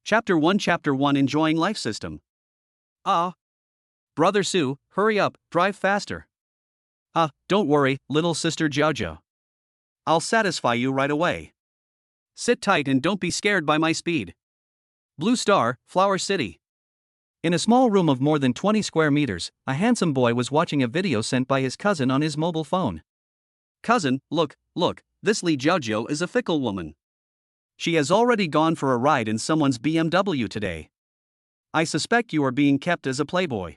Chapter 1 Enjoying Life System. Brother Sue, hurry up, drive faster. Don't worry, little sister Jiao. I'll satisfy you right away. Sit tight and don't be scared by my speed. Blue Star, Flower City. In a small room of more than 20 square meters, a handsome boy was watching a video sent by his cousin on his mobile phone. Cousin, look, this Li Jiao is a fickle woman. She has already gone for a ride in someone's BMW today. I suspect you are being kept as a playboy.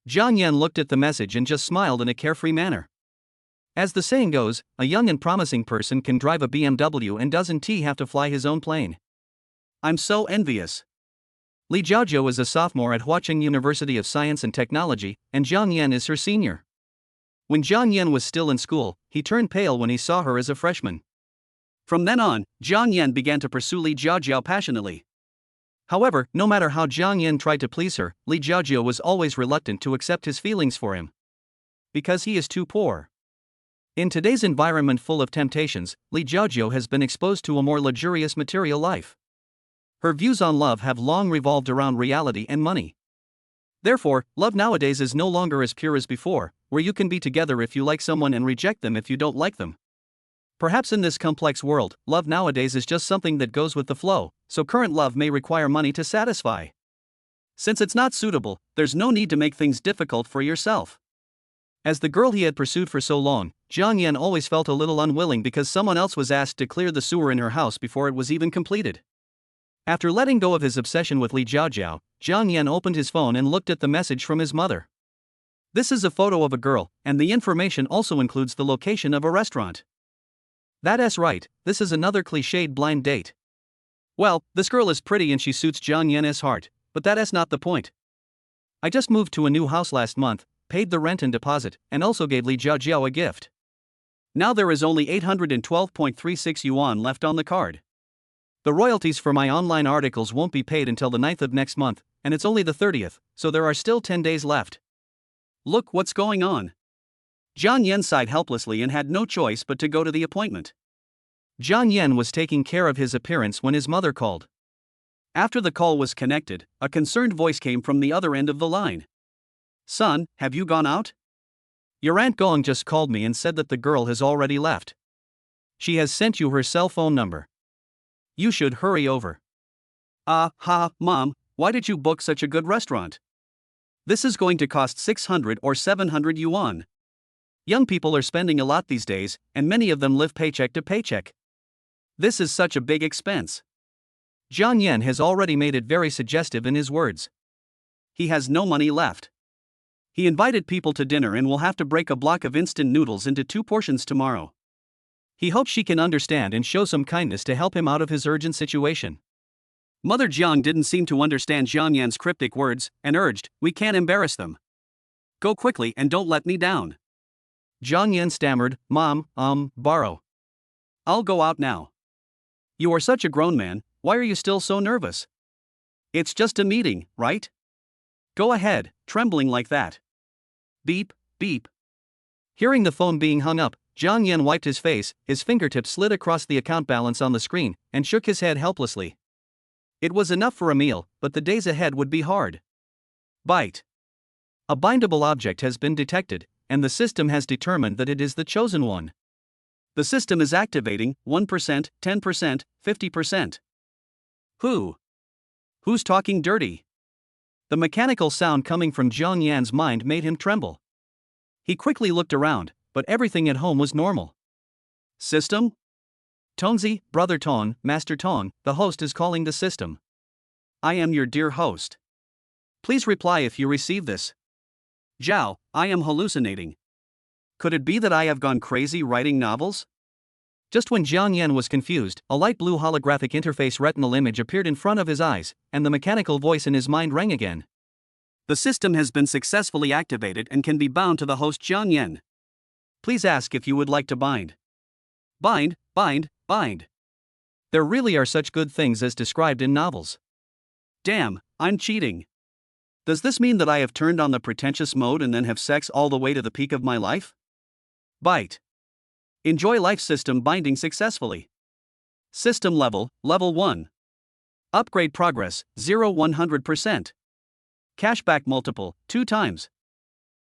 Jiang Yan looked at the message and just smiled in a carefree manner. As the saying goes, a young and promising person can drive a BMW and doesn't he have to fly his own plane? I'm so envious. Li Jiao is a sophomore at Huacheng University of Science and Technology, and Jiang Yan is her senior. When Jiang Yan was still in school, he turned pale when he saw her as a freshman. From then on, Jiang Yan began to pursue Li Jiao passionately. However, no matter how Jiang Yan tried to please her, Li Jiao was always reluctant to accept his feelings for him. Because he is too poor. In today's environment full of temptations, Li Jiao has been exposed to a more luxurious material life. Her views on love have long revolved around reality and money. Therefore, love nowadays is no longer as pure as before, where you can be together if you like someone and reject them if you don't like them. Perhaps in this complex world, love nowadays is just something that goes with the flow, so current love may require money to satisfy. Since it's not suitable, there's no need to make things difficult for yourself. As the girl he had pursued for so long, Jiang Yan always felt a little unwilling because someone else was asked to clear the sewer in her house before it was even completed. After letting go of his obsession with Li Jiao, Jiang Yan opened his phone and looked at the message from his mother. This is a photo of a girl, and the information also includes the location of a restaurant. That's right, this is another cliched blind date. Well, this girl is pretty and she suits Jiang Yan's heart, but that's not the point. I just moved to a new house last month, paid the rent and deposit, and also gave Li Jiao a gift. Now there is only 812.36 yuan left on the card. The royalties for my online articles won't be paid until the 9th of next month, and it's only the 30th, so there are still 10 days left. Look what's going on. Jiang Yan sighed helplessly and had no choice but to go to the appointment. Jiang Yan was taking care of his appearance when his mother called. After the call was connected, a concerned voice came from the other end of the line. Son, have you gone out? Your Aunt Gong just called me and said that the girl has already left. She has sent you her cell phone number. You should hurry over. Mom, why did you book such a good restaurant? This is going to cost 600 or 700 yuan. Young people are spending a lot these days, and many of them live paycheck to paycheck. This is such a big expense. Jiang Yan has already made it very suggestive in his words. He has no money left. He invited people to dinner and will have to break a block of instant noodles into 2 portions tomorrow. He hopes she can understand and show some kindness to help him out of his urgent situation. Mother Jiang didn't seem to understand Jiang Yan's cryptic words and urged, "We can't embarrass them. Go quickly and don't let me down." Jiang Yan stammered, "Mom, borrow. I'll go out now." You are such a grown man, why are you still so nervous? It's just a meeting, right? Go ahead, trembling like that. Beep, beep. Hearing the phone being hung up, Jiang Yan wiped his face, his fingertips slid across the account balance on the screen, and shook his head helplessly. It was enough for a meal, but the days ahead would be hard. Bite. A bindable object has been detected, and the system has determined that it is the chosen one. The system is activating 1%, 10%, 50%. Who's talking dirty? The mechanical sound coming from Jiang Yan's mind made him tremble. He quickly looked around, but everything at home was normal. System? Tongzi, Brother Tong, Master Tong, the host is calling the system. I am your dear host. Please reply if you receive this. Jiao, I am hallucinating. Could it be that I have gone crazy writing novels? Just when Jiang Yan was confused, a light blue holographic interface retinal image appeared in front of his eyes, and the mechanical voice in his mind rang again. The system has been successfully activated and can be bound to the host Jiang Yan. Please ask if you would like to bind. Bind. There really are such good things as described in novels. Damn, I'm cheating. Does this mean that I have turned on the pretentious mode and then have sex all the way to the peak of my life? Bite. Enjoy life system binding successfully. System level, level 1. Upgrade progress, 0-100%. Cashback multiple, 2 times.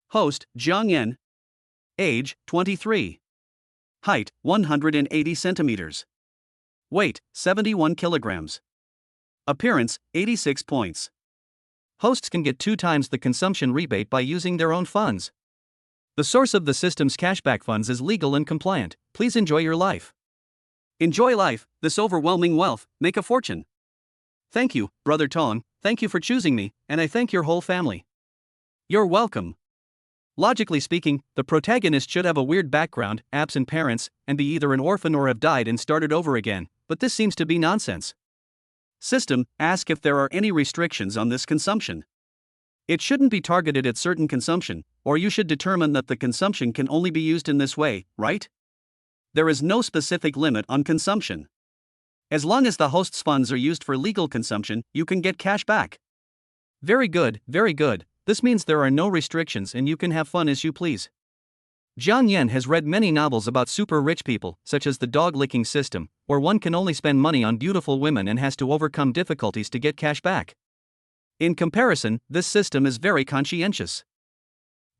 Host, Jiang Yan. Age, 23. Height, 180 centimeters. Weight, 71 kilograms. Appearance, 86 points. Hosts can get 2 times the consumption rebate by using their own funds. The source of the system's cashback funds is legal and compliant. Please enjoy your life. Enjoy life, this overwhelming wealth, make a fortune. Thank you, Brother Tong, thank you for choosing me, and I thank your whole family. You're welcome. Logically speaking, the protagonist should have a weird background, absent parents, and be either an orphan or have died and started over again, but this seems to be nonsense. System, ask if there are any restrictions on this consumption. It shouldn't be targeted at certain consumption, or you should determine that the consumption can only be used in this way, right? There is no specific limit on consumption. As long as the host's funds are used for legal consumption, you can get cash back. Very good, very good. This means there are no restrictions and you can have fun as you please. Jiang Yan has read many novels about super rich people, such as the dog-licking system, where one can only spend money on beautiful women and has to overcome difficulties to get cash back. In comparison, this system is very conscientious.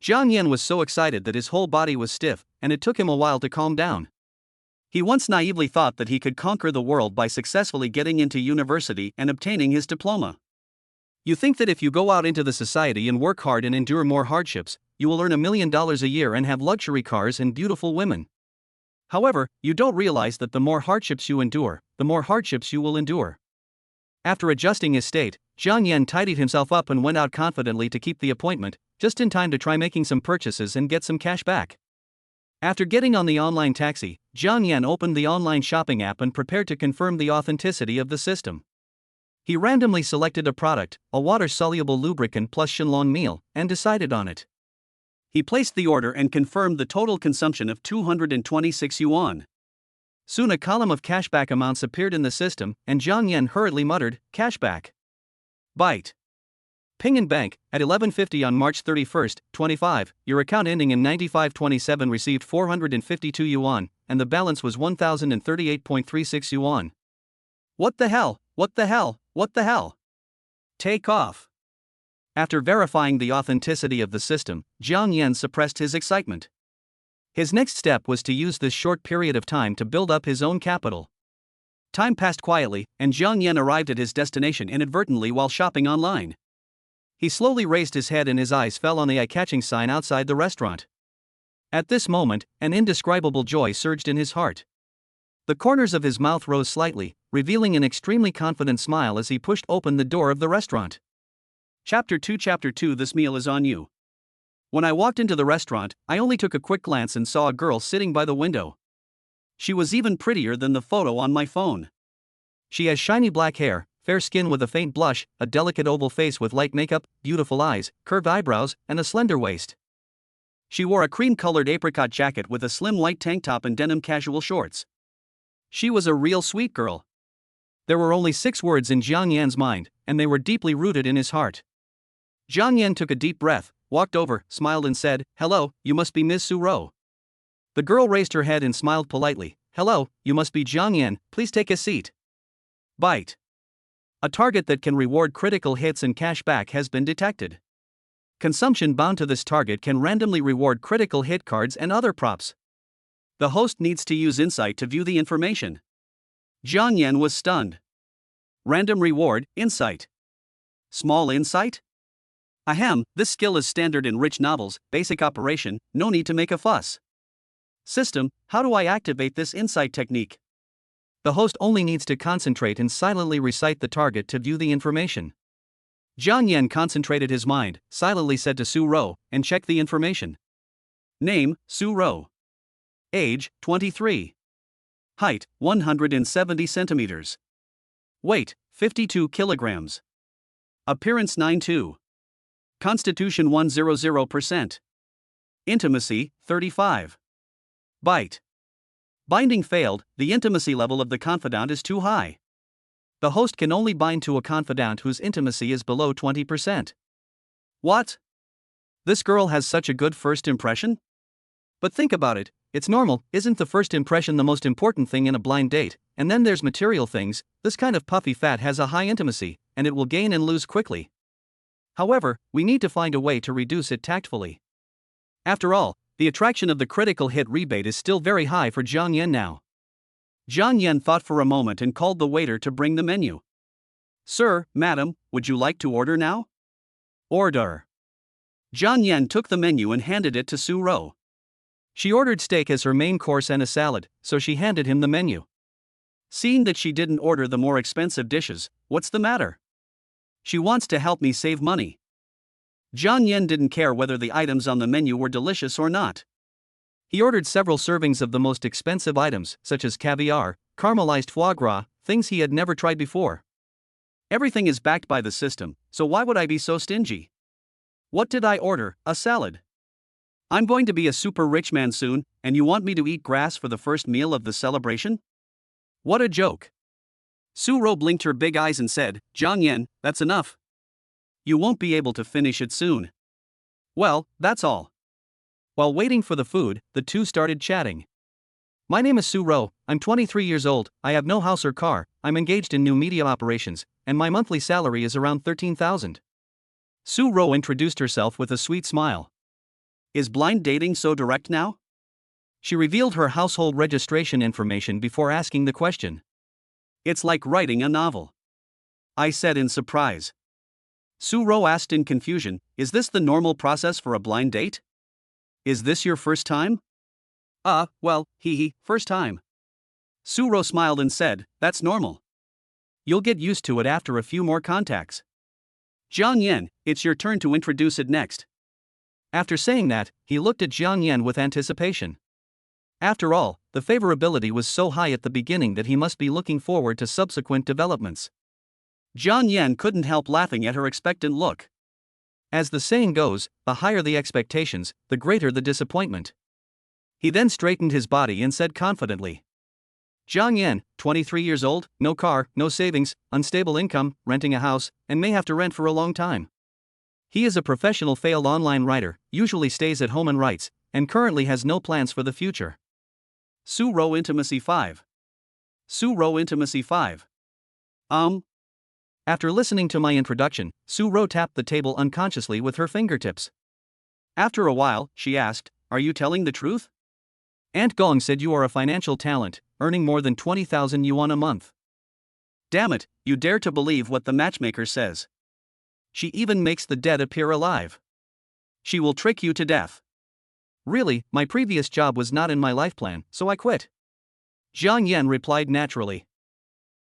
Jiang Yan was so excited that his whole body was stiff, and it took him a while to calm down. He once naively thought that he could conquer the world by successfully getting into university and obtaining his diploma. You think that if you go out into the society and work hard and endure more hardships, you will earn $1 million a year and have luxury cars and beautiful women. However, you don't realize that the more hardships you endure, the more hardships you will endure. After adjusting his state, Jiang Yan tidied himself up and went out confidently to keep the appointment, just in time to try making some purchases and get some cash back. After getting on the online taxi, Jiang Yan opened the online shopping app and prepared to confirm the authenticity of the system. He randomly selected a product, a water-soluble lubricant plus Shenlong meal, and decided on it. He placed the order and confirmed the total consumption of 226 yuan. Soon a column of cashback amounts appeared in the system, and Jiang Yan hurriedly muttered, "Cashback. Byte. Ping and Bank, at 11:50 on March 31, 25, your account ending in 9527 received 452 yuan, and the balance was 1038.36 yuan. What the hell, what the hell, what the hell? Take off." After verifying the authenticity of the system, Jiang Yan suppressed his excitement. His next step was to use this short period of time to build up his own capital. Time passed quietly, and Jiang Yan arrived at his destination inadvertently while shopping online. He slowly raised his head and his eyes fell on the eye-catching sign outside the restaurant. At this moment, an indescribable joy surged in his heart. The corners of his mouth rose slightly, revealing an extremely confident smile as he pushed open the door of the restaurant. Chapter 2 This meal is on you. When I walked into the restaurant, I only took a quick glance and saw a girl sitting by the window. She was even prettier than the photo on my phone. She has shiny black hair, fair skin with a faint blush, a delicate oval face with light makeup, beautiful eyes, curved eyebrows, and a slender waist. She wore a cream-colored apricot jacket with a slim white tank top and denim casual shorts. She was a real sweet girl. There were only 6 words in Jiang Yan's mind, and they were deeply rooted in his heart. Jiang Yan took a deep breath, walked over, smiled and said, "Hello, you must be Ms. Su Ro." The girl raised her head and smiled politely. "Hello, you must be Jiang Yan, please take a seat." Byte. A target that can reward critical hits and cash back has been detected. Consumption bound to this target can randomly reward critical hit cards and other props. The host needs to use insight to view the information. Jiang Yan was stunned. Random reward, insight. Small insight? Ahem, this skill is standard in rich novels, basic operation, no need to make a fuss. System, how do I activate this insight technique? The host only needs to concentrate and silently recite the target to view the information. Jiang Yan concentrated his mind, silently said to Su Ro, and checked the information. Name, Su Ro. Age, 23. Height, 170 centimeters. Weight, 52 kilograms. Appearance 9-2. Constitution 100%. Intimacy, 35. Byte. Binding failed, the intimacy level of the confidant is too high. The host can only bind to a confidant whose intimacy is below 20%. What? This girl has such a good first impression? But think about it, it's normal, isn't the first impression the most important thing in a blind date? And then there's material things. This kind of puffy fat has a high intimacy, and it will gain and lose quickly. However, we need to find a way to reduce it tactfully. After all, the attraction of the critical hit rebate is still very high for Jiang Yan now. Jiang Yan thought for a moment and called the waiter to bring the menu. Sir, madam, would you like to order now? Order. Jiang Yan took the menu and handed it to Su Ro. She ordered steak as her main course and a salad, so she handed him the menu. Seeing that she didn't order the more expensive dishes, what's the matter? She wants to help me save money. Jiang Yan didn't care whether the items on the menu were delicious or not. He ordered several servings of the most expensive items, such as caviar, caramelized foie gras, things he had never tried before. Everything is backed by the system, so why would I be so stingy? What did I order? A salad. I'm going to be a super rich man soon, and you want me to eat grass for the first meal of the celebration? What a joke. Su Ro blinked her big eyes and said, Jiang Yan, that's enough. You won't be able to finish it soon. Well, that's all. While waiting for the food, the two started chatting. My name is Su Ro, I'm 23 years old, I have no house or car, I'm engaged in new media operations, and my monthly salary is around 13,000. Su Ro introduced herself with a sweet smile. Is blind dating so direct now? She revealed her household registration information before asking the question. It's like writing a novel. I said in surprise. Su Ro asked in confusion, is this the normal process for a blind date? Is this your first time? Well, first time. Su Ro smiled and said, that's normal. You'll get used to it after a few more contacts. Jiang Yan, it's your turn to introduce it next. After saying that, he looked at Jiang Yan with anticipation. After all, the favorability was so high at the beginning that he must be looking forward to subsequent developments. Jiang Yan couldn't help laughing at her expectant look. As the saying goes, the higher the expectations, the greater the disappointment. He then straightened his body and said confidently. Jiang Yan, 23 years old, no car, no savings, unstable income, renting a house, and may have to rent for a long time. He is a professional failed online writer, usually stays at home and writes, and currently has no plans for the future. Su Ro Intimacy 5. Su Ro Intimacy 5. After listening to my introduction, Su Ro tapped the table unconsciously with her fingertips. After a while, she asked, are you telling the truth? Aunt Gong said you are a financial talent, earning more than 20,000 yuan a month. Damn it, you dare to believe what the matchmaker says. She even makes the dead appear alive. She will trick you to death. Really, my previous job was not in my life plan, so I quit. Jiang Yan replied naturally.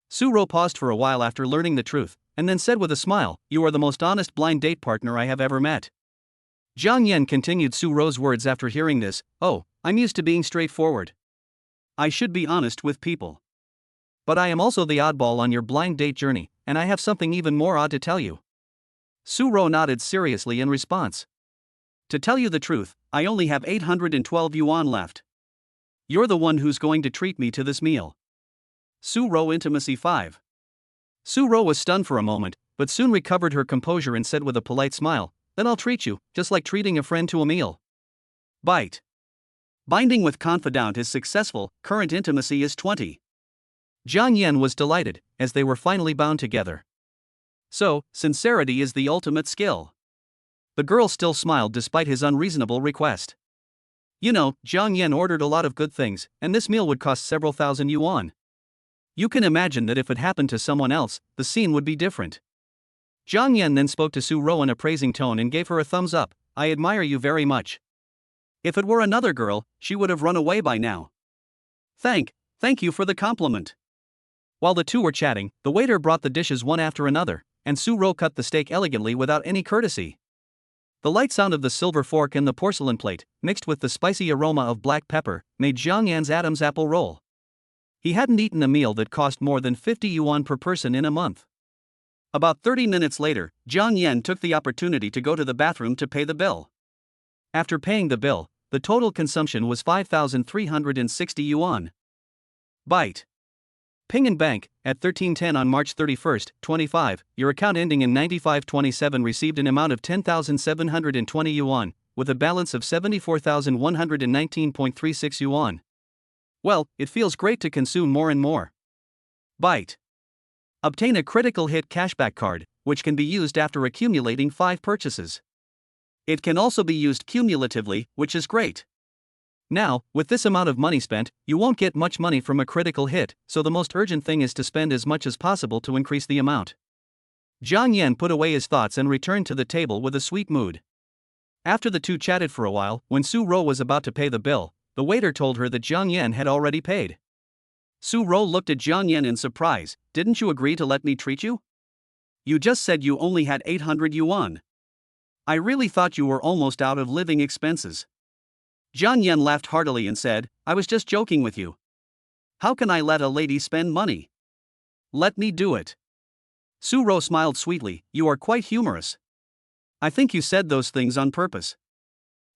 Su Ro paused for a while after learning the truth, and then said with a smile, you are the most honest blind date partner I have ever met. Jiang Yan continued Su Ro's words after hearing this, oh, I'm used to being straightforward. I should be honest with people. But I am also the oddball on your blind date journey, and I have something even more odd to tell you. Su Ro nodded seriously in response. To tell you the truth, I only have 812 yuan left. You're the one who's going to treat me to this meal. Su Ro Intimacy 5. Su Ro was stunned for a moment, but soon recovered her composure and said with a polite smile, then I'll treat you, just like treating a friend to a meal. Bite. Binding with confidant is successful, current intimacy is 20. Jiang Yan was delighted, as they were finally bound together. So, sincerity is the ultimate skill. The girl still smiled despite his unreasonable request. You know, Jiang Yan ordered a lot of good things, and this meal would cost several thousand yuan. You can imagine that if it happened to someone else, the scene would be different. Jiang Yan then spoke to Su Ro in a praising tone and gave her a thumbs up, I admire you very much. If it were another girl, she would have run away by now. Thank you for the compliment. While the two were chatting, the waiter brought the dishes one after another, and Su Ro cut the steak elegantly without any courtesy. The light sound of the silver fork and the porcelain plate, mixed with the spicy aroma of black pepper, made Jiang Yan's Adam's apple roll. He hadn't eaten a meal that cost more than 50 yuan per person in a month. About 30 minutes later, Jiang Yan took the opportunity to go to the bathroom to pay the bill. After paying the bill, the total consumption was 5,360 yuan. Bite. Ping and Bank, at 13:10 on March 31, 25, your account ending in 9527 received an amount of 10,720 yuan. with a balance of 74,119.36 yuan. Well, it feels great to consume more and more. Byte. Obtain a critical hit cashback card, which can be used after accumulating 5 purchases. It can also be used cumulatively, which is great. Now, with this amount of money spent, you won't get much money from a critical hit, so the most urgent thing is to spend as much as possible to increase the amount. Jiang Yan put away his thoughts and returned to the table with a sweet mood. After the two chatted for a while, when Su Ro was about to pay the bill, the waiter told her that Jiang Yan had already paid. Su Ro looked at Jiang Yan in surprise. Didn't you agree to let me treat you? You just said you only had 800 yuan. I really thought you were almost out of living expenses. Jiang Yan laughed heartily and said, I was just joking with you. How can I let a lady spend money? Let me do it. Su Ro smiled sweetly. You are quite humorous. I think you said those things on purpose.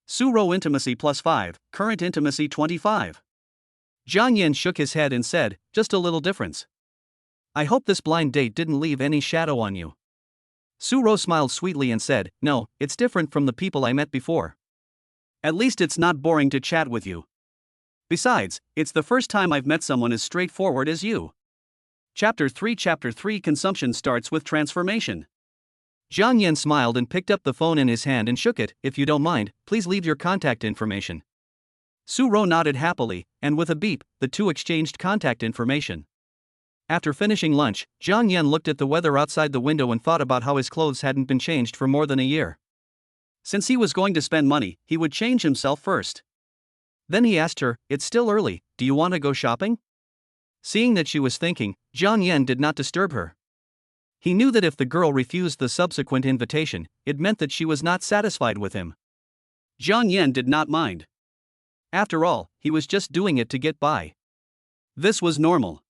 Su Ro intimacy +5, current intimacy 25. Jiang Yan shook his head and said, just a little difference. I hope this blind date didn't leave any shadow on you. Su Ro smiled sweetly and said, no, it's different from the people I met before. At least it's not boring to chat with you. Besides, it's the first time I've met someone as straightforward as you. Chapter 3 Consumption starts with transformation. Jiang Yan smiled and picked up the phone in his hand and shook it. If you don't mind, please leave your contact information. Su Ro nodded happily, and with a beep, the two exchanged contact information. After finishing lunch, Jiang Yan looked at the weather outside the window and thought about how his clothes hadn't been changed for more than a year. Since he was going to spend money, he would change himself first. Then he asked her, it's still early, do you want to go shopping? Seeing that she was thinking, Jiang Yan did not disturb her. He knew that if the girl refused the subsequent invitation, it meant that she was not satisfied with him. Jiang Yan did not mind. After all, he was just doing it to get by. This was normal.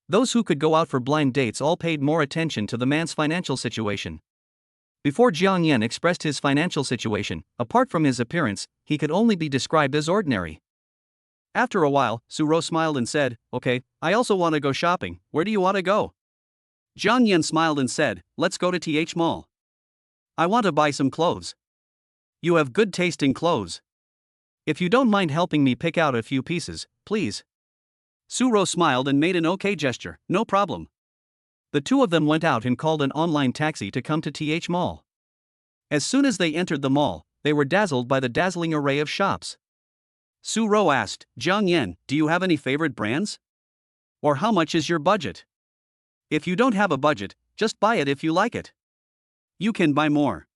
Those who could go out for blind dates all paid more attention to the man's financial situation. Before Jiang Yan expressed his financial situation, apart from his appearance, he could only be described as ordinary. After a while, Su Ro smiled and said, okay, I also want to go shopping, where do you want to go? Jiang Yan smiled and said, let's go to TH Mall. I want to buy some clothes. You have good taste in clothes. If you don't mind helping me pick out a few pieces, please. Su Ro smiled and made an okay gesture, no problem. The two of them went out and called an online taxi to come to TH Mall. As soon as they entered the mall, they were dazzled by the dazzling array of shops. Su Ro asked, Jiang Yan, do you have any favorite brands? Or how much is your budget? If you don't have a budget, just buy it if you like it. You can buy more.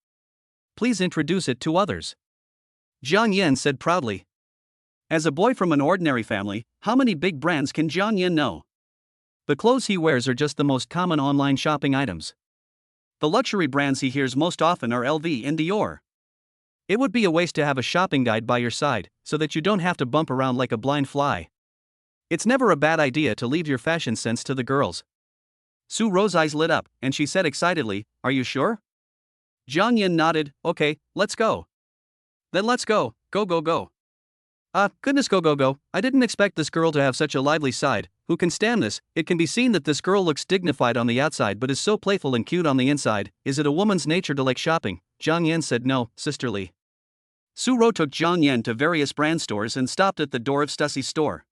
Please introduce it to others. Jiang Yan said proudly. As a boy from an ordinary family, how many big brands can Jiang Yan know? The clothes he wears are just the most common online shopping items. The luxury brands he hears most often are LV and Dior. It would be a waste to have a shopping guide by your side, so that you don't have to bump around like a blind fly. It's never a bad idea to leave your fashion sense to the girls. Su Ro's eyes lit up, and she said excitedly, are you sure? Jiang Yan nodded, okay, let's go. Then let's go, go. Goodness go. I didn't expect this girl to have such a lively side. Who can stand this? It can be seen that this girl looks dignified on the outside but is so playful and cute on the inside. Is it a woman's nature to like shopping? Jiang Yan said no, sisterly. Su Ro took Jiang Yan to various brand stores and stopped at the door of Stussie's store.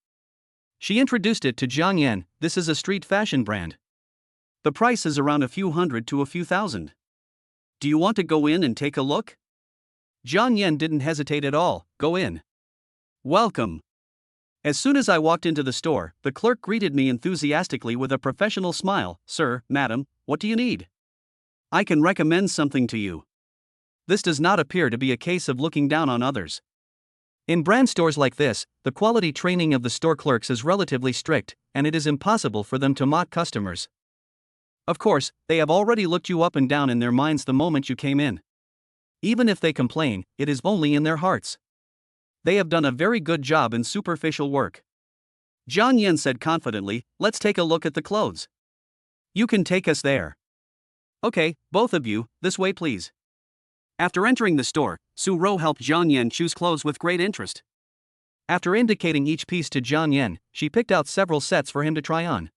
She introduced it to Jiang Yan. This is a street fashion brand. The price is around a few hundred to a few thousand. Do you want to go in and take a look? Jiang Yan didn't hesitate at all. Go in. Welcome. As soon as I walked into the store, the clerk greeted me enthusiastically with a professional smile. Sir, madam, what do you need? I can recommend something to you. This does not appear to be a case of looking down on others. In brand stores like this, the quality training of the store clerks is relatively strict, and it is impossible for them to mock customers. Of course, they have already looked you up and down in their minds the moment you came in. Even if they complain, it is only in their hearts. They have done a very good job in superficial work. Jiang Yan said confidently, let's take a look at the clothes. You can take us there. Okay, both of you, this way please. After entering the store, Su Ro helped Jiang Yan choose clothes with great interest. After indicating each piece to Jiang Yan, she picked out several sets for him to try on.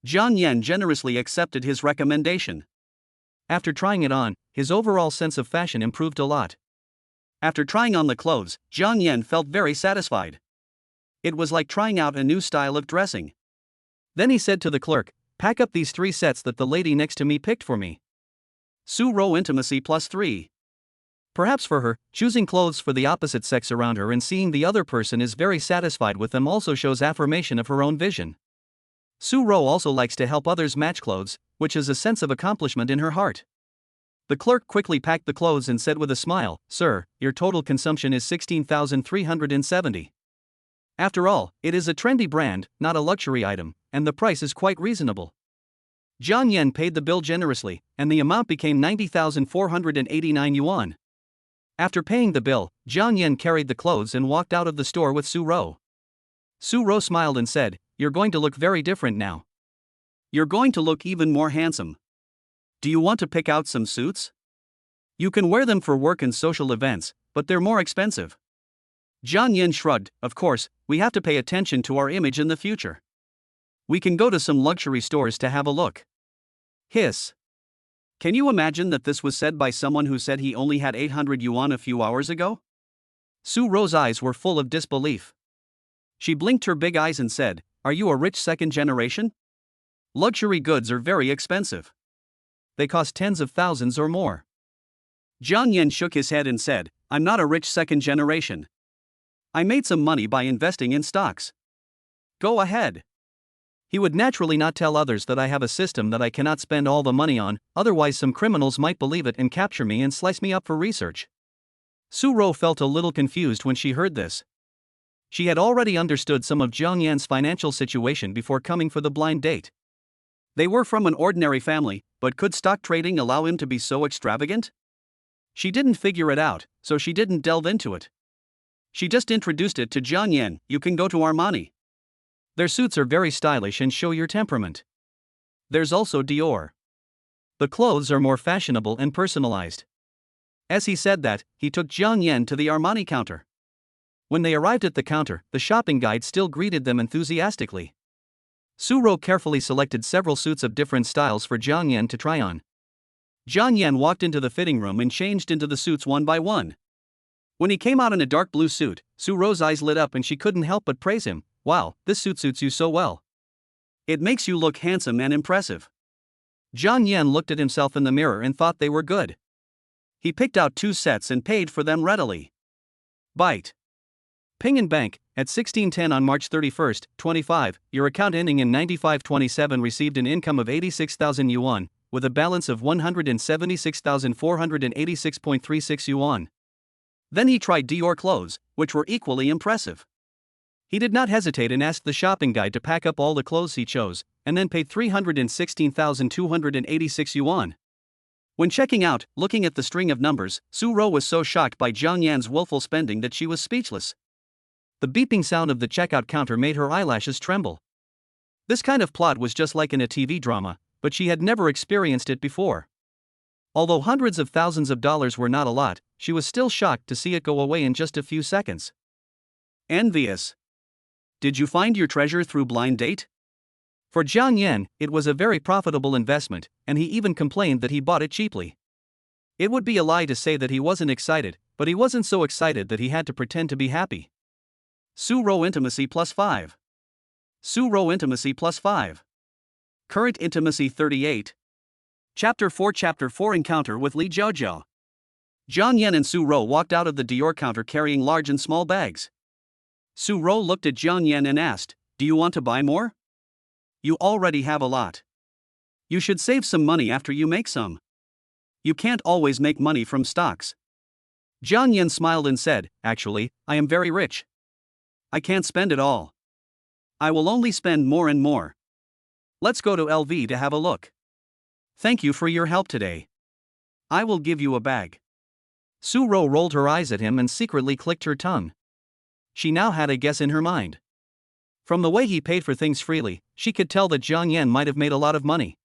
Jiang Yan generously accepted his recommendation. After trying it on, his overall sense of fashion improved a lot. After trying on the clothes, Jiang Yan felt very satisfied. It was like trying out a new style of dressing. Then he said to the clerk, "Pack up these 3 sets that the lady next to me picked for me." Su Ro intimacy +3. Perhaps for her, choosing clothes for the opposite sex around her and seeing the other person is very satisfied with them also shows affirmation of her own vision. Su Ro also likes to help others match clothes, which is a sense of accomplishment in her heart. The clerk quickly packed the clothes and said with a smile, "Sir, your total consumption is 16,370. After all, it is a trendy brand, not a luxury item, and the price is quite reasonable." Jiang Yan paid the bill generously, and the amount became 90,489 yuan. After paying the bill, Jiang Yan carried the clothes and walked out of the store with Su Ro. Su Ro smiled and said, "You're going to look very different now. You're going to look even more handsome. Do you want to pick out some suits? You can wear them for work and social events, but they're more expensive." Jiang Yan shrugged, "Of course, we have to pay attention to our image in the future. We can go to some luxury stores to have a look." Hiss. Can you imagine that this was said by someone who said he only had 800 yuan a few hours ago? Su Ro's eyes were full of disbelief. She blinked her big eyes and said, "Are you a rich second generation? Luxury goods are very expensive. They cost tens of thousands or more." Jiang Yan shook his head and said, "I'm not a rich second generation. I made some money by investing in stocks." "Go ahead." He would naturally not tell others that I have a system that I cannot spend all the money on, otherwise some criminals might believe it and capture me and slice me up for research. Su Ro felt a little confused when she heard this. She had already understood some of Jiang Yan's financial situation before coming for the blind date. They were from an ordinary family, but could stock trading allow him to be so extravagant? She didn't figure it out, so she didn't delve into it. She just introduced it to Jiang Yan. "You can go to Armani. Their suits are very stylish and show your temperament. There's also Dior. The clothes are more fashionable and personalized." As he said that, he took Jiang Yan to the Armani counter. When they arrived at the counter, the shopping guide still greeted them enthusiastically. Su Ro carefully selected several suits of different styles for Jiang Yan to try on. Jiang Yan walked into the fitting room and changed into the suits one by one. When he came out in a dark blue suit, Su Ro's eyes lit up and she couldn't help but praise him. "Wow, this suit suits you so well. It makes you look handsome and impressive." Jiang Yan looked at himself in the mirror and thought they were good. He picked out 2 sets and paid for them readily. Bite. Ping and Bank, at 16:10 on March 31, 25, your account ending in 9527 received an income of 86,000 yuan, with a balance of 176,486.36 yuan. Then he tried Dior clothes, which were equally impressive. He did not hesitate and asked the shopping guide to pack up all the clothes he chose, and then paid 316,286 yuan. When checking out, looking at the string of numbers, Su Ro was so shocked by Jiang Yan's willful spending that she was speechless. The beeping sound of the checkout counter made her eyelashes tremble. This kind of plot was just like in a TV drama, but she had never experienced it before. Although hundreds of thousands of dollars were not a lot, she was still shocked to see it go away in just a few seconds. Envious. Did you find your treasure through blind date? For Jiang Yan, it was a very profitable investment, and he even complained that he bought it cheaply. It would be a lie to say that he wasn't excited, but he wasn't so excited that he had to pretend to be happy. Su Ro intimacy +5. Su Ro intimacy +5. Current intimacy 38. Chapter 4 Encounter with Li Jiao. Jiang Yan and Su Ro walked out of the Dior counter carrying large and small bags. Su Ro looked at Jiang Yan and asked, "Do you want to buy more? You already have a lot. You should save some money after you make some. You can't always make money from stocks." Jiang Yan smiled and said, "Actually, I am very rich. I can't spend it all. I will only spend more and more. Let's go to LV to have a look. Thank you for your help today. I will give you a bag." Su Ro rolled her eyes at him and secretly clicked her tongue. She now had a guess in her mind. From the way he paid for things freely, she could tell that Jiang Yan might have made a lot of money.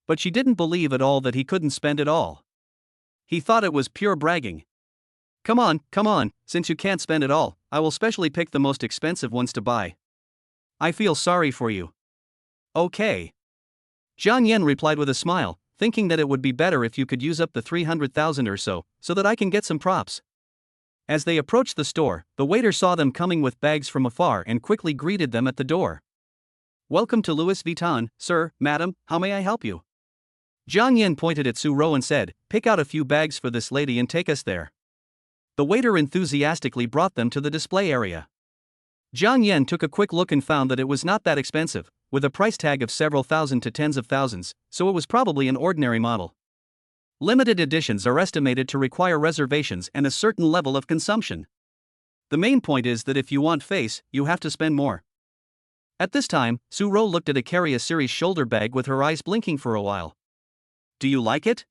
But she didn't believe at all that he couldn't spend it all. He thought it was pure bragging. Come on, since you can't spend it all, I will specially pick the most expensive ones to buy. I feel sorry for you." "Okay." Jiang Yan replied with a smile, thinking that it would be better if you could use up the 300,000 or so that I can get some props. As they approached the store, the waiter saw them coming with bags from afar and quickly greeted them at the door. "Welcome to Louis Vuitton, sir, madam, how may I help you?" Jiang Yan pointed at Su Rou and said, "Pick out a few bags for this lady and take us there." The waiter enthusiastically brought them to the display area. Jiang Yan took a quick look and found that it was not that expensive, with a price tag of several thousand to tens of thousands, so it was probably an ordinary model. Limited editions are estimated to require reservations and a certain level of consumption. The main point is that if you want face, you have to spend more. At this time, Su Rou looked at a Carrier Series shoulder bag with her eyes blinking for a while. "Do you like it?"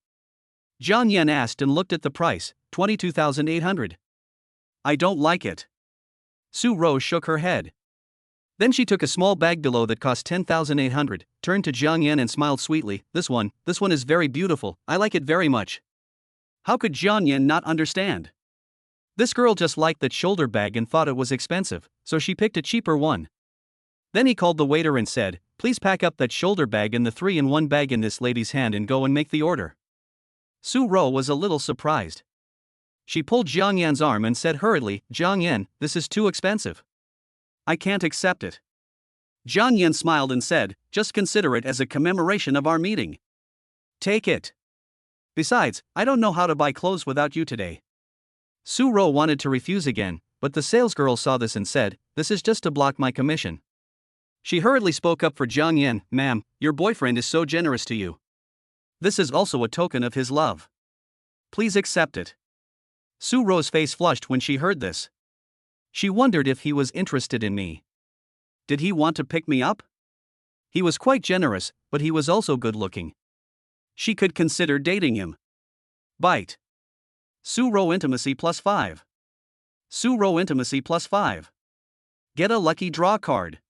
Jiang Yan asked and looked at the price, 22,800. "I don't like it." Su Rou shook her head. Then she took a small bag below that cost 10,800, turned to Jiang Yan and smiled sweetly. This one is very beautiful, I like it very much." How could Jiang Yan not understand? This girl just liked that shoulder bag and thought it was expensive, so she picked a cheaper one. Then he called the waiter and said, "Please pack up that shoulder bag and the 3-in-1 bag in this lady's hand and go and make the order." Su Rou was a little surprised. She pulled Jiang Yan's arm and said hurriedly, "Jiang Yan, this is too expensive. I can't accept it." Jiang Yan smiled and said, "Just consider it as a commemoration of our meeting. Take it. Besides, I don't know how to buy clothes without you today." Su Rou wanted to refuse again, but the salesgirl saw this and said, "This is just to block my commission." She hurriedly spoke up for Jiang Yan, "Ma'am, your boyfriend is so generous to you. This is also a token of his love. Please accept it." Su Rou's face flushed when she heard this. She wondered if he was interested in me. Did he want to pick me up? He was quite generous, but he was also good-looking. She could consider dating him. Bite. Su Rou intimacy +5. Su Rou intimacy +5. Get a lucky draw card.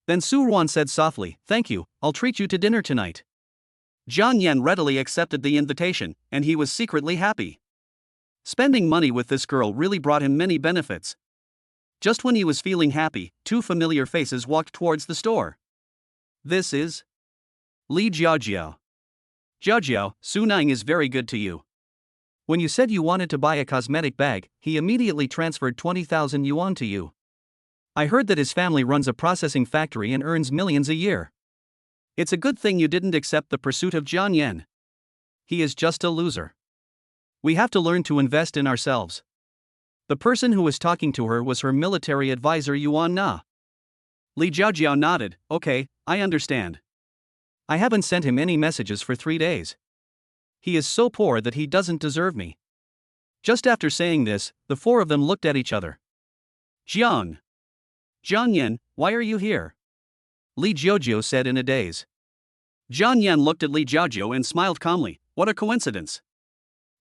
Then Su Ruan said softly, "Thank you, I'll treat you to dinner tonight." Jiang Yan readily accepted the invitation, and he was secretly happy. Spending money with this girl really brought him many benefits. Just when he was feeling happy, two familiar faces walked towards the store. "This is Li Jiao. Jiao, Su Nang is very good to you. When you said you wanted to buy a cosmetic bag, he immediately transferred 20,000 yuan to you. I heard that his family runs a processing factory and earns millions a year. It's a good thing you didn't accept the pursuit of Jiang Yan. He is just a loser. We have to learn to invest in ourselves." The person who was talking to her was her military advisor Yuan Na. Li Jiao nodded, "Okay, I understand. I haven't sent him any messages for 3 days. He is so poor that he doesn't deserve me." Just after saying this, the four of them looked at each other. Jiang Yan, why are you here?" Li Jiao said in a daze. Jiang Yan looked at Li Jiao and smiled calmly. "What a coincidence."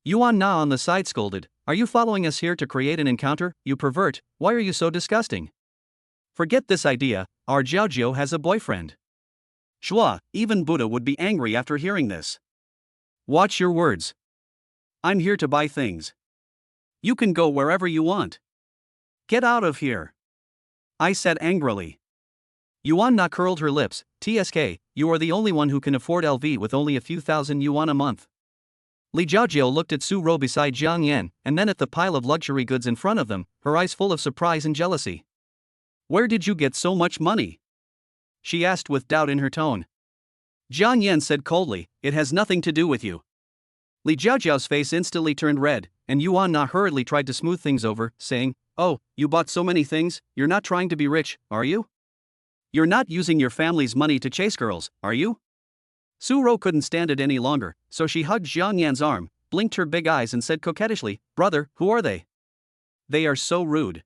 Yuan Na on the side scolded, "Are you following us here to create an encounter, you pervert? Why are you so disgusting? Forget this idea, our Jiao has a boyfriend." Shua, even Buddha would be angry after hearing this. "Watch your words. I'm here to buy things. You can go wherever you want. Get out of here," I said angrily. Yuan Na curled her lips, "TSK, you are the only one who can afford LV with only a few thousand yuan a month." Li Jiao looked at Su Rou beside Jiang Yan, and then at the pile of luxury goods in front of them, her eyes full of surprise and jealousy. "Where did you get so much money?" she asked with doubt in her tone. Jiang Yan said coldly, "It has nothing to do with you." Li Jiao's face instantly turned red, and Yuan Na hurriedly tried to smooth things over, saying, "Oh, you bought so many things, you're not trying to be rich, are you? You're not using your family's money to chase girls, are you?" Su Rou couldn't stand it any longer, so she hugged Jiang Yan's arm, blinked her big eyes and said coquettishly, "Brother, who are they? They are so rude."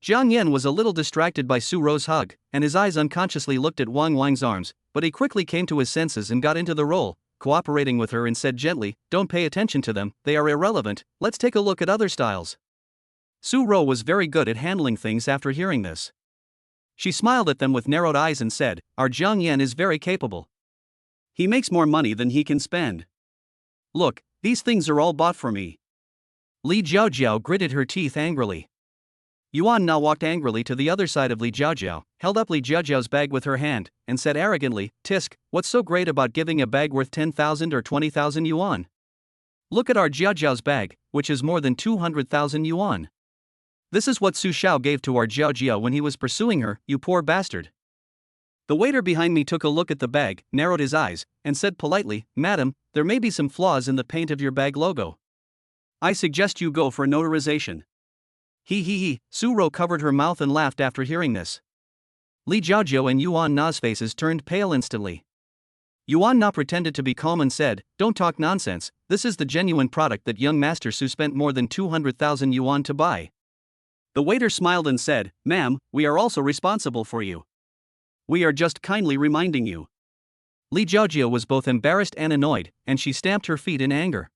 Jiang Yan was a little distracted by Su Rou's hug, and his eyes unconsciously looked at Wang Wang's arms, but he quickly came to his senses and got into the role, cooperating with her and said gently, "Don't pay attention to them, they are irrelevant, let's take a look at other styles." Su Rou was very good at handling things after hearing this. She smiled at them with narrowed eyes and said, "Our Jiang Yan is very capable. He makes more money than he can spend. Look, these things are all bought for me." Li Jiao gritted her teeth angrily. Yuan Na walked angrily to the other side of Li Jiao, held up Li Jiao's bag with her hand, and said arrogantly, "Tisk, what's so great about giving a bag worth 10,000 or 20,000 yuan? Look at our Jiao's bag, which is more than 200,000 yuan. This is what Su Xiao gave to our Jiao when he was pursuing her, you poor bastard. The waiter behind me took a look at the bag, narrowed his eyes, and said politely, Madam, there may be some flaws in the paint of your bag logo. I suggest you go for notarization. He. Su Ro covered her mouth and laughed after hearing this. Li Jiao and Yuan Na's faces turned pale instantly. Yuan Na pretended to be calm and said, Don't talk nonsense, this is the genuine product that young Master Su spent more than 200,000 yuan to buy. The waiter smiled and said, Ma'am, we are also responsible for you. We are just kindly reminding you. Li Jiao was both embarrassed and annoyed, and she stamped her feet in anger.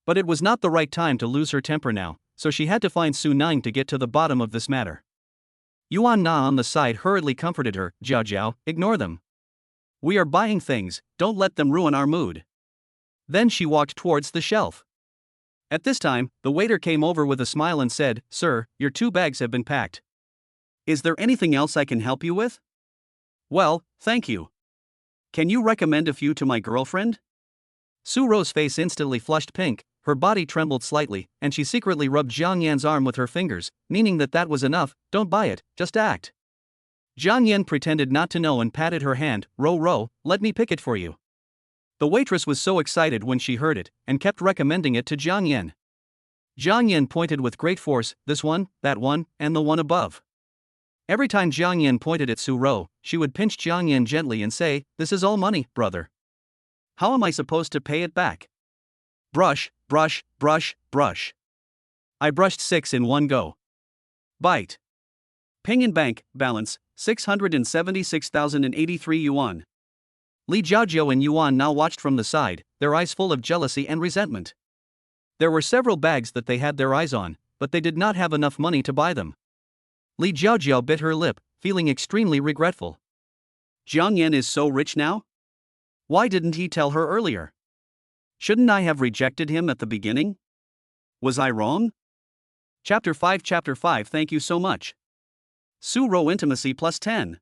But it was not the right time to lose her temper now, so she had to find Su Nine to get to the bottom of this matter. Yuan Na on the side hurriedly comforted her, Jiao, ignore them. We are buying things, don't let them ruin our mood. Then she walked towards the shelf. At this time, the waiter came over with a smile and said, Sir, your 2 bags have been packed. Is there anything else I can help you with? Well, thank you. Can you recommend a few to my girlfriend? Su Ro's face instantly flushed pink, her body trembled slightly, and she secretly rubbed Jiang Yan's arm with her fingers, meaning that was enough, don't buy it, just act. Jiang Yan pretended not to know and patted her hand, Ro, let me pick it for you. The waitress was so excited when she heard it, and kept recommending it to Jiang Yan. Jiang Yan pointed with great force, this one, that one, and the one above. Every time Jiang Yan pointed at Su Ro, she would pinch Jiang Yan gently and say, This is all money, brother. How am I supposed to pay it back? Brush. I brushed 6 in one go. Bite. Ping and bank, balance, 676,083 yuan. Li Jiao and Yuan now watched from the side, their eyes full of jealousy and resentment. There were several bags that they had their eyes on, but they did not have enough money to buy them. Li Jiao bit her lip, feeling extremely regretful. Jiang Yan is so rich now? Why didn't he tell her earlier? Shouldn't I have rejected him at the beginning? Was I wrong? Chapter 5 Thank you so much. Su Ro Intimacy plus 10.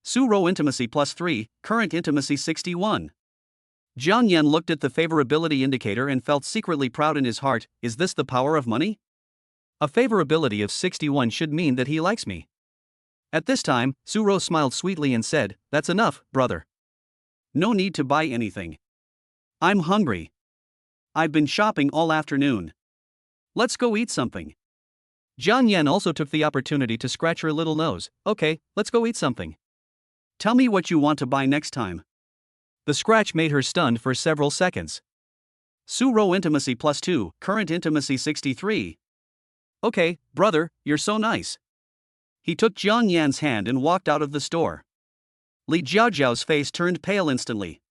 Su Ro Intimacy plus 3, current intimacy 61. Jiang Yan looked at the favorability indicator and felt secretly proud in his heart, is this the power of money? A favorability of 61 should mean that he likes me. At this time, Su Ro smiled sweetly and said, That's enough, brother. No need to buy anything. I'm hungry. I've been shopping all afternoon. Let's go eat something. Jiang Yan also took the opportunity to scratch her little nose. Okay, let's go eat something. Tell me what you want to buy next time. The scratch made her stunned for several seconds. Su Ro Intimacy plus 2, current intimacy 63. Okay, brother, you're so nice. He took Jiang Yan's hand and walked out of the store. Li Jiao's face turned pale instantly.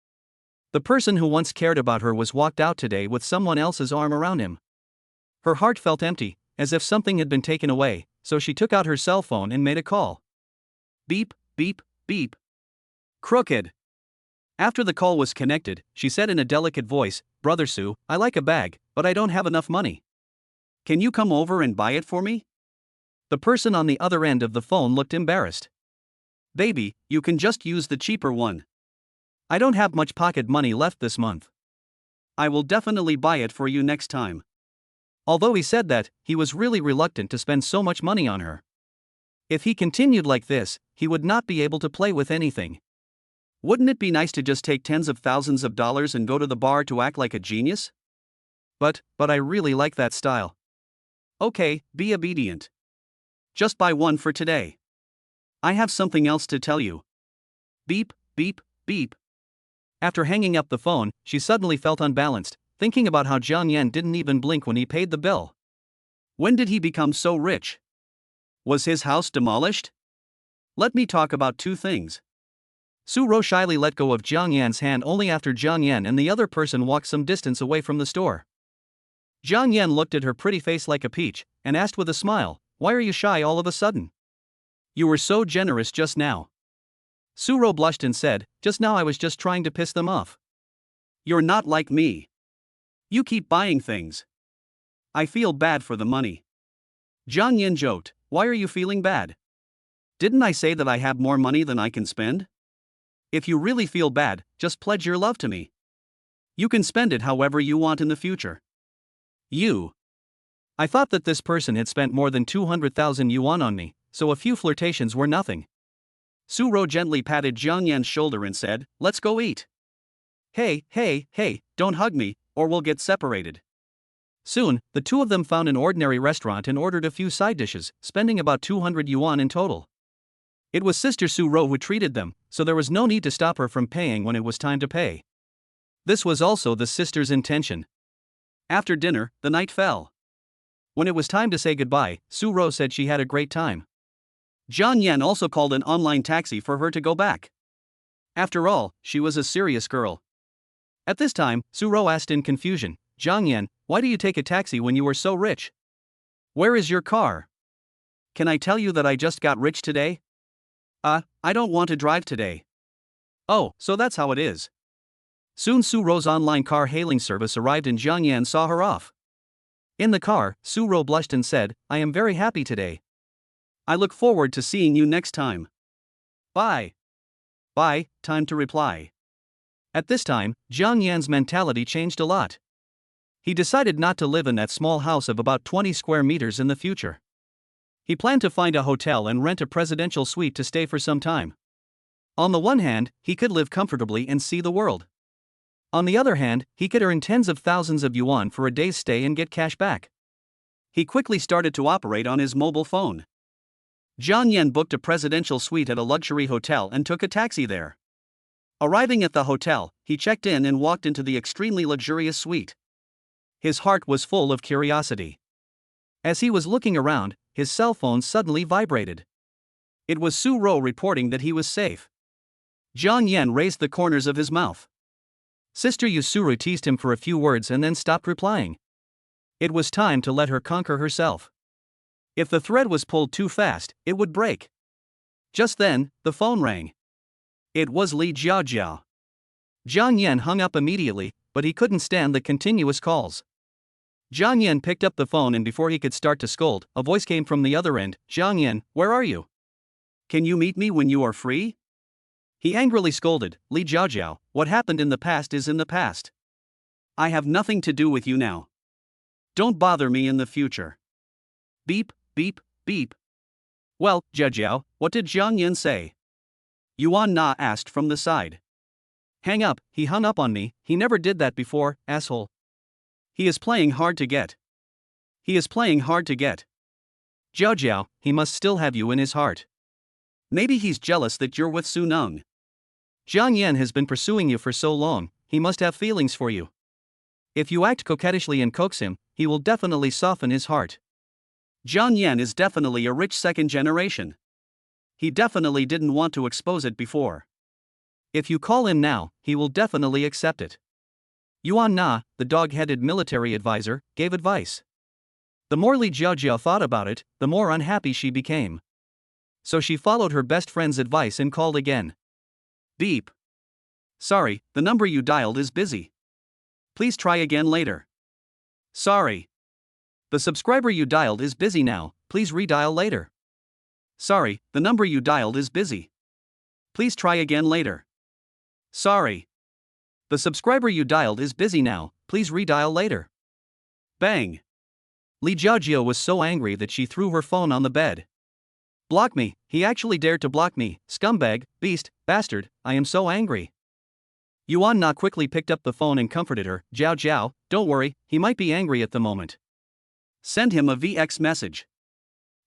The person who once cared about her was walked out today with someone else's arm around him. Her heart felt empty, as if something had been taken away, so she took out her cell phone and made a call. Beep. Crooked. After the call was connected, she said in a delicate voice, Brother Su, I like a bag, but I don't have enough money. Can you come over and buy it for me? The person on the other end of the phone looked embarrassed. Baby, you can just use the cheaper one. I don't have much pocket money left this month. I will definitely buy it for you next time. Although he said that, he was really reluctant to spend so much money on her. If he continued like this, he would not be able to play with anything. Wouldn't it be nice to just take tens of thousands of dollars and go to the bar to act like a genius? But I really like that style. Okay, be obedient. Just buy one for today. I have something else to tell you. Beep. After hanging up the phone, she suddenly felt unbalanced, thinking about how Jiang Yan didn't even blink when he paid the bill. When did he become so rich? Was his house demolished? Let me talk about 2 things. Su Ro shyly let go of Jiang Yan's hand only after Jiang Yan and the other person walked some distance away from the store. Jiang Yan looked at her pretty face like a peach, and asked with a smile, Why are you shy all of a sudden? You were so generous just now. Su Ro blushed and said, Just now I was just trying to piss them off. You're not like me. You keep buying things. I feel bad for the money. Jiang Yan joked, Why are you feeling bad? Didn't I say that I have more money than I can spend? If you really feel bad, just pledge your love to me. You can spend it however you want in the future. I thought that this person had spent more than 200,000 yuan on me, so a few flirtations were nothing. Su-ro gently patted Jiang Yan's shoulder and said, "Let's go eat." Hey, don't hug me, or we'll get separated. Soon, the two of them found an ordinary restaurant and ordered a few side dishes, spending about 200 yuan in total. It was Sister Su-ro who treated them, so there was no need to stop her from paying when it was time to pay. This was also the sister's intention. After dinner, the night fell. When it was time to say goodbye, Su-ro said she had a great time. Jiang Yan also called an online taxi for her to go back. After all, she was a serious girl. At this time, Su-ro asked in confusion, "Jiang Yan, why do you take a taxi when you are so rich? Where is your car? Can I tell you that I just got rich today? I don't want to drive today." Oh, so that's how it is. Soon Su-ro's online car hailing service arrived and Jiang Yan saw her off. In the car, Su-ro blushed and said, "I am very happy today. I look forward to seeing you next time. Bye." Bye, time to reply. At this time, Jiang Yan's mentality changed a lot. He decided not to live in that small house of about 20 square meters in the future. He planned to find a hotel and rent a presidential suite to stay for some time. On the one hand, he could live comfortably and see the world. On the other hand, he could earn tens of thousands of yuan for a day's stay and get cash back. He quickly started to operate on his mobile phone. Jiang Yan booked a presidential suite at a luxury hotel and took a taxi there. Arriving at the hotel, he checked in and walked into the extremely luxurious suite. His heart was full of curiosity. As he was looking around, his cell phone suddenly vibrated. It was Su-ro reporting that he was safe. Jiang Yan raised the corners of his mouth. Sister Yusuru teased him for a few words and then stopped replying. It was time to let her conquer herself. If the thread was pulled too fast, it would break. Just then, the phone rang. It was Li Jiao. Jiang Yan hung up immediately, but he couldn't stand the continuous calls. Jiang Yan picked up the phone and before he could start to scold, a voice came from the other end. "Jiang Yan, where are you? Can you meet me when you are free?" He angrily scolded, "Li Jiao, what happened in the past is in the past. I have nothing to do with you now. Don't bother me in the future." Beep, beep, beep. "Well, Jiao, what did Jiang Yan say?" Yuan Na asked from the side. "Hang up, he hung up on me, he never did that before, asshole. He is playing hard to get. Jiao, he must still have you in his heart. Maybe he's jealous that you're with Su Nung. Jiang Yan has been pursuing you for so long, he must have feelings for you. If you act coquettishly and coax him, he will definitely soften his heart. Jiang Yan is definitely a rich second generation. He definitely didn't want to expose it before. If you call him now, he will definitely accept it." Yuan Na, the dog-headed military advisor, gave advice. The more Li Jiao thought about it, the more unhappy she became. So she followed her best friend's advice and called again. Beep. "Sorry, the number you dialed is busy. Please try again later." "Sorry. The subscriber you dialed is busy now, please redial later." "Sorry, the number you dialed is busy. Please try again later." "Sorry. The subscriber you dialed is busy now, please redial later." Bang. Li Jiao was so angry that she threw her phone on the bed. "Block me, he actually dared to block me, scumbag, beast, bastard, I am so angry." Yuan Na quickly picked up the phone and comforted her. Jiao, don't worry, he might be angry at the moment. Send him a VX message.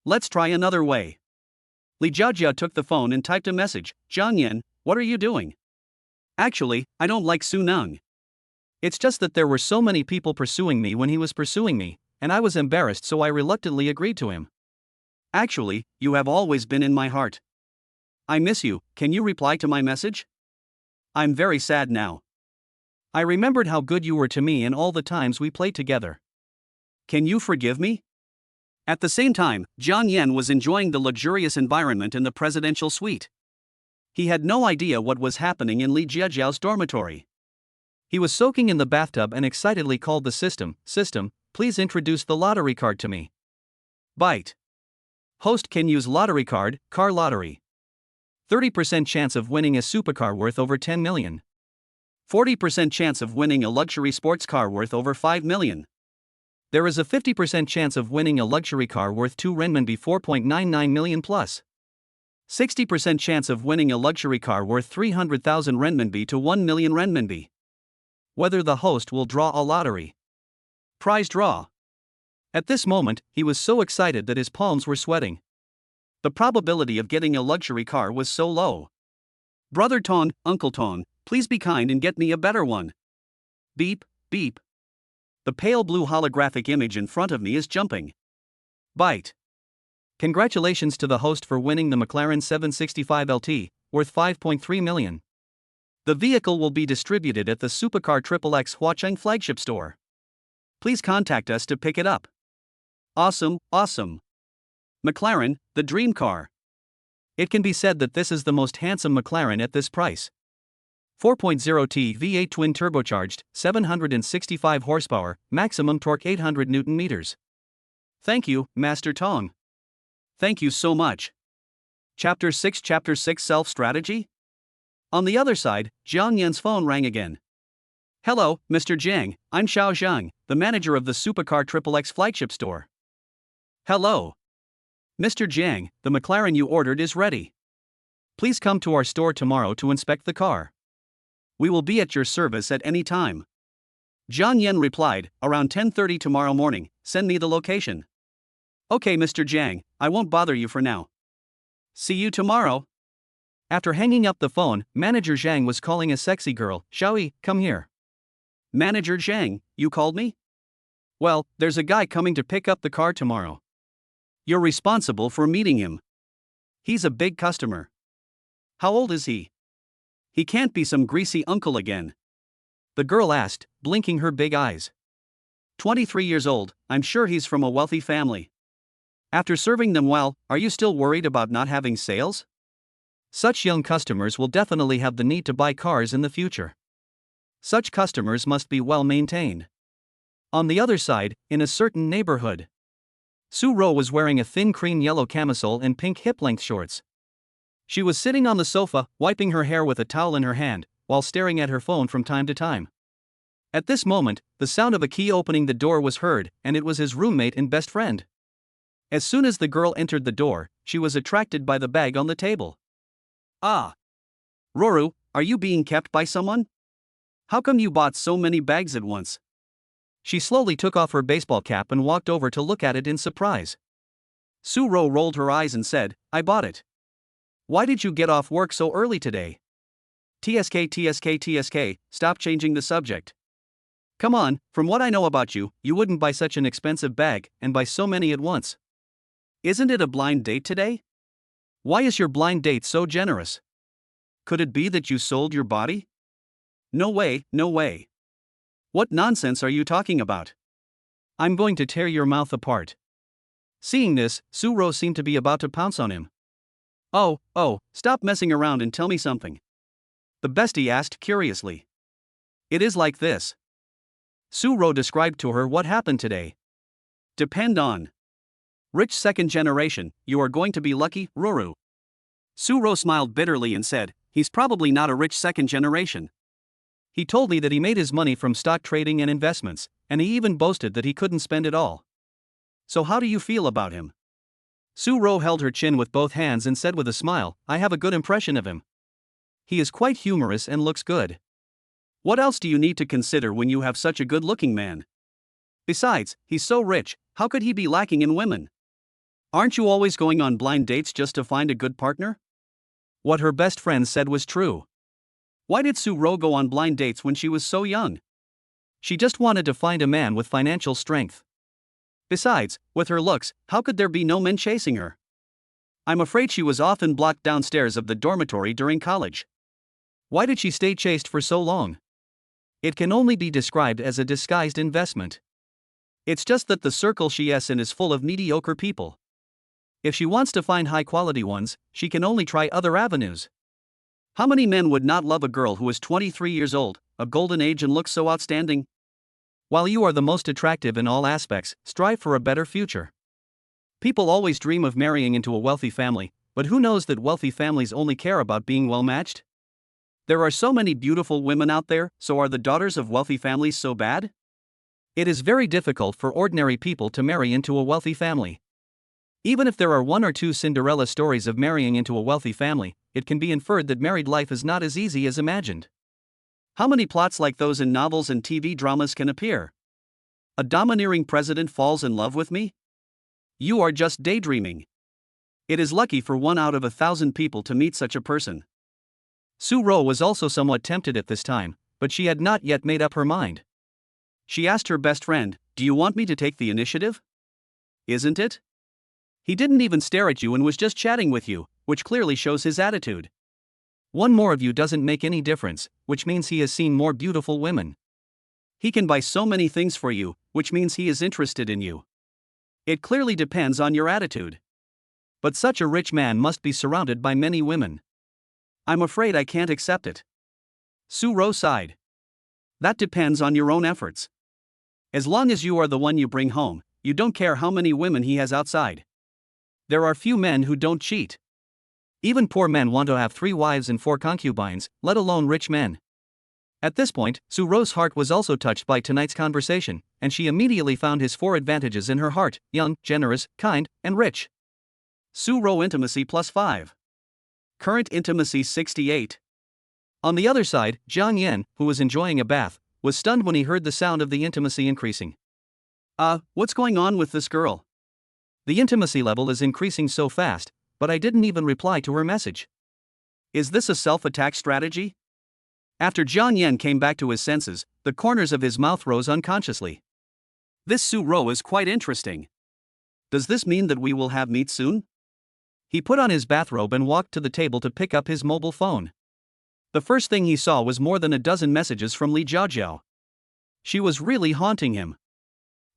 Let's try another way." Li Jiao took the phone and typed a message. "Jiang Yan, what are you doing? Actually, I don't like Su Nung. It's just that there were so many people pursuing me when he was pursuing me, and I was embarrassed so I reluctantly agreed to him. Actually, you have always been in my heart. I miss you, can you reply to my message? I'm very sad now. I remembered how good you were to me and all the times we played together. Can you forgive me?" At the same time, Jiang Yan was enjoying the luxurious environment in the presidential suite. He had no idea what was happening in Li Jiao's dormitory. He was soaking in the bathtub and excitedly called the system, please introduce the lottery card to me. Byte. Host can use lottery card, car lottery. 30% chance of winning a supercar worth over 10 million. 40% chance of winning a luxury sports car worth over 5 million. There is a 50% chance of winning a luxury car worth 2 renminbi 4.99 million plus. 60% chance of winning a luxury car worth 300,000 renminbi to 1 million renminbi. Whether the host will draw a lottery. Prize draw. At this moment, he was so excited that his palms were sweating. The probability of getting a luxury car was so low. Brother Ton, Uncle Ton, please be kind and get me a better one. Beep, beep. The pale blue holographic image in front of me is jumping. Bite. Congratulations to the host for winning the McLaren 765 LT, worth 5.3 million. The vehicle will be distributed at the Supercar XXX Huacheng flagship store. Please contact us to pick it up. Awesome, awesome. McLaren, the dream car. It can be said that this is the most handsome McLaren at this price. 4.0T V8 twin turbocharged, 765 horsepower, maximum torque 800 Newton meters. Thank you, Master Tong. Thank you so much. Chapter 6 Self-Strategy? On the other side, Jiang Yan's phone rang again. Hello, Mr. Jiang, I'm Xiao Zhang, the manager of the Supercar XXX flagship store. Hello. Mr. Jiang, the McLaren you ordered is ready. Please come to our store tomorrow to inspect the car. We will be at your service at any time. Jiang Yan replied, around 10:30 tomorrow morning, send me the location. Okay, Mr. Jiang, I won't bother you for now. See you tomorrow. After hanging up the phone, Manager Zhang was calling a sexy girl. Xiaoyi, come here. Manager Zhang, you called me? Well, there's a guy coming to pick up the car tomorrow. You're responsible for meeting him. He's a big customer. How old is he? He can't be some greasy uncle again. The girl asked, blinking her big eyes. 23 years old, I'm sure he's from a wealthy family. After serving them well, are you still worried about not having sales? Such young customers will definitely have the need to buy cars in the future. Such customers must be well maintained. On the other side, in a certain neighborhood, Su Ro was wearing a thin cream yellow camisole and pink hip-length shorts. She was sitting on the sofa, wiping her hair with a towel in her hand, while staring at her phone from time to time. At this moment, the sound of a key opening the door was heard, and it was his roommate and best friend. As soon as the girl entered the door, she was attracted by the bag on the table. Ah! Roru, are you being kept by someone? How come you bought so many bags at once? She slowly took off her baseball cap and walked over to look at it in surprise. Su Ro rolled her eyes and said, I bought it. Why did you get off work so early today? TSK, stop changing the subject. Come on, from what I know about you, you wouldn't buy such an expensive bag and buy so many at once. Isn't it a blind date today? Why is your blind date so generous? Could it be that you sold your body? No way, no way. What nonsense are you talking about? I'm going to tear your mouth apart. Seeing this, Su Ro seemed to be about to pounce on him. Oh, stop messing around and tell me something. The bestie asked curiously. It is like this. Su Ro described to her what happened today. Depend on. Rich second generation, you are going to be lucky, Roru. Su Ro smiled bitterly and said, he's probably not a rich second generation. He told me that he made his money from stock trading and investments, and he even boasted that he couldn't spend it all. So how do you feel about him? Su Ro held her chin with both hands and said with a smile, I have a good impression of him. He is quite humorous and looks good. What else do you need to consider when you have such a good-looking man? Besides, he's so rich, how could he be lacking in women? Aren't you always going on blind dates just to find a good partner? What her best friend said was true. Why did Su Ro go on blind dates when she was so young? She just wanted to find a man with financial strength. Besides, with her looks, how could there be no men chasing her? I'm afraid she was often blocked downstairs of the dormitory during college. Why did she stay chaste for so long? It can only be described as a disguised investment. It's just that the circle she is in is full of mediocre people. If she wants to find high-quality ones, she can only try other avenues. How many men would not love a girl who is 23 years old, a golden age, and looks so outstanding? While you are the most attractive in all aspects, strive for a better future. People always dream of marrying into a wealthy family, but who knows that wealthy families only care about being well matched? There are so many beautiful women out there, so are the daughters of wealthy families so bad? It is very difficult for ordinary people to marry into a wealthy family. Even if there are one or two Cinderella stories of marrying into a wealthy family, it can be inferred that married life is not as easy as imagined. How many plots like those in novels and TV dramas can appear? A domineering president falls in love with me? You are just daydreaming. It is lucky for 1 out of 1,000 people to meet such a person. Su Ro was also somewhat tempted at this time, but she had not yet made up her mind. She asked her best friend, "Do you want me to take the initiative?" "Isn't it? He didn't even stare at you and was just chatting with you, which clearly shows his attitude. One more of you doesn't make any difference, which means he has seen more beautiful women. He can buy so many things for you, which means he is interested in you. It clearly depends on your attitude. But such a rich man must be surrounded by many women. I'm afraid I can't accept it." Su Ro sighed. "That depends on your own efforts. As long as you are the one you bring home, you don't care how many women he has outside. There are few men who don't cheat. Even poor men want to have 3 wives and 4 concubines, let alone rich men." At this point, Su Ro's heart was also touched by tonight's conversation, and she immediately found his 4 advantages in her heart: young, generous, kind, and rich. Su Ro intimacy +5. Current intimacy 68. On the other side, Jiang Yan, who was enjoying a bath, was stunned when he heard the sound of the intimacy increasing. What's going on with this girl? The intimacy level is increasing so fast, but I didn't even reply to her message. Is this a self-attack strategy? After Jiang Yan came back to his senses, the corners of his mouth rose unconsciously. This Su Ro is quite interesting. Does this mean that we will have meat soon? He put on his bathrobe and walked to the table to pick up his mobile phone. The first thing he saw was more than a dozen messages from Li Jiao. She was really haunting him.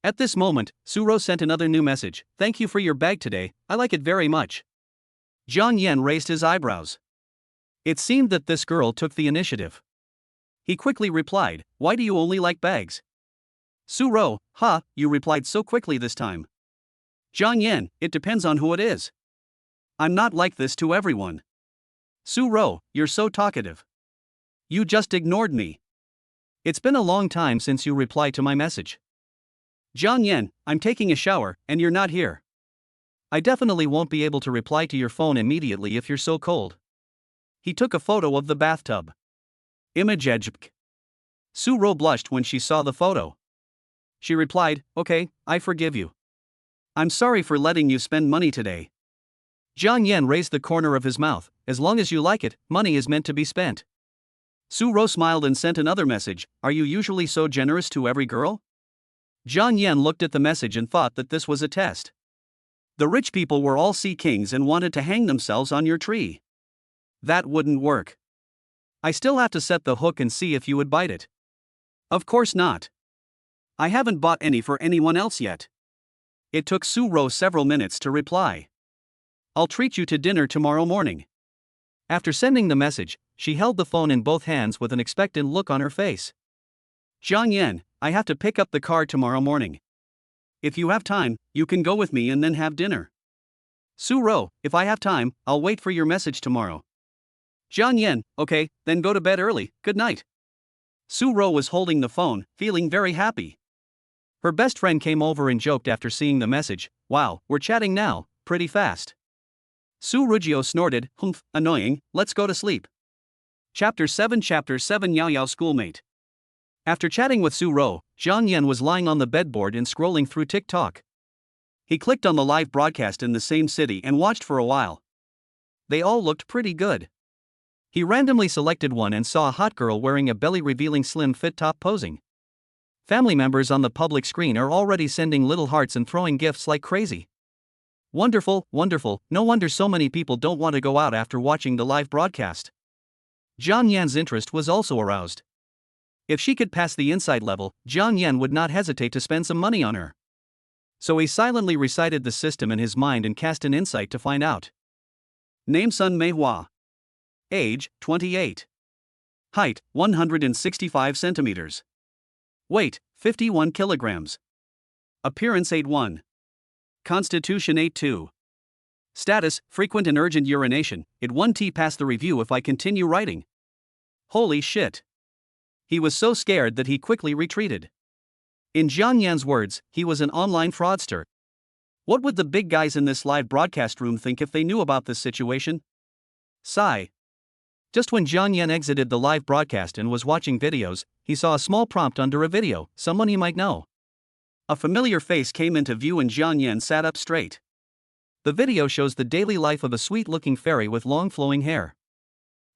At this moment, Su Ro sent another new message: "Thank you for your bag today, I like it very much." Jiang Yan raised his eyebrows. It seemed that this girl took the initiative. He quickly replied, "Why do you only like bags?" Su Ro, you replied so quickly this time. Jiang Yan, it depends on who it is. I'm not like this to everyone. Su Ro, you're so talkative. You just ignored me. It's been a long time since you replied to my message. Jiang Yan, I'm taking a shower, and you're not here. I definitely won't be able to reply to your phone immediately if you're so cold. He took a photo of the bathtub. Image. Su Ro blushed when she saw the photo. She replied, "Okay, I forgive you. I'm sorry for letting you spend money today." Jiang Yan raised the corner of his mouth. "As long as you like it, money is meant to be spent." Su Ro smiled and sent another message: "Are you usually so generous to every girl?" Jiang Yan looked at the message and thought that this was a test. The rich people were all sea kings and wanted to hang themselves on your tree. That wouldn't work. I still have to set the hook and see if you would bite it. Of course not. I haven't bought any for anyone else yet. It took Su Ro several minutes to reply. I'll treat you to dinner tomorrow morning. After sending the message, she held the phone in both hands with an expectant look on her face. Jiang Yan, I have to pick up the car tomorrow morning. If you have time, you can go with me and then have dinner. Su Ro, if I have time, I'll wait for your message tomorrow. Jiang Yan, okay, then go to bed early, good night. Su Ro was holding the phone, feeling very happy. Her best friend came over and joked after seeing the message, "Wow, we're chatting now, pretty fast." Su Rujio snorted, "Humph, annoying, let's go to sleep." Chapter 7 Yao Yao Schoolmate. After chatting with Su Ro, Jiang Yan was lying on the bedboard and scrolling through TikTok. He clicked on the live broadcast in the same city and watched for a while. They all looked pretty good. He randomly selected one and saw a hot girl wearing a belly-revealing slim fit top posing. Family members on the public screen are already sending little hearts and throwing gifts like crazy. Wonderful, wonderful, no wonder so many people don't want to go out after watching the live broadcast. Jiang Yan's interest was also aroused. If she could pass the inside level, Jiang Yan would not hesitate to spend some money on her. So he silently recited the system in his mind and cast an insight to find out. Name Sun Meihua. Age, 28. Height, 165 centimeters. Weight, 51 kilograms. Appearance 8-1. Constitution 8-2. Status, frequent and urgent urination. It 1T pass the review if I continue writing. Holy shit. He was so scared that he quickly retreated. In Jiang Yan's words, he was an online fraudster. What would the big guys in this live broadcast room think if they knew about this situation? Sigh. Just when Jiang Yan exited the live broadcast and was watching videos, he saw a small prompt under a video, someone he might know. A familiar face came into view and Jiang Yan sat up straight. The video shows the daily life of a sweet-looking fairy with long flowing hair.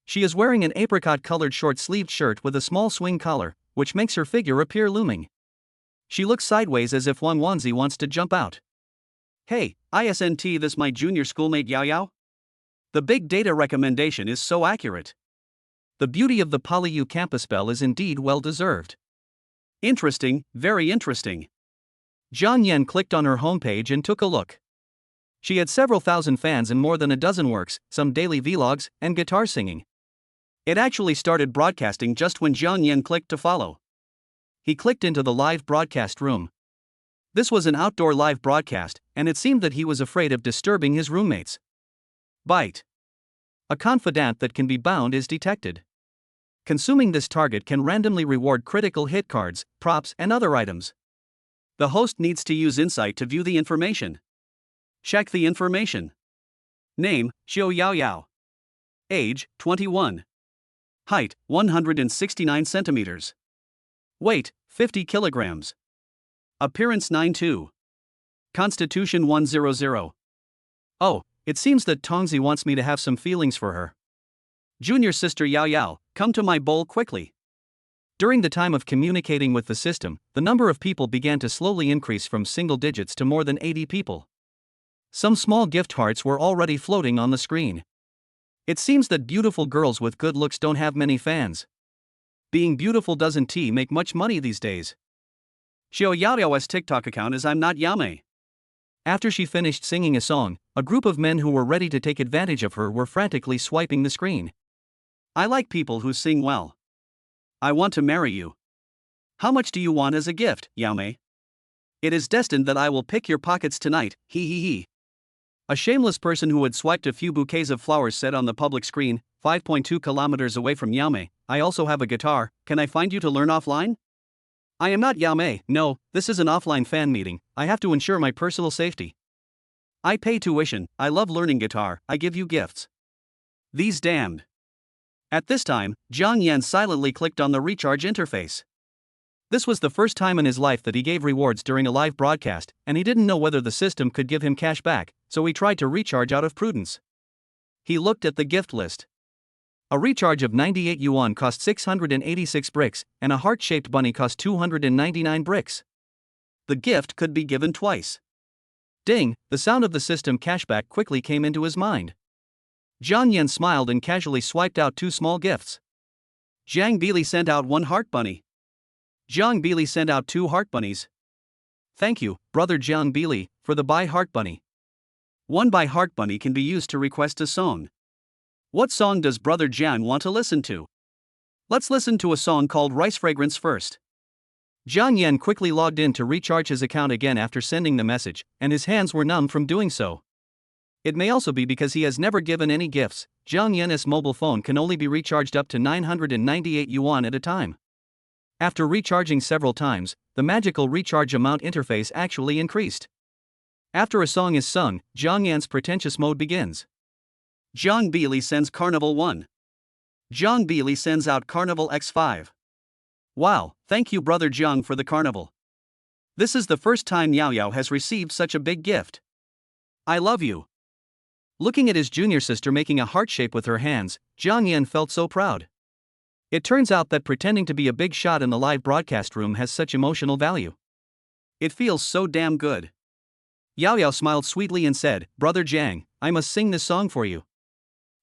She is wearing an apricot-colored short-sleeved shirt with a small swing collar, which makes her figure appear looming. She looks sideways as if Wang Wanzi wants to jump out. Hey, isn't this my junior schoolmate Yao Yao? The big data recommendation is so accurate. The beauty of the PolyU campus spell is indeed well deserved. Interesting, very interesting. Jiang Yan clicked on her homepage and took a look. She had several thousand fans and more than a dozen works, some daily vlogs, and guitar singing. It actually started broadcasting just when Jiang Yan clicked to follow. He clicked into the live broadcast room. This was an outdoor live broadcast, and it seemed that he was afraid of disturbing his roommates. Bite. A confidant that can be bound is detected. Consuming this target can randomly reward critical hit cards, props, and other items. The host needs to use insight to view the information. Check the information. Name, Xiao Yao Yao. Age, 21. Height, 169 centimeters. Weight, 50 kilograms. Appearance 9'2". Constitution 100. Oh, it seems that Tongzi wants me to have some feelings for her. Junior sister Yao Yao, come to my bowl quickly. During the time of communicating with the system, the number of people began to slowly increase from single digits to more than 80 people. Some small gift hearts were already floating on the screen. It seems that beautiful girls with good looks don't have many fans. Being beautiful doesn't make much money these days. Xiao Yaoyao's TikTok account is I'm Not Yame. After she finished singing a song, a group of men who were ready to take advantage of her were frantically swiping the screen. I like people who sing well. I want to marry you. How much do you want as a gift, Yaomei? It is destined that I will pick your pockets tonight, hee hee hee. A shameless person who had swiped a few bouquets of flowers said on the public screen, 5.2 kilometers away from Yaomei, I also have a guitar, can I find you to learn offline? I am not Yaomei, no, this is an offline fan meeting, I have to ensure my personal safety. I pay tuition, I love learning guitar, I give you gifts. These damned. At this time, Jiang Yan silently clicked on the recharge interface. This was the first time in his life that he gave rewards during a live broadcast, and he didn't know whether the system could give him cash back, so he tried to recharge out of prudence. He looked at the gift list. A recharge of 98 yuan cost 686 bricks, and a heart-shaped bunny cost 299 bricks. The gift could be given twice. Ding, the sound of the system cashback quickly came into his mind. Jiang Yan smiled and casually swiped out 2 small gifts. Jiang Bili sent out 1 heart bunny. Jiang Bili sent out 2 heart bunnies. Thank you, brother Jiang Bili, for the buy heart bunny. 1 buy heart bunny can be used to request a song. What song does brother Jiang want to listen to? Let's listen to a song called Rice Fragrance first. Jiang Yan quickly logged in to recharge his account again after sending the message, and his hands were numb from doing so. It may also be because he has never given any gifts. Jiang Yan's mobile phone can only be recharged up to 998 yuan at a time. After recharging several times, the magical recharge amount interface actually increased. After a song is sung, Jiang Yan's pretentious mode begins. Jiang Bili sends Carnival 1. Jiang Bili sends out Carnival X5. Wow, thank you brother Jiang for the carnival. This is the first time Yao Yao has received such a big gift. I love you. Looking at his junior sister making a heart shape with her hands, Jiang Yan felt so proud. It turns out that pretending to be a big shot in the live broadcast room has such emotional value. It feels so damn good. Yao Yao smiled sweetly and said, Brother Jiang, I must sing this song for you.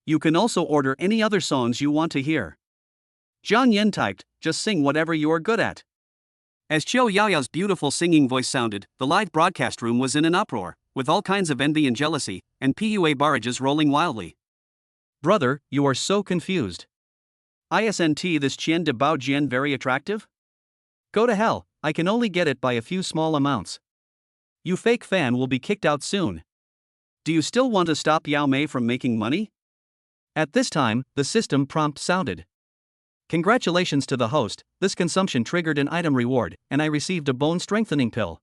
You can also order any other songs you want to hear. Jiang Yan typed, just sing whatever you are good at. As Qiu Yaoyao's beautiful singing voice sounded, the live broadcast room was in an uproar, with all kinds of envy and jealousy, and PUA barrages rolling wildly. Brother, you are so confused. Isn't this Qian de Bao Jian very attractive? Go to hell, I can only get it by a few small amounts. You fake fan will be kicked out soon. Do you still want to stop Yao Mei from making money? At this time, the system prompt sounded. Congratulations to the host, this consumption triggered an item reward, and I received a bone strengthening pill.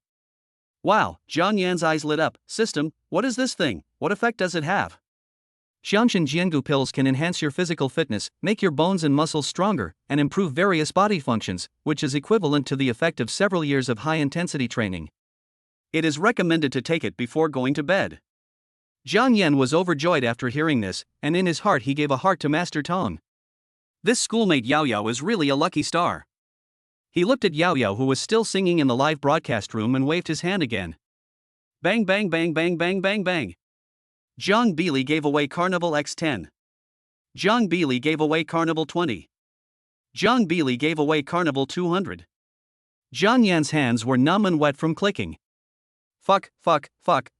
Wow, Jiang Yan's eyes lit up. System, what is this thing? What effect does it have? Xiangshan Jiangu pills can enhance your physical fitness, make your bones and muscles stronger, and improve various body functions, which is equivalent to the effect of several years of high-intensity training. It is recommended to take it before going to bed. Jiang Yan was overjoyed after hearing this, and in his heart he gave a heart to Master Tong. This schoolmate Yao Yao is really a lucky star. He looked at Yao Yao, who was still singing in the live broadcast room, and waved his hand again. Bang bang bang bang bang bang bang. Zhang Beili gave away Carnival X10. Zhang Beili gave away Carnival 20. Zhang Beili gave away Carnival 200. Jiang Yan's hands were numb and wet from clicking. Fuck,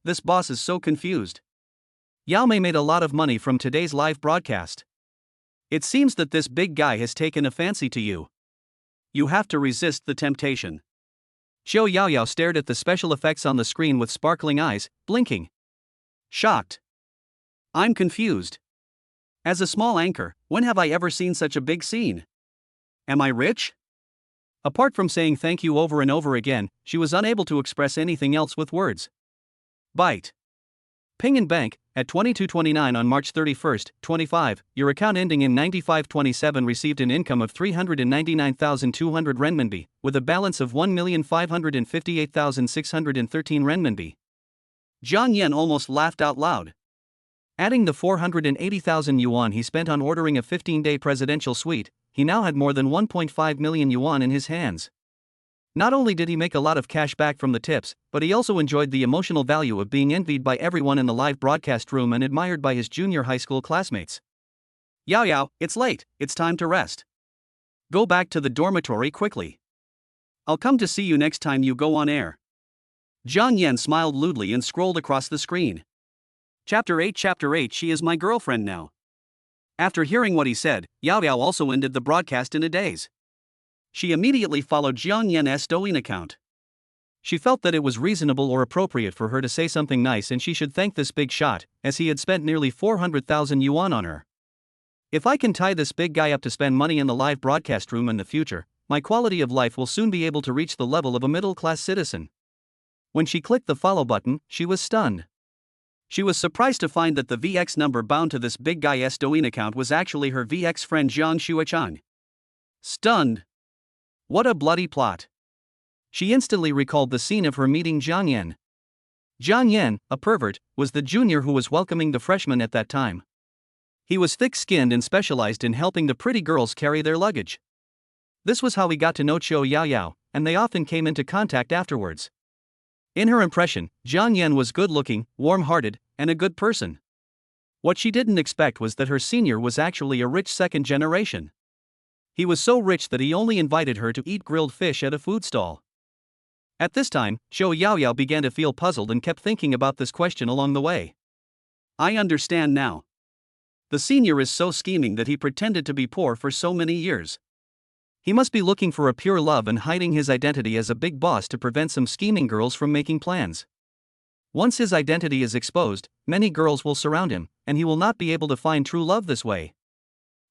this boss is so confused. Yao Mei made a lot of money from today's live broadcast. It seems that this big guy has taken a fancy to you. You have to resist the temptation. Xiao Yao Yao stared at the special effects on the screen with sparkling eyes, blinking. Shocked. I'm confused. As a small anchor, when have I ever seen such a big scene? Am I rich? Apart from saying thank you over and over again, she was unable to express anything else with words. Byte. Ping and Bank, at 22:29 on March 31, 25, your account ending in 9527 received an income of 399,200 renminbi, with a balance of 1,558,613 renminbi. Jiang Yan almost laughed out loud. Adding the 480,000 yuan he spent on ordering a 15-day presidential suite, he now had more than 1.5 million yuan in his hands. Not only did he make a lot of cash back from the tips, but he also enjoyed the emotional value of being envied by everyone in the live broadcast room and admired by his junior high school classmates. Yao Yao, it's late, it's time to rest. Go back to the dormitory quickly. I'll come to see you next time you go on air. Jiang Yan smiled lewdly and scrolled across the screen. Chapter 8. She is my girlfriend now. After hearing what he said, Yao Yao also ended the broadcast in a daze. She immediately followed Jiang Yan's Douyin account. She felt that it was reasonable or appropriate for her to say something nice, and she should thank this big shot, as he had spent nearly 400,000 yuan on her. If I can tie this big guy up to spend money in the live broadcast room in the future, my quality of life will soon be able to reach the level of a middle-class citizen. When she clicked the follow button, she was stunned. She was surprised to find that the VX number bound to this big guy's Douyin account was actually her VX friend Jiang Xuechang. Stunned. What a bloody plot. She instantly recalled the scene of her meeting Jiang Yan. Jiang Yan, a pervert, was the junior who was welcoming the freshmen at that time. He was thick-skinned and specialized in helping the pretty girls carry their luggage. This was how he got to know Qiu Yao Yao, and they often came into contact afterwards. In her impression, Jiang Yan was good-looking, warm-hearted, and a good person. What she didn't expect was that her senior was actually a rich second generation. He was so rich that he only invited her to eat grilled fish at a food stall. At this time, Xiao Yao Yao began to feel puzzled and kept thinking about this question along the way. I understand now. The senior is so scheming that he pretended to be poor for so many years. He must be looking for a pure love and hiding his identity as a big boss to prevent some scheming girls from making plans. Once his identity is exposed, many girls will surround him, and he will not be able to find true love this way.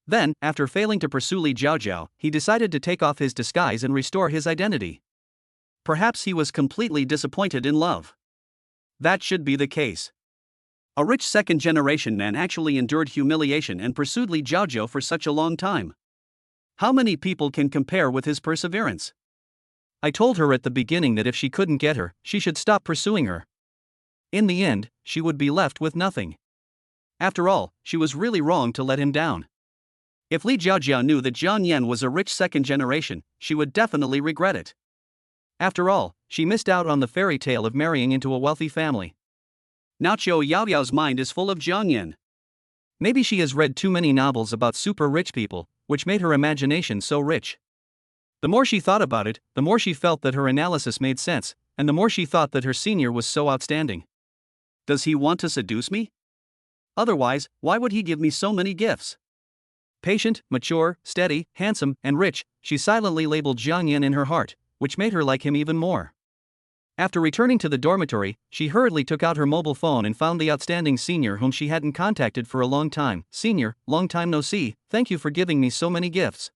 Then, after failing to pursue Li Jiao, he decided to take off his disguise and restore his identity. Perhaps he was completely disappointed in love. That should be the case. A rich second-generation man actually endured humiliation and pursued Li Jiao for such a long time. How many people can compare with his perseverance? I told her at the beginning that if she couldn't get her, she should stop pursuing her. In the end, she would be left with nothing. After all, she was really wrong to let him down. If Li Jiao knew that Jiang Yan was a rich second generation, she would definitely regret it. After all, she missed out on the fairy tale of marrying into a wealthy family. Now Qiu Yao Yao's mind is full of Jiang Yan. Maybe she has read too many novels about super rich people, which made her imagination so rich. The more she thought about it, the more she felt that her analysis made sense, and the more she thought that her senior was so outstanding. Does he want to seduce me? Otherwise, why would he give me so many gifts? Patient, mature, steady, handsome, and rich, she silently labeled Jiang Yan in her heart, which made her like him even more. After returning to the dormitory, she hurriedly took out her mobile phone and found the outstanding senior whom she hadn't contacted for a long time. Senior, long time no see, thank you for giving me so many gifts.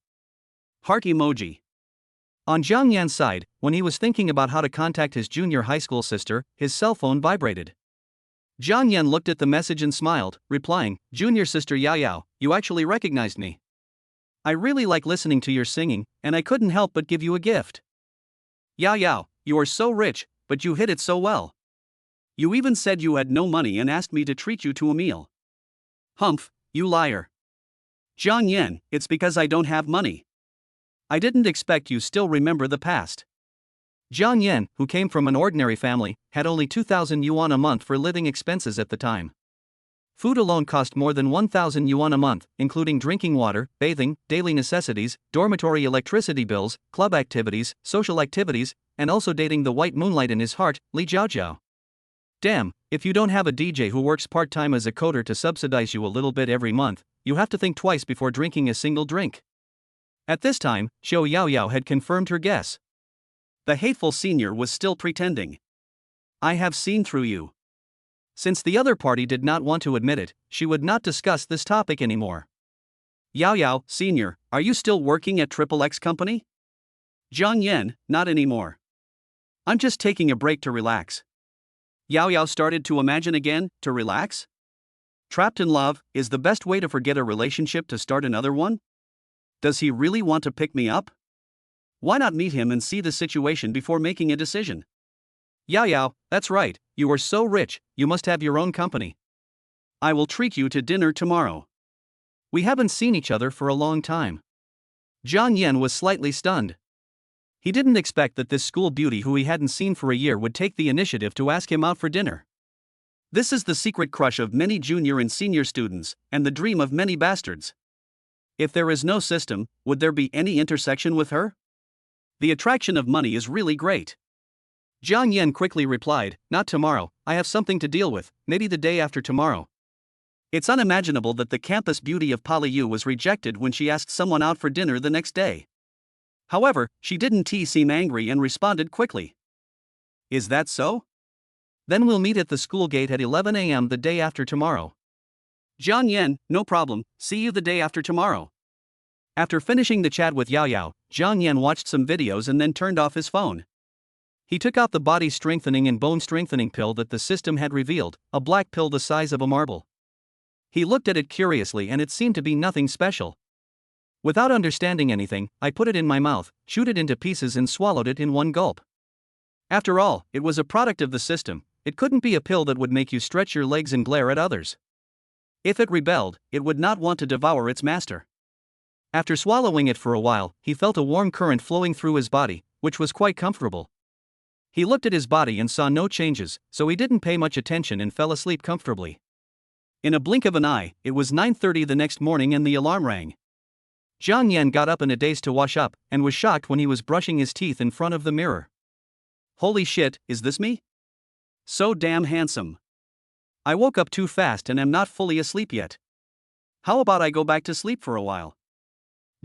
Heart emoji. On Jiang Yan's side, when he was thinking about how to contact his junior high school sister, his cell phone vibrated. Jiang Yan looked at the message and smiled, replying, "Junior sister Yao Yao, you actually recognized me. I really like listening to your singing, and I couldn't help but give you a gift. Yao Yao, you are so rich, but you hid it so well. You even said you had no money and asked me to treat you to a meal. Humph, you liar. Jiang Yan, it's because I don't have money. I didn't expect you still remember the past." Jiang Yan, who came from an ordinary family, had only 2,000 yuan a month for living expenses at the time. Food alone cost more than 1,000 yuan a month, including drinking water, bathing, daily necessities, dormitory electricity bills, club activities, social activities, and also dating the white moonlight in his heart, Li Jiao. Damn, if you don't have a DJ who works part-time as a coder to subsidize you a little bit every month, you have to think twice before drinking a single drink. At this time, Xiao Yao Yao had confirmed her guess. The hateful senior was still pretending. "I have seen through you." Since the other party did not want to admit it, she would not discuss this topic anymore. "Yao Yao, senior, are you still working at XXX company?" "Jiang Yan, not anymore. I'm just taking a break to relax." Yao Yao started to imagine again, to relax? Trapped in love, is the best way to forget a relationship to start another one? Does he really want to pick me up? Why not meet him and see the situation before making a decision? "Yao Yao, that's right, you are so rich, you must have your own company. I will treat you to dinner tomorrow. We haven't seen each other for a long time." Jiang Yan was slightly stunned. He didn't expect that this school beauty who he hadn't seen for a year would take the initiative to ask him out for dinner. This is the secret crush of many junior and senior students, and the dream of many bastards. If there is no system, would there be any intersection with her? The attraction of money is really great. Jiang Yan quickly replied, "Not tomorrow, I have something to deal with, maybe the day after tomorrow." It's unimaginable that the campus beauty of Poly-U was rejected when she asked someone out for dinner the next day. However, she didn't seem angry and responded quickly. "Is that so? Then we'll meet at the school gate at 11 a.m. the day after tomorrow." "Jiang Yan, no problem, see you the day after tomorrow." After finishing the chat with Yao Yao, Jiang Yan watched some videos and then turned off his phone. He took out the body strengthening and bone strengthening pill that the system had revealed, a black pill the size of a marble. He looked at it curiously and it seemed to be nothing special. Without understanding anything, I put it in my mouth, chewed it into pieces and swallowed it in one gulp. After all, it was a product of the system, it couldn't be a pill that would make you stretch your legs and glare at others. If it rebelled, it would not want to devour its master. After swallowing it for a while, he felt a warm current flowing through his body, which was quite comfortable. He looked at his body and saw no changes, so he didn't pay much attention and fell asleep comfortably. In a blink of an eye, it was 9:30 the next morning and the alarm rang. Jiang Yan got up in a daze to wash up, and was shocked when he was brushing his teeth in front of the mirror. "Holy shit, is this me? So damn handsome. I woke up too fast and am not fully asleep yet. How about I go back to sleep for a while?"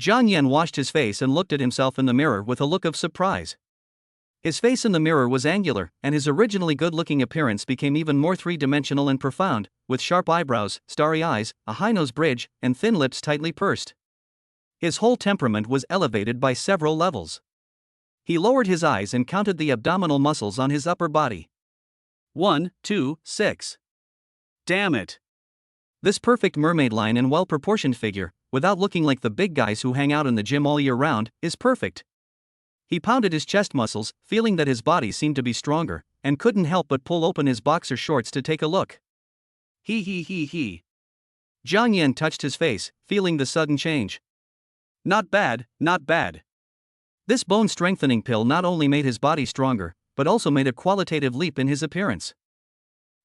Jiang Yan washed his face and looked at himself in the mirror with a look of surprise. His face in the mirror was angular, and his originally good-looking appearance became even more three-dimensional and profound, with sharp eyebrows, starry eyes, a high nose bridge, and thin lips tightly pursed. His whole temperament was elevated by several levels. He lowered his eyes and counted the abdominal muscles on his upper body. 1, 2, 6. Damn it. This perfect mermaid line and well-proportioned figure, without looking like the big guys who hang out in the gym all year round, is perfect. He pounded his chest muscles, feeling that his body seemed to be stronger, and couldn't help but pull open his boxer shorts to take a look. He. Jiang Yan touched his face, feeling the sudden change. Not bad, not bad. This bone-strengthening pill not only made his body stronger, but also made a qualitative leap in his appearance.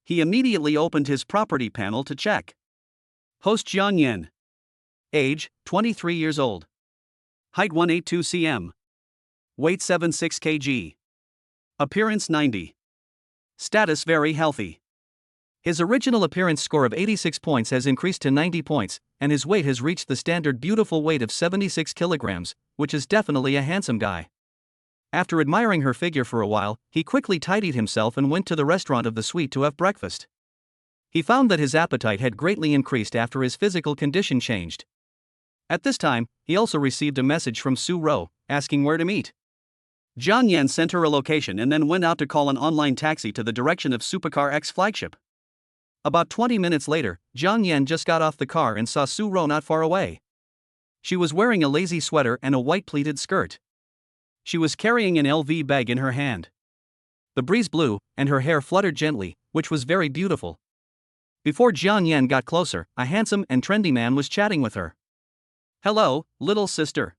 He immediately opened his property panel to check. Host Jiang Yan. Age, 23 years old. Height 182 cm. Weight 76 kg. Appearance 90. Status very healthy. His original appearance score of 86 points has increased to 90 points, and his weight has reached the standard beautiful weight of 76 kilograms, which is definitely a handsome guy. After admiring her figure for a while, he quickly tidied himself and went to the restaurant of the suite to have breakfast. He found that his appetite had greatly increased after his physical condition changed. At this time, he also received a message from Su Ro, asking where to meet. Jiang Yan sent her a location and then went out to call an online taxi to the direction of Supercar X flagship. About 20 minutes later, Jiang Yan just got off the car and saw Su Ro not far away. She was wearing a lazy sweater and a white pleated skirt. She was carrying an LV bag in her hand. The breeze blew, and her hair fluttered gently, which was very beautiful. Before Jiang Yan got closer, a handsome and trendy man was chatting with her. "Hello, little sister.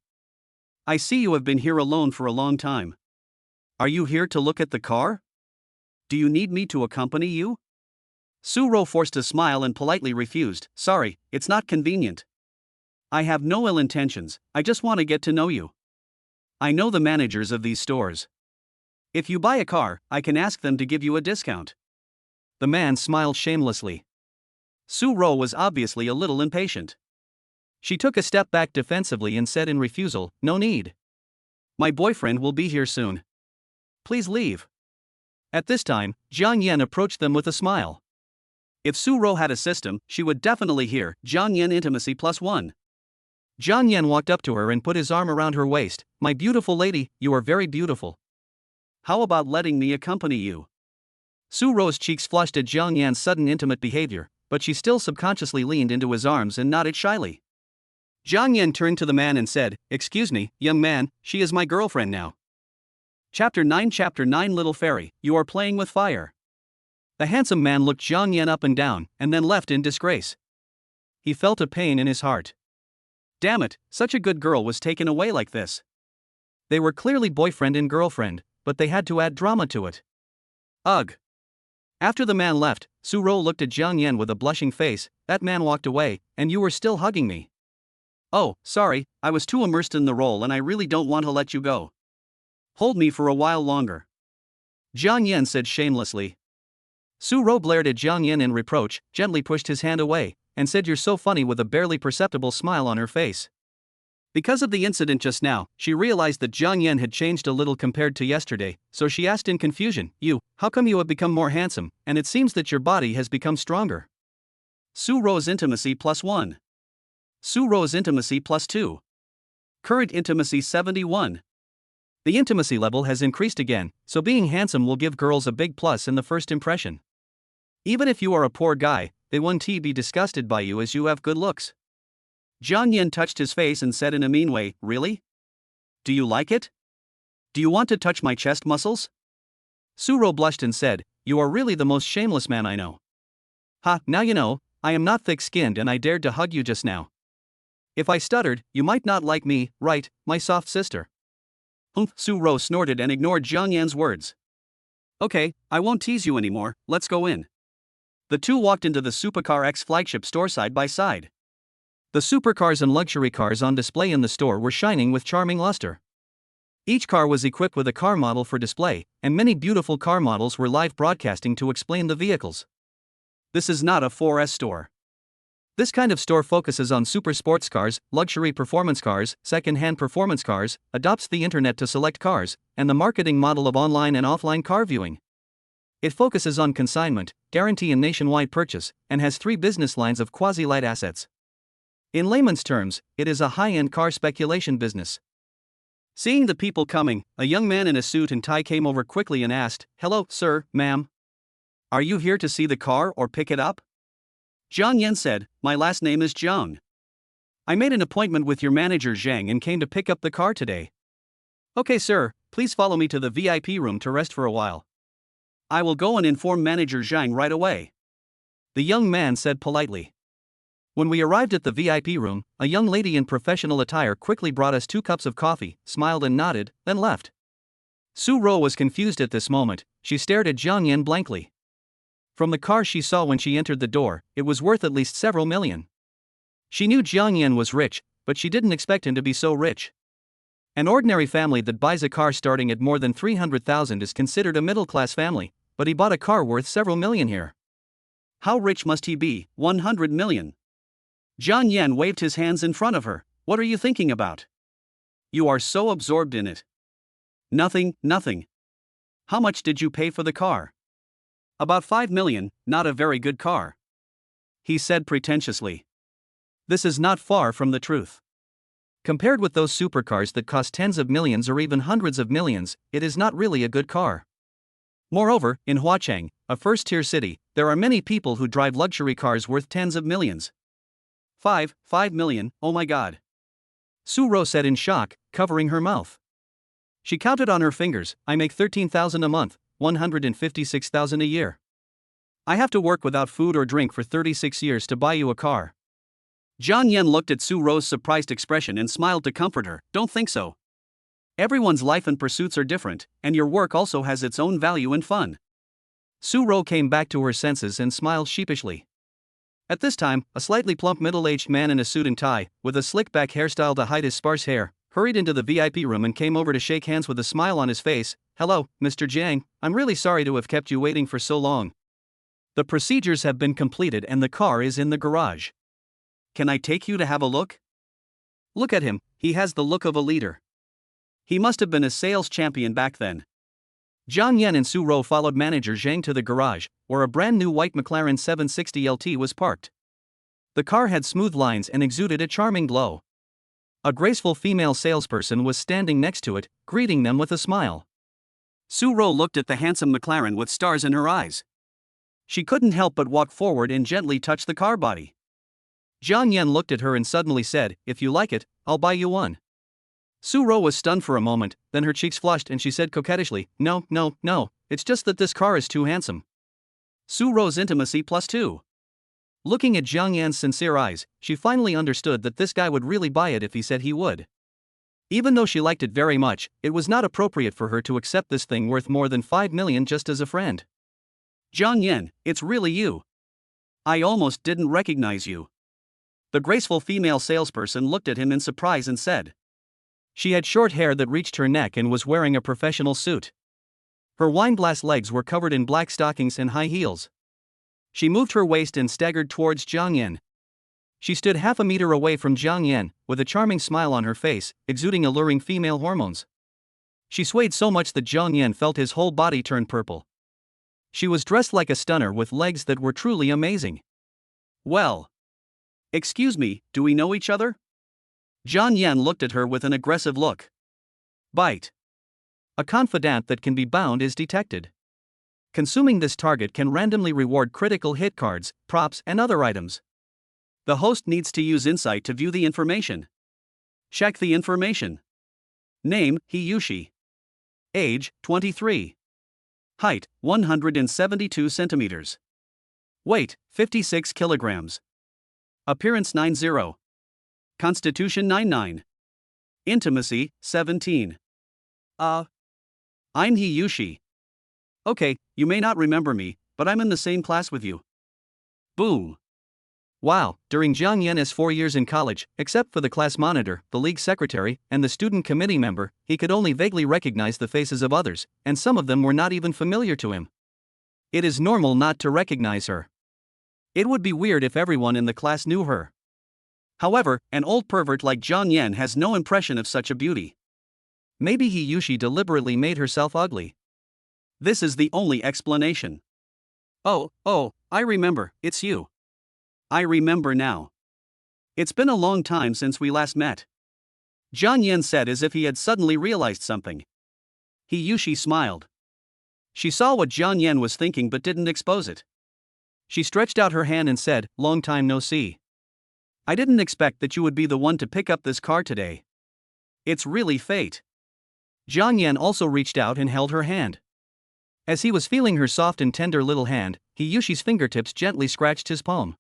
I see you have been here alone for a long time. Are you here to look at the car? Do you need me to accompany you?" Su Ro forced a smile and politely refused. "Sorry, it's not convenient. I have no ill intentions, I just want to get to know you. I know the managers of these stores. If you buy a car, I can ask them to give you a discount." The man smiled shamelessly. Su Ro was obviously a little impatient. She took a step back defensively and said in refusal, "No need. My boyfriend will be here soon. Please leave." At this time, Jiang Yan approached them with a smile. If Su Ro had a system, she would definitely hear Jiang Yan Intimacy +1. Jiang Yan walked up to her and put his arm around her waist. "My beautiful lady, you are very beautiful. How about letting me accompany you?" Su Ro's cheeks flushed at Jiang Yan's sudden intimate behavior, but she still subconsciously leaned into his arms and nodded shyly. Jiang Yan turned to the man and said, "Excuse me, young man, she is my girlfriend now." Chapter 9 Little Fairy, you are playing with fire. The handsome man looked Jiang Yan up and down, and then left in disgrace. He felt a pain in his heart. Damn it, such a good girl was taken away like this. They were clearly boyfriend and girlfriend, but they had to add drama to it. Ugh. After the man left, Su Ro looked at Jiang Yan with a blushing face. "That man walked away, and you were still hugging me." "Oh, sorry, I was too immersed in the role and I really don't want to let you go. Hold me for a while longer," Jiang Yan said shamelessly. Su Ro glared at Jiang Yan in reproach, gently pushed his hand away, and said, "You're so funny," with a barely perceptible smile on her face. Because of the incident just now, she realized that Jiang Yan had changed a little compared to yesterday, so she asked in confusion, how come you have become more handsome, and it seems that your body has become stronger?" Su Ro's Intimacy +1. Su Ro's Intimacy +2. Current Intimacy 71. The intimacy level has increased again, so being handsome will give girls a big plus in the first impression. Even if you are a poor guy, they won't be disgusted by you as you have good looks. Jiang Yan touched his face and said in a mean way, "Really? Do you like it? Do you want to touch my chest muscles?" Su Ro blushed and said, "You are really the most shameless man I know." "Ha, now you know, I am not thick-skinned and I dared to hug you just now. If I stuttered, you might not like me, right, my soft sister?" Su Ro snorted and ignored Jiang Yan's words. "Okay, I won't tease you anymore, let's go in." The two walked into the Supercar X flagship store side by side. The supercars and luxury cars on display in the store were shining with charming luster. Each car was equipped with a car model for display, and many beautiful car models were live broadcasting to explain the vehicles. This is not a 4S store. This kind of store focuses on super sports cars, luxury performance cars, second-hand performance cars, adopts the internet to select cars, and the marketing model of online and offline car viewing. It focuses on consignment, guarantee and nationwide purchase, and has 3 business lines of quasi-light assets. In layman's terms, it is a high-end car speculation business. Seeing the people coming, a young man in a suit and tie came over quickly and asked, "Hello, sir, ma'am. Are you here to see the car or pick it up?" Jiang Yan said, "My last name is Zhang. I made an appointment with your manager Zhang and came to pick up the car today." "Okay, sir, please follow me to the VIP room to rest for a while. I will go and inform manager Zhang right away," the young man said politely. When we arrived at the VIP room, a young lady in professional attire quickly brought us 2 cups of coffee, smiled and nodded, then left. Su Ro was confused at this moment. She stared at Jiang Yan blankly. From the car she saw when she entered the door, it was worth at least several million. She knew Jiang Yan was rich, but she didn't expect him to be so rich. An ordinary family that buys a car starting at more than 300,000 is considered a middle-class family, but he bought a car worth several million here. How rich must he be? 100 million. Jiang Yan waved his hands in front of her. "What are you thinking about? You are so absorbed in it." Nothing. "How much did you pay for the car?" "About 5 million, not a very good car," he said pretentiously. This is not far from the truth. Compared with those supercars that cost tens of millions or even hundreds of millions, it is not really a good car. Moreover, in Huacheng, a first-tier city, there are many people who drive luxury cars worth tens of millions. 5 million, oh my god. Su Ro said in shock, covering her mouth. She counted on her fingers. I make 13,000 a month, 156,000 a year. I have to work without food or drink for 36 years to buy you a car. Jiang Yan looked at Su Ro's surprised expression and smiled to comfort her. Don't think so. Everyone's life and pursuits are different, and your work also has its own value and fun. Su Ro came back to her senses and smiled sheepishly. At this time, a slightly plump middle-aged man in a suit and tie, with a slick-back hairstyle to hide his sparse hair, hurried into the VIP room and came over to shake hands with a smile on his face. Hello, Mr. Jiang, I'm really sorry to have kept you waiting for so long. The procedures have been completed and the car is in the garage. Can I take you to have a look? Look at him, he has the look of a leader. He must have been a sales champion back then. Jiang Yan and Su Ro followed manager Zhang to the garage, where a brand new white McLaren 760 LT was parked. The car had smooth lines and exuded a charming glow. A graceful female salesperson was standing next to it, greeting them with a smile. Su Ro looked at the handsome McLaren with stars in her eyes. She couldn't help but walk forward and gently touch the car body. Jiang Yan looked at her and suddenly said, "If you like it, I'll buy you one." Su Ro was stunned for a moment, then her cheeks flushed and she said coquettishly, No, it's just that this car is too handsome. Su Ro's intimacy +2. Looking at Jiang Yan's sincere eyes, she finally understood that this guy would really buy it if he said he would. Even though she liked it very much, it was not appropriate for her to accept this thing worth more than 5 million just as a friend. Jiang Yan, it's really you. I almost didn't recognize you. The graceful female salesperson looked at him in surprise and said. She had short hair that reached her neck and was wearing a professional suit. Her wine-glass legs were covered in black stockings and high heels. She moved her waist and staggered towards Jiang Yan. She stood half a meter away from Jiang Yan, with a charming smile on her face, exuding alluring female hormones. She swayed so much that Jiang Yan felt his whole body turn purple. She was dressed like a stunner with legs that were truly amazing. Well. Excuse me, do we know each other? Jiang Yan looked at her with an aggressive look. Bite. A confidant that can be bound is detected. Consuming this target can randomly reward critical hit cards, props, and other items. The host needs to use insight to view the information. Check the information. Name, Hiyushi. Age, 23. Height, 172 centimeters. Weight, 56 kilograms. Appearance 90. Constitution 99. Intimacy, 17. I'm Hiyushi. Okay, you may not remember me, but I'm in the same class with you. Boom. Wow, during Jiang Yan's 4 years in college, except for the class monitor, the league secretary, and the student committee member, he could only vaguely recognize the faces of others, and some of them were not even familiar to him. It is normal not to recognize her. It would be weird if everyone in the class knew her. However, an old pervert like Jiang Yan has no impression of such a beauty. Maybe Hiyushi deliberately made herself ugly. This is the only explanation. Oh, I remember, it's you. I remember now. It's been a long time since we last met. Jiang Yan said as if he had suddenly realized something. Hiyushi smiled. She saw what Jiang Yan was thinking but didn't expose it. She stretched out her hand and said, Long time no see. I didn't expect that you would be the one to pick up this car today. It's really fate. Jiang Yan also reached out and held her hand. As he was feeling her soft and tender little hand, Hiyushi's fingertips gently scratched his palm.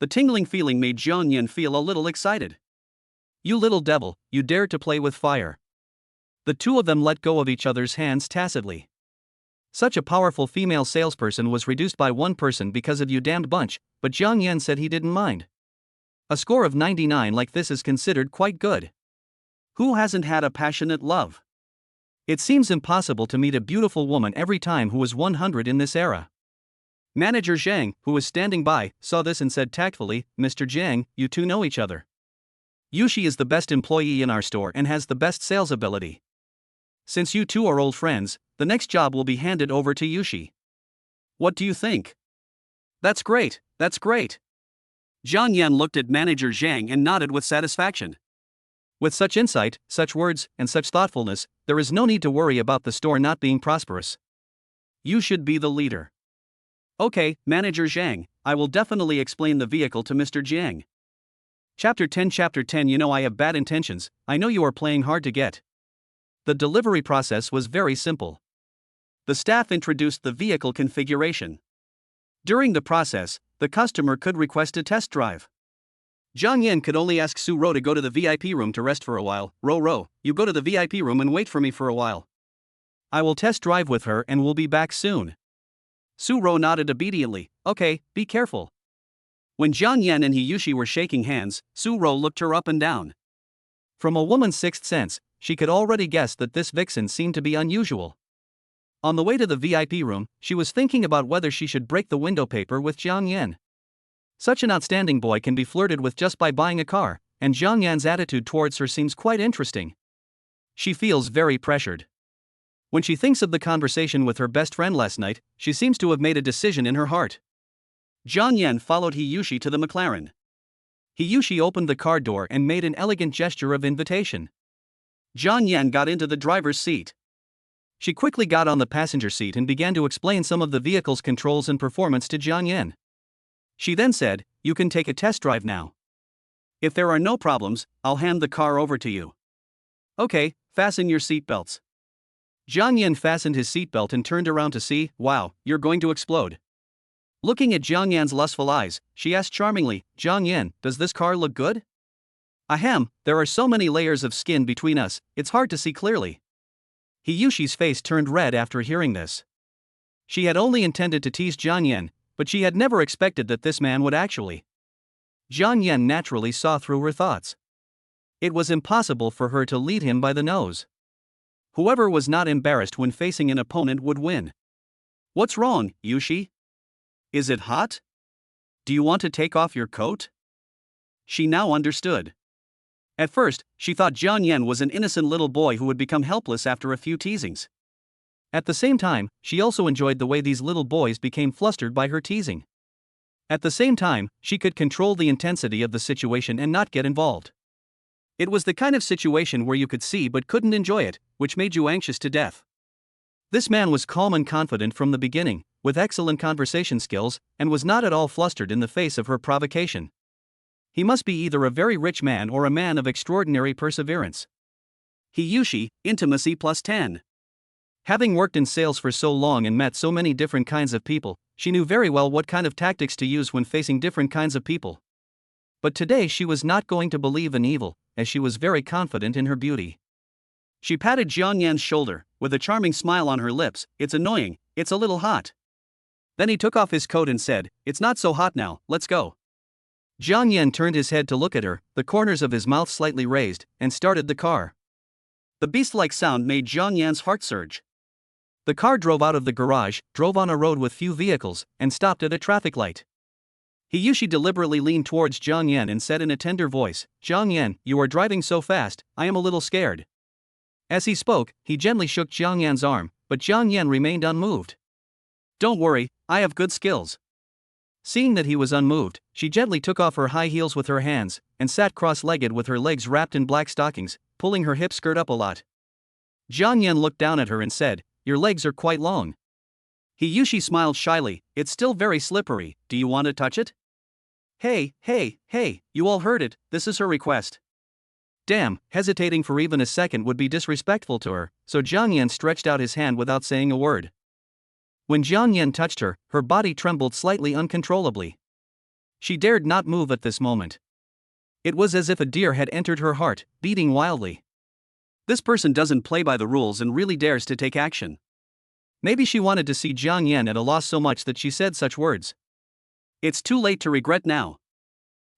The tingling feeling made Jiang Yan feel a little excited. You little devil, you dared to play with fire. The two of them let go of each other's hands tacitly. Such a powerful female salesperson was reduced by one person because of you damned bunch, but Jiang Yan said he didn't mind. A score of 99 like this is considered quite good. Who hasn't had a passionate love? It seems impossible to meet a beautiful woman every time who is 100 in this era. Manager Zhang, who was standing by, saw this and said tactfully, Mr. Zhang, you two know each other. Yushi is the best employee in our store and has the best sales ability. Since you two are old friends, the next job will be handed over to Yushi. What do you think? That's great, that's great. Jiang Yan looked at manager Zhang and nodded with satisfaction. With such insight, such words, and such thoughtfulness, there is no need to worry about the store not being prosperous. You should be the leader. Okay, Manager Zhang, I will definitely explain the vehicle to Mr. Jiang. Chapter 10. You know I have bad intentions, I know you are playing hard to get. The delivery process was very simple. The staff introduced the vehicle configuration. During the process, the customer could request a test drive. Zhang Yan could only ask Su Ro to go to the VIP room to rest for a while. Ro, you go to the VIP room and wait for me for a while. I will test drive with her and we'll be back soon. Su Ro nodded obediently. Okay, be careful. When Zhang Yan and Hiyushi were shaking hands, Su Ro looked her up and down. From a woman's sixth sense, she could already guess that this vixen seemed to be unusual. On the way to the VIP room, she was thinking about whether she should break the window paper with Zhang Yan. Such an outstanding boy can be flirted with just by buying a car, and Zhang Yan's attitude towards her seems quite interesting. She feels very pressured. When she thinks of the conversation with her best friend last night, she seems to have made a decision in her heart. Zhang Yan followed Hiyushi to the McLaren. Hiyushi opened the car door and made an elegant gesture of invitation. Zhang Yan got into the driver's seat. She quickly got on the passenger seat and began to explain some of the vehicle's controls and performance to Zhang Yan. She then said, "You can take a test drive now. If there are no problems, I'll hand the car over to you." Okay, fasten your seatbelts. Zhang Yan fastened his seatbelt and turned around to see, wow, you're going to explode. Looking at Zhang Yan's lustful eyes, she asked charmingly, Zhang Yan, does this car look good? Ahem, there are so many layers of skin between us, it's hard to see clearly. Hiyushi's face turned red after hearing this. She had only intended to tease Zhang Yan, but she had never expected that this man would actually. Zhang Yan naturally saw through her thoughts. It was impossible for her to lead him by the nose. Whoever was not embarrassed when facing an opponent would win. What's wrong, Yushi? Is it hot? Do you want to take off your coat? She now understood. At first, she thought Zhang Yan was an innocent little boy who would become helpless after a few teasings. At the same time, she also enjoyed the way these little boys became flustered by her teasing. At the same time, she could control the intensity of the situation and not get involved. It was the kind of situation where you could see but couldn't enjoy it, which made you anxious to death. This man was calm and confident from the beginning, with excellent conversation skills, and was not at all flustered in the face of her provocation. He must be either a very rich man or a man of extraordinary perseverance. Hiyushi, intimacy plus 10. Having worked in sales for so long and met so many different kinds of people, she knew very well what kind of tactics to use when facing different kinds of people. But today she was not going to believe in evil, as she was very confident in her beauty. She patted Zhang Yan's shoulder, with a charming smile on her lips. It's annoying, it's a little hot. Then he took off his coat and said, it's not so hot now, let's go. Zhang Yan turned his head to look at her, the corners of his mouth slightly raised, and started the car. The beast-like sound made Zhang Yan's heart surge. The car drove out of the garage, drove on a road with few vehicles, and stopped at a traffic light. Hiyushi deliberately leaned towards Zhang Yan and said in a tender voice, Zhang Yan, you are driving so fast, I am a little scared. As he spoke, he gently shook Zhang Yan's arm, but Zhang Yan remained unmoved. Don't worry, I have good skills. Seeing that he was unmoved, she gently took off her high heels with her hands, and sat cross-legged with her legs wrapped in black stockings, pulling her hip skirt up a lot. Zhang Yan looked down at her and said, your legs are quite long. Hiyushi smiled shyly, it's still very slippery, do you want to touch it? Hey, you all heard it, this is her request. Damn, hesitating for even a second would be disrespectful to her, so Zhang Yan stretched out his hand without saying a word. When Zhang Yan touched her, her body trembled slightly uncontrollably. She dared not move at this moment. It was as if a deer had entered her heart, beating wildly. This person doesn't play by the rules and really dares to take action. Maybe she wanted to see Zhang Yan at a loss so much that she said such words. It's too late to regret now.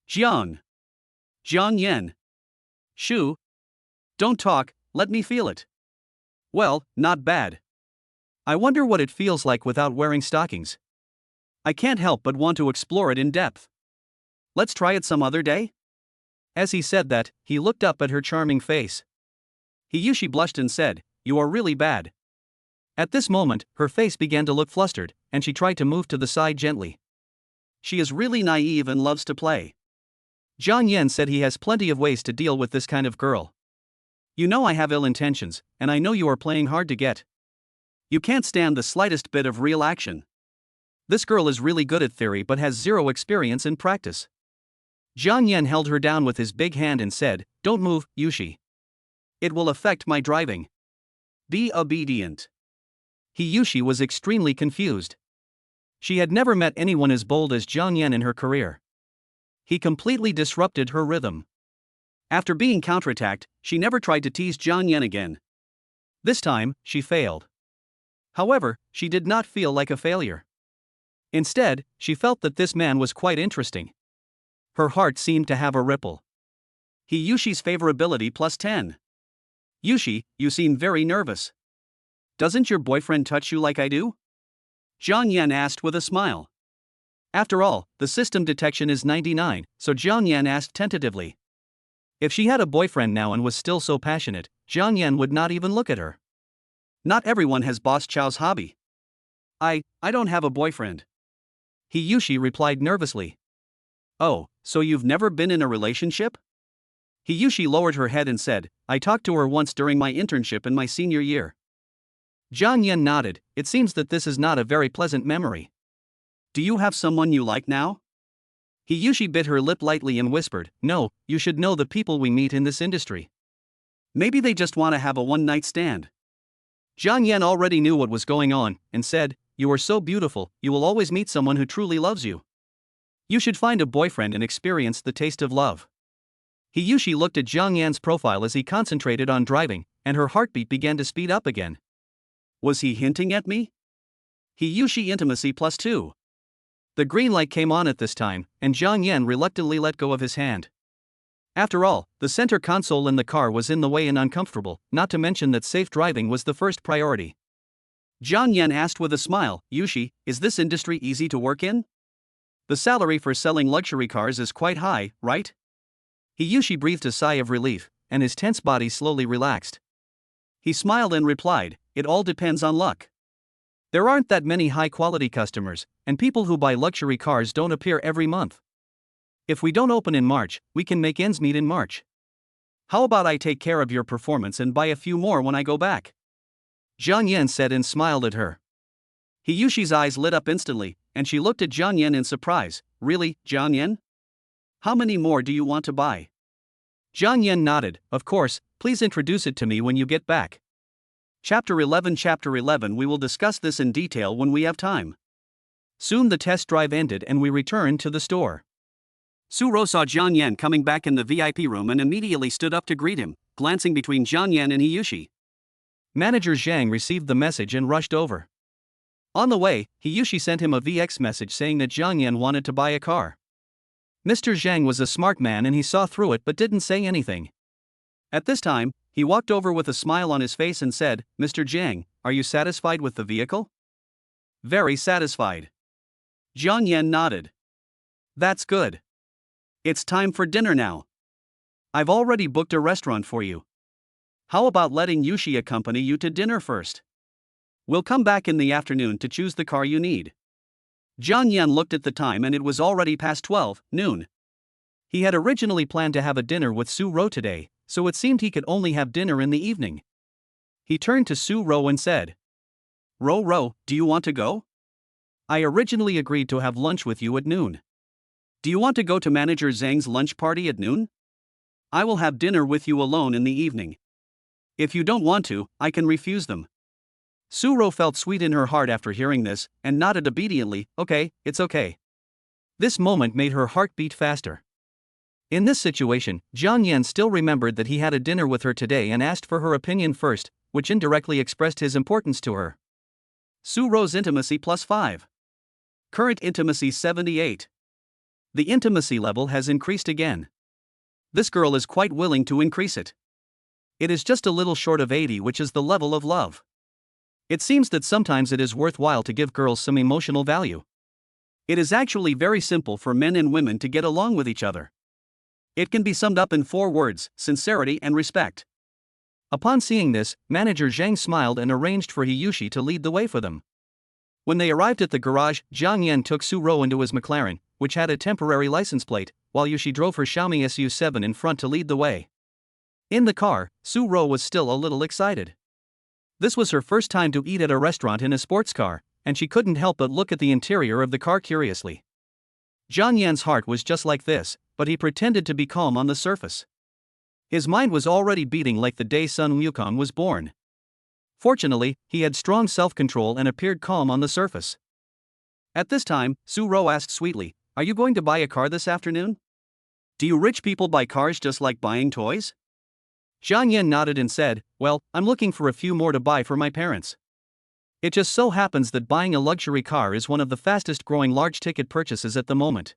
Zhang Yan. Shu. Don't talk, let me feel it. Well, not bad. I wonder what it feels like without wearing stockings. I can't help but want to explore it in depth. Let's try it some other day? As he said that, he looked up at her charming face. Hiyushi blushed and said, you are really bad. At this moment, her face began to look flustered, and she tried to move to the side gently. She is really naive and loves to play. Jiang Yan said he has plenty of ways to deal with this kind of girl. You know I have ill intentions, and I know you are playing hard to get. You can't stand the slightest bit of real action. This girl is really good at theory but has zero experience in practice. Jiang Yan held her down with his big hand and said, "Don't move, Yushi. It will affect my driving. Be obedient." Yushi was extremely confused. She had never met anyone as bold as Jiang Yan in her career. He completely disrupted her rhythm. After being counterattacked, she never tried to tease Jiang Yan again. This time, she failed. However, she did not feel like a failure. Instead, she felt that this man was quite interesting. Her heart seemed to have a ripple. Yushi's favorability plus 10. Yushi, you seem very nervous. Doesn't your boyfriend touch you like I do? Jiang Yan asked with a smile. After all, the system detection is 99, so Jiang Yan asked tentatively. If she had a boyfriend now and was still so passionate, Jiang Yan would not even look at her. Not everyone has Boss Chow's hobby. I don't have a boyfriend. Yushi replied nervously. Oh, so you've never been in a relationship? Yushi lowered her head and said, I talked to her once during my internship in my senior year. Jiang Yan nodded. It seems that this is not a very pleasant memory. Do you have someone you like now? Yushi bit her lip lightly and whispered, No, you should know the people we meet in this industry. Maybe they just want to have a one-night stand. Jiang Yan already knew what was going on, and said, You are so beautiful, you will always meet someone who truly loves you. You should find a boyfriend and experience the taste of love. Yushi looked at Jiang Yan's profile as he concentrated on driving, and her heartbeat began to speed up again. Was he hinting at me? Yushi intimacy plus 2. The green light came on at this time, and Jiang Yan reluctantly let go of his hand. After all, the center console in the car was in the way and uncomfortable, not to mention that safe driving was the first priority. Jiang Yan asked with a smile, Yushi, is this industry easy to work in? The salary for selling luxury cars is quite high, right? Yushi breathed a sigh of relief, and his tense body slowly relaxed. He smiled and replied, It all depends on luck. There aren't that many high-quality customers, and people who buy luxury cars don't appear every month. If we don't open in March, we can make ends meet in March. How about I take care of your performance and buy a few more when I go back? Jiang Yan said and smiled at her. Yushi's eyes lit up instantly, and she looked at Jiang Yan in surprise. Really, Jiang Yan? How many more do you want to buy? Jiang Yan nodded. Of course, please introduce it to me when you get back. Chapter 11 We will discuss this in detail when we have time. Soon the test drive ended and we returned to the store. Su-ro saw Jiang Yan coming back in the VIP room and immediately stood up to greet him, glancing between Jiang Yan and Yushi. Manager Zhang received the message and rushed over. On the way, Yushi sent him a VX message saying that Jiang Yan wanted to buy a car. Mr. Zhang was a smart man and he saw through it but didn't say anything. At this time, he walked over with a smile on his face and said, Mr. Zhang, are you satisfied with the vehicle? Very satisfied. Jiang Yan nodded. That's good. It's time for dinner now. I've already booked a restaurant for you. How about letting Yushi accompany you to dinner first? We'll come back in the afternoon to choose the car you need. Jiang Yan looked at the time and it was already past 12 noon. He had originally planned to have a dinner with Su-ro today, so it seemed he could only have dinner in the evening. He turned to Su-ro and said, Ro, do you want to go? I originally agreed to have lunch with you at noon. Do you want to go to Manager Zhang's lunch party at noon? I will have dinner with you alone in the evening. If you don't want to, I can refuse them. Su-ro felt sweet in her heart after hearing this, and nodded obediently, Okay, it's okay. This moment made her heart beat faster. In this situation, Jiang Yan still remembered that he had a dinner with her today and asked for her opinion first, which indirectly expressed his importance to her. Su-ro's intimacy plus 5. Current intimacy 78. The intimacy level has increased again. This girl is quite willing to increase it. It is just a little short of 80, which is the level of love. It seems that sometimes it is worthwhile to give girls some emotional value. It is actually very simple for men and women to get along with each other. It can be summed up in 4 words: sincerity and respect. Upon seeing this, Manager Zhang smiled and arranged for Yushi to lead the way for them. When they arrived at the garage, Jiang Yan took Su-ro into his McLaren, which had a temporary license plate, while Yushi drove her Xiaomi SU7 in front to lead the way. In the car, Su-ro was still a little excited. This was her first time to eat at a restaurant in a sports car, and she couldn't help but look at the interior of the car curiously. Jiang Yan's heart was just like this, but he pretended to be calm on the surface. His mind was already beating like the day Sun Wukong was born. Fortunately, he had strong self-control and appeared calm on the surface. At this time, Su-ro asked sweetly, "Are you going to buy a car this afternoon? Do you rich people buy cars just like buying toys?" Jiang Yan nodded and said, "Well, I'm looking for a few more to buy for my parents. It just so happens that buying a luxury car is one of the fastest growing large-ticket purchases at the moment.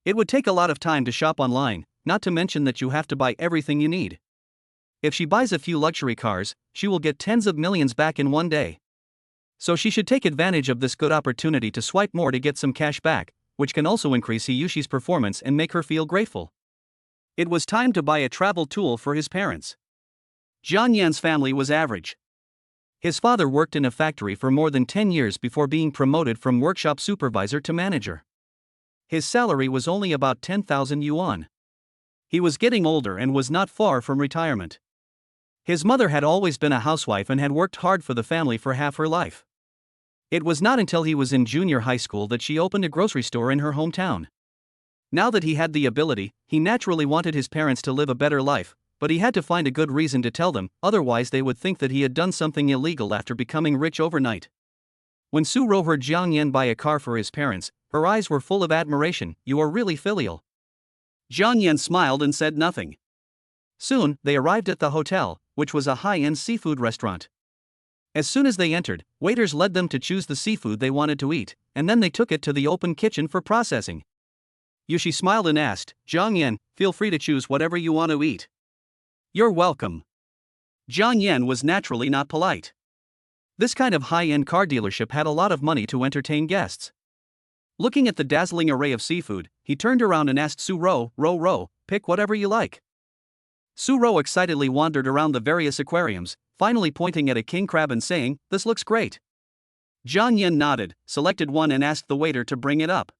It would take a lot of time to shop online, not to mention that you have to buy everything you need. If she buys a few luxury cars, she will get tens of millions back in one day. So she should take advantage of this good opportunity to swipe more to get some cash back, which can also increase Yushi's performance and make her feel grateful." It was time to buy a travel tool for his parents. Jiang Yan's family was average. His father worked in a factory for more than 10 years before being promoted from workshop supervisor to manager. His salary was only about 10,000 yuan. He was getting older and was not far from retirement. His mother had always been a housewife and had worked hard for the family for half her life. It was not until he was in junior high school that she opened a grocery store in her hometown. Now that he had the ability, he naturally wanted his parents to live a better life, but he had to find a good reason to tell them, otherwise they would think that he had done something illegal after becoming rich overnight. When Su-ro heard Jiang Yan buy a car for his parents, her eyes were full of admiration. "You are really filial." Jiang Yan smiled and said nothing. Soon, they arrived at the hotel, which was a high-end seafood restaurant. As soon as they entered, waiters led them to choose the seafood they wanted to eat, and then they took it to the open kitchen for processing. Yushi smiled and asked, "Jiang Yan, feel free to choose whatever you want to eat." "You're welcome." Jiang Yan was naturally not polite. This kind of high-end car dealership had a lot of money to entertain guests. Looking at the dazzling array of seafood, he turned around and asked Su-ro, "Pick whatever you like." Su-ro excitedly wandered around the various aquariums, finally pointing at a king crab and saying, "This looks great." Jiang Yan nodded, selected one and asked the waiter to bring it up.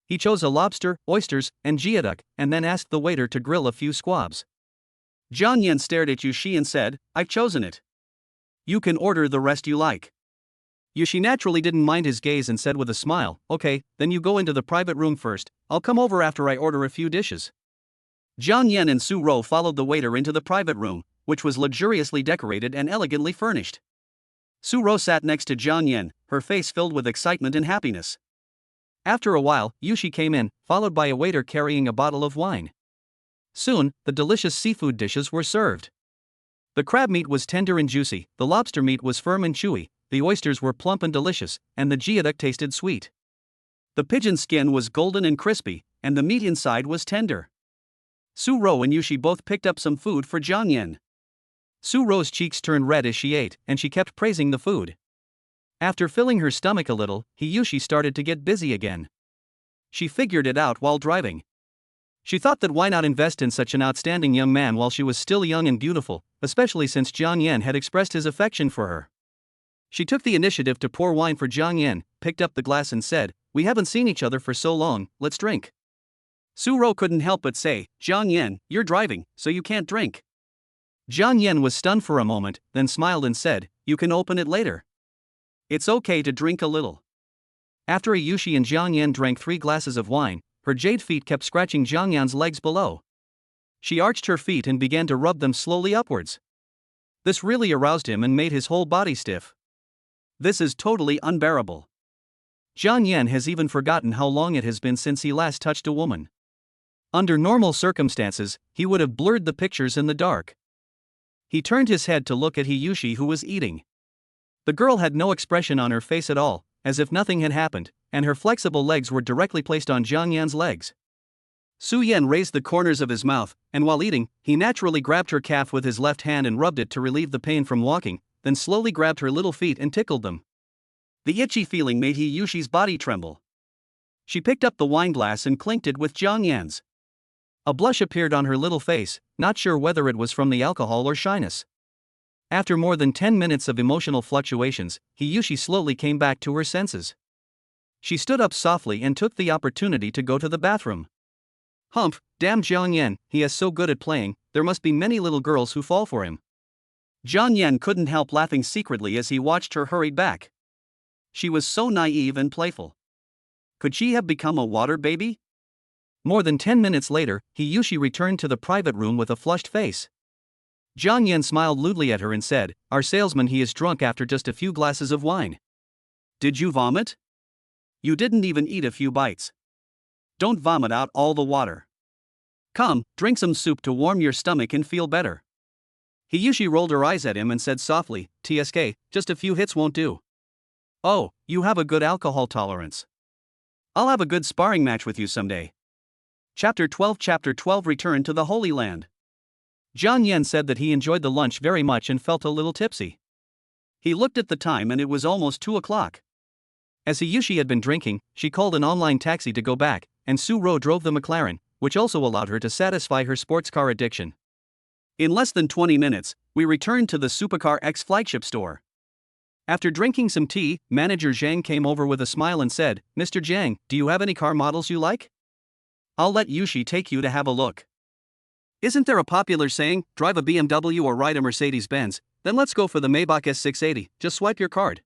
He chose a lobster, oysters, and geoduck, and then asked the waiter to grill a few squabs. Jiang Yan stared at Yushi and said, "I've chosen it. You can order the rest you like." Yushi naturally didn't mind his gaze and said with a smile, "Okay, then you go into the private room first, I'll come over after I order a few dishes." Jiang Yan and Su-ro followed the waiter into the private room, which was luxuriously decorated and elegantly furnished. Su-ro sat next to Jiang Yan, her face filled with excitement and happiness. After a while, Yushi came in, followed by a waiter carrying a bottle of wine. Soon, the delicious seafood dishes were served. The crab meat was tender and juicy, the lobster meat was firm and chewy, the oysters were plump and delicious, and the geoduck tasted sweet. The pigeon's skin was golden and crispy, and the meat inside was tender. Su-ro and Yushi both picked up some food for Jiang Yan. Su-ro's cheeks turned red as she ate, and she kept praising the food. After filling her stomach a little, Yushi started to get busy again. She figured it out while driving. She thought that why not invest in such an outstanding young man while she was still young and beautiful, especially since Jiang Yan had expressed his affection for her. She took the initiative to pour wine for Jiang Yan, picked up the glass and said, "We haven't seen each other for so long, let's drink." Su-ro couldn't help but say, "Jiang Yan, you're driving, so you can't drink." Jiang Yan was stunned for a moment, then smiled and said, "You can open it later. It's okay to drink a little." After Yushi and Jiang Yan drank 3 glasses of wine, her jade feet kept scratching Jiang Yan's legs below. She arched her feet and began to rub them slowly upwards. This really aroused him and made his whole body stiff. This is totally unbearable. Jiang Yan has even forgotten how long it has been since he last touched a woman. Under normal circumstances, he would have blurred the pictures in the dark. He turned his head to look at Yushi, who was eating. The girl had no expression on her face at all, as if nothing had happened, and her flexible legs were directly placed on Jiang Yan's legs. Su Yan raised the corners of his mouth, and while eating, he naturally grabbed her calf with his left hand and rubbed it to relieve the pain from walking, then slowly grabbed her little feet and tickled them. The itchy feeling made Yushi's body tremble. She picked up the wine glass and clinked it with Jiang Yan's. A blush appeared on her little face, not sure whether it was from the alcohol or shyness. After more than 10 minutes of emotional fluctuations, Yushi slowly came back to her senses. She stood up softly and took the opportunity to go to the bathroom. Humph, damn Jiang Yan, he is so good at playing, there must be many little girls who fall for him. Jiang Yan couldn't help laughing secretly as he watched her hurried back. She was so naive and playful. Could she have become a water baby? More than 10 minutes later, Yushi returned to the private room with a flushed face. Jiang Yan smiled lewdly at her and said, "Our salesman, he is drunk after just a few glasses of wine." "Did you vomit? You didn't even eat a few bites. Don't vomit out all the water. Come, drink some soup to warm your stomach and feel better." Yushi rolled her eyes at him and said softly, "TSK, just a few hits won't do." "Oh, you have a good alcohol tolerance. I'll have a good sparring match with you someday." Chapter 12 Return to the Holy Land. Jiang Yan said that he enjoyed the lunch very much and felt a little tipsy. He looked at the time and it was almost 2 o'clock. As Yushi had been drinking, she called an online taxi to go back, and Su Ro drove the McLaren, which also allowed her to satisfy her sports car addiction. In less than 20 minutes, we returned to the Supercar X flagship store. After drinking some tea, Manager Zhang came over with a smile and said, "Mr. Zhang, do you have any car models you like? I'll let Yushi take you to have a look. Isn't there a popular saying, drive a BMW or ride a Mercedes-Benz, then let's go for the Maybach S680, just swipe your card."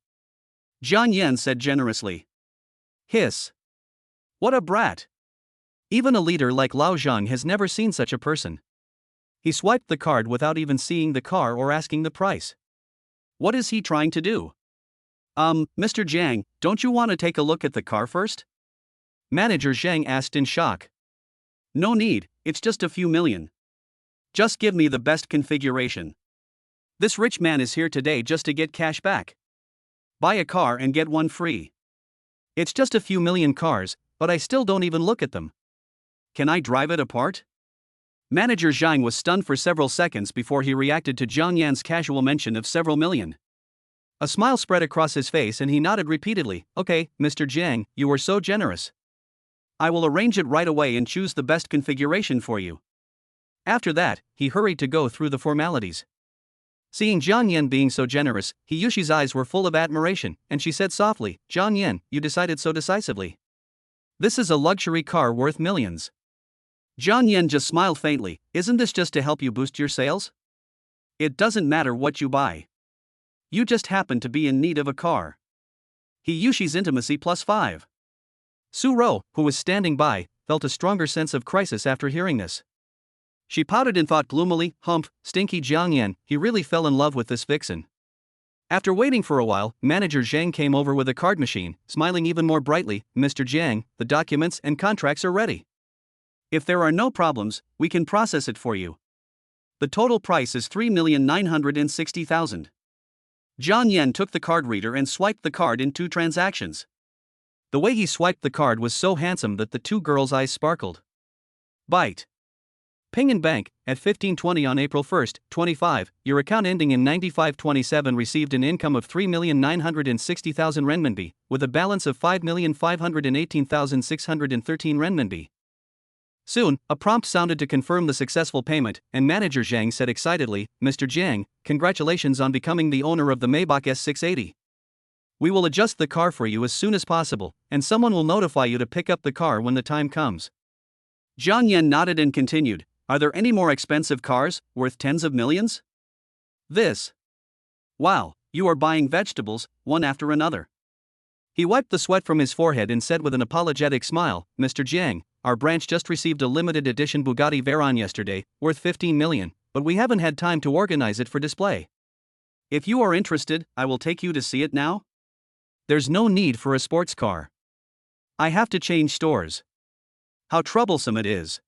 Jiang Yan said generously. Hiss. What a brat. Even a leader like Lao Zhang has never seen such a person. He swiped the card without even seeing the car or asking the price. What is he trying to do? Mr. Zhang, don't you want to take a look at the car first? Manager Zhang asked in shock. No need, it's just a few million. Just give me the best configuration. This rich man is here today just to get cash back. Buy a car and get one free. It's just a few million cars, but I still don't even look at them. Can I drive it apart? Manager Zhang was stunned for several seconds before he reacted to Jiang Yan's casual mention of several million. A smile spread across his face and he nodded repeatedly. Okay, Mr. Zhang, you were so generous. I will arrange it right away and choose the best configuration for you. After that, he hurried to go through the formalities. Seeing Jiang Yan being so generous, Yushi's eyes were full of admiration, and she said softly, "Jiang Yan, you decided so decisively. This is a luxury car worth millions." Jiang Yan just smiled faintly. "Isn't this just to help you boost your sales? It doesn't matter what you buy. You just happen to be in need of a car." Yushi's intimacy +5. Su Ro, who was standing by, felt a stronger sense of crisis after hearing this. She pouted and thought gloomily, "Humph, stinky Jiang Yan, he really fell in love with this vixen." After waiting for a while, Manager Zhang came over with a card machine, smiling even more brightly. "Mr. Zhang, the documents and contracts are ready. If there are no problems, we can process it for you. The total price is 3,960,000. Jiang Yan took the card reader and swiped the card in 2 transactions. The way he swiped the card was so handsome that the 2 girls' eyes sparkled. Bite. Ping and Bank, at 15:20 on April 1, 25, your account ending in 9527 received an income of 3,960,000 renminbi, with a balance of 5,518,613 renminbi. Soon, a prompt sounded to confirm the successful payment, and Manager Zhang said excitedly, "Mr. Zhang, congratulations on becoming the owner of the Maybach S680. We will adjust the car for you as soon as possible, and someone will notify you to pick up the car when the time comes." Jiang Yan nodded and continued, "Are there any more expensive cars, worth tens of millions? This. Wow, you are buying vegetables, one after another." He wiped the sweat from his forehead and said with an apologetic smile, "Mr. Zhang, our branch just received a limited edition Bugatti Veyron yesterday, worth 15 million, but we haven't had time to organize it for display. If you are interested, I will take you to see it now." "There's no need for a sports car. I have to change stores. How troublesome it is.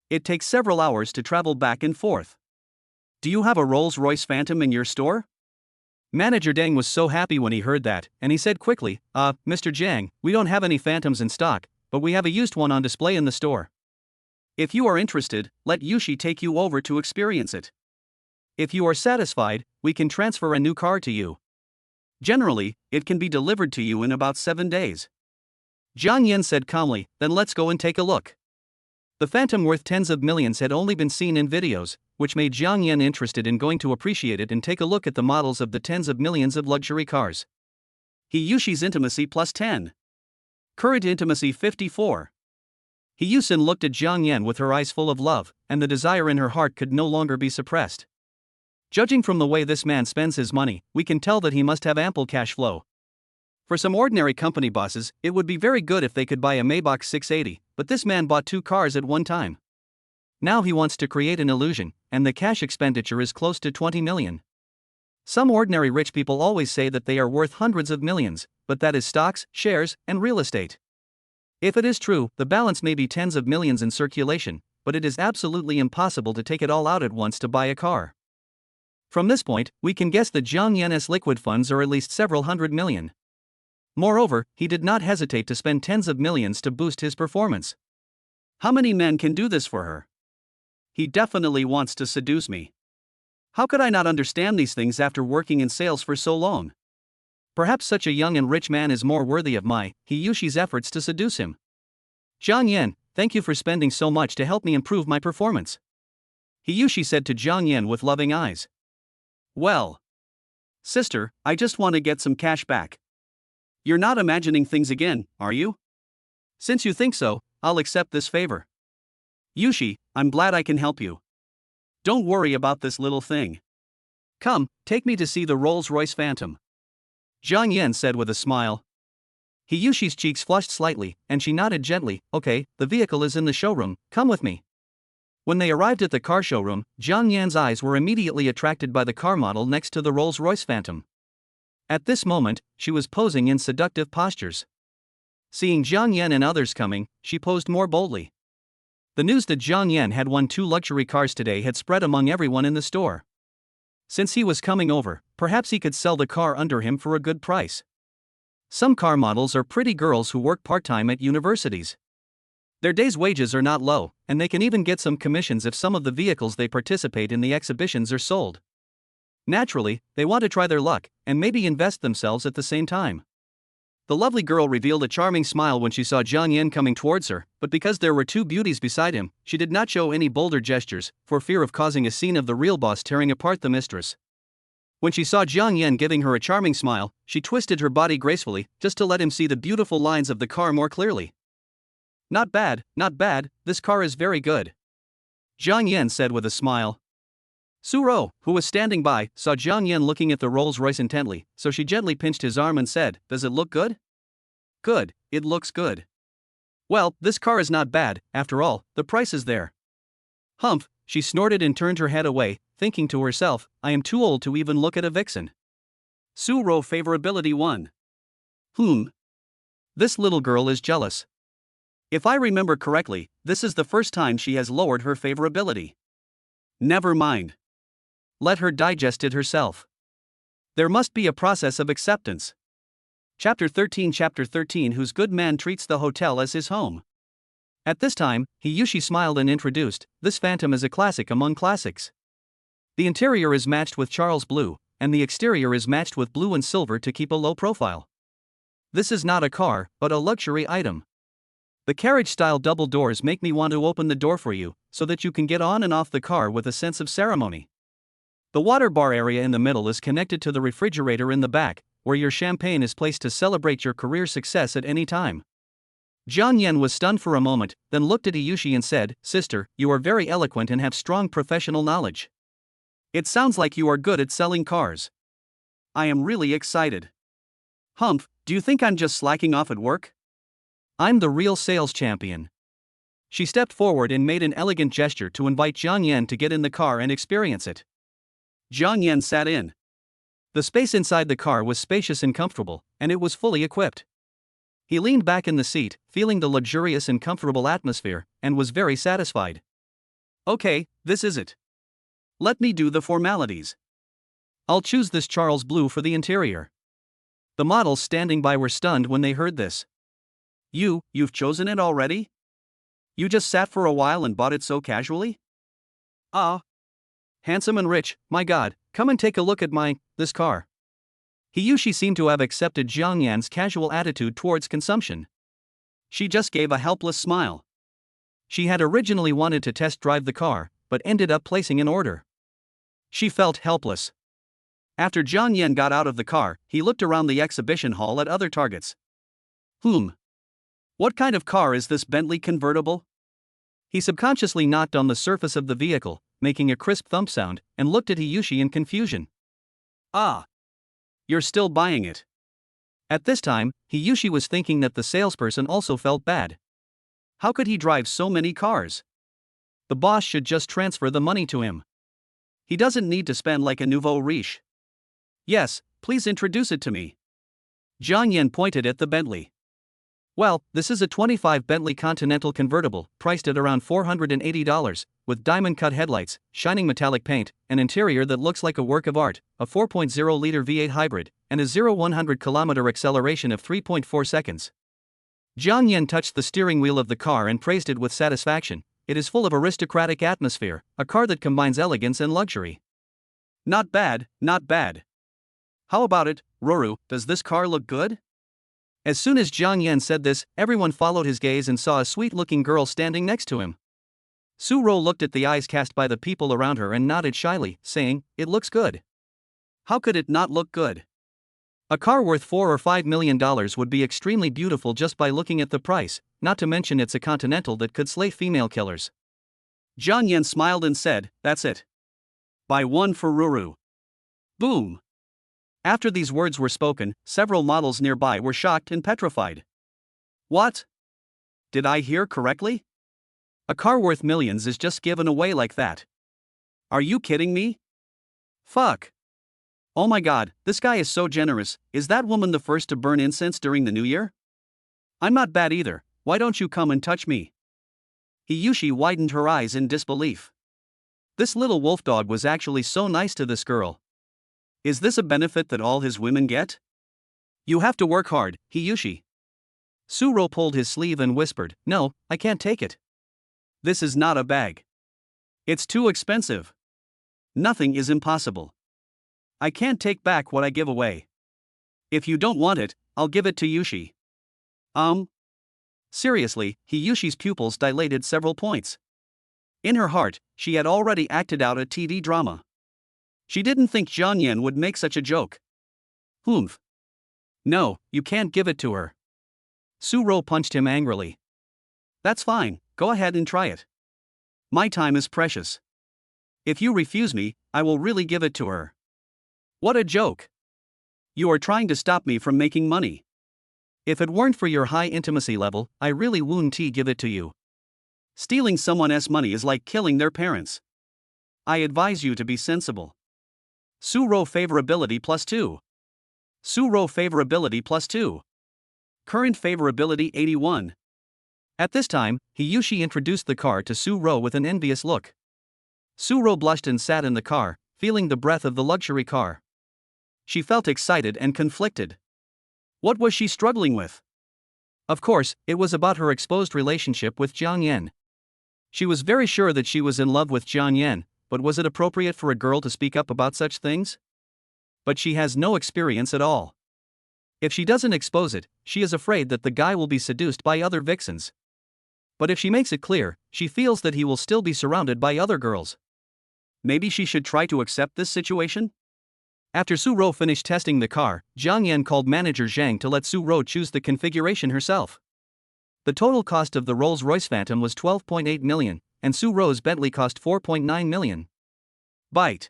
It takes several hours to travel back and forth. Do you have a Rolls-Royce Phantom in your store?" Manager Deng was so happy when he heard that, and he said quickly, Mr. Zhang, we don't have any Phantoms in stock, but we have a used one on display in the store. If you are interested, let Yushi take you over to experience it. If you are satisfied, we can transfer a new car to you. Generally, it can be delivered to you in about 7 days. Jiang Yan said calmly, "Then let's go and take a look." The Phantom worth tens of millions had only been seen in videos, which made Jiang Yan interested in going to appreciate it and take a look at the models of the tens of millions of luxury cars. Yushi's intimacy +10. Current intimacy 54. He Yusin looked at Jiang Yan with her eyes full of love, and the desire in her heart could no longer be suppressed. Judging from the way this man spends his money, we can tell that he must have ample cash flow. For some ordinary company bosses, it would be very good if they could buy a Maybach 680, but this man bought 2 cars at one time. Now he wants to create an illusion, and the cash expenditure is close to 20 million. Some ordinary rich people always say that they are worth hundreds of millions, but that is stocks, shares, and real estate. If it is true, the balance may be tens of millions in circulation, but it is absolutely impossible to take it all out at once to buy a car. From this point, we can guess that Jiang Yan's liquid funds are at least several hundred million. Moreover, he did not hesitate to spend tens of millions to boost his performance. How many men can do this for her? He definitely wants to seduce me. How could I not understand these things after working in sales for so long? Perhaps such a young and rich man is more worthy of my, Hiyushi's efforts to seduce him. Jiang Yan, thank you for spending so much to help me improve my performance. Hiyushi said to Jiang Yan with loving eyes. Well, sister, I just want to get some cash back. You're not imagining things again, are you? Since you think so, I'll accept this favor. Yushi, I'm glad I can help you. Don't worry about this little thing. Come, take me to see the Rolls-Royce Phantom. Jiang Yan said with a smile. Hiyushi's cheeks flushed slightly, and she nodded gently. Okay, the vehicle is in the showroom, come with me. When they arrived at the car showroom, Jiang Yan's eyes were immediately attracted by the car model next to the Rolls-Royce Phantom. At this moment, she was posing in seductive postures. Seeing Jiang Yan and others coming, she posed more boldly. The news that Jiang Yan had won 2 luxury cars today had spread among everyone in the store. Since he was coming over, perhaps he could sell the car under him for a good price. Some car models are pretty girls who work part-time at universities. Their day's wages are not low, and they can even get some commissions if some of the vehicles they participate in the exhibitions are sold. Naturally, they want to try their luck, and maybe invest themselves at the same time. The lovely girl revealed a charming smile when she saw Jiang Yan coming towards her, but because there were 2 beauties beside him, she did not show any bolder gestures, for fear of causing a scene of the real boss tearing apart the mistress. When she saw Jiang Yan giving her a charming smile, she twisted her body gracefully, just to let him see the beautiful lines of the car more clearly. Not bad, this car is very good. Jiang Yan said with a smile. Suro, who was standing by, saw Jiang Yan looking at the Rolls-Royce intently, so she gently pinched his arm and said, Does it look good? Good, it looks good. Well, this car is not bad, after all, the price is there. Humph, she snorted and turned her head away, thinking to herself, I am too old to even look at a vixen. Suro favorability 1. This little girl is jealous. If I remember correctly, this is the first time she has lowered her favorability. Never mind. Let her digest it herself. There must be a process of acceptance. Chapter 13 Whose good man treats the hotel as his home. At this time, Hiyushi smiled and introduced, This Phantom is a classic among classics. The interior is matched with Charles blue, and the exterior is matched with blue and silver to keep a low profile. This is not a car, but a luxury item. The carriage-style double doors make me want to open the door for you, so that you can get on and off the car with a sense of ceremony. The water bar area in the middle is connected to the refrigerator in the back, where your champagne is placed to celebrate your career success at any time. Jiang Yan was stunned for a moment, then looked at Hiyushi and said, Sister, you are very eloquent and have strong professional knowledge. It sounds like you are good at selling cars. I am really excited. Humph, do you think I'm just slacking off at work? I'm the real sales champion. She stepped forward and made an elegant gesture to invite Jiang Yan to get in the car and experience it. Jiang Yan sat in. The space inside the car was spacious and comfortable, and it was fully equipped. He leaned back in the seat, feeling the luxurious and comfortable atmosphere, and was very satisfied. Okay, this is it. Let me do the formalities. I'll choose this Charles blue for the interior. The models standing by were stunned when they heard this. You've chosen it already? You just sat for a while and bought it so casually? Ah. Handsome and rich, my god, come and take a look at this car. Hiyushi seemed to have accepted Jiang Yan's casual attitude towards consumption. She just gave a helpless smile. She had originally wanted to test drive the car, but ended up placing an order. She felt helpless. After Jiang Yan got out of the car, he looked around the exhibition hall at other targets. What kind of car is this Bentley convertible? He subconsciously knocked on the surface of the vehicle, making a crisp thump sound, and looked at Hiyushi in confusion. Ah. You're still buying it. At this time, Hiyushi was thinking that the salesperson also felt bad. How could he drive so many cars? The boss should just transfer the money to him. He doesn't need to spend like a nouveau riche. Yes, please introduce it to me. Jiang Yan pointed at the Bentley. Well, this is a 25 Bentley Continental convertible, priced at around $480, with diamond-cut headlights, shining metallic paint, an interior that looks like a work of art, a 4.0-liter V8 hybrid, and a 0-100 km acceleration of 3.4 seconds. Jiang Yan touched the steering wheel of the car and praised it with satisfaction. It is full of aristocratic atmosphere, a car that combines elegance and luxury. Not bad, not bad. How about it, Roru, does this car look good? As soon as Jiang Yan said this, everyone followed his gaze and saw a sweet-looking girl standing next to him. Su-ro looked at the eyes cast by the people around her and nodded shyly, saying, "It looks good." How could it not look good? A car worth $4 or $5 million would be extremely beautiful just by looking at the price, not to mention it's a Continental that could slay female killers. Jiang Yan smiled and said, "That's it. Buy one for Ruru." Boom! After these words were spoken, several models nearby were shocked and petrified. What? Did I hear correctly? A car worth millions is just given away like that. Are you kidding me? Fuck. Oh my god, this guy is so generous. Is that woman the first to burn incense during the new year? I'm not bad either, why don't you come and touch me? Hiyushi widened her eyes in disbelief. This little wolf dog was actually so nice to this girl. Is this a benefit that all his women get? You have to work hard, Hiyushi. Su-ro pulled his sleeve and whispered, "No, I can't take it. This is not a bag. It's too expensive. Nothing is impossible. I can't take back what I give away. If you don't want it, I'll give it to Yushi." Seriously, Hiyushi's pupils dilated several points. In her heart, she had already acted out a TV drama. She didn't think Jiang Yan would make such a joke. Humph. No, you can't give it to her. Su-ro punched him angrily. That's fine, go ahead and try it. My time is precious. If you refuse me, I will really give it to her. What a joke. You are trying to stop me from making money. If it weren't for your high intimacy level, I really wouldn't give it to you. Stealing someone else's money is like killing their parents. I advise you to be sensible. Su-ro favorability +2. Su-ro favorability +2. Current favorability 81. At this time, Hiyushi introduced the car to Su-ro with an envious look. Su-ro blushed and sat in the car, feeling the breath of the luxury car. She felt excited and conflicted. What was she struggling with? Of course, it was about her exposed relationship with Jiang Yan. She was very sure that she was in love with Jiang Yan, but was it appropriate for a girl to speak up about such things? But she has no experience at all. If she doesn't expose it, she is afraid that the guy will be seduced by other vixens. But if she makes it clear, she feels that he will still be surrounded by other girls. Maybe she should try to accept this situation? After Su-ro finished testing the car, Jiang Yan called manager Zhang to let Su-ro choose the configuration herself. The total cost of the Rolls-Royce Phantom was 12.8 million, and Su-ro's Bentley cost 4.9 million. Byte.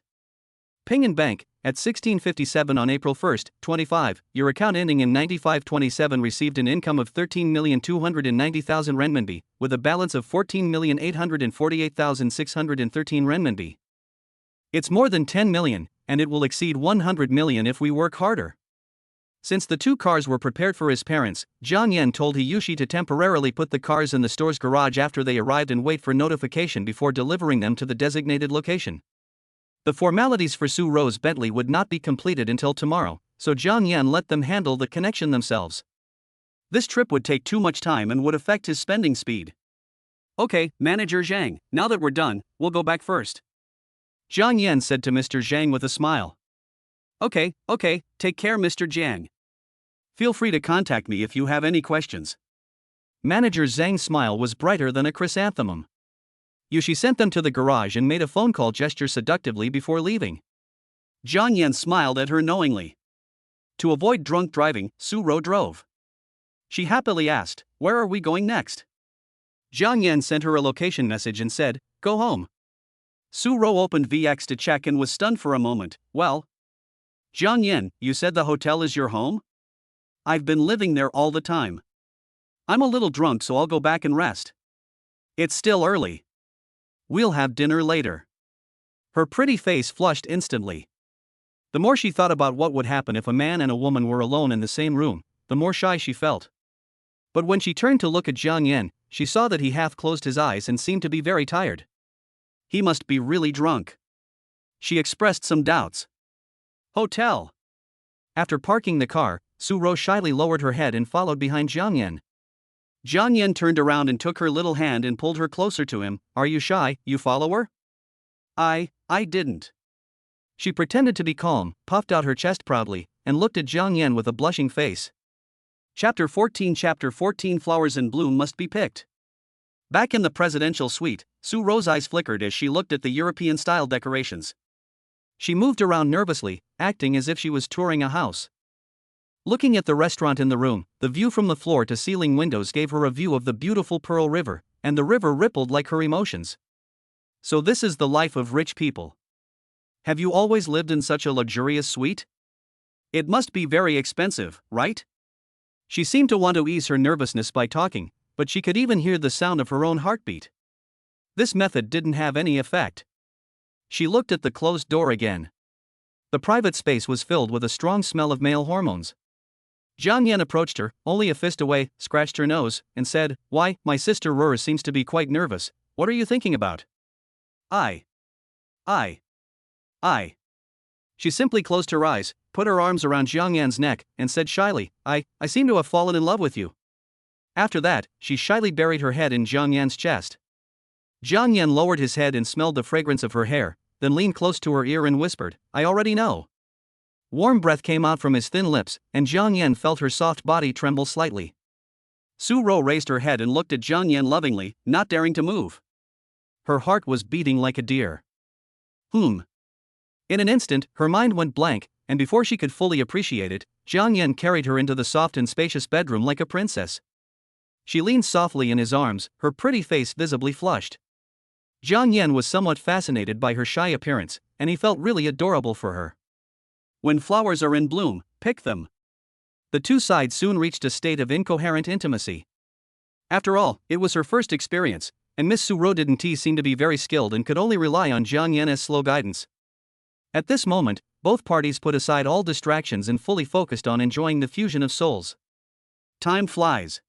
Ping and Bank, at 16:57 on April 1, 25, your account ending in 9527 received an income of 13,290,000 renminbi, with a balance of 14,848,613 renminbi. It's more than 10 million, and it will exceed 100 million if we work harder. Since the two cars were prepared for his parents, Jiang Yan told Hiyushi to temporarily put the cars in the store's garage after they arrived and wait for notification before delivering them to the designated location. The formalities for Su-ro's Bentley would not be completed until tomorrow, so Jiang Yan let them handle the connection themselves. This trip would take too much time and would affect his spending speed. Okay, Manager Zhang, now that we're done, we'll go back first. Jiang Yan said to Mr. Zhang with a smile. Okay, take care Mr. Zhang. Feel free to contact me if you have any questions. Manager Zhang's smile was brighter than a chrysanthemum. Yushi sent them to the garage and made a phone call gesture seductively before leaving. Jiang Yan smiled at her knowingly. To avoid drunk driving, Su-ro drove. She happily asked, "Where are we going next?" Jiang Yan sent her a location message and said, "Go home." Su Ro opened VX to check and was stunned for a moment. "Well, Jiang Yan, you said the hotel is your home? I've been living there all the time. I'm a little drunk, so I'll go back and rest. It's still early. We'll have dinner later." Her pretty face flushed instantly. The more she thought about what would happen if a man and a woman were alone in the same room, the more shy she felt. But when she turned to look at Jiang Yan, she saw that he half closed his eyes and seemed to be very tired. He must be really drunk. She expressed some doubts. Hotel. After parking the car, Su Ro shyly lowered her head and followed behind Jiang Yan. Jiang Yan turned around and took her little hand and pulled her closer to him. "Are you shy, you follower?" I didn't." She pretended to be calm, puffed out her chest proudly, and looked at Jiang Yan with a blushing face. Chapter 14 Flowers in bloom must be picked. Back in the presidential suite, Su Ro's eyes flickered as she looked at the European-style decorations. She moved around nervously, acting as if she was touring a house. Looking at the restaurant in the room, the view from the floor-to-ceiling windows gave her a view of the beautiful Pearl River, and the river rippled like her emotions. So this is the life of rich people. Have you always lived in such a luxurious suite? It must be very expensive, right? She seemed to want to ease her nervousness by talking, but she could even hear the sound of her own heartbeat. This method didn't have any effect. She looked at the closed door again. The private space was filled with a strong smell of male hormones. Jiang Yan approached her, only a fist away, scratched her nose, and said, "Why, my sister Rur seems to be quite nervous. What are you thinking about?" I. She simply closed her eyes, put her arms around Jiang Yan's neck, and said shyly, I seem to have fallen in love with you." After that, she shyly buried her head in Jiang Yan's chest. Jiang Yan lowered his head and smelled the fragrance of her hair, then leaned close to her ear and whispered, "I already know." Warm breath came out from his thin lips, and Jiang Yan felt her soft body tremble slightly. Su Ro raised her head and looked at Jiang Yan lovingly, not daring to move. Her heart was beating like a deer. In an instant, her mind went blank, and before she could fully appreciate it, Jiang Yan carried her into the soft and spacious bedroom like a princess. She leaned softly in his arms, her pretty face visibly flushed. Jiang Yan was somewhat fascinated by her shy appearance, and he felt really adorable for her. When flowers are in bloom, pick them. The two sides soon reached a state of incoherent intimacy. After all, it was her first experience, and Miss Su Ro didn't seem to be very skilled and could only rely on Jiang Yan's slow guidance. At this moment, both parties put aside all distractions and fully focused on enjoying the fusion of souls. Time flies.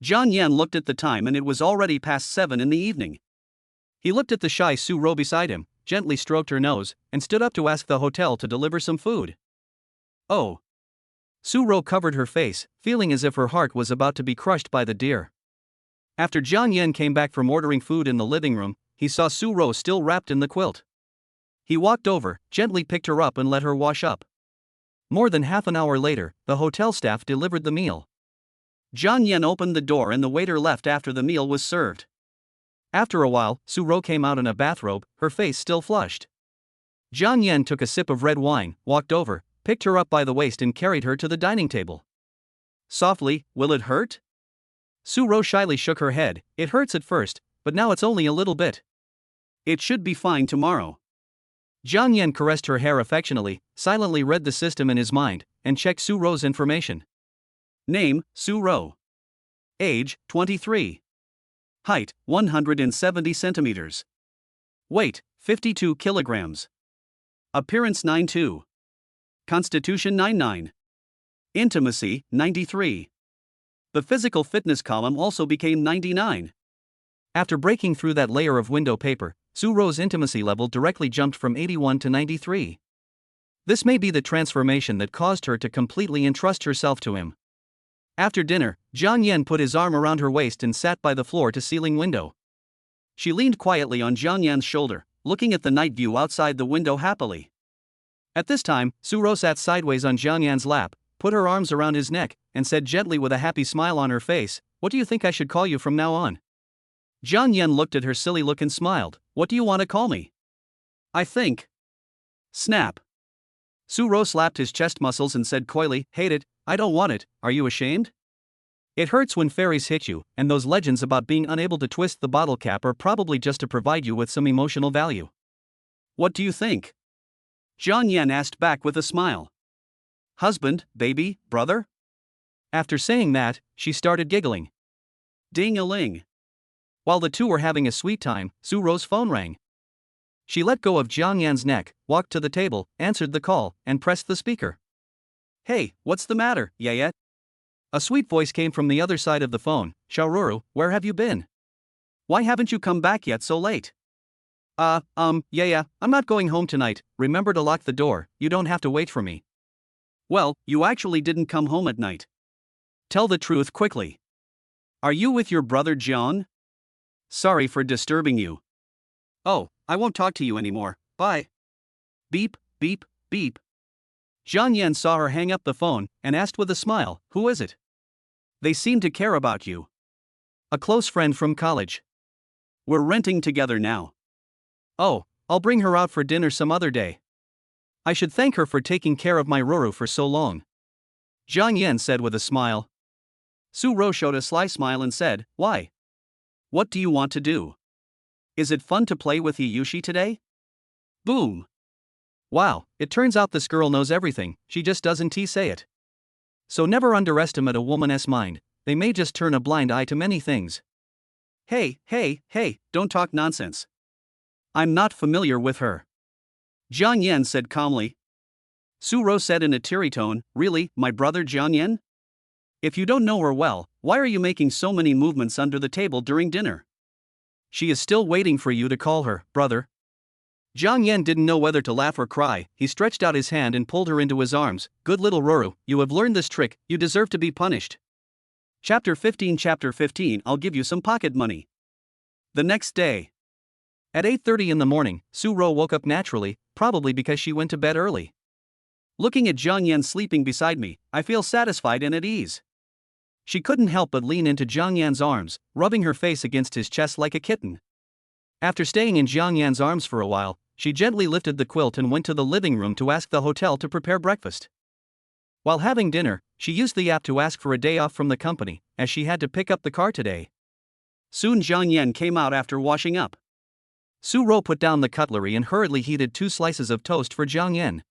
Jiang Yan looked at the time and it was already past 7 in the evening. He looked at the shy Su Ro beside him, gently stroked her nose, and stood up to ask the hotel to deliver some food. "Oh." Su Ro covered her face, feeling as if her heart was about to be crushed by the deer. After Jiang Yan came back from ordering food in the living room, he saw Su Ro still wrapped in the quilt. He walked over, gently picked her up and let her wash up. More than half an hour later, the hotel staff delivered the meal. Jiang Yan opened the door and the waiter left after the meal was served. After a while, Su Ro came out in a bathrobe, her face still flushed. Jiang Yan took a sip of red wine, walked over, picked her up by the waist and carried her to the dining table. Softly, "Will it hurt?" Su Ro shyly shook her head. "It hurts at first, but now it's only a little bit. It should be fine tomorrow." Jiang Yan caressed her hair affectionately, silently read the system in his mind, and checked Su Ro's information. Name, Su Ro. Age, 23. Height, 170 centimeters. Weight, 52 kilograms. Appearance 9'2". Constitution 99. Intimacy, 93. The physical fitness column also became 99. After breaking through that layer of window paper, Su Ro's intimacy level directly jumped from 81 to 93. This may be the transformation that caused her to completely entrust herself to him. After dinner, Jiang Yan put his arm around her waist and sat by the floor-to-ceiling window. She leaned quietly on Jiang Yan's shoulder, looking at the night view outside the window happily. At this time, Su Ro sat sideways on Jiang Yan's lap, put her arms around his neck, and said gently with a happy smile on her face, "What do you think I should call you from now on?" Jiang Yan looked at her silly look and smiled. "What do you want to call me?" "I think." Snap. Su Ro slapped his chest muscles and said coyly, "Hate it, I don't want it, are you ashamed?" It hurts when fairies hit you, and those legends about being unable to twist the bottle cap are probably just to provide you with some emotional value. What do you think? Jiang Yan asked back with a smile. Husband, baby, brother? After saying that, she started giggling. Ding-a-ling. While the two were having a sweet time, Su Ro's phone rang. She let go of Jiang Yan's neck, walked to the table, answered the call, and pressed the speaker. Hey, what's the matter, Yaya? A sweet voice came from the other side of the phone. Xiaoruru, where have you been? Why haven't you come back yet so late? Yeah, I'm not going home tonight. Remember to lock the door, you don't have to wait for me. Well, you actually didn't come home at night. Tell the truth quickly. Are you with your brother John? Sorry for disturbing you. Oh, I won't talk to you anymore, bye. Beep, beep, beep. Jiang Yan saw her hang up the phone and asked with a smile, who is it? They seem to care about you. A close friend from college. We're renting together now. Oh, I'll bring her out for dinner some other day. I should thank her for taking care of my Ruru for so long. Jiang Yan said with a smile. Su Ro showed a sly smile and said, why? What do you want to do? Is it fun to play with Yushi today? Boom. Wow, it turns out this girl knows everything, she just doesn't say it. So never underestimate a woman's mind, they may just turn a blind eye to many things. Hey, don't talk nonsense. I'm not familiar with her. Jiang Yan said calmly. Su Ro said in a teary tone, really, my brother Jiang Yan? If you don't know her well, why are you making so many movements under the table during dinner? She is still waiting for you to call her, brother. Jiang Yan didn't know whether to laugh or cry. He stretched out his hand and pulled her into his arms. Good little Ruru, you have learned this trick, you deserve to be punished. Chapter 15 I'll give you some pocket money. The next day. At 8:30 in the morning, Su Ro woke up naturally, probably because she went to bed early. Looking at Jiang Yan sleeping beside me, I feel satisfied and at ease. She couldn't help but lean into Jiang Yan's arms, rubbing her face against his chest like a kitten. After staying in Jiang Yan's arms for a while, she gently lifted the quilt and went to the living room to ask the hotel to prepare breakfast. While having dinner, she used the app to ask for a day off from the company, as she had to pick up the car today. Soon Jiang Yan came out after washing up. Su Ro put down the cutlery and hurriedly heated 2 slices of toast for Jiang Yan.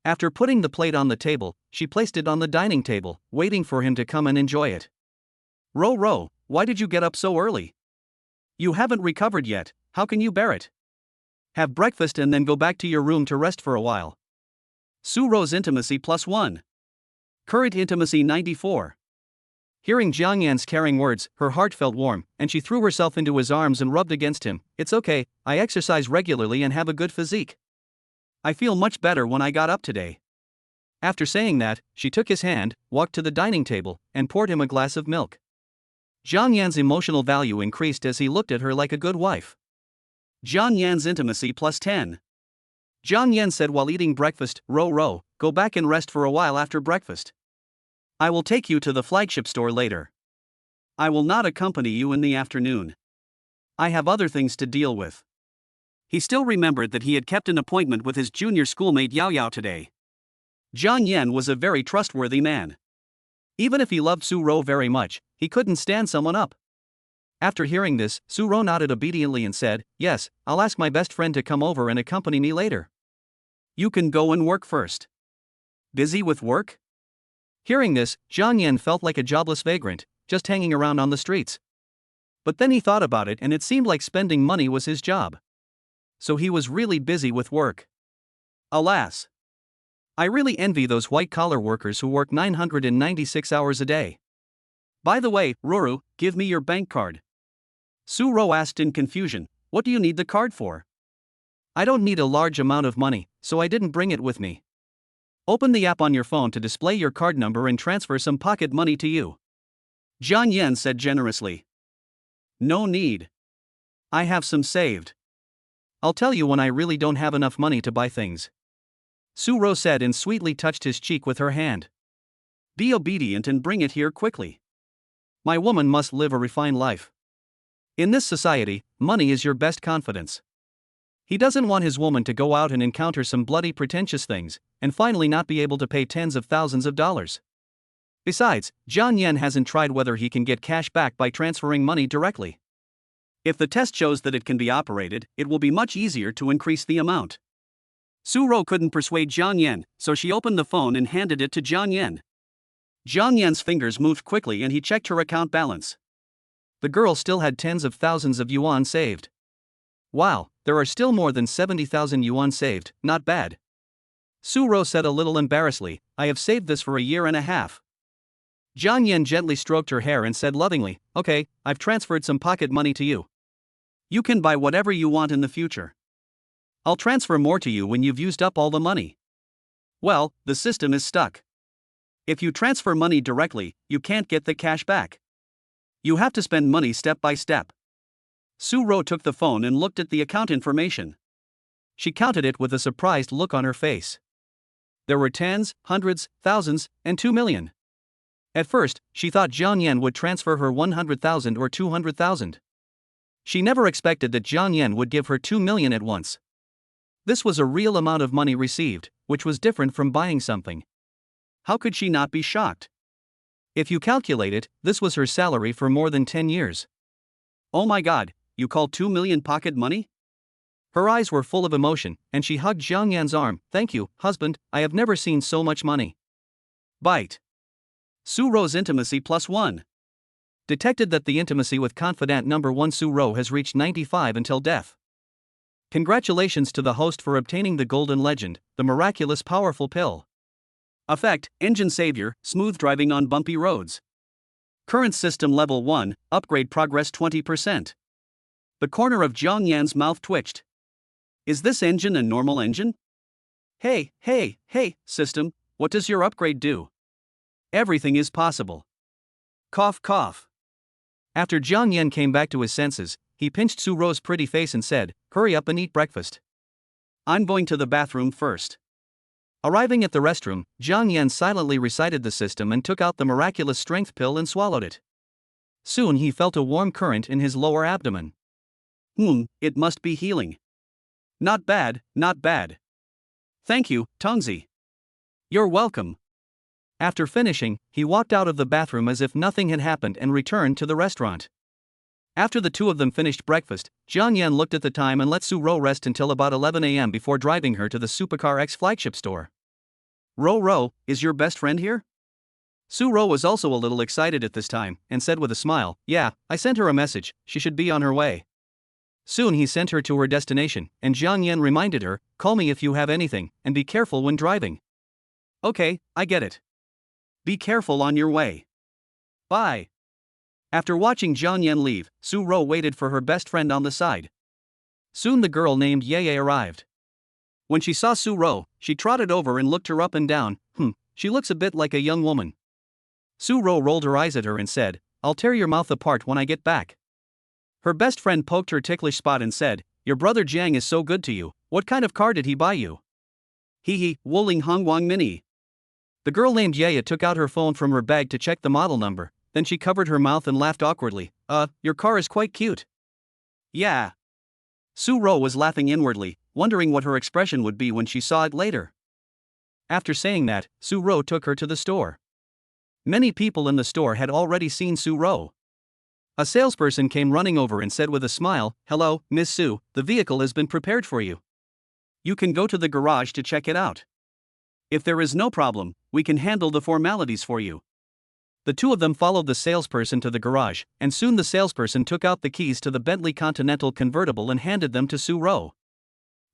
After putting the plate on the table, she placed it on the dining table, waiting for him to come and enjoy it. Ro, why did you get up so early? You haven't recovered yet, how can you bear it? Have breakfast and then go back to your room to rest for a while. Su Ro's intimacy +1. Current intimacy 94. Hearing Jiang Yan's caring words, her heart felt warm, and she threw herself into his arms and rubbed against him. It's okay, I exercise regularly and have a good physique. I feel much better when I got up today. After saying that, she took his hand, walked to the dining table, and poured him a glass of milk. Jiang Yan's emotional value increased as he looked at her like a good wife. Jiang Yan's intimacy +10. Jiang Yan said while eating breakfast, Ro, go back and rest for a while after breakfast. I will take you to the flagship store later. I will not accompany you in the afternoon. I have other things to deal with. He still remembered that he had kept an appointment with his junior schoolmate Yao today. Jiang Yan was a very trustworthy man. Even if he loved Su Ro very much, he couldn't stand someone up. After hearing this, Su Ro nodded obediently and said, yes, I'll ask my best friend to come over and accompany me later. You can go and work first. Busy with work? Hearing this, Jiang Yan felt like a jobless vagrant, just hanging around on the streets. But then he thought about it and it seemed like spending money was his job. So he was really busy with work. Alas. I really envy those white-collar workers who work 996 hours a day. By the way, Ruru, give me your bank card. Su Ro asked in confusion, what do you need the card for? I don't need a large amount of money, so I didn't bring it with me. Open the app on your phone to display your card number and transfer some pocket money to you. Jiang Yan said generously. No need. I have some saved. I'll tell you when I really don't have enough money to buy things. Su Ro said and sweetly touched his cheek with her hand. Be obedient and bring it here quickly. My woman must live a refined life. In this society, money is your best confidence. He doesn't want his woman to go out and encounter some bloody pretentious things, and finally not be able to pay tens of thousands of dollars. Besides, Jiang Yan hasn't tried whether he can get cash back by transferring money directly. If the test shows that it can be operated, it will be much easier to increase the amount. Su Rou couldn't persuade Jiang Yan, so she opened the phone and handed it to Jiang Yan. Jiang Yan's fingers moved quickly and he checked her account balance. The girl still had tens of thousands of yuan saved. Wow, there are still more than 70,000 yuan saved, not bad. Su Rou said a little embarrassedly, I have saved this for a year and a half. Jiang Yan gently stroked her hair and said lovingly, okay, I've transferred some pocket money to you. You can buy whatever you want in the future. I'll transfer more to you when you've used up all the money. Well, the system is stuck. If you transfer money directly, you can't get the cash back. You have to spend money step by step. Su Rou took the phone and looked at the account information. She counted it with a surprised look on her face. There were tens, hundreds, thousands, and 2 million. At first, she thought Jiang Yan would transfer her 100,000 or 200,000. She never expected that Jiang Yan would give her 2 million at once. This was a real amount of money received, which was different from buying something. How could she not be shocked? If you calculate it, this was her salary for more than 10 years. Oh my god, you call 2 million pocket money? Her eyes were full of emotion, and she hugged Jiang Yan's arm. Thank you, husband, I have never seen so much money. Bite. Su Rou's intimacy +1. Detected that the intimacy with confidant number 1 Su Rou has reached 95 until death. Congratulations to the host for obtaining the golden legend, the miraculous powerful pill. Effect, engine savior, smooth driving on bumpy roads. Current system level 1, upgrade progress 20%. The corner of Jiang Yan's mouth twitched. Is this engine a normal engine? Hey, system, what does your upgrade do? Everything is possible. Cough, cough. After Jiang Yan came back to his senses, he pinched Su Rou's pretty face and said, hurry up and eat breakfast. I'm going to the bathroom first. Arriving at the restroom, Jiang Yan silently recited the system and took out the miraculous strength pill and swallowed it. Soon he felt a warm current in his lower abdomen. It must be healing. Not bad, not bad. Thank you, Tongzi. You're welcome. After finishing, he walked out of the bathroom as if nothing had happened and returned to the restaurant. After the two of them finished breakfast, Jiang Yan looked at the time and let Su Rou rest until about 11 a.m. before driving her to the Supercar X flagship store. Rou, is your best friend here? Su Rou was also a little excited at this time, and said with a smile, yeah, I sent her a message, she should be on her way. Soon he sent her to her destination, and Jiang Yan reminded her, call me if you have anything, and be careful when driving. Okay, I get it. Be careful on your way. Bye. After watching Jiang Yan leave, Su Rou waited for her best friend on the side. Soon the girl named Ye arrived. When she saw Su Rou, she trotted over and looked her up and down. She looks a bit like a young woman. Su Rou rolled her eyes at her and said, I'll tear your mouth apart when I get back. Her best friend poked her ticklish spot and said, your brother Jiang is so good to you, what kind of car did he buy you? Hee, Wuling Hongguang Mini. The girl named Ye took out her phone from her bag to check the model number. Then she covered her mouth and laughed awkwardly. Your car is quite cute. Yeah. Su Rou was laughing inwardly, wondering what her expression would be when she saw it later. After saying that, Su Rou took her to the store. Many people in the store had already seen Su Rou. A salesperson came running over and said with a smile, hello, Miss Su, the vehicle has been prepared for you. You can go to the garage to check it out. If there is no problem, we can handle the formalities for you. The two of them followed the salesperson to the garage, and soon the salesperson took out the keys to the Bentley Continental convertible and handed them to Su Rou.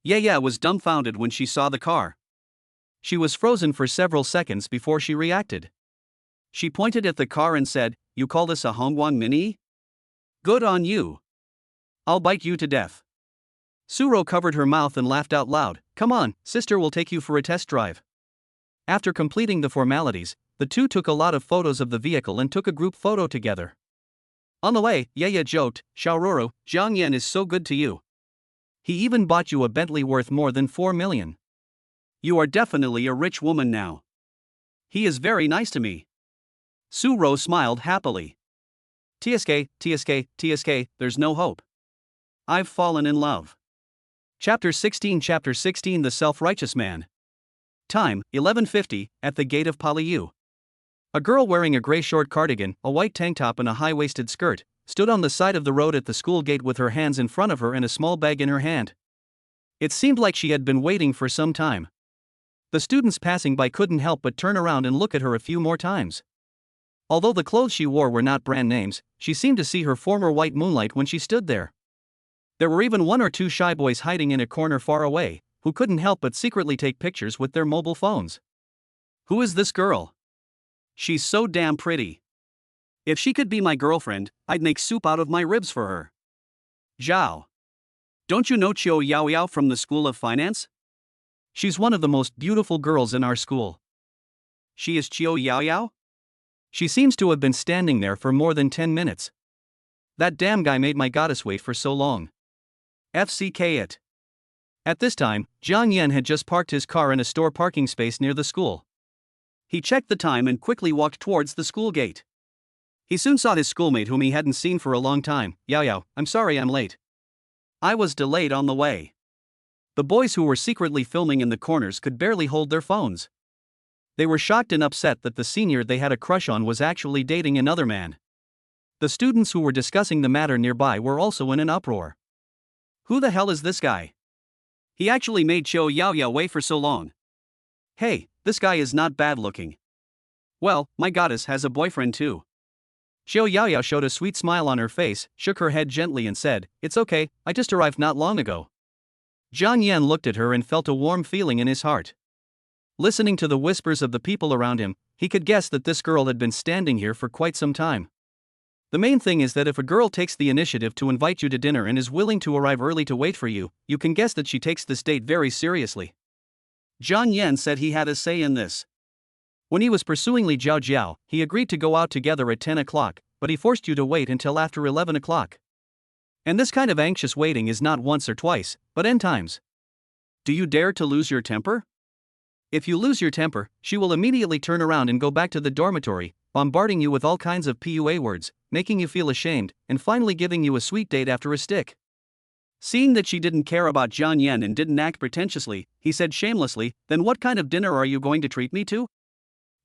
Ye was dumbfounded when she saw the car. She was frozen for several seconds before she reacted. She pointed at the car and said, you call this a Hongguang Mini? Good on you. I'll bite you to death. Su Rou covered her mouth and laughed out loud. Come on, sister will take you for a test drive. After completing the formalities, the two took a lot of photos of the vehicle and took a group photo together. On the way, Ye joked, Xiaoruru, Jiang Yan is so good to you. He even bought you a Bentley worth more than 4 million. You are definitely a rich woman now. He is very nice to me. Su Rou smiled happily. TSK, there's no hope. I've fallen in love. Chapter 16 The Self-Righteous Man. Time, 11:50, at the gate of Paliu. A girl wearing a gray short cardigan, a white tank top and a high-waisted skirt, stood on the side of the road at the school gate with her hands in front of her and a small bag in her hand. It seemed like she had been waiting for some time. The students passing by couldn't help but turn around and look at her a few more times. Although the clothes she wore were not brand names, she seemed to see her former white moonlight when she stood there. There were even one or two shy boys hiding in a corner far away, who couldn't help but secretly take pictures with their mobile phones. Who is this girl? She's so damn pretty. If she could be my girlfriend, I'd make soup out of my ribs for her. Jiao. Don't you know Chiao Yaoyao from the School of Finance? She's one of the most beautiful girls in our school. She is Chiao Yaoyao? She seems to have been standing there for more than 10 minutes. That damn guy made my goddess wait for so long. FCK it. At this time, Jiang Yan had just parked his car in a store parking space near the school. He checked the time and quickly walked towards the school gate. He soon saw his schoolmate whom he hadn't seen for a long time. Yao, I'm sorry I'm late. I was delayed on the way. The boys who were secretly filming in the corners could barely hold their phones. They were shocked and upset that the senior they had a crush on was actually dating another man. The students who were discussing the matter nearby were also in an uproar. Who the hell is this guy? He actually made Chiao Yaoyao wait for so long. Hey, this guy is not bad looking. Well, my goddess has a boyfriend too. Chiao Yaoyao showed a sweet smile on her face, shook her head gently and said, "It's okay, I just arrived not long ago." Jiang Yan looked at her and felt a warm feeling in his heart. Listening to the whispers of the people around him, he could guess that this girl had been standing here for quite some time. The main thing is that if a girl takes the initiative to invite you to dinner and is willing to arrive early to wait for you, you can guess that she takes this date very seriously. Jiang Yan said he had a say in this. When he was pursuing Li Jiao, he agreed to go out together at 10 o'clock, but he forced you to wait until after 11 o'clock. And this kind of anxious waiting is not once or twice, but n times. Do you dare to lose your temper? If you lose your temper, she will immediately turn around and go back to the dormitory, bombarding you with all kinds of PUA words, making you feel ashamed, and finally giving you a sweet date after a stick. Seeing that she didn't care about Jiang Yan and didn't act pretentiously, he said shamelessly, "Then what kind of dinner are you going to treat me to?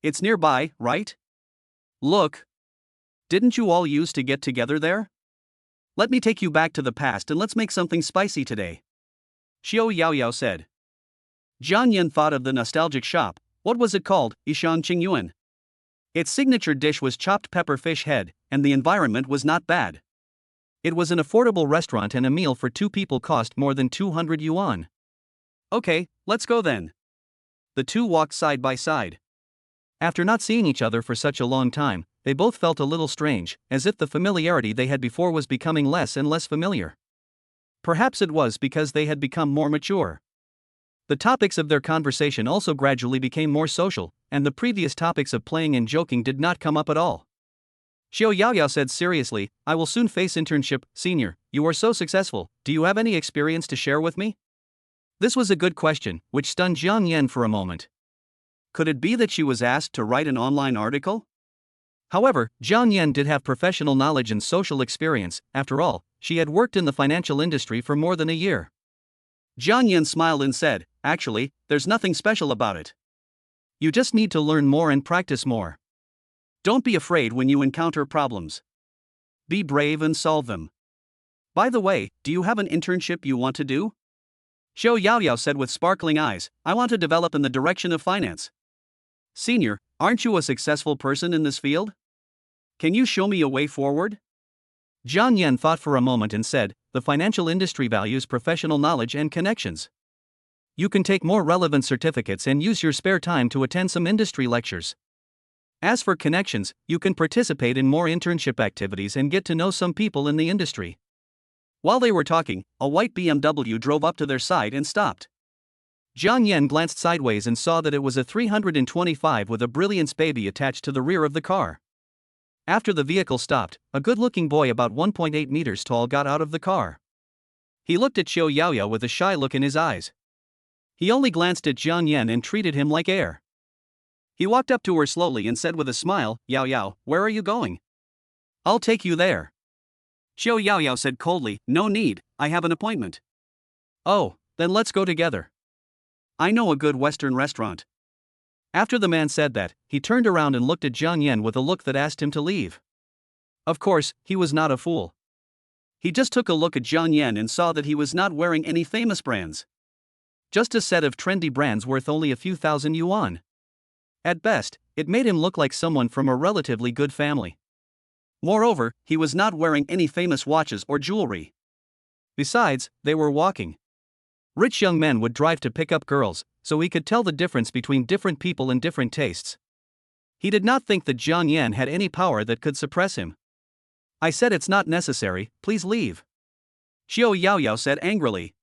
It's nearby, right? Look. Didn't you all used to get together there? Let me take you back to the past and let's make something spicy today." Chiao Yaoyao said. Jiang Yan thought of the nostalgic shop. What was it called? Yishan Qingyuan. Its signature dish was chopped pepper fish head, and the environment was not bad. It was an affordable restaurant and a meal for two people cost more than 200 yuan. Okay, let's go then. The two walked side by side. After not seeing each other for such a long time, they both felt a little strange, as if the familiarity they had before was becoming less and less familiar. Perhaps it was because they had become more mature. The topics of their conversation also gradually became more social, and the previous topics of playing and joking did not come up at all. Chiao Yaoyao said seriously, "I will soon face internship, senior, you are so successful, do you have any experience to share with me?" This was a good question, which stunned Jiang Yan for a moment. Could it be that she was asked to write an online article? However, Jiang Yan did have professional knowledge and social experience. After all, she had worked in the financial industry for more than a year. Jiang Yan smiled and said, "Actually, there's nothing special about it. You just need to learn more and practice more. Don't be afraid when you encounter problems. Be brave and solve them. By the way, do you have an internship you want to do?" Chiao Yaoyao said with sparkling eyes, "I want to develop in the direction of finance." Senior, aren't you a successful person in this field? Can you show me a way forward? Jiang Yan thought for a moment and said, "The financial industry values professional knowledge and connections. You can take more relevant certificates and use your spare time to attend some industry lectures. As for connections, you can participate in more internship activities and get to know some people in the industry." While they were talking, a white BMW drove up to their side and stopped. Jiang Yan glanced sideways and saw that it was a 325 with a Brilliance baby attached to the rear of the car. After the vehicle stopped, a good-looking boy about 1.8 meters tall got out of the car. He looked at Chiao Yaoyao with a shy look in his eyes. He only glanced at Jiang Yan and treated him like air. He walked up to her slowly and said with a smile, "Yaoyao, where are you going?" "I'll take you there." Chiao Yaoyao said coldly, "No need, I have an appointment." "Oh, then let's go together. I know a good Western restaurant." After the man said that, he turned around and looked at Jiang Yan with a look that asked him to leave. Of course, he was not a fool. He just took a look at Jiang Yan and saw that he was not wearing any famous brands. Just a set of trendy brands worth only a few thousand yuan. At best, it made him look like someone from a relatively good family. Moreover, he was not wearing any famous watches or jewelry. Besides, they were walking. Rich young men would drive to pick up girls, so he could tell the difference between different people and different tastes. He did not think that Jiang Yan had any power that could suppress him. I said it's not necessary, please leave. Xiao Yaoyao said angrily.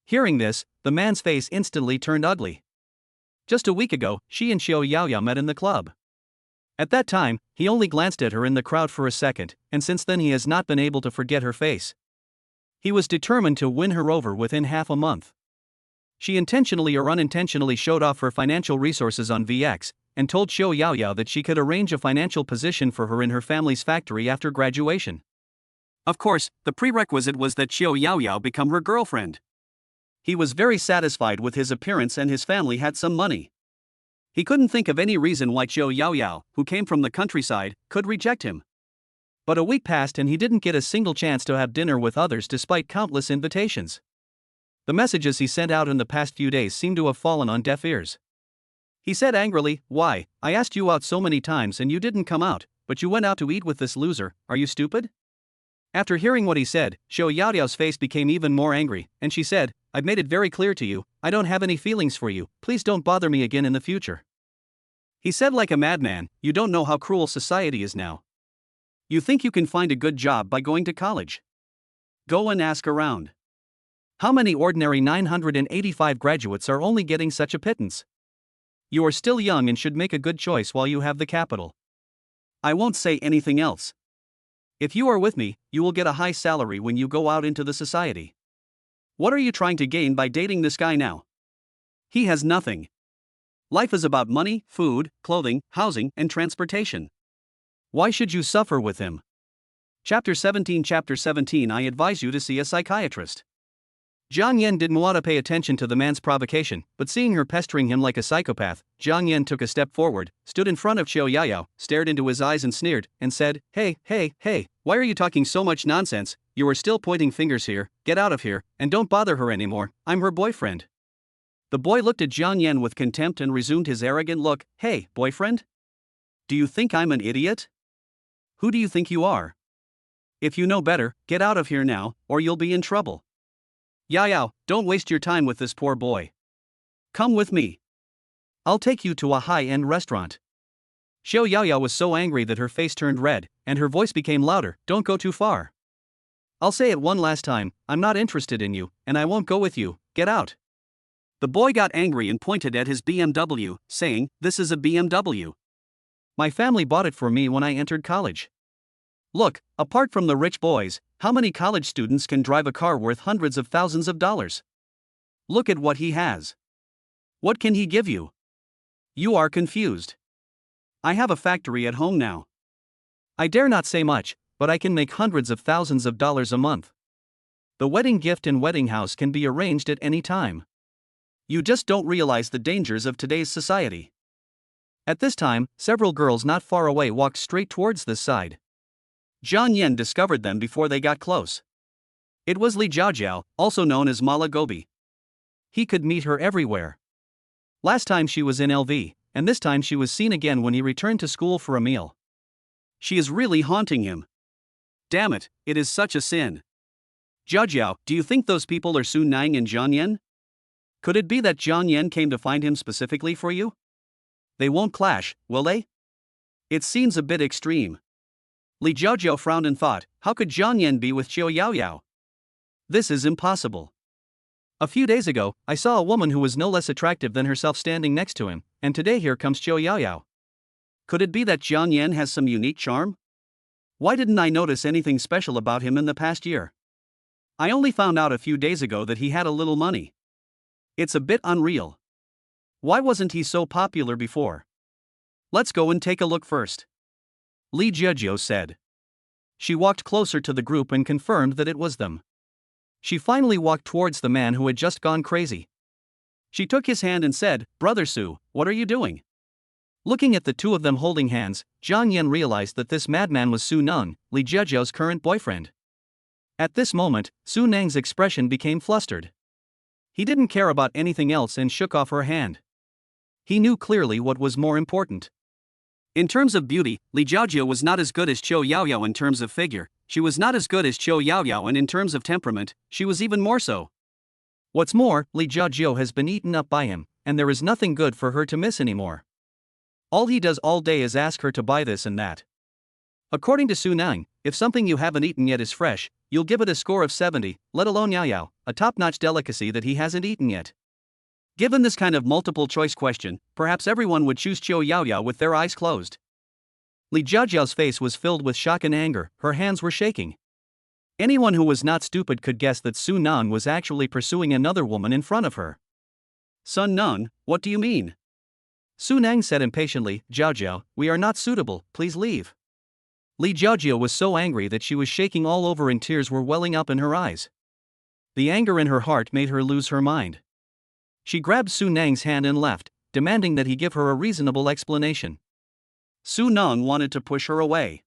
Hearing this, the man's face instantly turned ugly. Just a week ago, she and Xiao Yaoyao met in the club. At that time, he only glanced at her in the crowd for a second, and since then he has not been able to forget her face. He was determined to win her over within half a month. She intentionally or unintentionally showed off her financial resources on VX, and told Xiao Yaoyao that she could arrange a financial position for her in her family's factory after graduation. Of course, the prerequisite was that Xiao Yaoyao become her girlfriend. He was very satisfied with his appearance and his family had some money. He couldn't think of any reason why Xiao Yaoyao, who came from the countryside, could reject him. But a week passed and he didn't get a single chance to have dinner with others despite countless invitations. The messages he sent out in the past few days seemed to have fallen on deaf ears. He said angrily, "Why, I asked you out so many times and you didn't come out, but you went out to eat with this loser, are you stupid?" After hearing what he said, Xiao Yaoyao's face became even more angry, and she said, "I've made it very clear to you, I don't have any feelings for you, please don't bother me again in the future." He said like a madman, "You don't know how cruel society is now. You think you can find a good job by going to college? Go and ask around. How many ordinary 985 graduates are only getting such a pittance? You are still young and should make a good choice while you have the capital. I won't say anything else. If you are with me, you will get a high salary when you go out into the society. What are you trying to gain by dating this guy now? He has nothing. Life is about money, food, clothing, housing, and transportation. Why should you suffer with him?" Chapter 17 I advise you to see a psychiatrist. Jiang Yan didn't want to pay attention to the man's provocation, but seeing her pestering him like a psychopath, Jiang Yan took a step forward, stood in front of Xiao Yaoyao, stared into his eyes and sneered, and said, Hey, why are you talking so much nonsense? You are still pointing fingers here, get out of here, and don't bother her anymore, I'm her boyfriend." The boy looked at Jiang Yan with contempt and resumed his arrogant look, "Hey, boyfriend? Do you think I'm an idiot? Who do you think you are? If you know better, get out of here now, or you'll be in trouble. Yaoyao, don't waste your time with this poor boy. Come with me. I'll take you to a high-end restaurant." Xiao Yaoyao was so angry that her face turned red, and her voice became louder, "Don't go too far. I'll say it one last time, I'm not interested in you, and I won't go with you, get out." The boy got angry and pointed at his BMW, saying, "This is a BMW. My family bought it for me when I entered college. Look, apart from the rich boys, how many college students can drive a car worth hundreds of thousands of dollars? Look at what he has. What can he give you? You are confused. I have a factory at home now. I dare not say much, but I can make hundreds of thousands of dollars a month. The wedding gift and wedding house can be arranged at any time. You just don't realize the dangers of today's society." At this time, several girls not far away walked straight towards this side. Jiang Yan discovered them before they got close. It was Li Jiao, also known as Mala Gobi. He could meet her everywhere. Last time she was in LV, and this time she was seen again when he returned to school for a meal. She is really haunting him. Damn it, it is such a sin. Jiao, do you think those people are Su Nang and Jiang Yan? Could it be that Jiang Yan came to find him specifically for you? They won't clash, will they? It seems a bit extreme. Li Jiao frowned and thought, how could Jiang Yan be with Xiao Yaoyao? This is impossible. A few days ago, I saw a woman who was no less attractive than herself standing next to him, and today here comes Xiao Yaoyao. Could it be that Jiang Yan has some unique charm? Why didn't I notice anything special about him in the past year? I only found out a few days ago that he had a little money. It's a bit unreal. Why wasn't he so popular before? Let's go and take a look first. Li Jiao said. She walked closer to the group and confirmed that it was them. She finally walked towards the man who had just gone crazy. She took his hand and said, Brother Su, what are you doing? Looking at the two of them holding hands, Jiang Yan realized that this madman was Su Neng, Li Jiao's current boyfriend. At this moment, Su Neng's expression became flustered. He didn't care about anything else and shook off her hand. He knew clearly what was more important. In terms of beauty, Li Jiao was not as good as Qiu Yaoyao in terms of figure, she was not as good as Qiu Yaoyao, and in terms of temperament, she was even more so. What's more, Li Jiao has been eaten up by him, and there is nothing good for her to miss anymore. All he does all day is ask her to buy this and that. According to Su Neng, if something you haven't eaten yet is fresh, you'll give it a score of 70, let alone Yaoyao, a top-notch delicacy that he hasn't eaten yet. Given this kind of multiple-choice question, perhaps everyone would choose Qiu Yaoyao with their eyes closed. Li Jiao's face was filled with shock and anger, her hands were shaking. Anyone who was not stupid could guess that Su Neng was actually pursuing another woman in front of her. Sun Neng, what do you mean? Su Neng said impatiently, Jiao, we are not suitable, please leave. Li Jiao was so angry that she was shaking all over and tears were welling up in her eyes. The anger in her heart made her lose her mind. She grabbed Su Neng's hand and left, demanding that he give her a reasonable explanation. Su Neng wanted to push her away.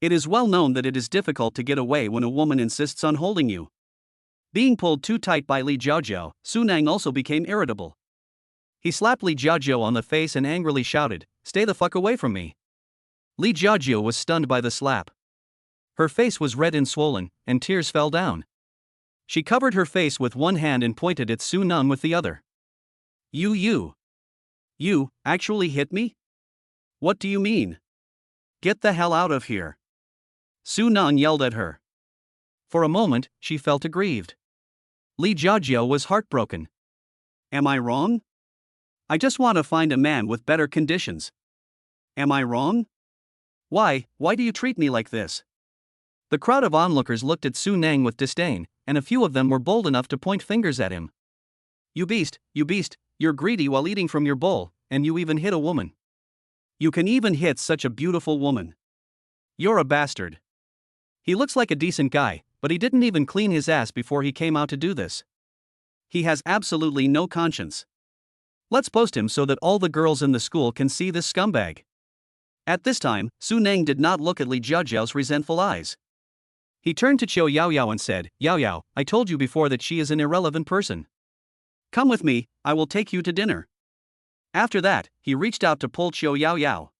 It is well known that it is difficult to get away when a woman insists on holding you. Being pulled too tight by Li Jiao, Su Neng also became irritable. He slapped Li Jiao on the face and angrily shouted, "Stay the fuck away from me." Li Jiao was stunned by the slap. Her face was red and swollen, and tears fell down. She covered her face with one hand and pointed at Su Neng with the other. You actually hit me? What do you mean? Get the hell out of here. Su Neng yelled at her. For a moment, she felt aggrieved. Li Jiao was heartbroken. Am I wrong? I just want to find a man with better conditions. Am I wrong? Why do you treat me like this? The crowd of onlookers looked at Su Neng with disdain, and a few of them were bold enough to point fingers at him. You beast, you're greedy while eating from your bowl, and you even hit a woman. You can even hit such a beautiful woman. You're a bastard. He looks like a decent guy, but he didn't even clean his ass before he came out to do this. He has absolutely no conscience. Let's post him so that all the girls in the school can see this scumbag. At this time, Su Neng did not look at Li Jiao's resentful eyes. He turned to Qiu Yaoyao and said, Yaoyao, I told you before that she is an irrelevant person. Come with me, I will take you to dinner. After that, he reached out to pull Qiu Yaoyao.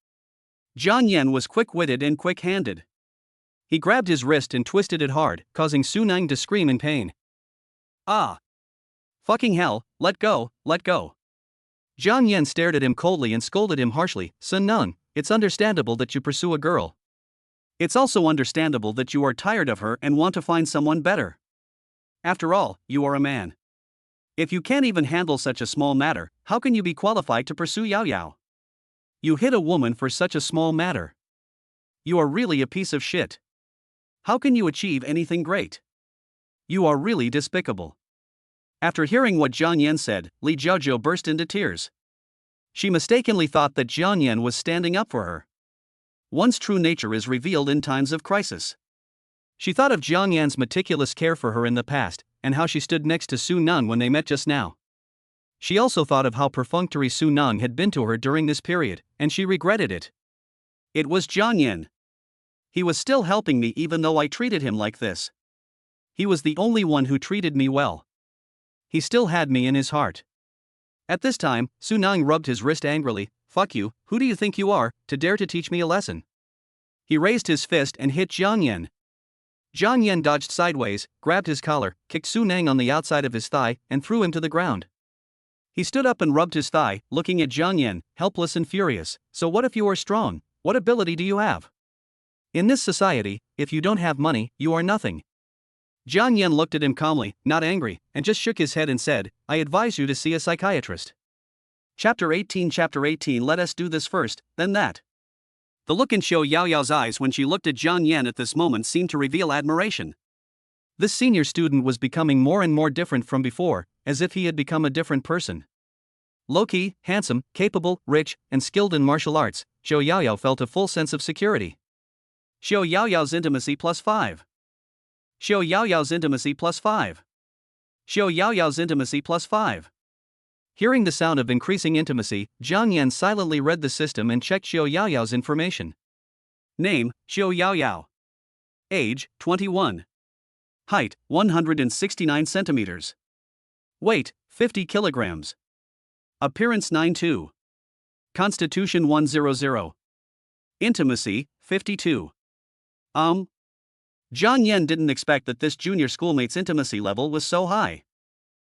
Jiang Yan was quick-witted and quick-handed. He grabbed his wrist and twisted it hard, causing Su Neng to scream in pain. Ah! Fucking hell, let go, let go. Jiang Yan stared at him coldly and scolded him harshly, Sun Neng, it's understandable that you pursue a girl. It's also understandable that you are tired of her and want to find someone better. After all, you are a man. If you can't even handle such a small matter, how can you be qualified to pursue Yaoyao? You hit a woman for such a small matter. You are really a piece of shit. How can you achieve anything great? You are really despicable. After hearing what Jiang Yan said, Li Jiao burst into tears. She mistakenly thought that Jiang Yan was standing up for her. One's true nature is revealed in times of crisis. She thought of Jiang Yan's meticulous care for her in the past, and how she stood next to Su Neng when they met just now. She also thought of how perfunctory Su Neng had been to her during this period, and she regretted it. It was Jiang Yan. He was still helping me even though I treated him like this. He was the only one who treated me well. He still had me in his heart. At this time, Su Neng rubbed his wrist angrily. Fuck you, who do you think you are, to dare to teach me a lesson? He raised his fist and hit Jiang Yan. Jiang Yan dodged sideways, grabbed his collar, kicked Su Neng on the outside of his thigh, and threw him to the ground. He stood up and rubbed his thigh, looking at Jiang Yan, helpless and furious. So what if you are strong? What ability do you have? In this society, if you don't have money, you are nothing. Jiang Yan looked at him calmly, not angry, and just shook his head and said, I advise you to see a psychiatrist. Chapter 18 Let us do this first, then that. The look in Qiu Yaoyao's eyes when she looked at Jiang Yan at this moment seemed to reveal admiration. This senior student was becoming more and more different from before, as if he had become a different person. Low-key, handsome, capable, rich, and skilled in martial arts, Qiu Yaoyao felt a full sense of security. Qiu Yaoyao's intimacy +5. Qiu Yaoyao's intimacy +5. Qiu Yaoyao's intimacy +5. Hearing the sound of increasing intimacy, Jiang Yan silently read the system and checked Xiao Yaoyao's information. Name, Xiao Yaoyao. Age, 21. Height, 169 centimeters. Weight, 50 kilograms. Appearance 9'2". Constitution 100. Intimacy, 52. Jiang Yan didn't expect that this junior schoolmate's intimacy level was so high.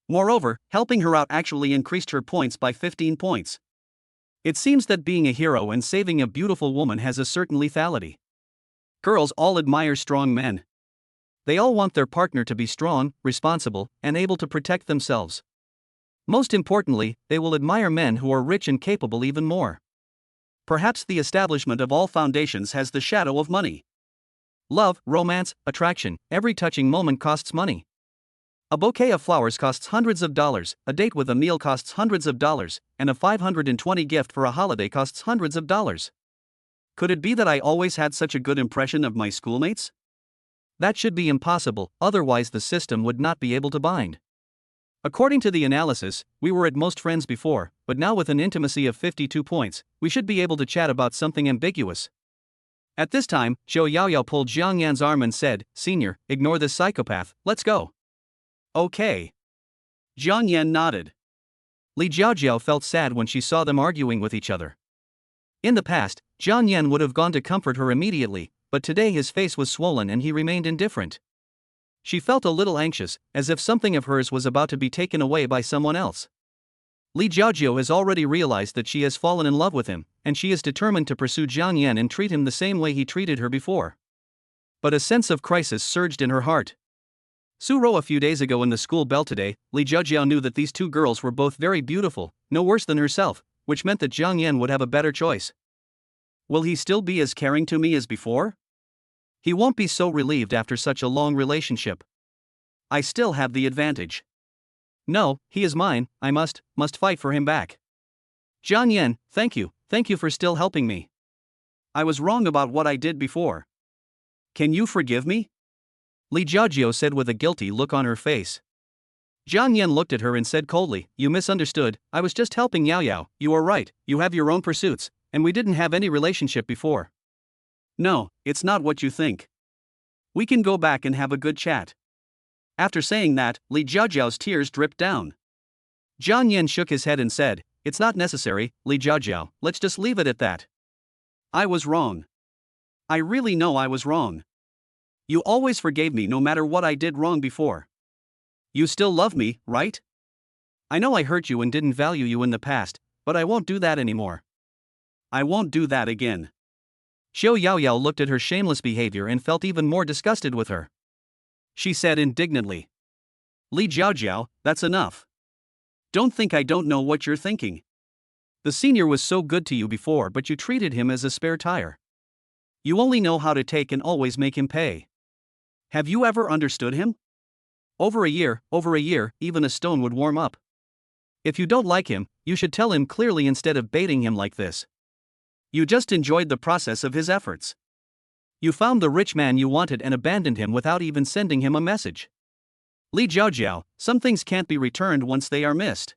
Moreover, helping her out actually increased her points by 15 points. It seems that being a hero and saving a beautiful woman has a certain lethality. Girls all admire strong men. They all want their partner to be strong, responsible, and able to protect themselves. Most importantly, they will admire men who are rich and capable even more. Perhaps the establishment of all foundations has the shadow of money. Love, romance, attraction, every touching moment costs money. A bouquet of flowers costs hundreds of dollars, a date with a meal costs hundreds of dollars, and a 520 gift for a holiday costs hundreds of dollars. Could it be that I always had such a good impression of my schoolmates? That should be impossible, otherwise the system would not be able to bind. According to the analysis, we were at most friends before, but now with an intimacy of 52 points, we should be able to chat about something ambiguous. At this time, Xiao Yaoyao pulled Jiang Yan's arm and said, "Senior, ignore this psychopath, let's go." Okay. Jiang Yan nodded. Li Jiao felt sad when she saw them arguing with each other. In the past, Jiang Yan would have gone to comfort her immediately, but today his face was swollen and he remained indifferent. She felt a little anxious, as if something of hers was about to be taken away by someone else. Li Jiao has already realized that she has fallen in love with him, and she is determined to pursue Jiang Yan and treat him the same way he treated her before. But a sense of crisis surged in her heart. A few days ago in the school bell today, Li Jiao knew that these two girls were both very beautiful, no worse than herself, which meant that Jiang Yan would have a better choice. Will he still be as caring to me as before? He won't be so relieved after such a long relationship. I still have the advantage. No, he is mine, I must fight for him back. Jiang Yan, thank you for still helping me. I was wrong about what I did before. Can you forgive me? Li Jiao said with a guilty look on her face. Jiang Yan looked at her and said coldly, "You misunderstood, I was just helping Yaoyao, you are right, you have your own pursuits, and we didn't have any relationship before." No, it's not what you think. We can go back and have a good chat. After saying that, Li Jiao's tears dripped down. Jiang Yan shook his head and said, "It's not necessary, Li Jiao, let's just leave it at that. I was wrong. I really know I was wrong. You always forgave me no matter what I did wrong before. You still love me, right? I know I hurt you and didn't value you in the past, but I won't do that anymore. I won't do that again." Xiao Yaoyao looked at her shameless behavior and felt even more disgusted with her. She said indignantly, "Li Jiao, that's enough. Don't think I don't know what you're thinking. The senior was so good to you before, but you treated him as a spare tire. You only know how to take and always make him pay. Have you ever understood him? Over a year, even a stone would warm up. If you don't like him, you should tell him clearly instead of baiting him like this. You just enjoyed the process of his efforts. You found the rich man you wanted and abandoned him without even sending him a message. Li Jiao, some things can't be returned once they are missed.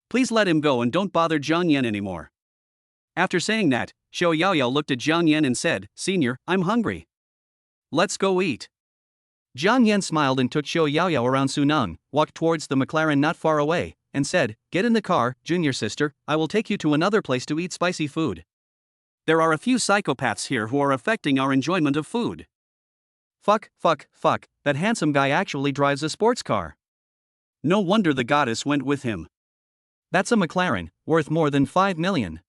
Please let him go and don't bother Jiang Yan anymore." After saying that, Xiao Yaoyao looked at Jiang Yan and said, "Senior, I'm hungry. Let's go eat." Jiang Yan smiled and took Xiao Yaoyao around Sunang, walked towards the McLaren not far away, and said, "Get in the car, junior sister, I will take you to another place to eat spicy food. There are a few psychopaths here who are affecting our enjoyment of food." Fuck, that handsome guy actually drives a sports car. No wonder the goddess went with him. That's a McLaren, worth more than 5 million.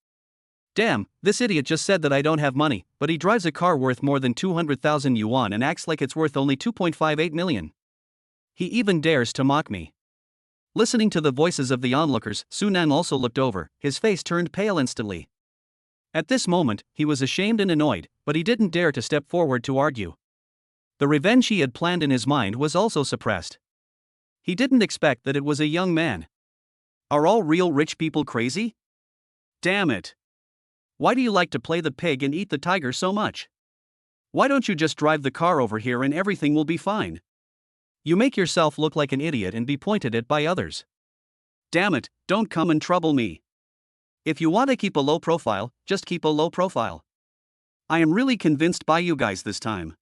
Damn, this idiot just said that I don't have money, but he drives a car worth more than 200,000 yuan and acts like it's worth only 2.58 million. He even dares to mock me. Listening to the voices of the onlookers, Sunan also looked over, his face turned pale instantly. At this moment, he was ashamed and annoyed, but he didn't dare to step forward to argue. The revenge he had planned in his mind was also suppressed. He didn't expect that it was a young man. Are all real rich people crazy? Damn it. Why do you like to play the pig and eat the tiger so much? Why don't you just drive the car over here and everything will be fine? You make yourself look like an idiot and be pointed at by others. Damn it, don't come and trouble me. If you want to keep a low profile, just keep a low profile. I am really convinced by you guys this time.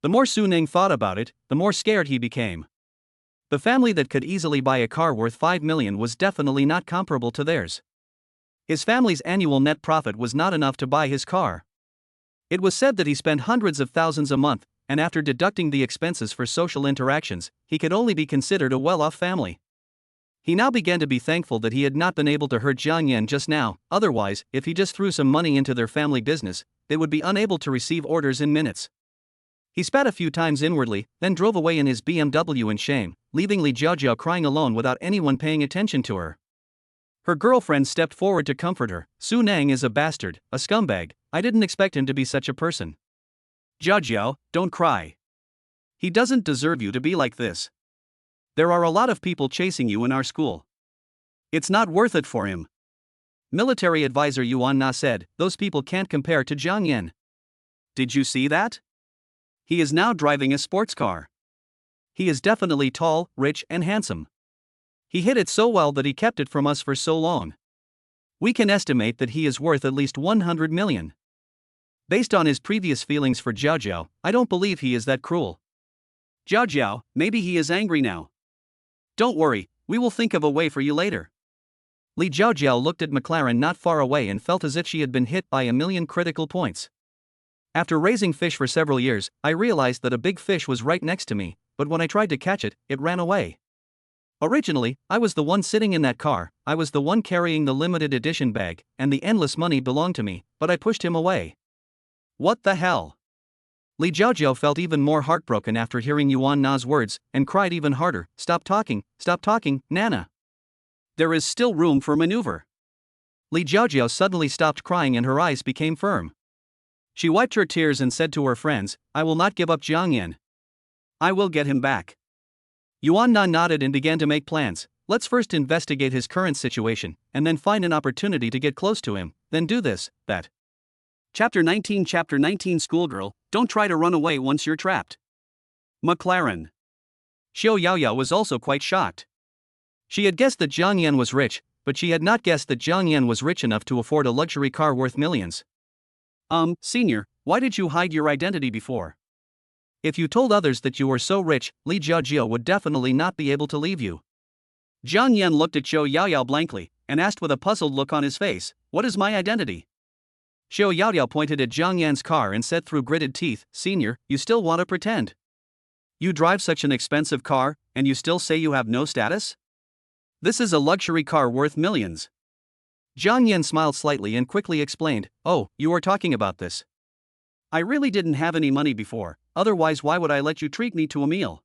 The more Su Ning thought about it, the more scared he became. The family that could easily buy a car worth 5 million was definitely not comparable to theirs. His family's annual net profit was not enough to buy his car. It was said that he spent hundreds of thousands a month, and after deducting the expenses for social interactions, he could only be considered a well-off family. He now began to be thankful that he had not been able to hurt Jiang Yan just now, otherwise, if he just threw some money into their family business, they would be unable to receive orders in minutes. He spat a few times inwardly, then drove away in his BMW in shame, leaving Li Jiao crying alone without anyone paying attention to her. Her girlfriend stepped forward to comfort her. Su Ning is a bastard, a scumbag. I didn't expect him to be such a person. Jiao, don't cry. He doesn't deserve you to be like this. There are a lot of people chasing you in our school. It's not worth it for him. Military advisor Yuan Na said, those people can't compare to Jiang Yan. Did you see that? He is now driving a sports car. He is definitely tall, rich, and handsome. He hid it so well that he kept it from us for so long. We can estimate that he is worth at least 100 million. Based on his previous feelings for Jiao, I don't believe he is that cruel. Jiao, maybe he is angry now. Don't worry, we will think of a way for you later. Li Jiao looked at McLaren not far away and felt as if she had been hit by a million critical points. After raising fish for several years, I realized that a big fish was right next to me, but when I tried to catch it, it ran away. Originally, I was the one sitting in that car, I was the one carrying the limited edition bag, and the endless money belonged to me, but I pushed him away. What the hell? Li Jiao felt even more heartbroken after hearing Yuan Na's words, and cried even harder, stop talking, Nana. There is still room for maneuver. Li Jiao suddenly stopped crying and her eyes became firm. She wiped her tears and said to her friends, I will not give up Jiang Yan. I will get him back. Yuan Na nodded and began to make plans. Let's first investigate his current situation, and then find an opportunity to get close to him, then do this, that. Chapter 19 Schoolgirl, don't try to run away once you're trapped. McLaren. Xiao Yaoyao was also quite shocked. She had guessed that Jiang Yan was rich, but she had not guessed that Jiang Yan was rich enough to afford a luxury car worth millions. Senior, why did you hide your identity before? If you told others that you were so rich, Li Jiao would definitely not be able to leave you. Jiang Yan looked at Xiao Yaoyao blankly, and asked with a puzzled look on his face, what is my identity? Xiao Yaoyao pointed at Jiang Yan's car and said through gritted teeth, Senior, you still want to pretend? You drive such an expensive car, and you still say you have no status? This is a luxury car worth millions. Jiang Yan smiled slightly and quickly explained, oh, you are talking about this. I really didn't have any money before, otherwise why would I let you treat me to a meal?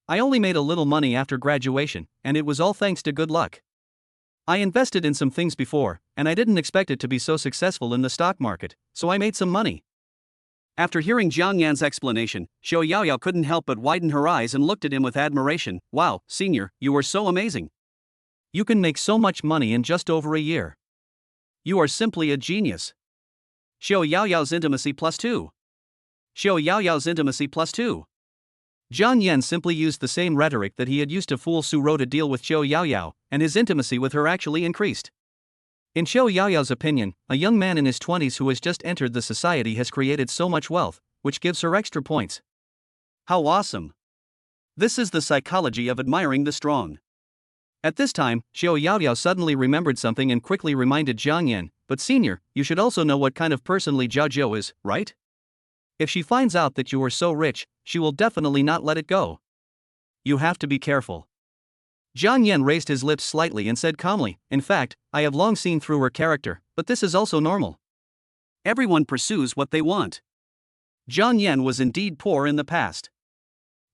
I only made a little money after graduation, and it was all thanks to good luck. I invested in some things before, and I didn't expect it to be so successful in the stock market, so I made some money. After hearing Jiang Yan's explanation, Xiao Yaoyao couldn't help but widen her eyes and looked at him with admiration. Wow, Senior, you are so amazing. You can make so much money in just over a year. You are simply a genius. Xiao Yaoyao's intimacy +2. Xiao Yaoyao's intimacy +2. Jiang Yan simply used the same rhetoric that he had used to fool Su Ro to deal with Xiao Yaoyao, and his intimacy with her actually increased. In Xiao Yaoyao's opinion, a young man in his 20s who has just entered the society has created so much wealth, which gives her extra points. How awesome! This is the psychology of admiring the strong. At this time, Xiao Yaoyao suddenly remembered something and quickly reminded Jiang Yan, but Senior, you should also know what kind of person Li Jiao is, right? If she finds out that you are so rich, she will definitely not let it go. You have to be careful. Jiang Yan raised his lips slightly and said calmly, in fact, I have long seen through her character, but this is also normal. Everyone pursues what they want. Jiang Yan was indeed poor in the past.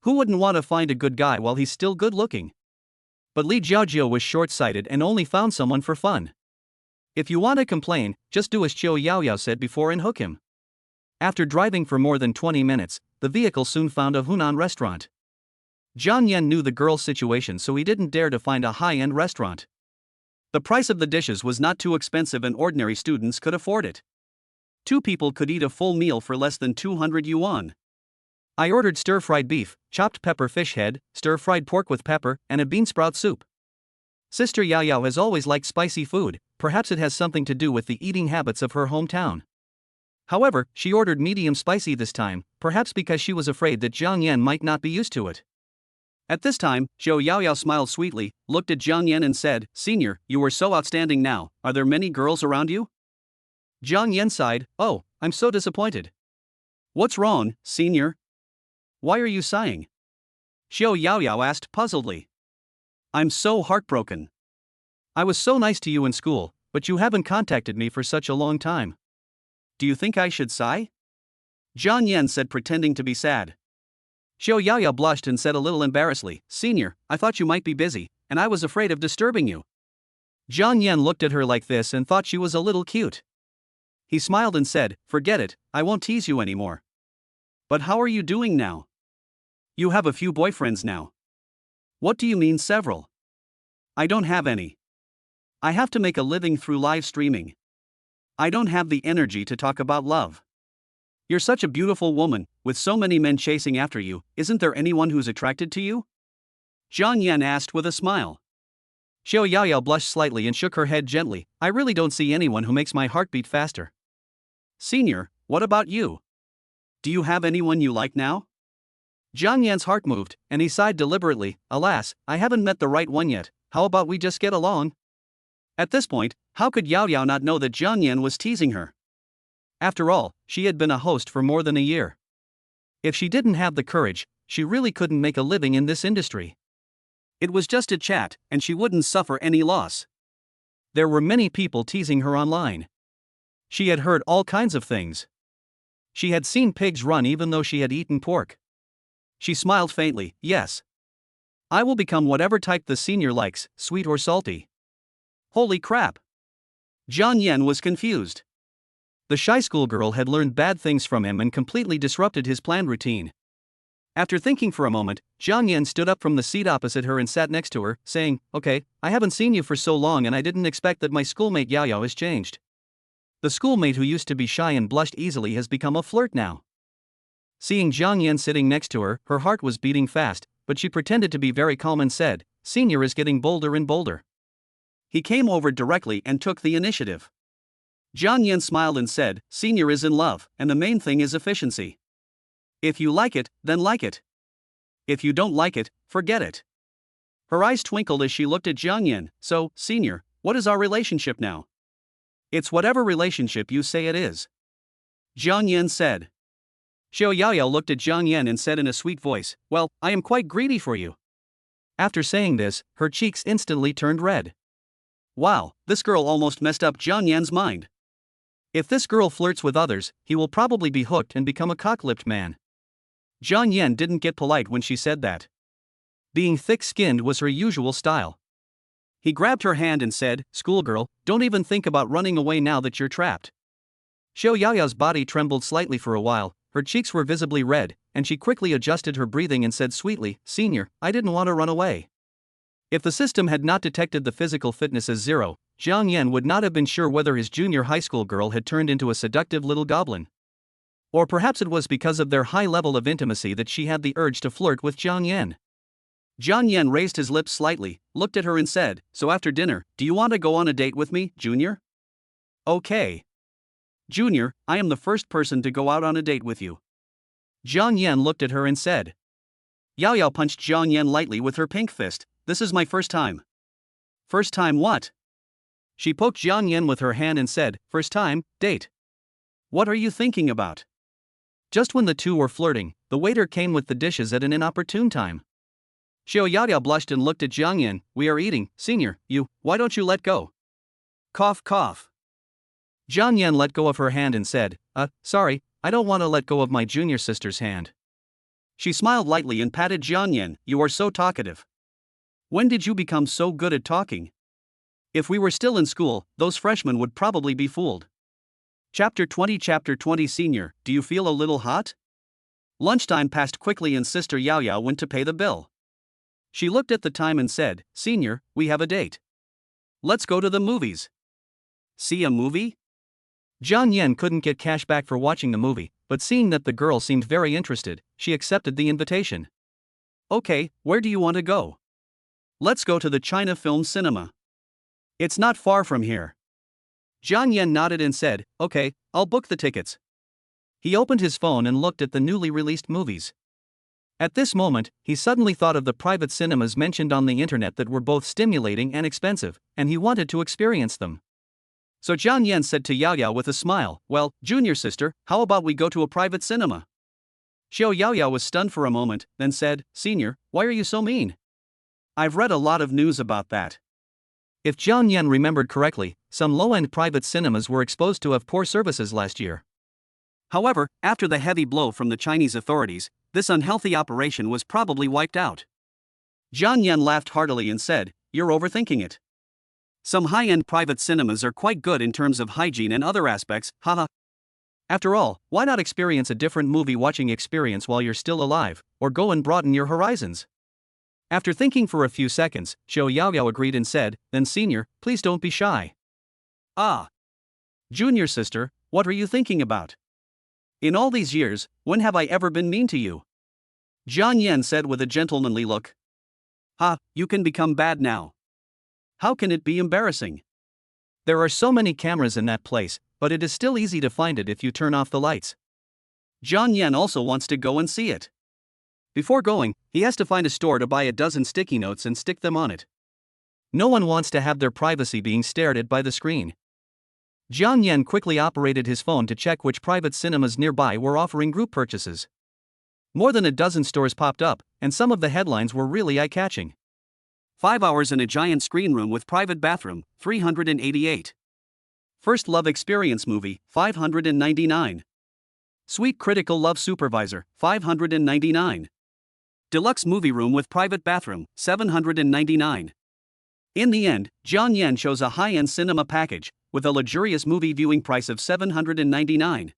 Who wouldn't want to find a good guy while he's still good looking? But Li Jiao was short-sighted and only found someone for fun. If you want to complain, just do as Xiao Yaoyao said before and hook him. After driving for more than 20 minutes, the vehicle soon found a Hunan restaurant. Jiang Yan knew the girl's situation, so he didn't dare to find a high-end restaurant. The price of the dishes was not too expensive and ordinary students could afford it. 2 people could eat a full meal for less than 200 yuan. I ordered stir-fried beef, chopped pepper fish head, stir-fried pork with pepper, and a bean sprout soup. Sister Yao Yao has always liked spicy food, perhaps it has something to do with the eating habits of her hometown. However, she ordered medium spicy this time, perhaps because she was afraid that Jiang Yan might not be used to it. At this time, Zhou Yaoyao smiled sweetly, looked at Jiang Yan and said, "Senior, you are so outstanding now, are there many girls around you?" Jiang Yan sighed, "Oh, I'm so disappointed." "What's wrong, senior? Why are you sighing?" Zhou Yaoyao asked puzzledly. "I'm so heartbroken. I was so nice to you in school, but you haven't contacted me for such a long time. Do you think I should sigh?" Jiang Yan said, pretending to be sad. Zhou Yaoyao blushed and said a little embarrassedly, "Senior, I thought you might be busy, and I was afraid of disturbing you." Jiang Yan looked at her like this and thought she was a little cute. He smiled and said, "Forget it, I won't tease you anymore." "But how are you doing now? You have a few boyfriends now." "What do you mean several?" "I don't have any. I have to make a living through live streaming. I don't have the energy to talk about love." "You're such a beautiful woman, with so many men chasing after you, isn't there anyone who's attracted to you?" Jiang Yan asked with a smile. Zhou Yaoyao blushed slightly and shook her head gently, "I really don't see anyone who makes my heart beat faster." "Senior, what about you? Do you have anyone you like now?" Jiang Yan's heart moved, and he sighed deliberately, "Alas, I haven't met the right one yet, how about we just get along?" At this point, how could Yao Yao not know that Jiang Yan was teasing her? After all, she had been a host for more than a year. If she didn't have the courage, she really couldn't make a living in this industry. It was just a chat, and she wouldn't suffer any loss. There were many people teasing her online. She had heard all kinds of things. She had seen pigs run even though she had eaten pork. She smiled faintly, "Yes. I will become whatever type the senior likes, sweet or salty." Holy crap! Jiang Yan was confused. The shy schoolgirl had learned bad things from him and completely disrupted his planned routine. After thinking for a moment, Jiang Yan stood up from the seat opposite her and sat next to her, saying, "Okay, I haven't seen you for so long and I didn't expect that my schoolmate Yao Yao has changed. The schoolmate who used to be shy and blushed easily has become a flirt now." Seeing Jiang Yan sitting next to her, her heart was beating fast, but she pretended to be very calm and said, "Senior is getting bolder and bolder." He came over directly and took the initiative. Jiang Yan smiled and said, "Senior is in love, and the main thing is efficiency. If you like it, then like it. If you don't like it, forget it." Her eyes twinkled as she looked at Jiang Yan. "So, senior, what is our relationship now?" "It's whatever relationship you say it is," Jiang Yan said. Zhou Yaoyao looked at Jiang Yan and said in a sweet voice, "Well, I am quite greedy for you." After saying this, her cheeks instantly turned red. Wow, this girl almost messed up Jiang Yan's mind. If this girl flirts with others, he will probably be hooked and become a cock-lipped man. Jiang Yan didn't get polite when she said that. Being thick-skinned was her usual style. He grabbed her hand and said, "Schoolgirl, don't even think about running away now that you're trapped." Zhou Yaoyao's body trembled slightly for a while, her cheeks were visibly red, and she quickly adjusted her breathing and said sweetly, "Senior, I didn't want to run away." If the system had not detected the physical fitness as 0, Jiang Yan would not have been sure whether his junior high school girl had turned into a seductive little goblin. Or perhaps it was because of their high level of intimacy that she had the urge to flirt with Jiang Yan. Jiang Yan raised his lips slightly, looked at her and said, "So after dinner, do you want to go on a date with me, Junior?" "Okay. Junior, I am the first person to go out on a date with you." Jiang Yan looked at her and said. Yao Yao punched Jiang Yan lightly with her pink fist. "This is my first time." "First time what?" She poked Jiang Yan with her hand and said, "First time, date. What are you thinking about?" Just when the two were flirting, the waiter came with the dishes at an inopportune time. Zhou Yaoyao blushed and looked at Jiang Yan. "We are eating, senior, why don't you let go?" Cough cough. Jiang Yan let go of her hand and said, Sorry, I don't want to let go of my junior sister's hand." She smiled lightly and patted Jiang Yan. "You are so talkative. When did you become so good at talking? If we were still in school, those freshmen would probably be fooled." Chapter 20 Senior, do you feel a little hot? Lunchtime passed quickly and Sister Yao Yao went to pay the bill. She looked at the time and said, "Senior, we have a date. Let's go to the movies." "See a movie?" Jiang Yan couldn't get cash back for watching the movie, but seeing that the girl seemed very interested, she accepted the invitation. "Okay, where do you want to go?" Let's go to the China Film Cinema. It's not far from here. Jiang Yan nodded and said, okay, I'll book the tickets. He opened his phone and looked at the newly released movies. At this moment, he suddenly thought of the private cinemas mentioned on the internet that were both stimulating and expensive, and he wanted to experience them. So Jiang Yan said to Yao Yao with a smile, well, junior sister, how about we go to a private cinema? Xiao Yao Yao was stunned for a moment, then said, senior, why are you so mean? I've read a lot of news about that. If Jiang Yan remembered correctly, some low-end private cinemas were exposed to have poor services last year. However, after the heavy blow from the Chinese authorities, this unhealthy operation was probably wiped out. Jiang Yan laughed heartily and said, you're overthinking it. Some high-end private cinemas are quite good in terms of hygiene and other aspects, haha. After all, why not experience a different movie-watching experience while you're still alive, or go and broaden your horizons? After thinking for a few seconds, Xiao Yao Yao agreed and said, then senior, please don't be shy. Ah. Junior sister, what are you thinking about? In all these years, when have I ever been mean to you? Jiang Yan said with a gentlemanly look. Ha, you can become bad now. How can it be embarrassing? There are so many cameras in that place, but it is still easy to find it if you turn off the lights. Jiang Yan also wants to go and see it. Before going, he has to find a store to buy a dozen sticky notes and stick them on it. No one wants to have their privacy being stared at by the screen. Jiang Yan quickly operated his phone to check which private cinemas nearby were offering group purchases. More than a dozen stores popped up, and some of the headlines were really eye-catching. 5 hours in a giant screen room with private bathroom, 388. First Love Experience movie, 599. Sweet Critical Love Supervisor, 599. Deluxe movie room with private bathroom, 799. In the end, Jiang Yan chose a high-end cinema package, with a luxurious movie viewing price of 799.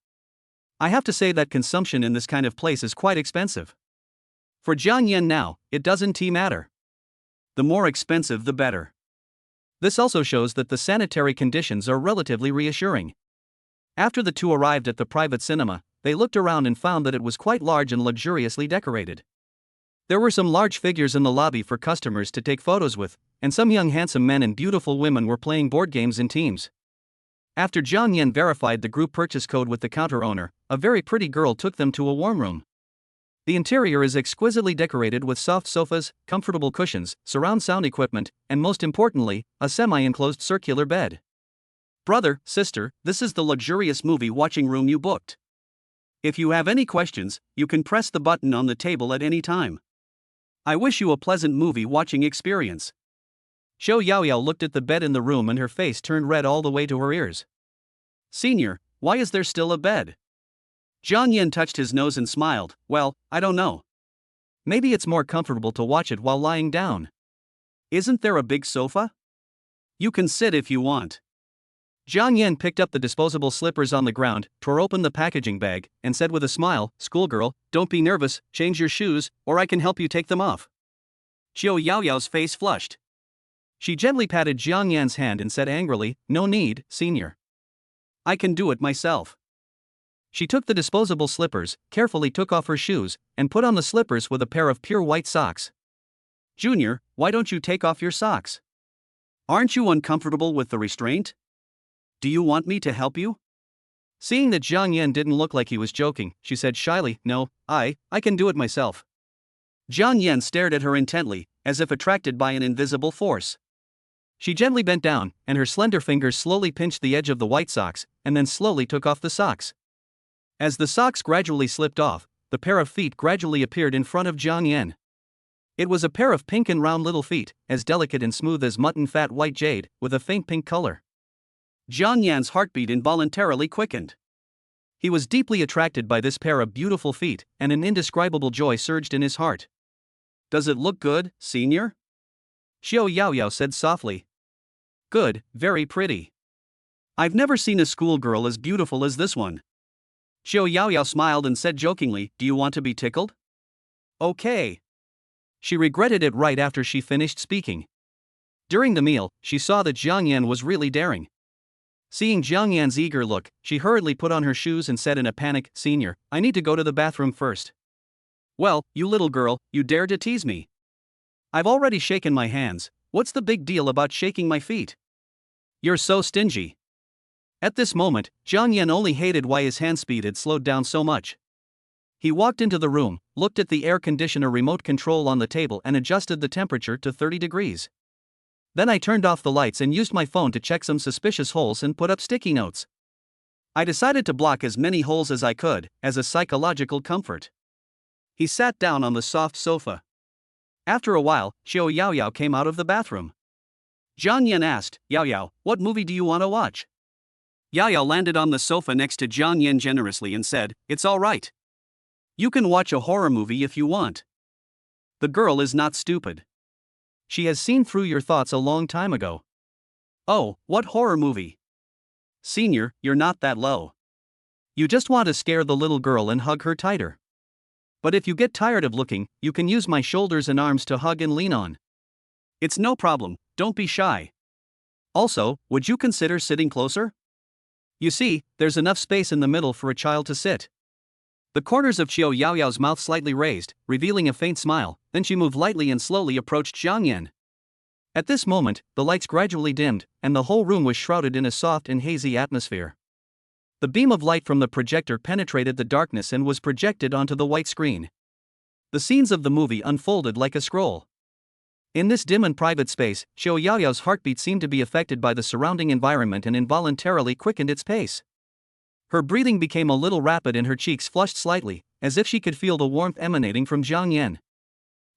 I have to say that consumption in this kind of place is quite expensive. For Jiang Yan now, it doesn't matter. The more expensive the better. This also shows that the sanitary conditions are relatively reassuring. After the two arrived at the private cinema, they looked around and found that it was quite large and luxuriously decorated. There were some large figures in the lobby for customers to take photos with, and some young handsome men and beautiful women were playing board games in teams. After Jiang Yan verified the group purchase code with the counter owner, a very pretty girl took them to a warm room. The interior is exquisitely decorated with soft sofas, comfortable cushions, surround sound equipment, and most importantly, a semi-enclosed circular bed. Brother, sister, this is the luxurious movie watching room you booked. If you have any questions, you can press the button on the table at any time. I wish you a pleasant movie watching experience. Xiao Yao Yao looked at the bed in the room and her face turned red all the way to her ears. Senior, why is there still a bed? Jiang Yan touched his nose and smiled, well, I don't know. Maybe it's more comfortable to watch it while lying down. Isn't there a big sofa? You can sit if you want. Jiang Yan picked up the disposable slippers on the ground, tore open the packaging bag, and said with a smile, schoolgirl, don't be nervous, change your shoes, or I can help you take them off. Xiao Yao Yao's face flushed. She gently patted Jiang Yan's hand and said angrily, no need, senior. I can do it myself. She took the disposable slippers, carefully took off her shoes, and put on the slippers with a pair of pure white socks. Junior, why don't you take off your socks? Aren't you uncomfortable with the restraint? Do you want me to help you? Seeing that Jiang Yan didn't look like he was joking, she said shyly, no, I can do it myself. Jiang Yan stared at her intently, as if attracted by an invisible force. She gently bent down, and her slender fingers slowly pinched the edge of the white socks, and then slowly took off the socks. As the socks gradually slipped off, the pair of feet gradually appeared in front of Jiang Yan. It was a pair of pink and round little feet, as delicate and smooth as mutton fat white jade, with a faint pink color. Jiang Yan's heartbeat involuntarily quickened. He was deeply attracted by this pair of beautiful feet, and an indescribable joy surged in his heart. Does it look good, senior? Xiao Yao Yao said softly. Good, very pretty. I've never seen a schoolgirl as beautiful as this one. Xiao Yao Yao smiled and said jokingly, do you want to be tickled? Okay. She regretted it right after she finished speaking. During the meal, she saw that Jiang Yan was really daring. Seeing Jiang Yan's eager look, she hurriedly put on her shoes and said in a panic, Senior, I need to go to the bathroom first. Well, you little girl, you dared to tease me. I've already shaken my hands, what's the big deal about shaking my feet? You're so stingy. At this moment, Jiang Yan only hated why his hand speed had slowed down so much. He walked into the room, looked at the air conditioner remote control on the table and adjusted the temperature to 30 degrees. Then I turned off the lights and used my phone to check some suspicious holes and put up sticky notes. I decided to block as many holes as I could, as a psychological comfort. He sat down on the soft sofa. After a while, Xiao Yaoyao came out of the bathroom. Jiang Yan asked, Yaoyao, what movie do you want to watch? Yaoyao landed on the sofa next to Jiang Yan generously and said, it's all right. You can watch a horror movie if you want. The girl is not stupid. She has seen through your thoughts a long time ago. Oh, what horror movie? Senior, you're not that low. You just want to scare the little girl and hug her tighter. But if you get tired of looking, you can use my shoulders and arms to hug and lean on. It's no problem, don't be shy. Also, would you consider sitting closer? You see, there's enough space in the middle for a child to sit. The corners of Xiao Yaoyao's mouth slightly raised, revealing a faint smile, then she moved lightly and slowly approached Jiang Yan. At this moment, the lights gradually dimmed, and the whole room was shrouded in a soft and hazy atmosphere. The beam of light from the projector penetrated the darkness and was projected onto the white screen. The scenes of the movie unfolded like a scroll. In this dim and private space, Xiao Yaoyao's heartbeat seemed to be affected by the surrounding environment and involuntarily quickened its pace. Her breathing became a little rapid and her cheeks flushed slightly, as if she could feel the warmth emanating from Jiang Yan.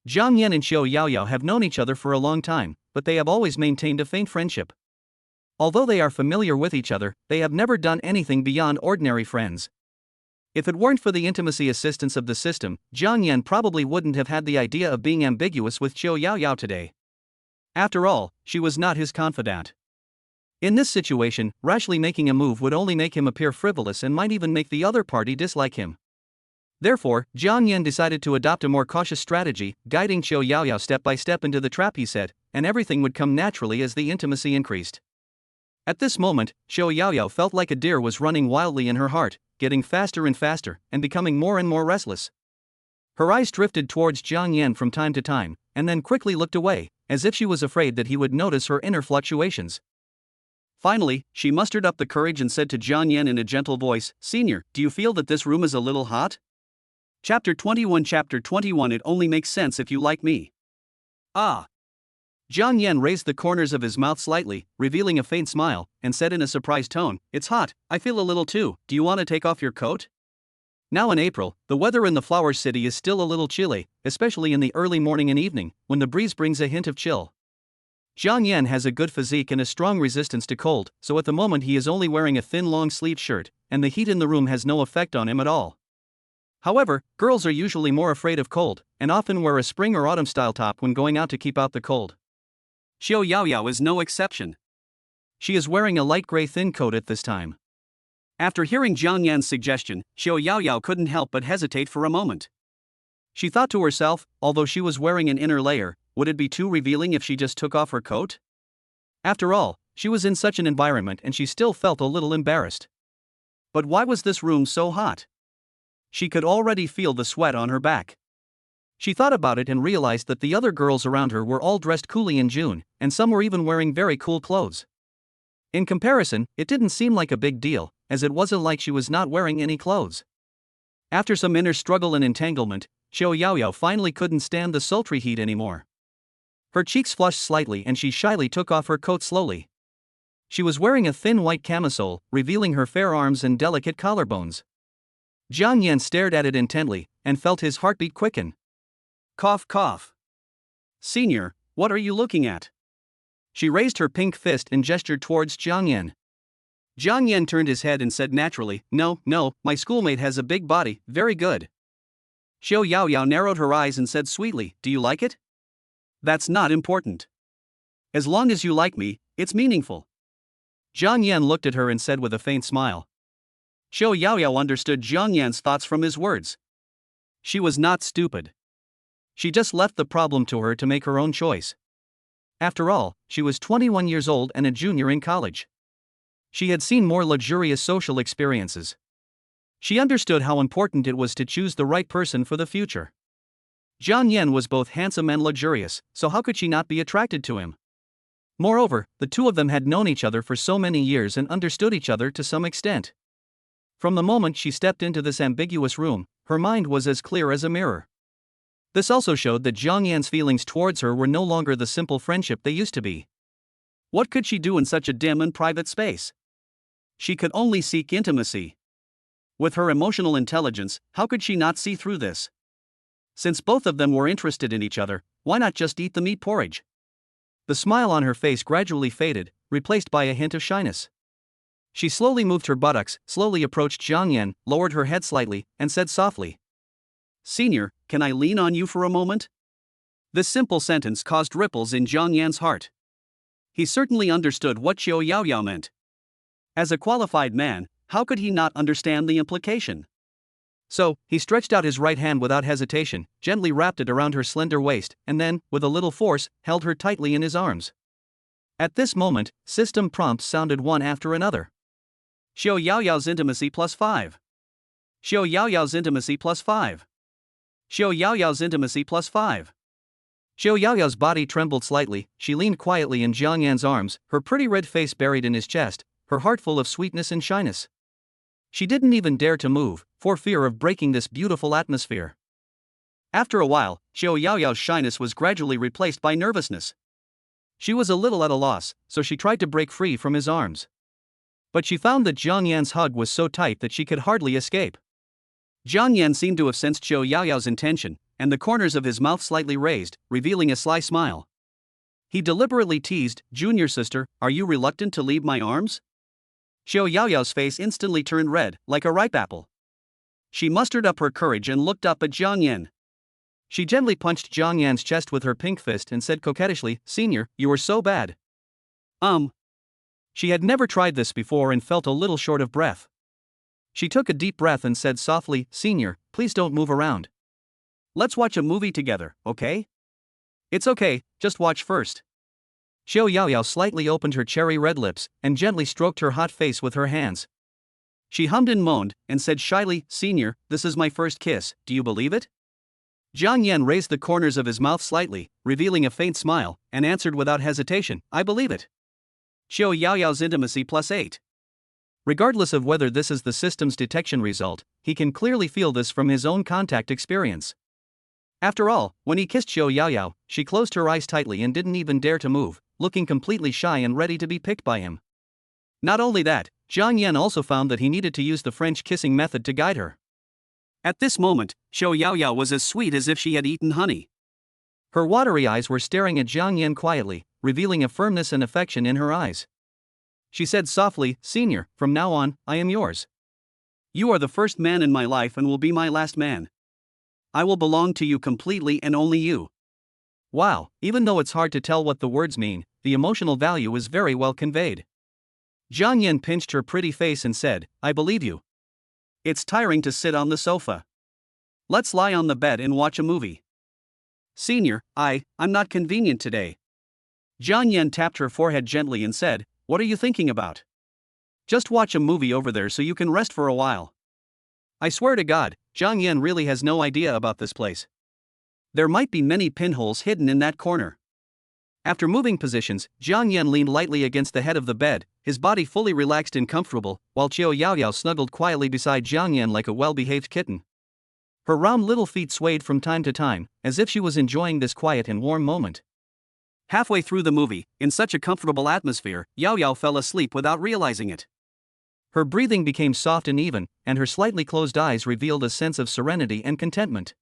Jiang Yan and Xiao Yaoyao have known each other for a long time, but they have always maintained a faint friendship. Although they are familiar with each other, they have never done anything beyond ordinary friends. If it weren't for the intimacy assistance of the system, Jiang Yan probably wouldn't have had the idea of being ambiguous with Xiao Yaoyao today. After all, she was not his confidant. In this situation, rashly making a move would only make him appear frivolous and might even make the other party dislike him. Therefore, Jiang Yan decided to adopt a more cautious strategy, guiding Xiao Yaoyao step by step into the trap he set, and everything would come naturally as the intimacy increased. At this moment, Xiao Yaoyao felt like a deer was running wildly in her heart, getting faster and faster, and becoming more and more restless. Her eyes drifted towards Jiang Yan from time to time, and then quickly looked away, as if she was afraid that he would notice her inner fluctuations. Finally, she mustered up the courage and said to Jiang Yan in a gentle voice, Senior, do you feel that this room is a little hot? Chapter 21 It only makes sense if you like me. Ah. Jiang Yan raised the corners of his mouth slightly, revealing a faint smile, and said in a surprised tone, It's hot, I feel a little too, do you want to take off your coat? Now in April, the weather in the Flower City is still a little chilly, especially in the early morning and evening, when the breeze brings a hint of chill. Jiang Yan has a good physique and a strong resistance to cold, so at the moment he is only wearing a thin long-sleeved shirt, and the heat in the room has no effect on him at all. However, girls are usually more afraid of cold, and often wear a spring or autumn-style top when going out to keep out the cold. Xiao Yaoyao is no exception. She is wearing a light gray thin coat at this time. After hearing Jiang Yan's suggestion, Xiao Yaoyao couldn't help but hesitate for a moment. She thought to herself, although she was wearing an inner layer, would it be too revealing if she just took off her coat? After all, she was in such an environment and she still felt a little embarrassed. But why was this room so hot? She could already feel the sweat on her back. She thought about it and realized that the other girls around her were all dressed coolly in June, and some were even wearing very cool clothes. In comparison, it didn't seem like a big deal, as it wasn't like she was not wearing any clothes. After some inner struggle and entanglement, Xiao Yaoyao finally couldn't stand the sultry heat anymore. Her cheeks flushed slightly and she shyly took off her coat slowly. She was wearing a thin white camisole, revealing her fair arms and delicate collarbones. Jiang Yan stared at it intently, and felt his heartbeat quicken. Cough cough. Senior, what are you looking at? She raised her pink fist and gestured towards Jiang Yan. Jiang Yan turned his head and said naturally, No, my schoolmate has a big body, very good. Xiao Yaoyao narrowed her eyes and said sweetly, Do you like it? That's not important. As long as you like me, it's meaningful. Jiang Yan looked at her and said with a faint smile. Xiao Yaoyao understood Jiang Yan's thoughts from his words. She was not stupid. She just left the problem to her to make her own choice. After all, she was 21 years old and a junior in college. She had seen more luxurious social experiences. She understood how important it was to choose the right person for the future. Jiang Yan was both handsome and luxurious, so how could she not be attracted to him? Moreover, the two of them had known each other for so many years and understood each other to some extent. From the moment she stepped into this ambiguous room, her mind was as clear as a mirror. This also showed that Jiang Yan's feelings towards her were no longer the simple friendship they used to be. What could she do in such a dim and private space? She could only seek intimacy. With her emotional intelligence, how could she not see through this? Since both of them were interested in each other, why not just eat the meat porridge? The smile on her face gradually faded, replaced by a hint of shyness. She slowly moved her buttocks, slowly approached Jiang Yan, lowered her head slightly, and said softly, "Senior, can I lean on you for a moment?" This simple sentence caused ripples in Jiang Yan's heart. He certainly understood what Qiu Yaoyao meant. As a qualified man, how could he not understand the implication? So, he stretched out his right hand without hesitation, gently wrapped it around her slender waist, and then, with a little force, held her tightly in his arms. At this moment, system prompts sounded one after another. Xiao Yaoyao's intimacy +5. Xiao Yaoyao's intimacy +5. Xiao Yaoyao's intimacy +5. Xiao Yaoyao's body trembled slightly, she leaned quietly in Jiang Yan's arms, her pretty red face buried in his chest, her heart full of sweetness and shyness. She didn't even dare to move, for fear of breaking this beautiful atmosphere. After a while, Xiao Yaoyao's shyness was gradually replaced by nervousness. She was a little at a loss, so she tried to break free from his arms. But she found that Jiang Yan's hug was so tight that she could hardly escape. Jiang Yan seemed to have sensed Xiao Yaoyao's intention, and the corners of his mouth slightly raised, revealing a sly smile. He deliberately teased, "Junior sister, are you reluctant to leave my arms?" Xiao Yaoyao's face instantly turned red, like a ripe apple. She mustered up her courage and looked up at Jiang Yan. She gently punched Jiang Yan's chest with her pink fist and said coquettishly, "Senior, you are so bad." She had never tried this before and felt a little short of breath. She took a deep breath and said softly, "Senior, please don't move around. Let's watch a movie together, okay?" "It's okay, just watch first." Xiao Yaoyao slightly opened her cherry red lips and gently stroked her hot face with her hands. She hummed and moaned and said shyly, "Senior, this is my first kiss, do you believe it?" Jiang Yan raised the corners of his mouth slightly, revealing a faint smile, and answered without hesitation, "I believe it." Xiao Yaoyao's intimacy +8. Regardless of whether this is the system's detection result, he can clearly feel this from his own contact experience. After all, when he kissed Xiao Yaoyao, she closed her eyes tightly and didn't even dare to move, looking completely shy and ready to be picked by him. Not only that, Jiang Yan also found that he needed to use the French kissing method to guide her. At this moment, Xiao Yaoyao was as sweet as if she had eaten honey. Her watery eyes were staring at Jiang Yan quietly, revealing a firmness and affection in her eyes. She said softly, "Senior, from now on, I am yours. You are the first man in my life and will be my last man. I will belong to you completely and only you." Wow, even though it's hard to tell what the words mean, the emotional value is very well conveyed. Jiang Yan pinched her pretty face and said, "I believe you. It's tiring to sit on the sofa. Let's lie on the bed and watch a movie." "Senior, I'm not convenient today." Jiang Yan tapped her forehead gently and said, "What are you thinking about? Just watch a movie over there so you can rest for a while." I swear to God, Jiang Yan really has no idea about this place. There might be many pinholes hidden in that corner. After moving positions, Jiang Yan leaned lightly against the head of the bed, his body fully relaxed and comfortable, while Qiu Yaoyao snuggled quietly beside Jiang Yan like a well-behaved kitten. Her round little feet swayed from time to time, as if she was enjoying this quiet and warm moment. Halfway through the movie, in such a comfortable atmosphere, Yaoyao fell asleep without realizing it. Her breathing became soft and even, and her slightly closed eyes revealed a sense of serenity and contentment.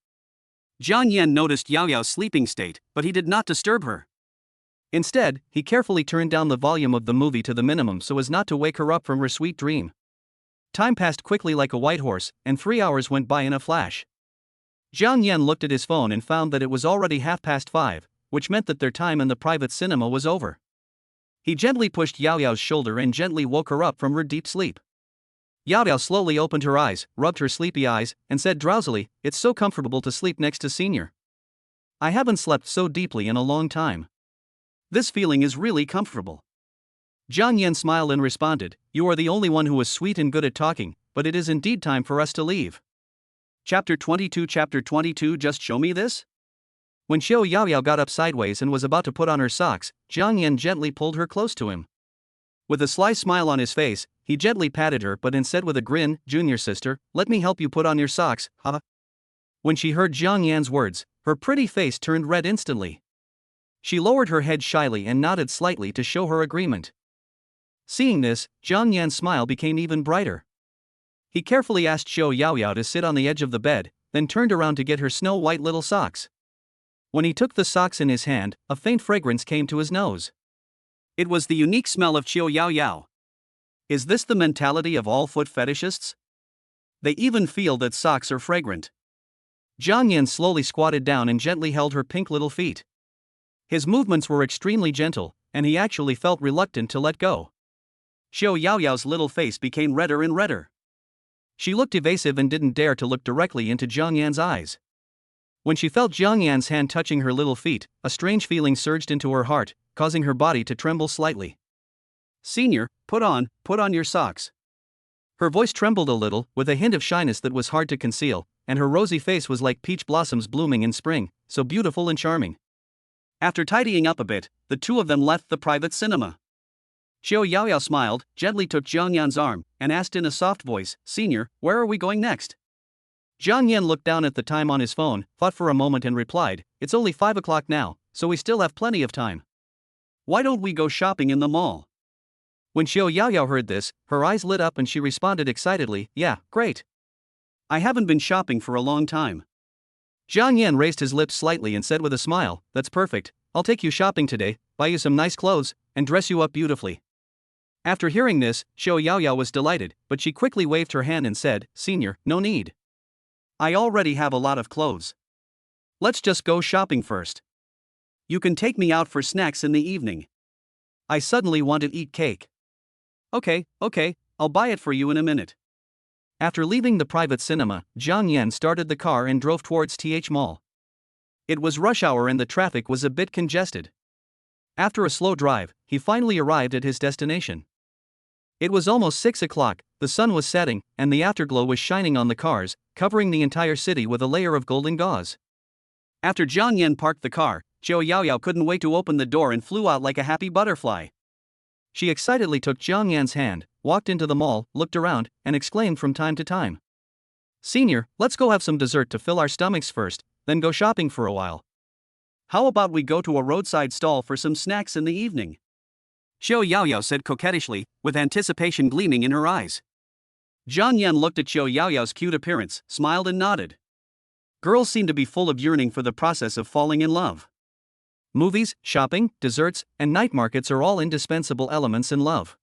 Jiang Yan noticed Yaoyao's sleeping state, but he did not disturb her. Instead, he carefully turned down the volume of the movie to the minimum so as not to wake her up from her sweet dream. Time passed quickly like a white horse, and 3 hours went by in a flash. Jiang Yan looked at his phone and found that it was already 5:30, which meant that their time in the private cinema was over. He gently pushed Yaoyao's shoulder and gently woke her up from her deep sleep. Yaoyao slowly opened her eyes, rubbed her sleepy eyes, and said drowsily, "It's so comfortable to sleep next to Senior. I haven't slept so deeply in a long time. This feeling is really comfortable." Jiang Yan smiled and responded, "You are the only one who is sweet and good at talking, but it is indeed time for us to leave." Chapter 22 Just show me this? When Xiao Yaoyao got up sideways and was about to put on her socks, Jiang Yan gently pulled her close to him. With a sly smile on his face, he gently patted her but said with a grin, "Junior sister, let me help you put on your socks, huh?" When she heard Jiang Yan's words, her pretty face turned red instantly. She lowered her head shyly and nodded slightly to show her agreement. Seeing this, Jiang Yan's smile became even brighter. He carefully asked Xiao Yaoyao to sit on the edge of the bed, then turned around to get her snow-white little socks. When he took the socks in his hand, a faint fragrance came to his nose. It was the unique smell of Xiao Yaoyao. Is this the mentality of all foot fetishists? They even feel that socks are fragrant. Jiang Yan slowly squatted down and gently held her pink little feet. His movements were extremely gentle, and he actually felt reluctant to let go. Xiao Yaoyao's little face became redder and redder. She looked evasive and didn't dare to look directly into Jiang Yan's eyes. When she felt Jiang Yan's hand touching her little feet, a strange feeling surged into her heart, causing her body to tremble slightly. "Senior, put on your socks." Her voice trembled a little, with a hint of shyness that was hard to conceal, and her rosy face was like peach blossoms blooming in spring, so beautiful and charming. After tidying up a bit, the two of them left the private cinema. Xiao Yaoyao smiled, gently took Jiang Yan's arm, and asked in a soft voice, "Senior, where are we going next?" Jiang Yan looked down at the time on his phone, thought for a moment and replied, "It's only 5 o'clock now, so we still have plenty of time. Why don't we go shopping in the mall?" When Xiao Yaoyao heard this, her eyes lit up and she responded excitedly, "Yeah, great. I haven't been shopping for a long time." Jiang Yan raised his lips slightly and said with a smile, "That's perfect, I'll take you shopping today, buy you some nice clothes, and dress you up beautifully." After hearing this, Xiao Yaoyao was delighted, but she quickly waved her hand and said, "Senior, no need. I already have a lot of clothes. Let's just go shopping first. You can take me out for snacks in the evening. I suddenly want to eat cake." Okay, I'll buy it for you in a minute." After leaving the private cinema, Jiang Yan started the car and drove towards TH Mall. It was rush hour and the traffic was a bit congested. After a slow drive, he finally arrived at his destination. It was almost 6 o'clock, the sun was setting, and the afterglow was shining on the cars, covering the entire city with a layer of golden gauze. After Jiang Yan parked the car, Xiao Yaoyao couldn't wait to open the door and flew out like a happy butterfly. She excitedly took Jiang Yan's hand, walked into the mall, looked around, and exclaimed from time to time, "Senior, let's go have some dessert to fill our stomachs first, then go shopping for a while. How about we go to a roadside stall for some snacks in the evening?" Xiao Yaoyao said coquettishly, with anticipation gleaming in her eyes. Jiang Yan looked at Xiao Yaoyao's cute appearance, smiled and nodded. Girls seem to be full of yearning for the process of falling in love. Movies, shopping, desserts, and night markets are all indispensable elements in love.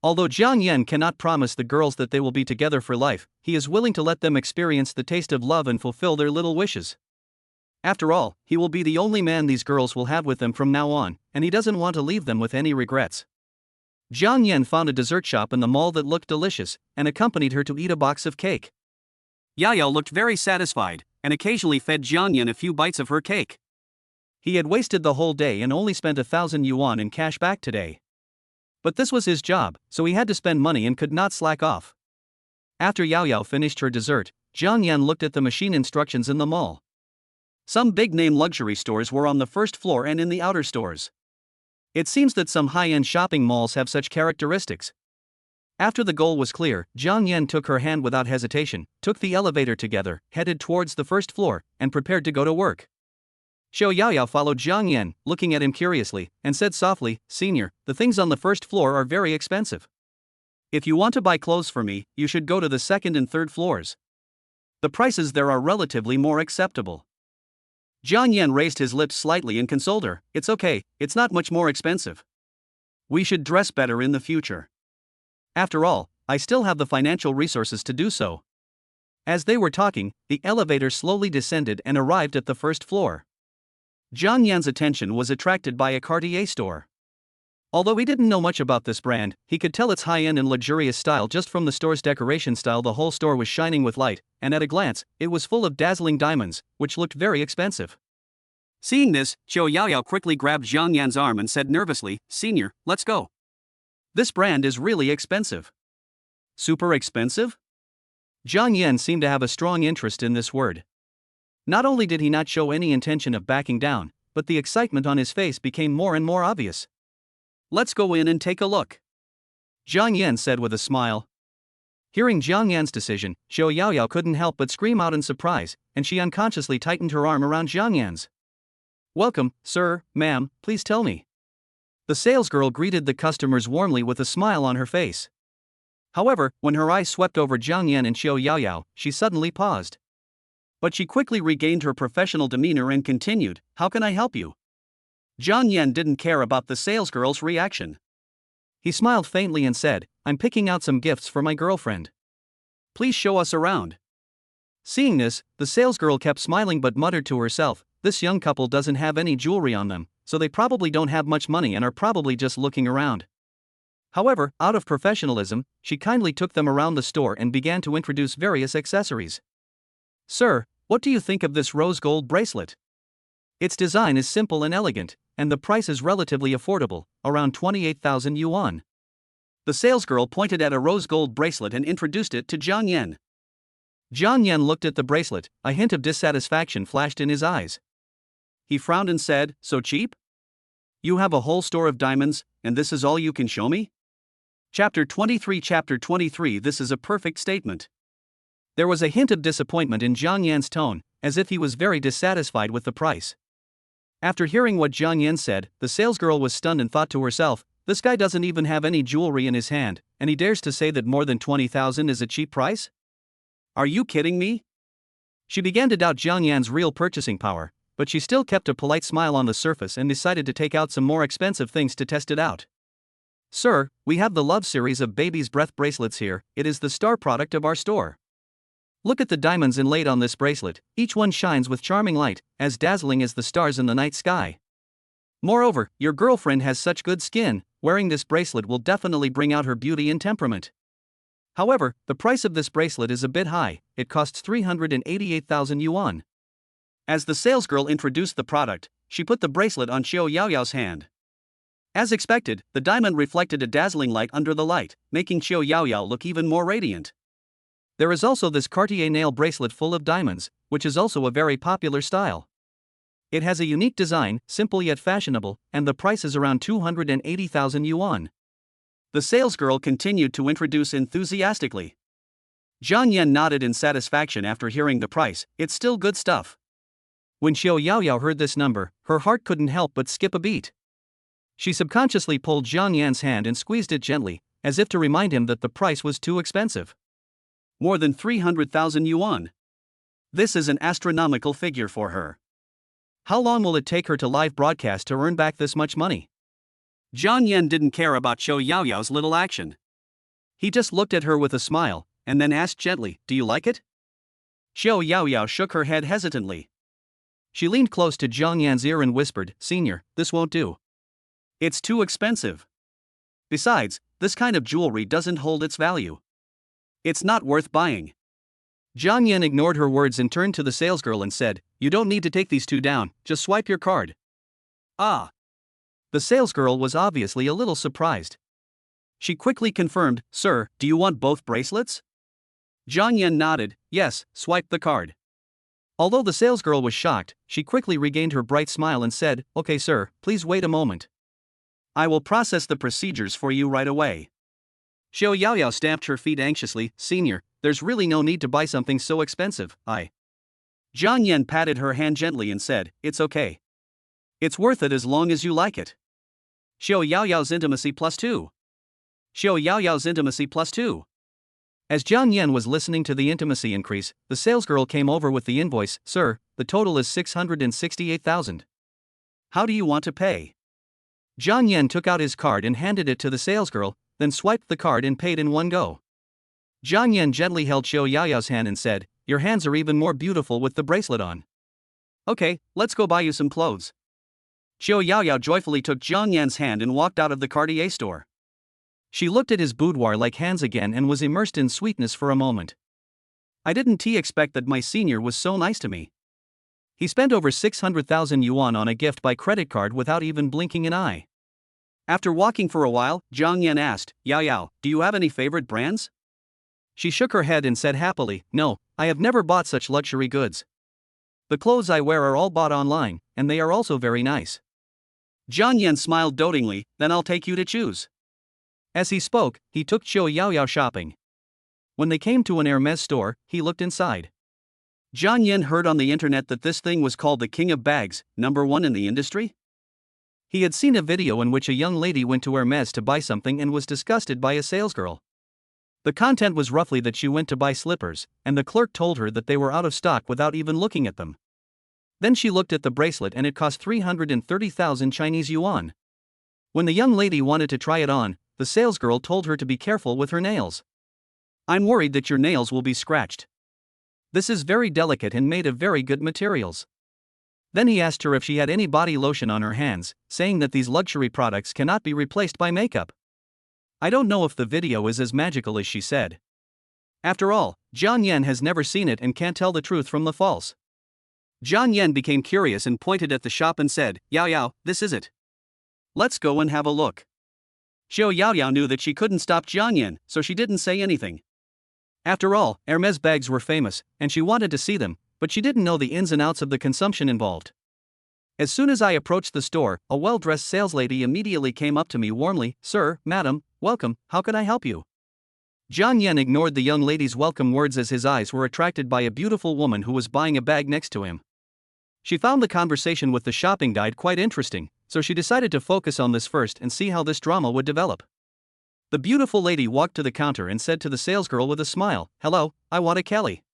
Although Jiang Yan cannot promise the girls that they will be together for life, he is willing to let them experience the taste of love and fulfill their little wishes. After all, he will be the only man these girls will have with them from now on, and he doesn't want to leave them with any regrets. Jiang Yan found a dessert shop in the mall that looked delicious, and accompanied her to eat a box of cake. Yaoyao looked very satisfied, and occasionally fed Jiang Yan a few bites of her cake. He had wasted the whole day and only spent 1,000 yuan in cash back today. But this was his job, so he had to spend money and could not slack off. After Yaoyao finished her dessert, Jiang Yan looked at the machine instructions in the mall. Some big-name luxury stores were on the first floor and in the outer stores. It seems that some high-end shopping malls have such characteristics. After the goal was clear, Jiang Yan took her hand without hesitation, took the elevator together, headed towards the first floor, and prepared to go to work. Xiao Yaoyao followed Jiang Yan, looking at him curiously, and said softly, "Senior, the things on the first floor are very expensive. If you want to buy clothes for me, you should go to the second and third floors. The prices there are relatively more acceptable." Jiang Yan raised his lips slightly and consoled her, "It's okay, it's not much more expensive. We should dress better in the future. After all, I still have the financial resources to do so." As they were talking, the elevator slowly descended and arrived at the first floor. Jiang Yan's attention was attracted by a Cartier store. Although he didn't know much about this brand, he could tell its high-end and luxurious style just from the store's decoration style. The whole store was shining with light, and at a glance, it was full of dazzling diamonds, which looked very expensive. Seeing this, Xiao Yaoyao quickly grabbed Jiang Yan's arm and said nervously, "Senior, let's go. This brand is really expensive." "Super expensive?" Jiang Yan seemed to have a strong interest in this word. Not only did he not show any intention of backing down, but the excitement on his face became more and more obvious. "Let's go in and take a look," Jiang Yan said with a smile. Hearing Jiang Yan's decision, Xiao Yaoyao couldn't help but scream out in surprise, and she unconsciously tightened her arm around Jiang Yan's. "Welcome, sir, ma'am, please tell me." The salesgirl greeted the customers warmly with a smile on her face. However, when her eyes swept over Jiang Yan and Xiao Yaoyao, she suddenly paused. But she quickly regained her professional demeanor and continued, "How can I help you?" Jiang Yan didn't care about the salesgirl's reaction. He smiled faintly and said, "I'm picking out some gifts for my girlfriend. Please show us around." Seeing this, the salesgirl kept smiling but muttered to herself, "This young couple doesn't have any jewelry on them, so they probably don't have much money and are probably just looking around." However, out of professionalism, she kindly took them around the store and began to introduce various accessories. "Sir, what do you think of this rose gold bracelet? Its design is simple and elegant, and the price is relatively affordable, around 28,000 yuan. The salesgirl pointed at a rose gold bracelet and introduced it to Jiang Yan. Jiang Yan looked at the bracelet, a hint of dissatisfaction flashed in his eyes. He frowned and said, "So cheap? You have a whole store of diamonds, and this is all you can show me?" Chapter 23. This is a perfect statement. There was a hint of disappointment in Jiang Yan's tone, as if he was very dissatisfied with the price. After hearing what Jiang Yan said, the salesgirl was stunned and thought to herself, "This guy doesn't even have any jewelry in his hand, and he dares to say that more than 20,000 is a cheap price? Are you kidding me?" She began to doubt Jiang Yan's real purchasing power, but she still kept a polite smile on the surface and decided to take out some more expensive things to test it out. "Sir, we have the Love series of baby's breath bracelets here. It is the star product of our store. Look at the diamonds inlaid on this bracelet, each one shines with charming light, as dazzling as the stars in the night sky. Moreover, your girlfriend has such good skin, wearing this bracelet will definitely bring out her beauty and temperament. However, the price of this bracelet is a bit high, it costs 388,000 yuan. As the salesgirl introduced the product, she put the bracelet on Xiao Yaoyao's hand. As expected, the diamond reflected a dazzling light under the light, making Xiao Yaoyao look even more radiant. There is also this Cartier nail bracelet full of diamonds, which is also a very popular style. It has a unique design, simple yet fashionable, and the price is around 280,000 yuan. The salesgirl continued to introduce enthusiastically. Jiang Yan nodded in satisfaction after hearing the price. It's still good stuff. When Xiao Yaoyao heard this number, her heart couldn't help but skip a beat. She subconsciously pulled Jiang Yan's hand and squeezed it gently, as if to remind him that the price was too expensive. More than 300,000 yuan. This is an astronomical figure for her. How long will it take her to live broadcast to earn back this much money? Jiang Yan didn't care about Xiao Yaoyao's little action. He just looked at her with a smile, and then asked gently, "Do you like it?" Xiao Yaoyao shook her head hesitantly. She leaned close to Jiang Yan's ear and whispered, "Senior, this won't do. It's too expensive. Besides, this kind of jewelry doesn't hold its value. It's not worth buying." Jiang Yan ignored her words and turned to the salesgirl and said, "You don't need to take these two down, just swipe your card." "Ah." The salesgirl was obviously a little surprised. She quickly confirmed, "Sir, do you want both bracelets?" Jiang Yan nodded, "Yes, swipe the card." Although the salesgirl was shocked, she quickly regained her bright smile and said, "Okay sir, please wait a moment. I will process the procedures for you right away." Xiao Yaoyao stamped her feet anxiously, "Senior, there's really no need to buy something so expensive, Jiang Yan patted her hand gently and said, "It's okay. It's worth it as long as you like it." Xiao Yaoyao's intimacy +2. Xiao Yaoyao's intimacy +2. As Jiang Yan was listening to the intimacy increase, the salesgirl came over with the invoice. "Sir, the total is 668,000. How do you want to pay?" Jiang Yan took out his card and handed it to the salesgirl, then swiped the card and paid in one go. Jiang Yan gently held Xiao Yaoyao's hand and said, "Your hands are even more beautiful with the bracelet on. Okay, let's go buy you some clothes." Xiao Yaoyao joyfully took Jiang Yan's hand and walked out of the Cartier store. She looked at his boudoir-like hands again and was immersed in sweetness for a moment. "I didn't expect that my senior was so nice to me. He spent over 600,000 yuan on a gift by credit card without even blinking an eye." After walking for a while, Jiang Yan asked, "Yaoyao, do you have any favorite brands?" She shook her head and said happily, "No, I have never bought such luxury goods. The clothes I wear are all bought online, and they are also very nice. Jiang Yan smiled dotingly, then I'll take you to choose. As he spoke, he took Qiu Yaoyao shopping. When they came to an Hermes store, he looked inside. Jiang Yan heard on the internet that this thing was called the King of Bags, #1 in the industry. He had seen a video in which a young lady went to Hermes to buy something and was disgusted by a salesgirl. The content was roughly that she went to buy slippers, and the clerk told her that they were out of stock without even looking at them. Then she looked at the bracelet and it cost 330,000 Chinese yuan. When the young lady wanted to try it on, the salesgirl told her to be careful with her nails. I'm worried that your nails will be scratched. This is very delicate and made of very good materials. Then he asked her if she had any body lotion on her hands, saying that these luxury products cannot be replaced by makeup. I don't know if the video is as magical as she said. After all, Jiang Yan has never seen it and can't tell the truth from the false. Jiang Yan became curious and pointed at the shop and said, Yao Yao, this is it. Let's go and have a look. Xiao Yaoyao knew that she couldn't stop Jiang Yan, so she didn't say anything. After all, Hermes bags were famous, and she wanted to see them, but she didn't know the ins and outs of the consumption involved. As soon as I approached the store, a well-dressed saleslady immediately came up to me warmly, Sir, Madam, welcome, how can I help you? Jiang Yan ignored the young lady's welcome words as his eyes were attracted by a beautiful woman who was buying a bag next to him. She found the conversation with the shopping guide quite interesting, so she decided to focus on this first and see how this drama would develop. The beautiful lady walked to the counter and said to the salesgirl with a smile, Hello, I want a Kelly.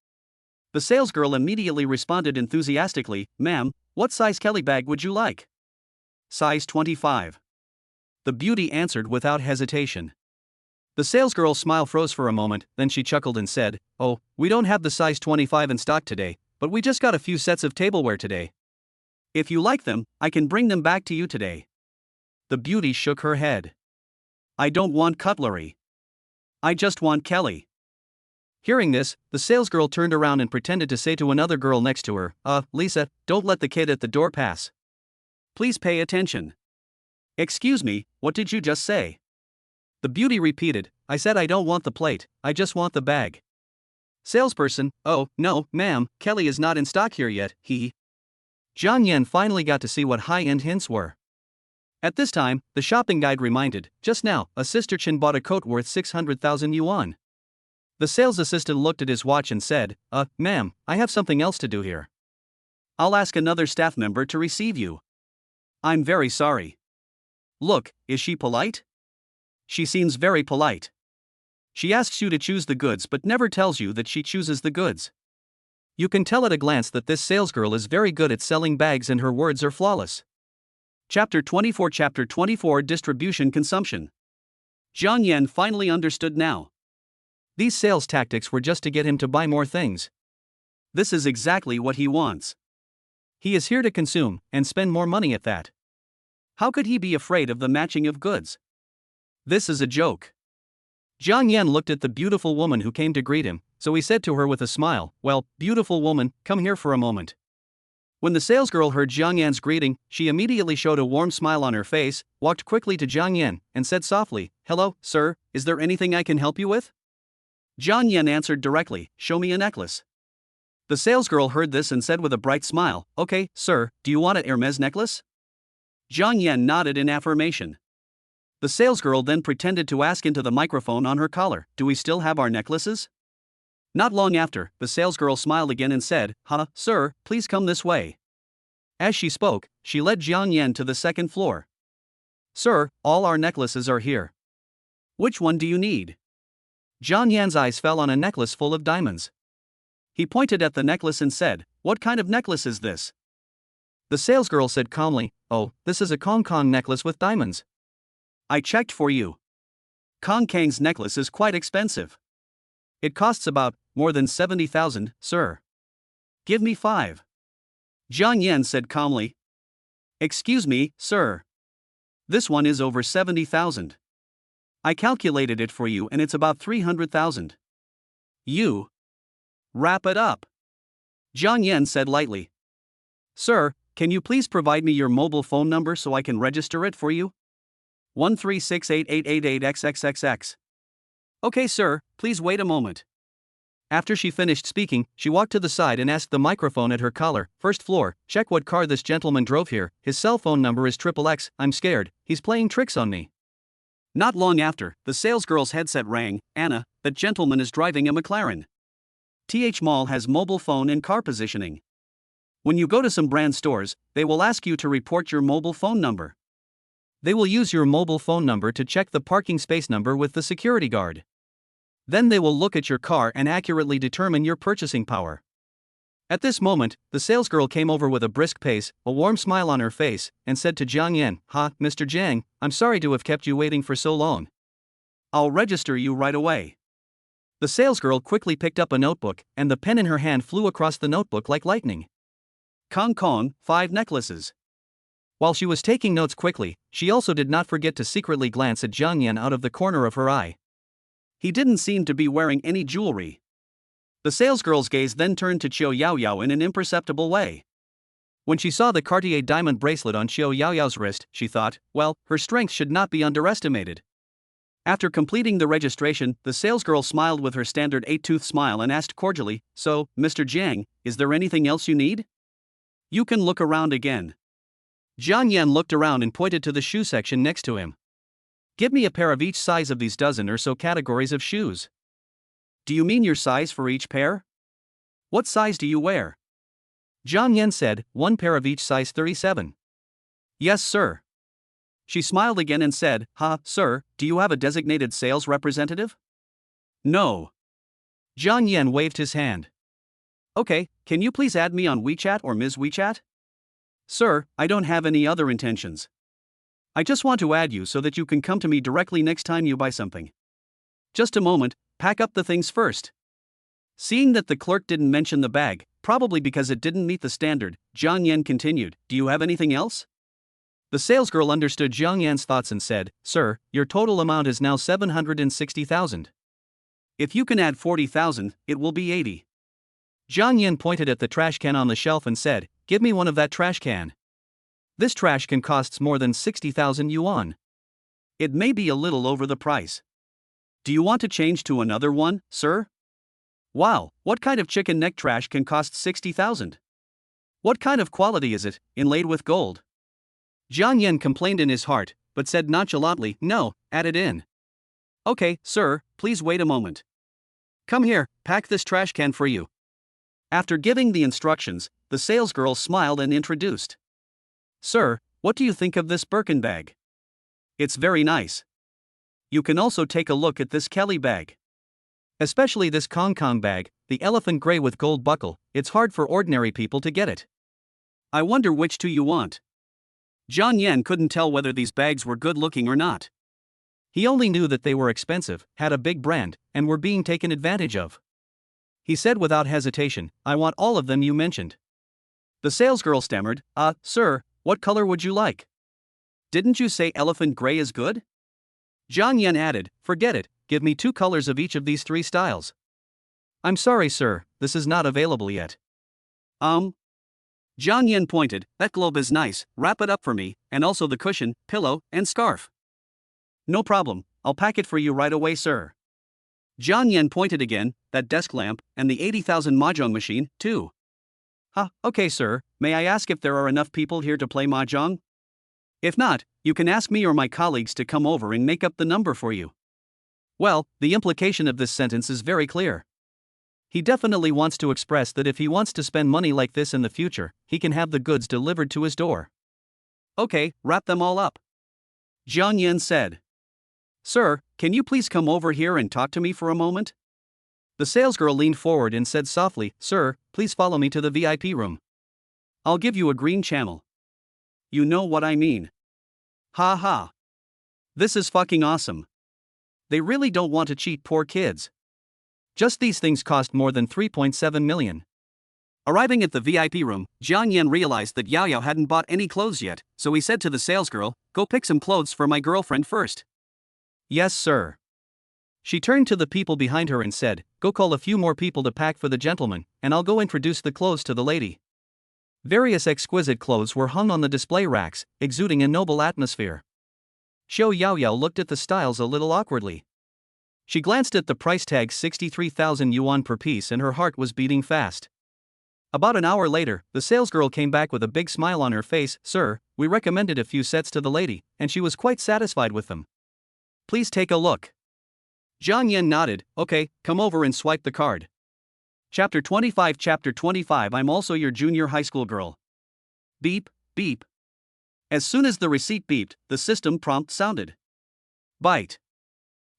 The salesgirl immediately responded enthusiastically, Ma'am, what size Kelly bag would you like? Size 25. The beauty answered without hesitation. The salesgirl's smile froze for a moment, then she chuckled and said, Oh, we don't have the size 25 in stock today, but we just got a few sets of tableware today. If you like them, I can bring them back to you today. The beauty shook her head. I don't want cutlery. I just want Kelly. Hearing this, the salesgirl turned around and pretended to say to another girl next to her, Lisa, don't let the kid at the door pass. Please pay attention. Excuse me, what did you just say? The beauty repeated, I said I don't want the plate, I just want the bag. Salesperson, oh, no, ma'am, Kelly is not in stock here yet, Jiang Yan finally got to see what high-end hints were. At this time, the shopping guide reminded, just now, a sister Chen bought a coat worth 600,000 yuan. The sales assistant looked at his watch and said, ma'am, I have something else to do here. I'll ask another staff member to receive you. I'm very sorry. Look, is she polite? She seems very polite. She asks you to choose the goods but never tells you that she chooses the goods. You can tell at a glance that this salesgirl is very good at selling bags and her words are flawless. Chapter 24 Distribution Consumption. Jiang Yan finally understood now. These sales tactics were just to get him to buy more things. This is exactly what he wants. He is here to consume, and spend more money at that. How could he be afraid of the matching of goods? This is a joke. Jiang Yan looked at the beautiful woman who came to greet him, so he said to her with a smile, Well, beautiful woman, come here for a moment. When the salesgirl heard Jiang Yan's greeting, she immediately showed a warm smile on her face, walked quickly to Jiang Yan, and said softly, Hello, sir, is there anything I can help you with? Jiang Yan answered directly, Show me a necklace. The salesgirl heard this and said with a bright smile, Okay, sir, do you want a Hermes necklace? Jiang Yan nodded in affirmation. The salesgirl then pretended to ask into the microphone on her collar, Do we still have our necklaces? Not long after, the salesgirl smiled again and said, Sir, please come this way. As she spoke, she led Jiang Yan to the second floor. Sir, all our necklaces are here. Which one do you need? Jiang Yan's eyes fell on a necklace full of diamonds. He pointed at the necklace and said, What kind of necklace is this? The salesgirl said calmly, Oh, this is a Kong Kong necklace with diamonds. I checked for you. Kong Kang's necklace is quite expensive. It costs about more than 70,000, sir. Give me 5. Jiang Yan said calmly. Excuse me, sir. This one is over 70,000. I calculated it for you and it's about 300,000. You. Wrap it up. Jiang Yan said lightly. Sir, can you please provide me your mobile phone number so I can register it for you? 1368888XXXX. Okay, sir, please wait a moment. After she finished speaking, she walked to the side and asked the microphone at her collar, "First floor, check what car this gentleman drove here. His cell phone number is XXX. I'm scared, he's playing tricks on me." Not long after, the salesgirl's headset rang. "Anna, that gentleman is driving a McLaren. TH Mall has mobile phone and car positioning. When you go to some brand stores, they will ask you to report your mobile phone number. They will use your mobile phone number to check the parking space number with the security guard. Then they will look at your car and accurately determine your purchasing power." At this moment, the salesgirl came over with a brisk pace, a warm smile on her face, and said to Jiang Yan, "Ha, Mr. Jiang, I'm sorry to have kept you waiting for so long. I'll register you right away." The salesgirl quickly picked up a notebook, and the pen in her hand flew across the notebook like lightning. Kong Kong, 5 necklaces. While she was taking notes quickly, she also did not forget to secretly glance at Jiang Yan out of the corner of her eye. He didn't seem to be wearing any jewelry. The salesgirl's gaze then turned to Qiu Yaoyao in an imperceptible way. When she saw the Cartier diamond bracelet on Qiu Yaoyao's wrist, she thought, well, her strength should not be underestimated. After completing the registration, the salesgirl smiled with her standard 8-tooth smile and asked cordially, "So, Mr. Jiang, is there anything else you need? You can look around again." Jiang Yan looked around and pointed to the shoe section next to him. "Give me a pair of each size of these dozen or so categories of shoes." "Do you mean your size for each pair? What size do you wear?" Jiang Yan said, "One pair of each size 37. "Yes, sir." She smiled again and said, "Ha, sir, do you have a designated sales representative?" "No." Jiang Yan waved his hand. "Okay, can you please add me on WeChat or Ms. WeChat?" "Sir, I don't have any other intentions. I just want to add you so that you can come to me directly next time you buy something. Just a moment, pack up the things first." Seeing that the clerk didn't mention the bag, probably because it didn't meet the standard, Jiang Yan continued, "Do you have anything else?" The salesgirl understood Jiang Yan's thoughts and said, "Sir, your total amount is now 760,000. If you can add 40,000, it will be 80. Jiang Yan pointed at the trash can on the shelf and said, "Give me one of that trash can. This trash can costs more than 60,000 yuan. It may be a little over the price. Do you want to change to another one, sir?" "Wow, what kind of chicken neck trash can cost 60,000? What kind of quality is it, inlaid with gold?" Jiang Yan complained in his heart, but said nonchalantly, "No, add it in." "Okay, sir, please wait a moment. Come here, pack this trash can for you." After giving the instructions, the salesgirl smiled and introduced, "Sir, what do you think of this Birkin bag? It's very nice. You can also take a look at this Kelly bag. Especially this Kong Kong bag, the elephant gray with gold buckle, it's hard for ordinary people to get it. I wonder which two you want." Jiang Yan couldn't tell whether these bags were good looking or not. He only knew that they were expensive, had a big brand, and were being taken advantage of. He said without hesitation, "I want all of them you mentioned." The salesgirl stammered, Sir, what color would you like? Didn't you say elephant gray is good?" Jiang Yan added, "Forget it, give me 2 colors of each of these 3 styles." "I'm sorry, sir, this is not available yet." Jiang Yan pointed, "That globe is nice, wrap it up for me, and also the cushion, pillow, and scarf." "No problem, I'll pack it for you right away, sir." Jiang Yan pointed again, "That desk lamp, and the 80,000 mahjong machine, too." Okay, sir, may I ask if there are enough people here to play mahjong? If not, you can ask me or my colleagues to come over and make up the number for you." Well, the implication of this sentence is very clear. He definitely wants to express that if he wants to spend money like this in the future, he can have the goods delivered to his door. "Okay, wrap them all up," Jiang Yan said. "Sir, can you please come over here and talk to me for a moment?" The salesgirl leaned forward and said softly, "Sir, please follow me to the VIP room. I'll give you a green channel. You know what I mean. Ha ha. This is fucking awesome. They really don't want to cheat poor kids. Just these things cost more than 3.7 million. Arriving at the VIP room, Jiang Yan realized that Yao Yao hadn't bought any clothes yet, so he said to the salesgirl, "Go pick some clothes for my girlfriend first." "Yes, sir." She turned to the people behind her and said, "Go call a few more people to pack for the gentleman, and I'll go introduce the clothes to the lady." Various exquisite clothes were hung on the display racks, exuding a noble atmosphere. Xiao Yaoyao looked at the styles a little awkwardly. She glanced at the price tag 63,000 yuan per piece and her heart was beating fast. About an hour later, the salesgirl came back with a big smile on her face. Sir, we recommended a few sets to the lady, and she was quite satisfied with them. Please take a look. Jiang Yan nodded. Okay, come over and swipe the card. Chapter 25 Chapter 25 I'm also your junior high school girl. Beep, beep. As soon as the receipt beeped, the system prompt sounded. Byte.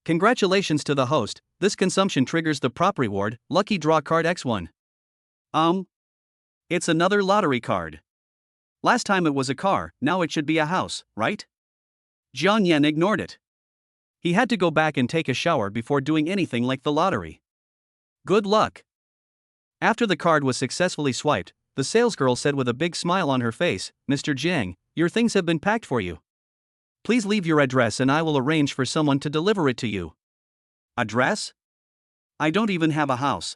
Congratulations to the host, this consumption triggers the prop reward, Lucky Draw Card X1. It's another lottery card. Last time it was a car, now it should be a house, right? Jiang Yan ignored it. He had to go back and take a shower before doing anything like the lottery. Good luck. After the card was successfully swiped, the salesgirl said with a big smile on her face, Mr. Jiang, your things have been packed for you. Please leave your address and I will arrange for someone to deliver it to you. Address? I don't even have a house.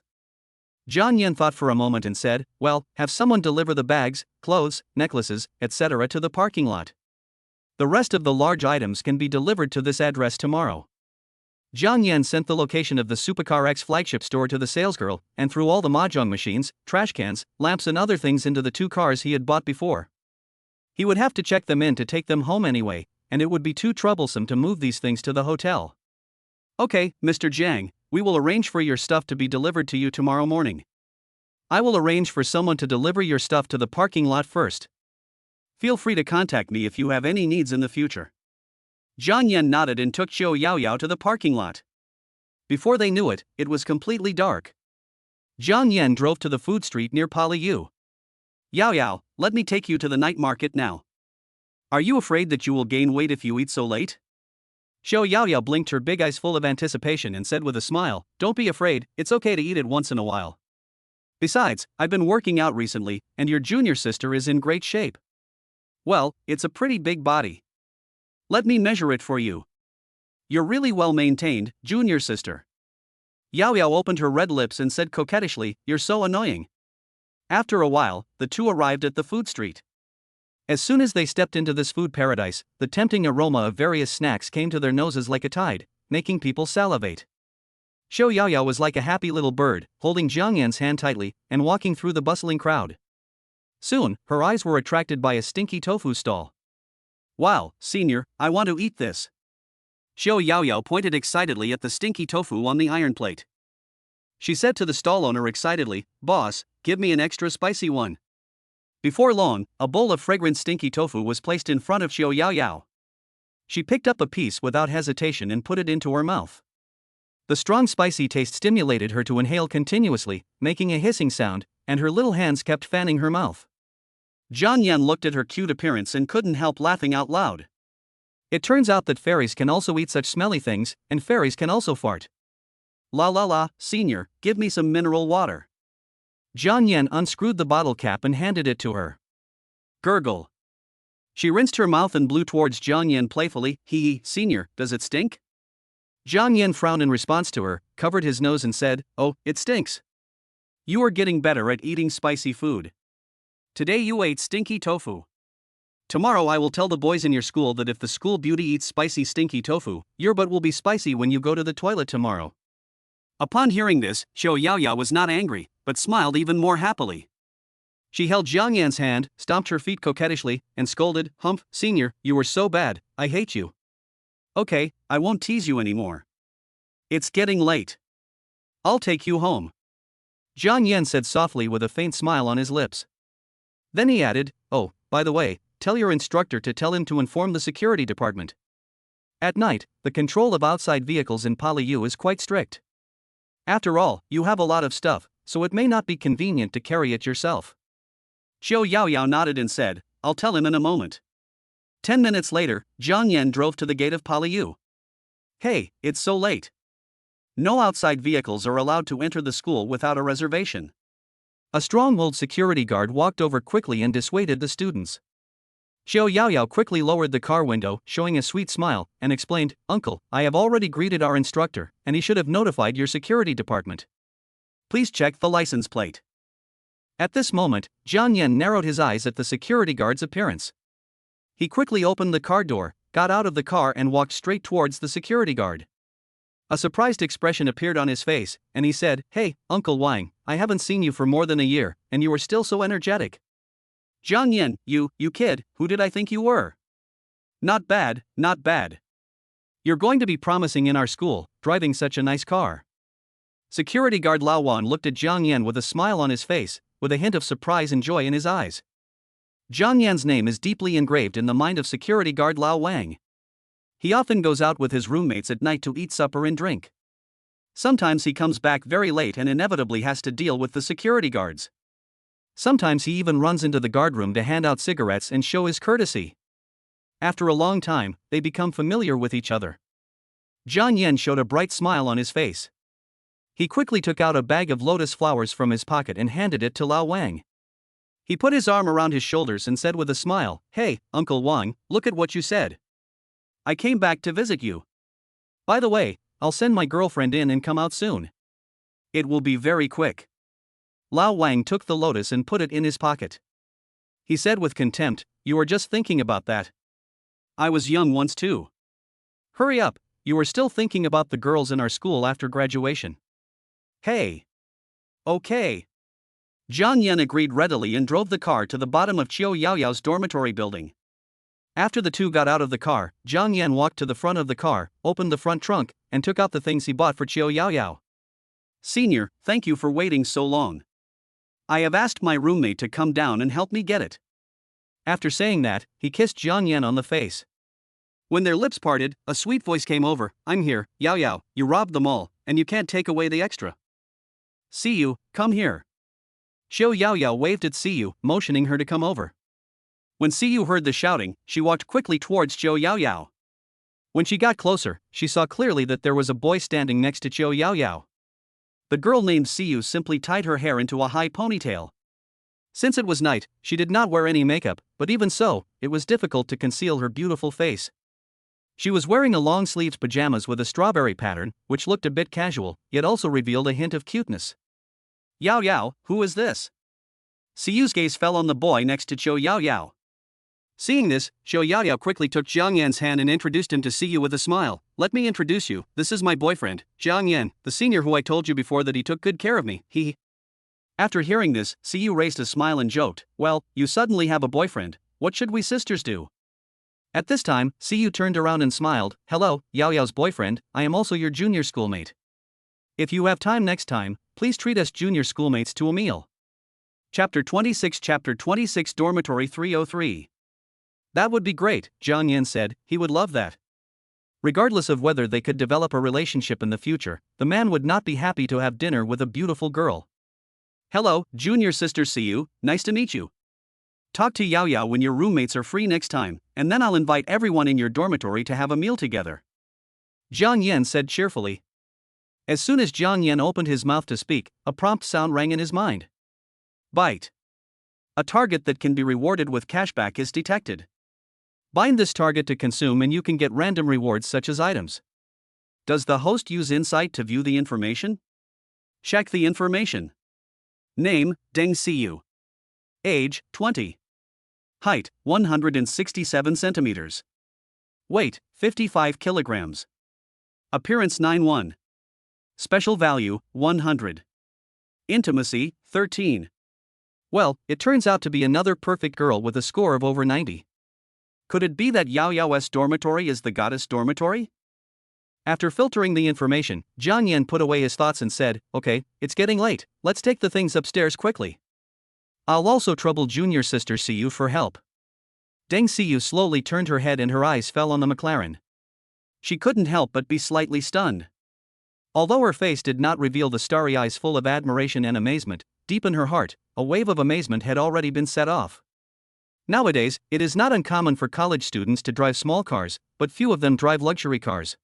Jiang Yan thought for a moment and said, well, have someone deliver the bags, clothes, necklaces, etc. to the parking lot. The rest of the large items can be delivered to this address tomorrow. Jiang Yan sent the location of the Supercar X flagship store to the salesgirl, and threw all the mahjong machines, trash cans, lamps and other things into the 2 cars he had bought before. He would have to check them in to take them home anyway, and it would be too troublesome to move these things to the hotel. Okay, Mr. Jiang, we will arrange for your stuff to be delivered to you tomorrow morning. I will arrange for someone to deliver your stuff to the parking lot first. Feel free to contact me if you have any needs in the future. Jiang Yan nodded and took Xiao Yaoyao to the parking lot. Before they knew it, it was completely dark. Jiang Yan drove to the food street near Paliyu. Yaoyao, let me take you to the night market now. Are you afraid that you will gain weight if you eat so late? Xiao Yaoyao blinked her big eyes full of anticipation and said with a smile, don't be afraid, it's okay to eat it once in a while. Besides, I've been working out recently, and your junior sister is in great shape. Well, it's a pretty big body. Let me measure it for you. You're really well maintained, junior sister. Yaoyao opened her red lips and said coquettishly, you're so annoying. After a while, the two arrived at the food street. As soon as they stepped into this food paradise, the tempting aroma of various snacks came to their noses like a tide, making people salivate. Xiao Yaoyao was like a happy little bird, holding Jiang Yan's hand tightly, and walking through the bustling crowd. Soon, her eyes were attracted by a stinky tofu stall. Wow, senior, I want to eat this. Xiao Yaoyao pointed excitedly at the stinky tofu on the iron plate. She said to the stall owner excitedly, boss, give me an extra spicy one. Before long, a bowl of fragrant stinky tofu was placed in front of Xiao Yaoyao. She picked up a piece without hesitation and put it into her mouth. The strong spicy taste stimulated her to inhale continuously, making a hissing sound, and her little hands kept fanning her mouth. Jiang Yan looked at her cute appearance and couldn't help laughing out loud. It turns out that fairies can also eat such smelly things, and fairies can also fart. La la la, senior, give me some mineral water. Jiang Yan unscrewed the bottle cap and handed it to her. Gurgle. She rinsed her mouth and blew towards Jiang Yan playfully, hee, senior, does it stink? Jiang Yan frowned in response to her, covered his nose and said, oh, it stinks. You are getting better at eating spicy food. Today you ate stinky tofu. Tomorrow I will tell the boys in your school that if the school beauty eats spicy stinky tofu, your butt will be spicy when you go to the toilet tomorrow. Upon hearing this, Xiao Yaoyao was not angry, but smiled even more happily. She held Jiang Yan's hand, stomped her feet coquettishly, and scolded, humph, senior, you were so bad, I hate you. Okay, I won't tease you anymore. It's getting late. I'll take you home. Jiang Yan said softly with a faint smile on his lips. Then he added, oh, by the way, tell your instructor to tell him to inform the security department. At night, the control of outside vehicles in Paliyu is quite strict. After all, you have a lot of stuff, so it may not be convenient to carry it yourself. Xiao Yaoyao nodded and said, I'll tell him in a moment. 10 minutes later, Jiang Yan drove to the gate of Paliyu. Hey, it's so late. No outside vehicles are allowed to enter the school without a reservation. A strong old security guard walked over quickly and dissuaded the students. Xiao Yaoyao quickly lowered the car window, showing a sweet smile, and explained, Uncle, I have already greeted our instructor, and he should have notified your security department. Please check the license plate. At this moment, Jiang Yan narrowed his eyes at the security guard's appearance. He quickly opened the car door, got out of the car and walked straight towards the security guard. A surprised expression appeared on his face, and he said, "Hey, Uncle Wang, I haven't seen you for more than a year, and you are still so energetic." "Jiang Yan, you kid, who did I think you were? Not bad, not bad. You're going to be promising in our school, driving such a nice car." Security guard Lao Wan looked at Jiang Yan with a smile on his face, with a hint of surprise and joy in his eyes. Jiang Yan's name is deeply engraved in the mind of security guard Lao Wang. He often goes out with his roommates at night to eat supper and drink. Sometimes he comes back very late and inevitably has to deal with the security guards. Sometimes he even runs into the guardroom to hand out cigarettes and show his courtesy. After a long time, they become familiar with each other. Jiang Yan showed a bright smile on his face. He quickly took out a bag of lotus flowers from his pocket and handed it to Lao Wang. He put his arm around his shoulders and said with a smile, "Hey, Uncle Wang, look at what you said. I came back to visit you. By the way, I'll send my girlfriend in and come out soon. It will be very quick." Lao Wang took the lotus and put it in his pocket. He said with contempt, "You are just thinking about that. I was young once too. Hurry up, you are still thinking about the girls in our school after graduation." "Hey. Okay." Jiang Yan agreed readily and drove the car to the bottom of Qiu Yaoyao's dormitory building. After the two got out of the car, Jiang Yan walked to the front of the car, opened the front trunk, and took out the things he bought for Qiu Yaoyao. "Senior, thank you for waiting so long. I have asked my roommate to come down and help me get it." After saying that, he kissed Jiang Yan on the face. When their lips parted, a sweet voice came over, "I'm here, Yao Yao, you robbed them all, and you can't take away the extra. Siyu, come here." Qiu Yaoyao waved at Siyu, motioning her to come over. When Siyu heard the shouting, she walked quickly towards Qiu Yaoyao. When she got closer, she saw clearly that there was a boy standing next to Qiu Yaoyao. The girl named Siyu simply tied her hair into a high ponytail. Since it was night, she did not wear any makeup, but even so, it was difficult to conceal her beautiful face. She was wearing a long-sleeved pajamas with a strawberry pattern, which looked a bit casual, yet also revealed a hint of cuteness. "Yao Yao, who is this?" Siyu's gaze fell on the boy next to Qiu Yaoyao. Seeing this, Qiu Yaoyao quickly took Jiang Yan's hand and introduced him to Siyu with a smile. "Let me introduce you, this is my boyfriend, Jiang Yan, the senior who I told you before that he took good care of me, he." After hearing this, Siyu raised a smile and joked, "Well, you suddenly have a boyfriend, what should we sisters do?" At this time, Siyu turned around and smiled, "Hello, Yao Yao's boyfriend, I am also your junior schoolmate. If you have time next time, please treat us junior schoolmates to a meal." Chapter 26 Dormitory 303. "That would be great," Jiang Yan said, "he would love that." Regardless of whether they could develop a relationship in the future, the man would not be happy to have dinner with a beautiful girl. "Hello, junior sister Siyu, nice to meet you. Talk to Yao Yao when your roommates are free next time, and then I'll invite everyone in your dormitory to have a meal together," Jiang Yan said cheerfully. As soon as Jiang Yan opened his mouth to speak, a prompt sound rang in his mind. Bite. A target that can be rewarded with cashback is detected. Bind this target to consume and you can get random rewards such as items. Does the host use insight to view the information? Check the information. Name, Deng Siyu. Age, 20. Height, 167 centimeters. Weight, 55 kilograms. Appearance 9-1. Special value, 100. Intimacy, 13. Well, it turns out to be another perfect girl with a score of over 90. Could it be that Yao Yao's dormitory is the goddess dormitory? After filtering the information, Jiang Yan put away his thoughts and said, "Okay, it's getting late, let's take the things upstairs quickly. I'll also trouble junior sister Siyu for help." Deng Siyu slowly turned her head and her eyes fell on the McLaren. She couldn't help but be slightly stunned. Although her face did not reveal the starry eyes full of admiration and amazement, deep in her heart, a wave of amazement had already been set off. Nowadays, it is not uncommon for college students to drive small cars, but few of them drive luxury cars.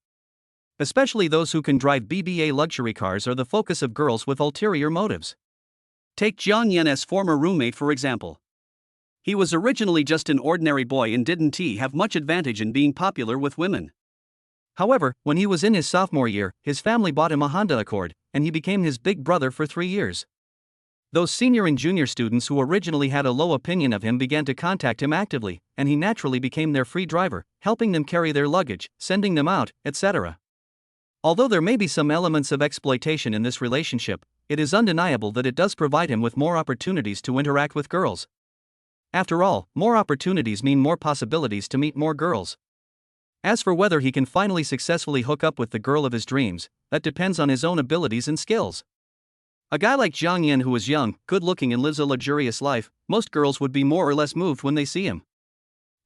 Especially those who can drive BBA luxury cars are the focus of girls with ulterior motives. Take Jiang Yan's former roommate for example. He was originally just an ordinary boy and didn't have much advantage in being popular with women. However, when he was in his sophomore year, his family bought him a Honda Accord, and he became his big brother for 3 years. Those senior and junior students who originally had a low opinion of him began to contact him actively, and he naturally became their free driver, helping them carry their luggage, sending them out, etc. Although there may be some elements of exploitation in this relationship, it is undeniable that it does provide him with more opportunities to interact with girls. After all, more opportunities mean more possibilities to meet more girls. As for whether he can finally successfully hook up with the girl of his dreams, that depends on his own abilities and skills. A guy like Jiang Yan who is young, good-looking and lives a luxurious life, most girls would be more or less moved when they see him.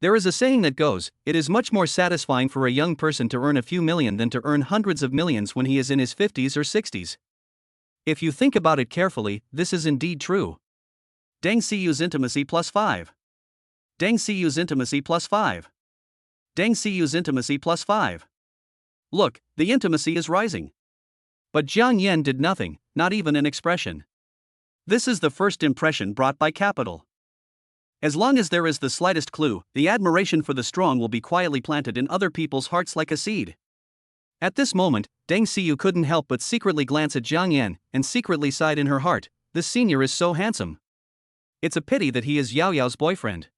There is a saying that goes, it is much more satisfying for a young person to earn a few million than to earn hundreds of millions when he is in his 50s or 60s. If you think about it carefully, this is indeed true. Deng Siyu's intimacy plus 5. Deng Siyu's intimacy plus 5. Deng Siyu's intimacy plus 5. Look, the intimacy is rising. But Jiang Yan did nothing, not even an expression. This is the first impression brought by capital. As long as there is the slightest clue, the admiration for the strong will be quietly planted in other people's hearts like a seed. At this moment, Deng Siyu couldn't help but secretly glance at Jiang Yan, and secretly sighed in her heart, this senior is so handsome. It's a pity that he is Yao Yao's boyfriend.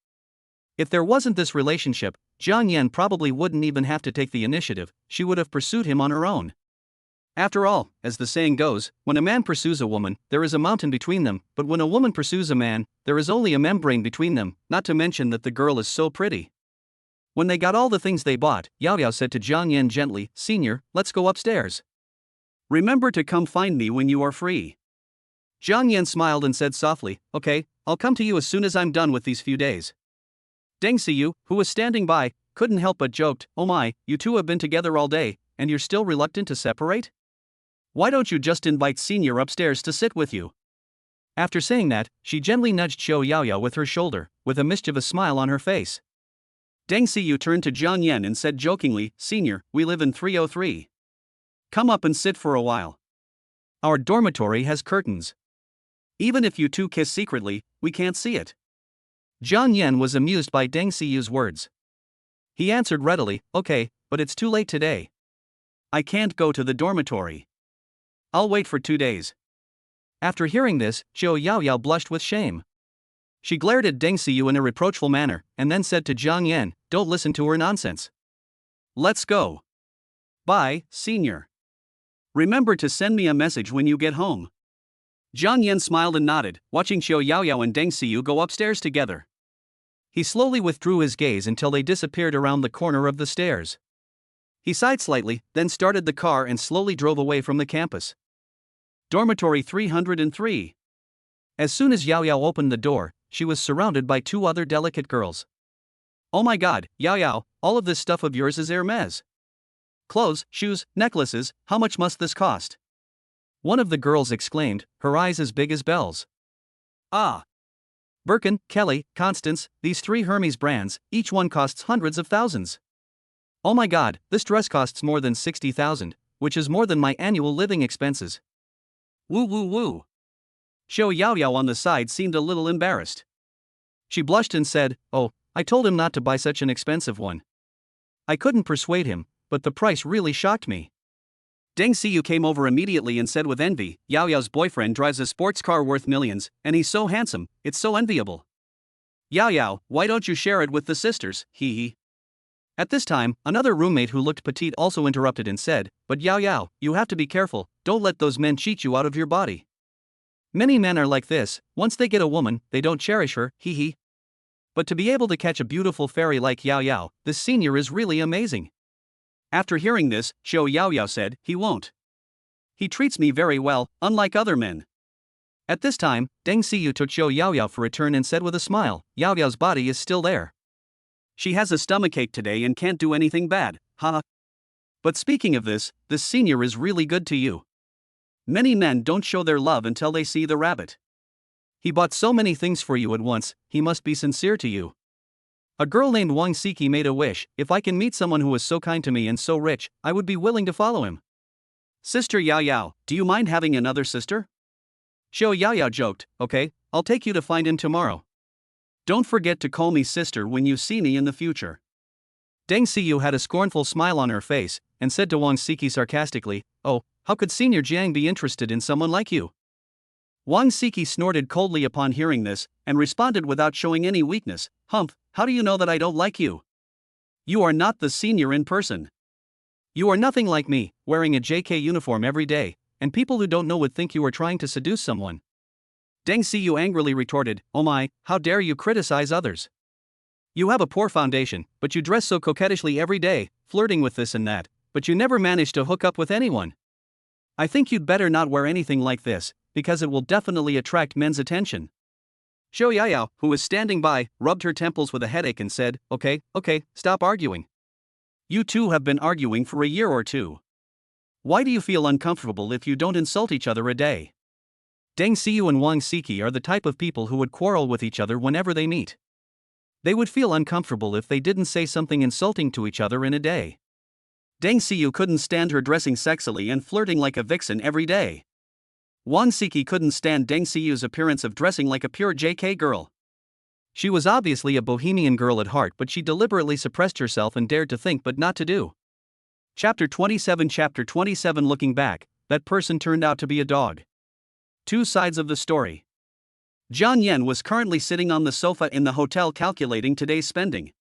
If there wasn't this relationship, Jiang Yan probably wouldn't even have to take the initiative, she would have pursued him on her own. After all, as the saying goes, when a man pursues a woman, there is a mountain between them, but when a woman pursues a man, there is only a membrane between them, not to mention that the girl is so pretty. When they got all the things they bought, Yao Yao said to Jiang Yan gently, Senior, let's go upstairs. Remember to come find me when you are free. Jiang Yan smiled and said softly, okay, I'll come to you as soon as I'm done with these few days. Deng Siyu, who was standing by, couldn't help but joked, oh my, you two have been together all day, and you're still reluctant to separate? Why don't you just invite Senior upstairs to sit with you? After saying that, she gently nudged Xiao Yao Yao with her shoulder, with a mischievous smile on her face. Deng Siyu turned to Jiang Yan and said jokingly, Senior, we live in 303. Come up and sit for a while. Our dormitory has curtains. Even if you two kiss secretly, we can't see it. Jiang Yan was amused by Deng Siyu's words. He answered readily, okay, but it's too late today. I can't go to the dormitory. I'll wait for 2 days. After hearing this, Xiao Yao Yao blushed with shame. She glared at Deng Siyu in a reproachful manner, and then said to Jiang Yan, don't listen to her nonsense. Let's go. Bye, Senior. Remember to send me a message when you get home. Jiang Yan smiled and nodded, watching Xiao Yao Yao and Deng Siyu go upstairs together. He slowly withdrew his gaze until they disappeared around the corner of the stairs. He sighed slightly, then started the car and slowly drove away from the campus. Dormitory 303. As soon as Yao Yao opened the door, she was surrounded by 2 other delicate girls. Oh my god, Yao Yao, all of this stuff of yours is Hermes. Clothes, shoes, necklaces, how much must this cost? One of the girls exclaimed, her eyes as big as bells. Ah! Birkin, Kelly, Constance, these 3 Hermes brands, each one costs hundreds of thousands. Oh my god, this dress costs more than 60,000, which is more than my annual living expenses. Woo woo woo. Xiao Yao Yao on the side seemed a little embarrassed. She blushed and said, oh, I told him not to buy such an expensive one. I couldn't persuade him, but the price really shocked me. Deng Siyu came over immediately and said with envy, Yao Yao's boyfriend drives a sports car worth millions, and he's so handsome, it's so enviable. Yao Yao, why don't you share it with the sisters, hee hee. At this time, another roommate who looked petite also interrupted and said, but Yao Yao, you have to be careful, don't let those men cheat you out of your body. Many men are like this, once they get a woman, they don't cherish her, hee hee. But to be able to catch a beautiful fairy like Yao Yao, this senior is really amazing. After hearing this, Xiao Yao Yao said, he won't. He treats me very well, unlike other men. At this time, Deng Siyu took Xiao Yao Yao for a turn and said with a smile, Yao Yao's body is still there. She has a stomachache today and can't do anything bad, haha. But speaking of this senior is really good to you. Many men don't show their love until they see the rabbit. He bought so many things for you at once, he must be sincere to you. A girl named Wang Siki made a wish, if I can meet someone who is so kind to me and so rich, I would be willing to follow him. Sister Yao Yao, do you mind having another sister? Xiao Yao Yao joked, okay, I'll take you to find him tomorrow. Don't forget to call me sister when you see me in the future. Deng Siyu had a scornful smile on her face, and said to Wang Siki sarcastically, oh, how could Senior Jiang be interested in someone like you? Wang Siki snorted coldly upon hearing this, and responded without showing any weakness, humph, how do you know that I don't like you? You are not the senior in person. You are nothing like me, wearing a JK uniform every day, and people who don't know would think you are trying to seduce someone. Deng Xiyu angrily retorted, "Oh my, how dare you criticize others? You have a poor foundation, but you dress so coquettishly every day, flirting with this and that, but you never manage to hook up with anyone. I think you'd better not wear anything like this, because it will definitely attract men's attention." Zhou Yayao, who was standing by, rubbed her temples with a headache and said, Okay, stop arguing. You two have been arguing for a year or two. Why do you feel uncomfortable if you don't insult each other a day? Deng Xiyu and Wang Siki are the type of people who would quarrel with each other whenever they meet. They would feel uncomfortable if they didn't say something insulting to each other in a day. Deng Xiyu couldn't stand her dressing sexily and flirting like a vixen every day. Wang Siki couldn't stand Deng Xiyu's appearance of dressing like a pure JK girl. She was obviously a bohemian girl at heart, but she deliberately suppressed herself and dared to think but not to do. Chapter 27 Looking back, that person turned out to be a dog. Two sides of the story. Jian Yen was currently sitting on the sofa in the hotel calculating today's spending.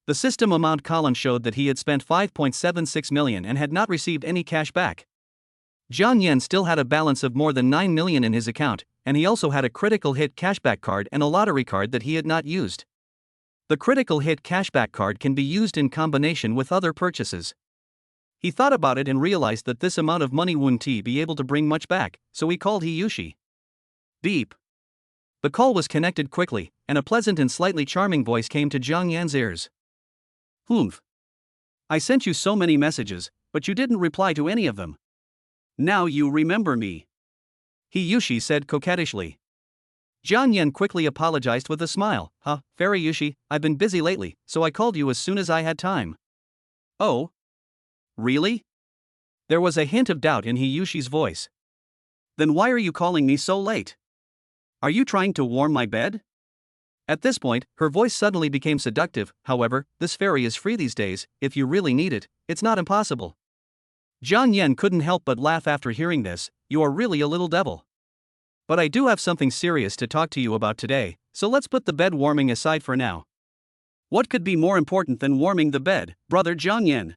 The system amount column showed that he had spent 5.76 million and had not received any cash back. Jian Yen still had a balance of more than 9 million in his account, and he also had a critical hit cashback card and a lottery card that he had not used. The critical hit cashback card can be used in combination with other purchases. He thought about it and realized that this amount of money wouldn't be able to bring much back, so he called Yushi. Beep. The call was connected quickly, and a pleasant and slightly charming voice came to Jiang Yan's ears. Humph. I sent you so many messages, but you didn't reply to any of them. Now you remember me. Yushi said coquettishly. Jiang Yan quickly apologized with a smile. Fairy Yushi, I've been busy lately, so I called you as soon as I had time. Oh? Really? There was a hint of doubt in Yushi's voice. Then why are you calling me so late? Are you trying to warm my bed? At this point, her voice suddenly became seductive. However, this fairy is free these days. If you really need it, it's not impossible. Jiang Yan couldn't help but laugh after hearing this. You are really a little devil. But I do have something serious to talk to you about today, so let's put the bed warming aside for now. What could be more important than warming the bed, brother Jiang Yan?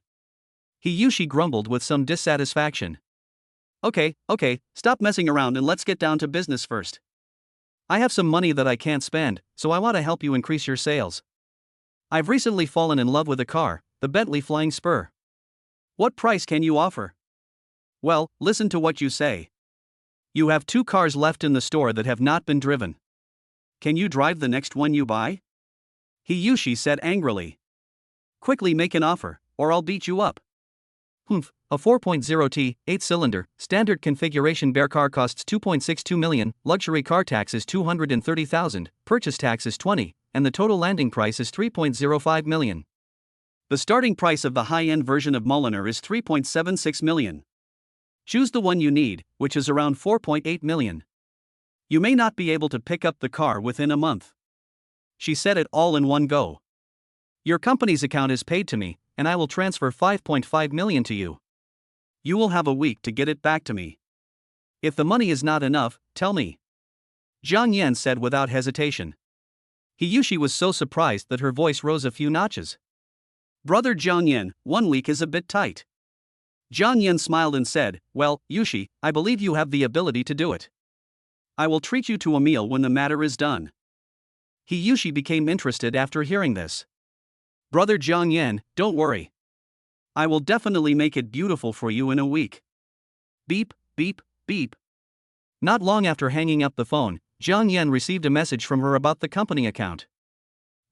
Yushi grumbled with some dissatisfaction. Okay, stop messing around and let's get down to business first. I have some money that I can't spend, so I want to help you increase your sales. I've recently fallen in love with a car, the Bentley Flying Spur. What price can you offer? Well, listen to what you say. You have 2 cars left in the store that have not been driven. Can you drive the next one you buy? Yushi said angrily. Quickly make an offer, or I'll beat you up. A 4.0T, 8-cylinder, standard configuration bear car costs 2.62 million, luxury car tax is 230,000, purchase tax is 20, and the total landing price is 3.05 million. The starting price of the high-end version of Mulliner is 3.76 million. Choose the one you need, which is around 4.8 million. You may not be able to pick up the car within a month. She said it all in one go. Your company's account is paid to me, and I will transfer 5.5 million to you. You will have a week to get it back to me. If the money is not enough, tell me. Jiang Yan said without hesitation. Yushi was so surprised that her voice rose a few notches. Brother Jiang Yan, 1 week is a bit tight. Jiang Yan smiled and said, Well, Yushi, I believe you have the ability to do it. I will treat you to a meal when the matter is done. Yushi became interested after hearing this. Brother Jiang Yan, don't worry. I will definitely make it beautiful for you in a week. Beep, beep, beep. Not long after hanging up the phone, Jiang Yan received a message from her about the company account.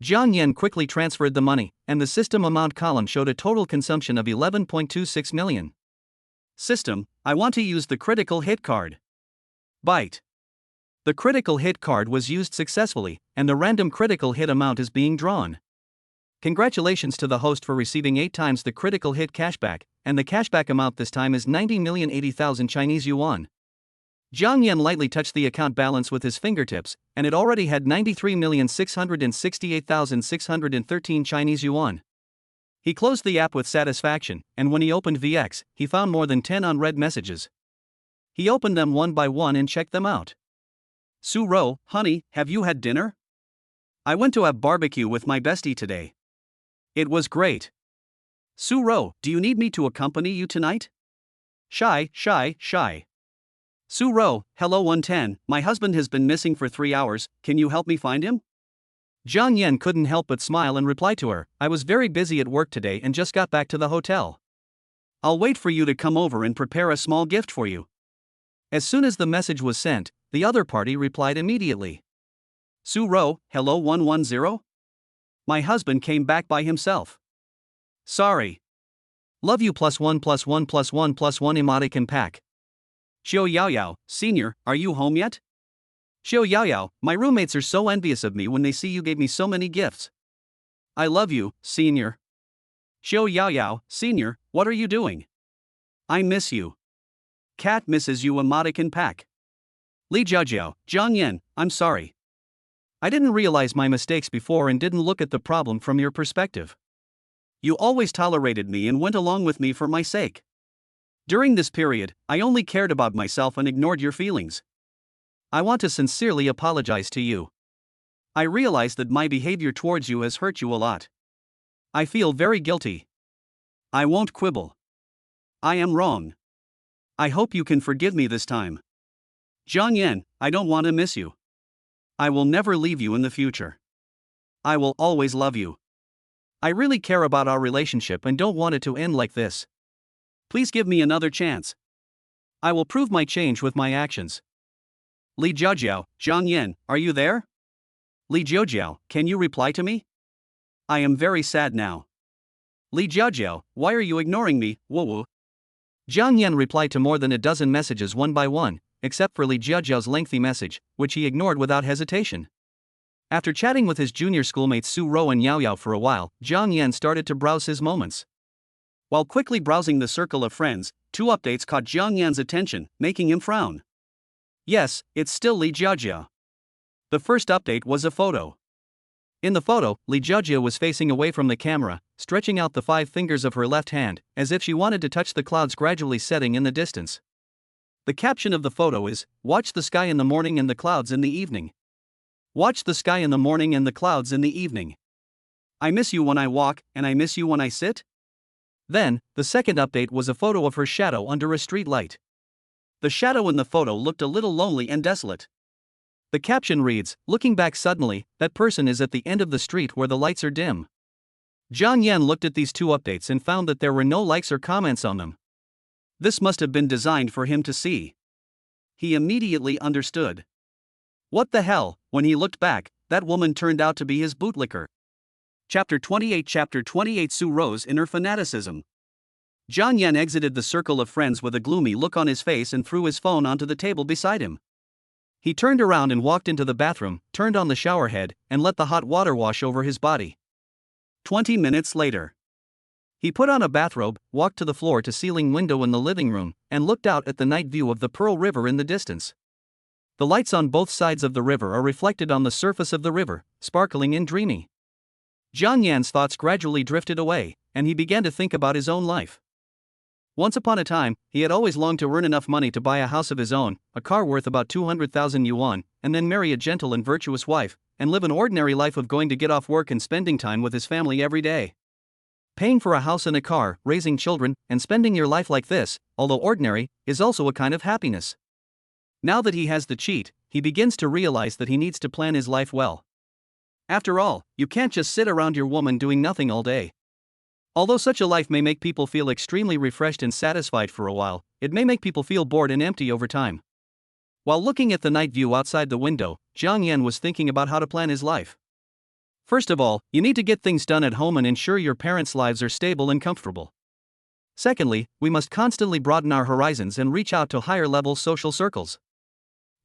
Jiang Yan quickly transferred the money, and the system amount column showed a total consumption of 11.26 million. System, I want to use the critical hit card. Byte. The critical hit card was used successfully, and the random critical hit amount is being drawn. Congratulations to the host for receiving 8 times the critical hit cashback, and the cashback amount this time is 90,080,000 Chinese yuan. Jiang Yan lightly touched the account balance with his fingertips, and it already had 93,668,613 Chinese yuan. He closed the app with satisfaction, and when he opened VX, he found more than 10 unread messages. He opened them one by one and checked them out. Su Ro, honey, have you had dinner? I went to have barbecue with my bestie today. It was great. Su Ro, do you need me to accompany you tonight? Shy. Su Ro, hello 110, my husband has been missing for 3 hours, can you help me find him? Jiang Yan couldn't help but smile and reply to her, I was very busy at work today and just got back to the hotel. I'll wait for you to come over and prepare a small gift for you. As soon as the message was sent, the other party replied immediately. Su Ro, hello 110? My husband came back by himself. Sorry. Love you +1 +1 +1 +1 emoticon pack. Xiao Yaoyao, Senior, are you home yet? Xiao Yaoyao, my roommates are so envious of me when they see you gave me so many gifts. I love you, Senior. Xiao Yaoyao, Senior, what are you doing? I miss you. Cat misses you emoticon pack. Li Jiao, Jiang Yan, I'm sorry. I didn't realize my mistakes before and didn't look at the problem from your perspective. You always tolerated me and went along with me for my sake. During this period, I only cared about myself and ignored your feelings. I want to sincerely apologize to you. I realize that my behavior towards you has hurt you a lot. I feel very guilty. I won't quibble. I am wrong. I hope you can forgive me this time. Jiang Yan, I don't want to miss you. I will never leave you in the future. I will always love you. I really care about our relationship and don't want it to end like this. Please give me another chance. I will prove my change with my actions. Li Jiao, Jiang Yan, are you there? Li Jiao, can you reply to me? I am very sad now. Li Jiao, why are you ignoring me, Wu? Jiang Yan replied to more than a dozen messages one by one, except for Li Jiao's lengthy message, which he ignored without hesitation. After chatting with his junior schoolmates Su Ro and Yao Yao for a while, Jiang Yan started to browse his moments. While quickly browsing the circle of friends, 2 updates caught Jiang Yan's attention, making him frown. Yes, it's still Li Jiao. The first update was a photo. In the photo, Li Jiao was facing away from the camera, stretching out the 5 fingers of her left hand, as if she wanted to touch the clouds gradually setting in the distance. The caption of the photo is, "Watch the sky in the morning and the clouds in the evening. Watch the sky in the morning and the clouds in the evening. I miss you when I walk, and I miss you when I sit." Then, the second update was a photo of her shadow under a street light. The shadow in the photo looked a little lonely and desolate. The caption reads, "Looking back suddenly, that person is at the end of the street where the lights are dim." Jiang Yan looked at these 2 updates and found that there were no likes or comments on them. This must have been designed for him to see. He immediately understood. What the hell, when he looked back, that woman turned out to be his bootlicker. Chapter 28 Su Ro's inner fanaticism. Jiang Yan exited the circle of friends with a gloomy look on his face and threw his phone onto the table beside him. He turned around and walked into the bathroom, turned on the shower head, and let the hot water wash over his body. 20 minutes later. He put on a bathrobe, walked to the floor-to-ceiling window in the living room, and looked out at the night view of the Pearl River in the distance. The lights on both sides of the river are reflected on the surface of the river, sparkling and dreamy. Jiang Yan's thoughts gradually drifted away, and he began to think about his own life. Once upon a time, he had always longed to earn enough money to buy a house of his own, a car worth about 200,000 yuan, and then marry a gentle and virtuous wife, and live an ordinary life of going to get off work and spending time with his family every day. Paying for a house and a car, raising children, and spending your life like this, although ordinary, is also a kind of happiness. Now that he has the cheat, he begins to realize that he needs to plan his life well. After all, you can't just sit around your woman doing nothing all day. Although such a life may make people feel extremely refreshed and satisfied for a while, it may make people feel bored and empty over time. While looking at the night view outside the window, Jiang Yan was thinking about how to plan his life. First of all, you need to get things done at home and ensure your parents' lives are stable and comfortable. Secondly, we must constantly broaden our horizons and reach out to higher-level social circles.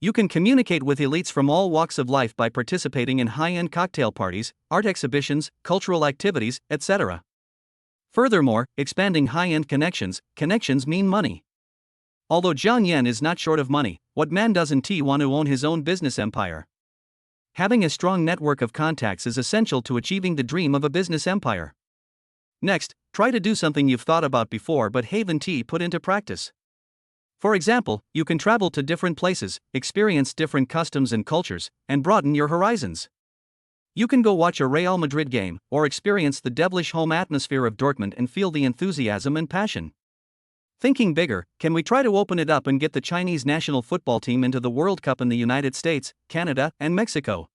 You can communicate with elites from all walks of life by participating in high-end cocktail parties, art exhibitions, cultural activities, etc. Furthermore, expanding high-end connections mean money. Although Jiang Yan is not short of money, what man doesn't want to own his own business empire? Having a strong network of contacts is essential to achieving the dream of a business empire. Next, try to do something you've thought about before but haven't put into practice. For example, you can travel to different places, experience different customs and cultures, and broaden your horizons. You can go watch a Real Madrid game, or experience the devilish home atmosphere of Dortmund and feel the enthusiasm and passion. Thinking bigger, can we try to open it up and get the Chinese national football team into the World Cup in the United States, Canada, and Mexico?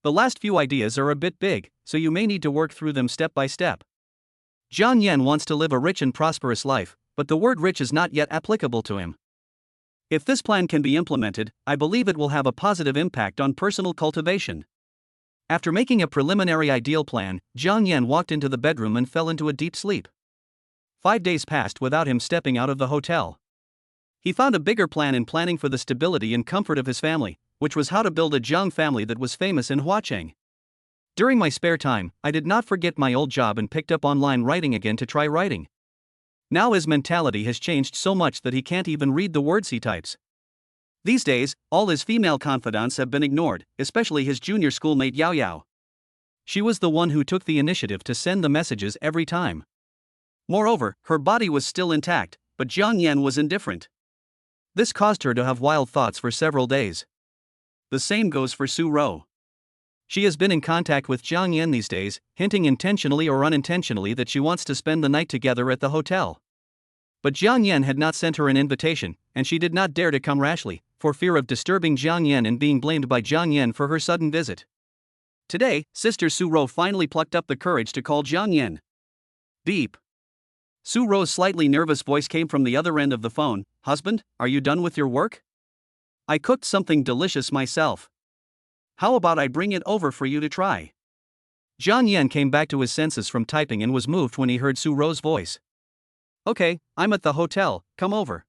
The last few ideas are a bit big, so you may need to work through them step by step. Jiang Yan wants to live a rich and prosperous life, but the word rich is not yet applicable to him. If this plan can be implemented, I believe it will have a positive impact on personal cultivation. After making a preliminary ideal plan, Jiang Yan walked into the bedroom and fell into a deep sleep. 5 days passed without him stepping out of the hotel. He found a bigger plan in planning for the stability and comfort of his family, which was how to build a Jiang family that was famous in Huacheng. During my spare time, I did not forget my old job and picked up online writing again to try writing. Now his mentality has changed so much that he can't even read the words he types. These days, all his female confidants have been ignored, especially his junior schoolmate Yao Yao. She was the one who took the initiative to send the messages every time. Moreover, her body was still intact, but Jiang Yan was indifferent. This caused her to have wild thoughts for several days. The same goes for Su Ro. She has been in contact with Jiang Yan these days, hinting intentionally or unintentionally that she wants to spend the night together at the hotel. But Jiang Yan had not sent her an invitation, and she did not dare to come rashly, for fear of disturbing Jiang Yan and being blamed by Jiang Yan for her sudden visit. Today, Sister Su Ro finally plucked up the courage to call Jiang Yan. Beep. Su Ro's slightly nervous voice came from the other end of the phone. "Husband, are you done with your work? I cooked something delicious myself. How about I bring it over for you to try?" Jiang Yan came back to his senses from typing and was moved when he heard Su Ro's voice. "Okay, I'm at the hotel, come over."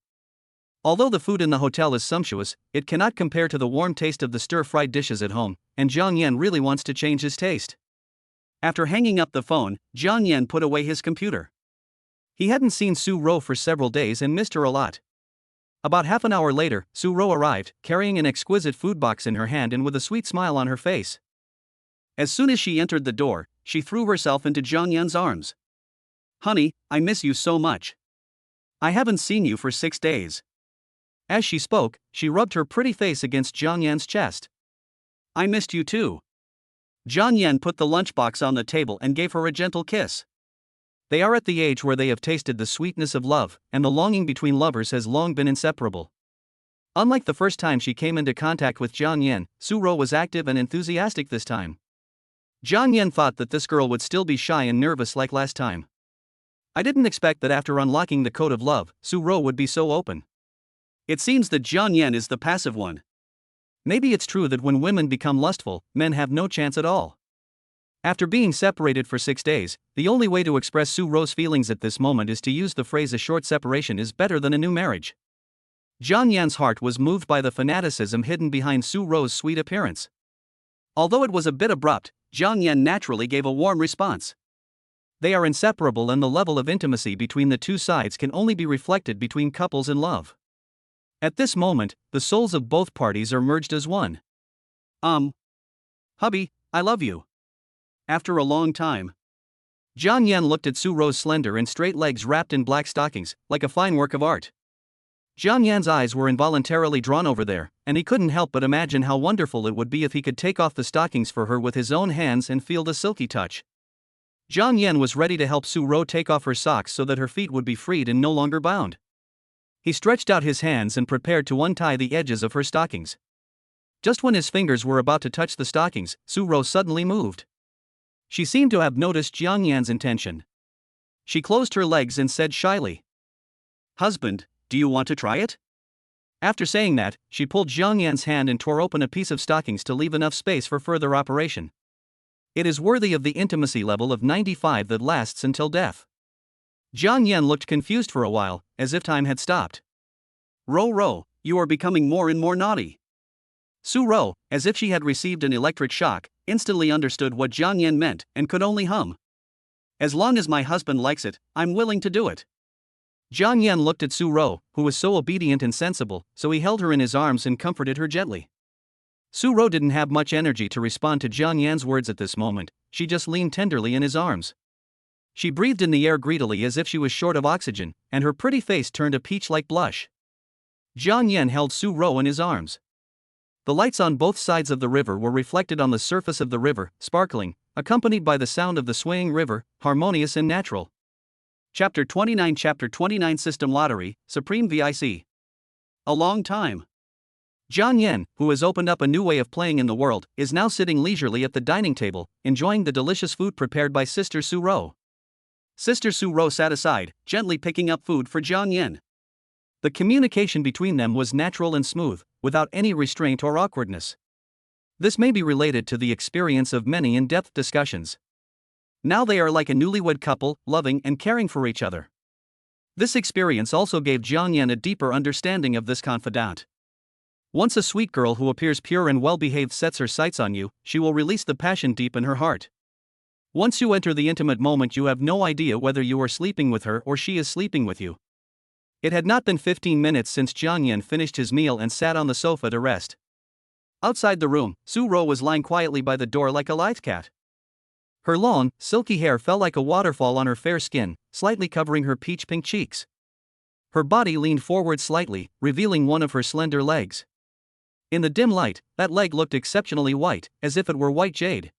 Although the food in the hotel is sumptuous, it cannot compare to the warm taste of the stir-fried dishes at home, and Jiang Yan really wants to change his taste. After hanging up the phone, Jiang Yan put away his computer. He hadn't seen Su Ro for several days and missed her a lot. About half an hour later, Su Ro arrived, carrying an exquisite food box in her hand and with a sweet smile on her face. As soon as she entered the door, she threw herself into Jiang Yan's arms. "Honey, I miss you so much. I haven't seen you for 6 days." As she spoke, she rubbed her pretty face against Jiang Yan's chest. "I missed you too." Jiang Yan put the lunchbox on the table and gave her a gentle kiss. They are at the age where they have tasted the sweetness of love, and the longing between lovers has long been inseparable. Unlike the first time she came into contact with Jiang Yan, Su Ro was active and enthusiastic this time. Jiang Yan thought that this girl would still be shy and nervous like last time. "I didn't expect that after unlocking the code of love, Su Ro would be so open." It seems that Jiang Yan is the passive one. Maybe it's true that when women become lustful, men have no chance at all. After being separated for 6 days, the only way to express Su Ro's feelings at this moment is to use the phrase "a short separation is better than a new marriage." Jiang Yan's heart was moved by the fanaticism hidden behind Su Ro's sweet appearance. Although it was a bit abrupt, Jiang Yan naturally gave a warm response. They are inseparable, and the level of intimacy between the two sides can only be reflected between couples in love. At this moment, the souls of both parties are merged as one. Hubby, I love you. After a long time. Jiang Yan looked at Su Ro's slender and straight legs wrapped in black stockings, like a fine work of art. Jiang Yan's eyes were involuntarily drawn over there, and he couldn't help but imagine how wonderful it would be if he could take off the stockings for her with his own hands and feel the silky touch. Jiang Yan was ready to help Su Ro take off her socks so that her feet would be freed and no longer bound. He stretched out his hands and prepared to untie the edges of her stockings. Just when his fingers were about to touch the stockings, Su Ro suddenly moved. She seemed to have noticed Jiang Yan's intention. She closed her legs and said shyly, "Husband, do you want to try it?" After saying that, she pulled Jiang Yan's hand and tore open a piece of stockings to leave enough space for further operation. It is worthy of the intimacy level of 95 that lasts until death. Jiang Yan looked confused for a while, as if time had stopped. Ro, you are becoming more and more naughty." Su Ro, as if she had received an electric shock, instantly understood what Jiang Yan meant and could only hum. "As long as my husband likes it, I'm willing to do it." Jiang Yan looked at Su Ro, who was so obedient and sensible, so he held her in his arms and comforted her gently. Su Ro didn't have much energy to respond to Jiang Yan's words at this moment. She just leaned tenderly in his arms. She breathed in the air greedily as if she was short of oxygen, and her pretty face turned a peach-like blush. Jiang Yan held Su Ro in his arms. The lights on both sides of the river were reflected on the surface of the river, sparkling, accompanied by the sound of the swaying river, harmonious and natural. Chapter 29 System Lottery, Supreme VIC. A long time. Jiang Yan, who has opened up a new way of playing in the world, is now sitting leisurely at the dining table, enjoying the delicious food prepared by Sister Su Ro. Sister Su Ro sat aside, gently picking up food for Jiang Yan. The communication between them was natural and smooth, without any restraint or awkwardness. This may be related to the experience of many in-depth discussions. Now they are like a newlywed couple, loving and caring for each other. This experience also gave Jiang Yan a deeper understanding of this confidant. Once a sweet girl who appears pure and well-behaved sets her sights on you, she will release the passion deep in her heart. Once you enter the intimate moment, you have no idea whether you are sleeping with her or she is sleeping with you. It had not been 15 minutes since Jiang Yan finished his meal and sat on the sofa to rest. Outside the room, Su Ro was lying quietly by the door like a lithe cat. Her long, silky hair fell like a waterfall on her fair skin, slightly covering her peach-pink cheeks. Her body leaned forward slightly, revealing one of her slender legs. In the dim light, that leg looked exceptionally white, as if it were white jade.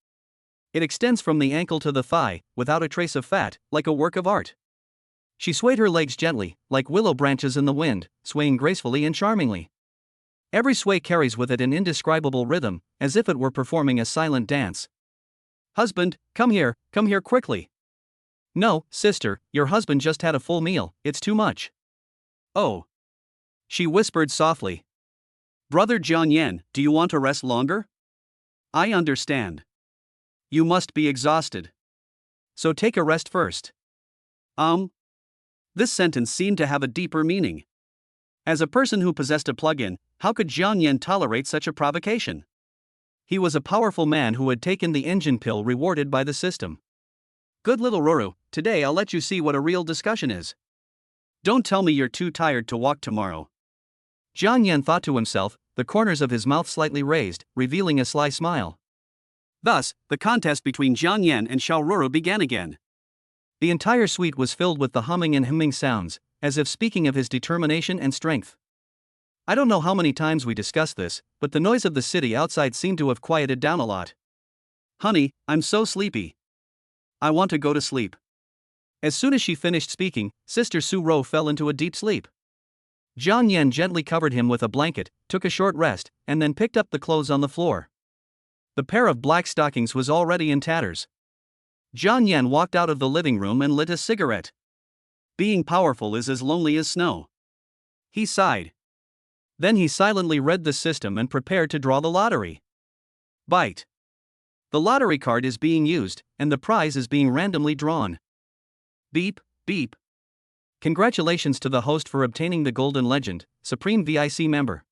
It extends from the ankle to the thigh, without a trace of fat, like a work of art. She swayed her legs gently, like willow branches in the wind, swaying gracefully and charmingly. Every sway carries with it an indescribable rhythm, as if it were performing a silent dance. "Husband, come here quickly." "No, sister, your husband just had a full meal, it's too much." "Oh," she whispered softly. "Brother Jiang Yan, do you want to rest longer? I understand. You must be exhausted. So take a rest first." This sentence seemed to have a deeper meaning. As a person who possessed a plug-in, how could Jiang Yan tolerate such a provocation? He was a powerful man who had taken the engine pill rewarded by the system. "Good little Ruru, today I'll let you see what a real discussion is. Don't tell me you're too tired to walk tomorrow." Jiang Yan thought to himself, the corners of his mouth slightly raised, revealing a sly smile. Thus, the contest between Jiang Yan and Xiao Ruru began again. The entire suite was filled with the humming and hemming sounds, as if speaking of his determination and strength. I don't know how many times we discussed this, but the noise of the city outside seemed to have quieted down a lot. "Honey, I'm so sleepy. I want to go to sleep." As soon as she finished speaking, Sister Su Ro fell into a deep sleep. Jiang Yan gently covered him with a blanket, took a short rest, and then picked up the clothes on the floor. The pair of black stockings was already in tatters. Jiang Yan walked out of the living room and lit a cigarette. Being powerful is as lonely as snow. He sighed. Then he silently read the system and prepared to draw the lottery. Bite. The lottery card is being used, and the prize is being randomly drawn. Beep, beep. Congratulations to the host for obtaining the Golden Legend, Supreme VIC member.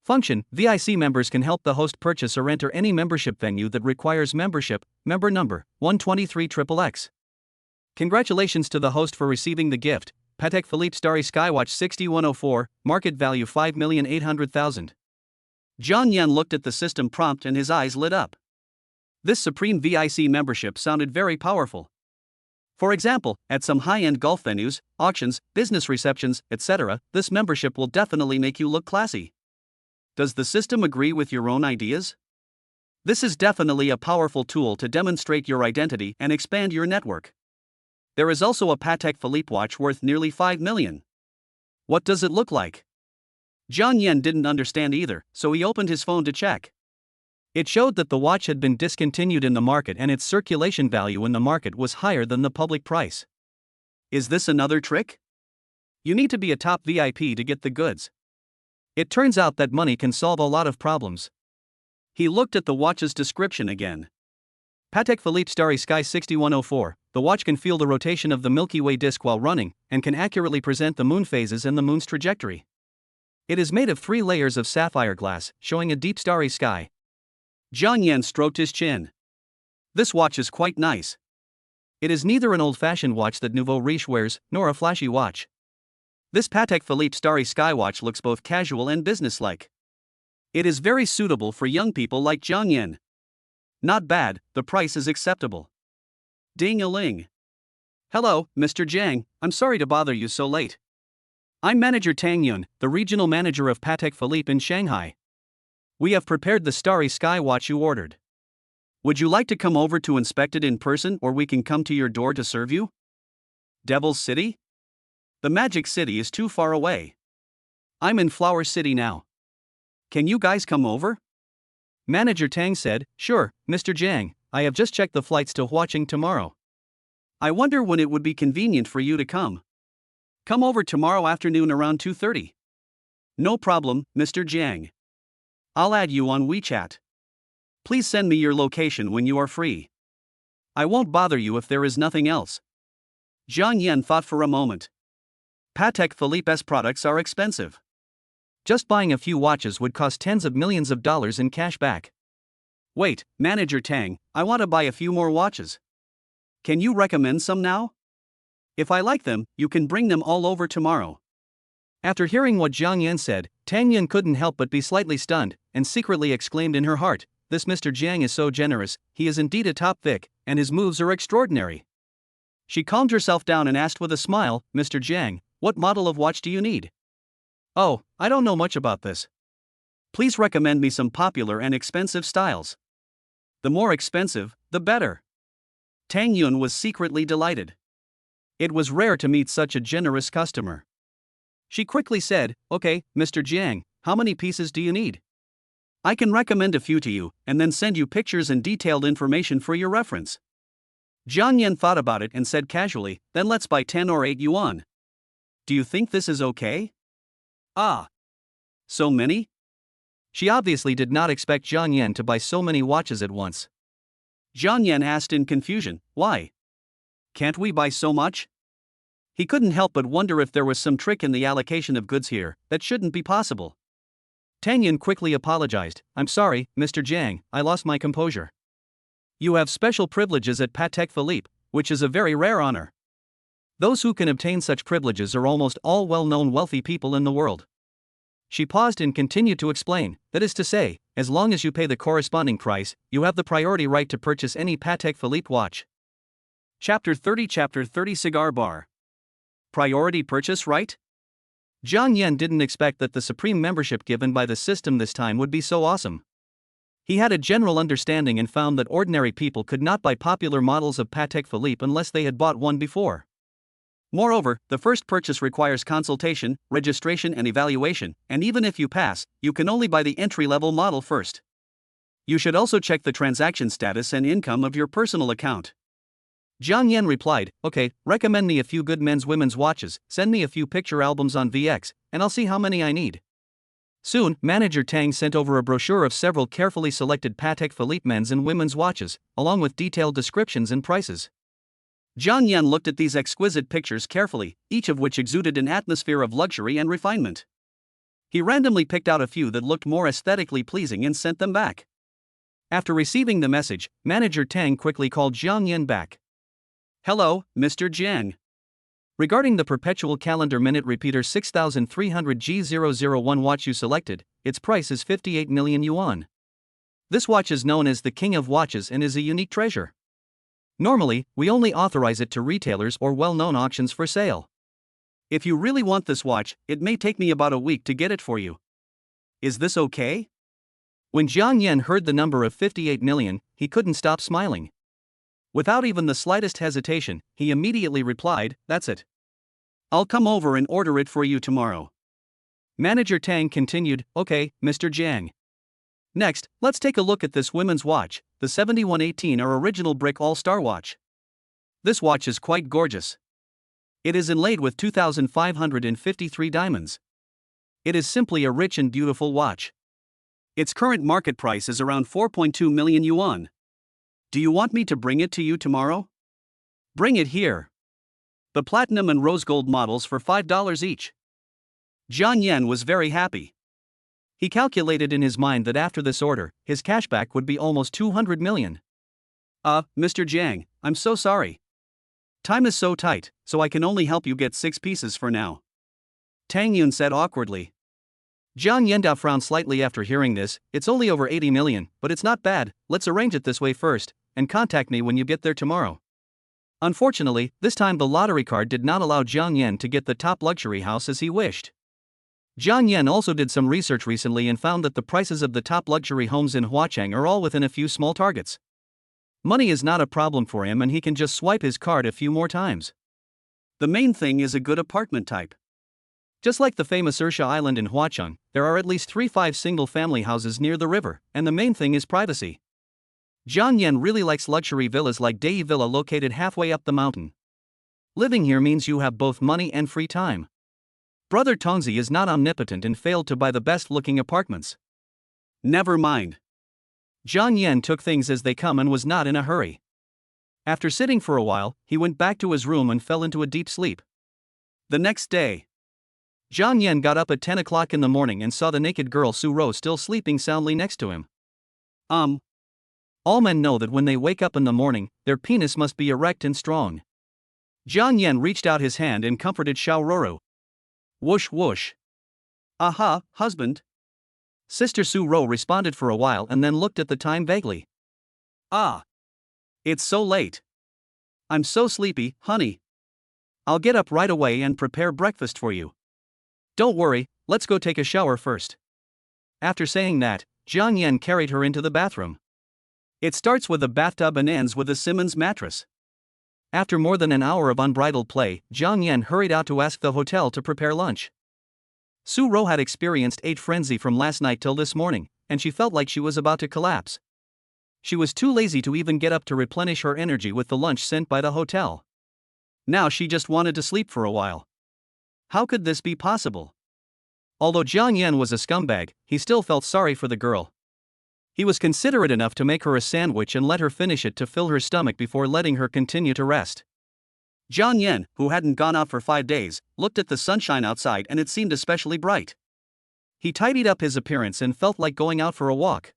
Function: VIC members can help the host purchase or enter any membership venue that requires membership, member number 123XXX. Congratulations to the host for receiving the gift, Patek Philippe Starry Skywatch 6104, market value 5,800,000. Jiang Yan looked at the system prompt and his eyes lit up. This Supreme VIC membership sounded very powerful. For example, at some high-end golf venues, auctions, business receptions, etc., this membership will definitely make you look classy. Does the system agree with your own ideas? This is definitely a powerful tool to demonstrate your identity and expand your network. There is also a Patek Philippe watch worth nearly 5 million. What does it look like? Jiang Yan didn't understand either, so he opened his phone to check. It showed that the watch had been discontinued in the market and its circulation value in the market was higher than the public price. Is this another trick? You need to be a top VIP to get the goods. It turns out that money can solve a lot of problems. He looked at the watch's description again. Patek Philippe Starry Sky 6104, the watch can feel the rotation of the Milky Way disk while running, and can accurately present the moon phases and the moon's trajectory. It is made of 3 layers of sapphire glass, showing a deep starry sky. Jiang Yan stroked his chin. This watch is quite nice. It is neither an old-fashioned watch that nouveau riche wears, nor a flashy watch. This Patek Philippe Starry Sky watch looks both casual and businesslike. It is very suitable for young people like Jiang Yan. Not bad, the price is acceptable. Ding-a-ling. Hello, Mr. Jiang, I'm sorry to bother you so late. I'm Manager Tang Yun, the regional manager of Patek Philippe in Shanghai. We have prepared the starry sky watch you ordered. Would you like to come over to inspect it in person, or we can come to your door to serve you? Devil's City? The Magic City is too far away. I'm in Flower City now. Can you guys come over? Manager Tang said, Sure, Mr. Jiang, I have just checked the flights to Huaqing tomorrow. I wonder when it would be convenient for you to come. Come over tomorrow afternoon around 2:30. No problem, Mr. Jiang. I'll add you on WeChat. Please send me your location when you are free. I won't bother you if there is nothing else. Zhang Yan thought for a moment. Patek Philippe's products are expensive. Just buying a few watches would cost tens of millions of dollars in cash back. Wait, Manager Tang, I want to buy a few more watches. Can you recommend some now? If I like them, you can bring them all over tomorrow. After hearing what Zhang Yan said, Tang Yan couldn't help but be slightly stunned, and secretly exclaimed in her heart, This Mr. Jiang is so generous, he is indeed a top Vic, and his moves are extraordinary. She calmed herself down and asked with a smile, Mr. Jiang, what model of watch do you need? Oh, I don't know much about this. Please recommend me some popular and expensive styles. The more expensive, the better. Tang Yun was secretly delighted. It was rare to meet such a generous customer. She quickly said, Okay, Mr. Jiang, how many pieces do you need? I can recommend a few to you, and then send you pictures and detailed information for your reference. Zhang Yan thought about it and said casually, Then let's buy 10 or 8 yuan. Do you think this is okay? Ah. So many? She obviously did not expect Zhang Yan to buy so many watches at once. Zhang Yan asked in confusion, Why? Can't we buy so much? He couldn't help but wonder if there was some trick in the allocation of goods here that shouldn't be possible. Tang Yan quickly apologized, I'm sorry, Mr. Jiang, I lost my composure. You have special privileges at Patek Philippe, which is a very rare honor. Those who can obtain such privileges are almost all well-known wealthy people in the world. She paused and continued to explain, that is to say, as long as you pay the corresponding price, you have the priority right to purchase any Patek Philippe watch. Chapter 30 Cigar Bar. Priority purchase right? Zhang Yan didn't expect that the supreme membership given by the system this time would be so awesome. He had a general understanding and found that ordinary people could not buy popular models of Patek Philippe unless they had bought one before. Moreover, the first purchase requires consultation, registration and evaluation, and even if you pass, you can only buy the entry-level model first. You should also check the transaction status and income of your personal account. Zhang Yan replied, Okay, recommend me a few good men's-women's watches, send me a few picture albums on VX, and I'll see how many I need. Soon, Manager Tang sent over a brochure of several carefully selected Patek Philippe men's and women's watches, along with detailed descriptions and prices. Zhang Yan looked at these exquisite pictures carefully, each of which exuded an atmosphere of luxury and refinement. He randomly picked out a few that looked more aesthetically pleasing and sent them back. After receiving the message, Manager Tang quickly called Zhang Yan back. Hello, Mr. Jiang. Regarding the perpetual calendar minute repeater 6300 G001 watch you selected, its price is 58 million yuan. This watch is known as the King of Watches and is a unique treasure. Normally, we only authorize it to retailers or well-known auctions for sale. If you really want this watch, it may take me about a week to get it for you. Is this okay? When Zhang Yan heard the number of 58 million, he couldn't stop smiling. Without even the slightest hesitation, he immediately replied, That's it. I'll come over and order it for you tomorrow. Manager Tang continued, Okay, Mr. Jiang. Next, let's take a look at this women's watch, the 7118 or original brick all-star watch. This watch is quite gorgeous. It is inlaid with 2,553 diamonds. It is simply a rich and beautiful watch. Its current market price is around 4.2 million yuan. Do you want me to bring it to you tomorrow? Bring it here. The platinum and rose gold models for $5 each. Zhang Yan was very happy. He calculated in his mind that after this order, his cashback would be almost 200 million. Mr. Jiang, I'm so sorry. Time is so tight, so I can only help you get 6 pieces for now. Tang Yun said awkwardly. Zhang Yanda frowned slightly after hearing this. It's only over 80 million, but it's not bad, let's arrange it this way first, and contact me when you get there tomorrow. Unfortunately, this time the lottery card did not allow Zhang Yan to get the top luxury house as he wished. Jiang Yan also did some research recently and found that the prices of the top luxury homes in Huacheng are all within a few small targets. Money is not a problem for him and he can just swipe his card a few more times. The main thing is a good apartment type. Just like the famous Ersha Island in Huacheng, there are at least 3-5 single-family houses near the river, and the main thing is privacy. Jiang Yan really likes luxury villas like Dei Villa located halfway up the mountain. Living here means you have both money and free time. Brother Tongzi is not omnipotent and failed to buy the best-looking apartments. Never mind. Jiang Yan took things as they come and was not in a hurry. After sitting for a while, he went back to his room and fell into a deep sleep. The next day, Jiang Yan got up at 10 o'clock in the morning and saw the naked girl Su Ro still sleeping soundly next to him. All men know that when they wake up in the morning, their penis must be erect and strong. Jiang Yan reached out his hand and comforted Xiao Roro. Whoosh whoosh. Aha, husband. Sister Su Ro responded for a while and then looked at the time vaguely. Ah. It's so late. I'm so sleepy, honey. I'll get up right away and prepare breakfast for you. Don't worry, let's go take a shower first. After saying that, Jiang Yan carried her into the bathroom. It starts with a bathtub and ends with a Simmons mattress. After more than an hour of unbridled play, Jiang Yan hurried out to ask the hotel to prepare lunch. Su Ro had experienced ate frenzy from last night till this morning, and she felt like she was about to collapse. She was too lazy to even get up to replenish her energy with the lunch sent by the hotel. Now she just wanted to sleep for a while. How could this be possible? Although Jiang Yan was a scumbag, he still felt sorry for the girl. He was considerate enough to make her a sandwich and let her finish it to fill her stomach before letting her continue to rest. Jiang Yan, who hadn't gone out for 5 days, looked at the sunshine outside and it seemed especially bright. He tidied up his appearance and felt like going out for a walk.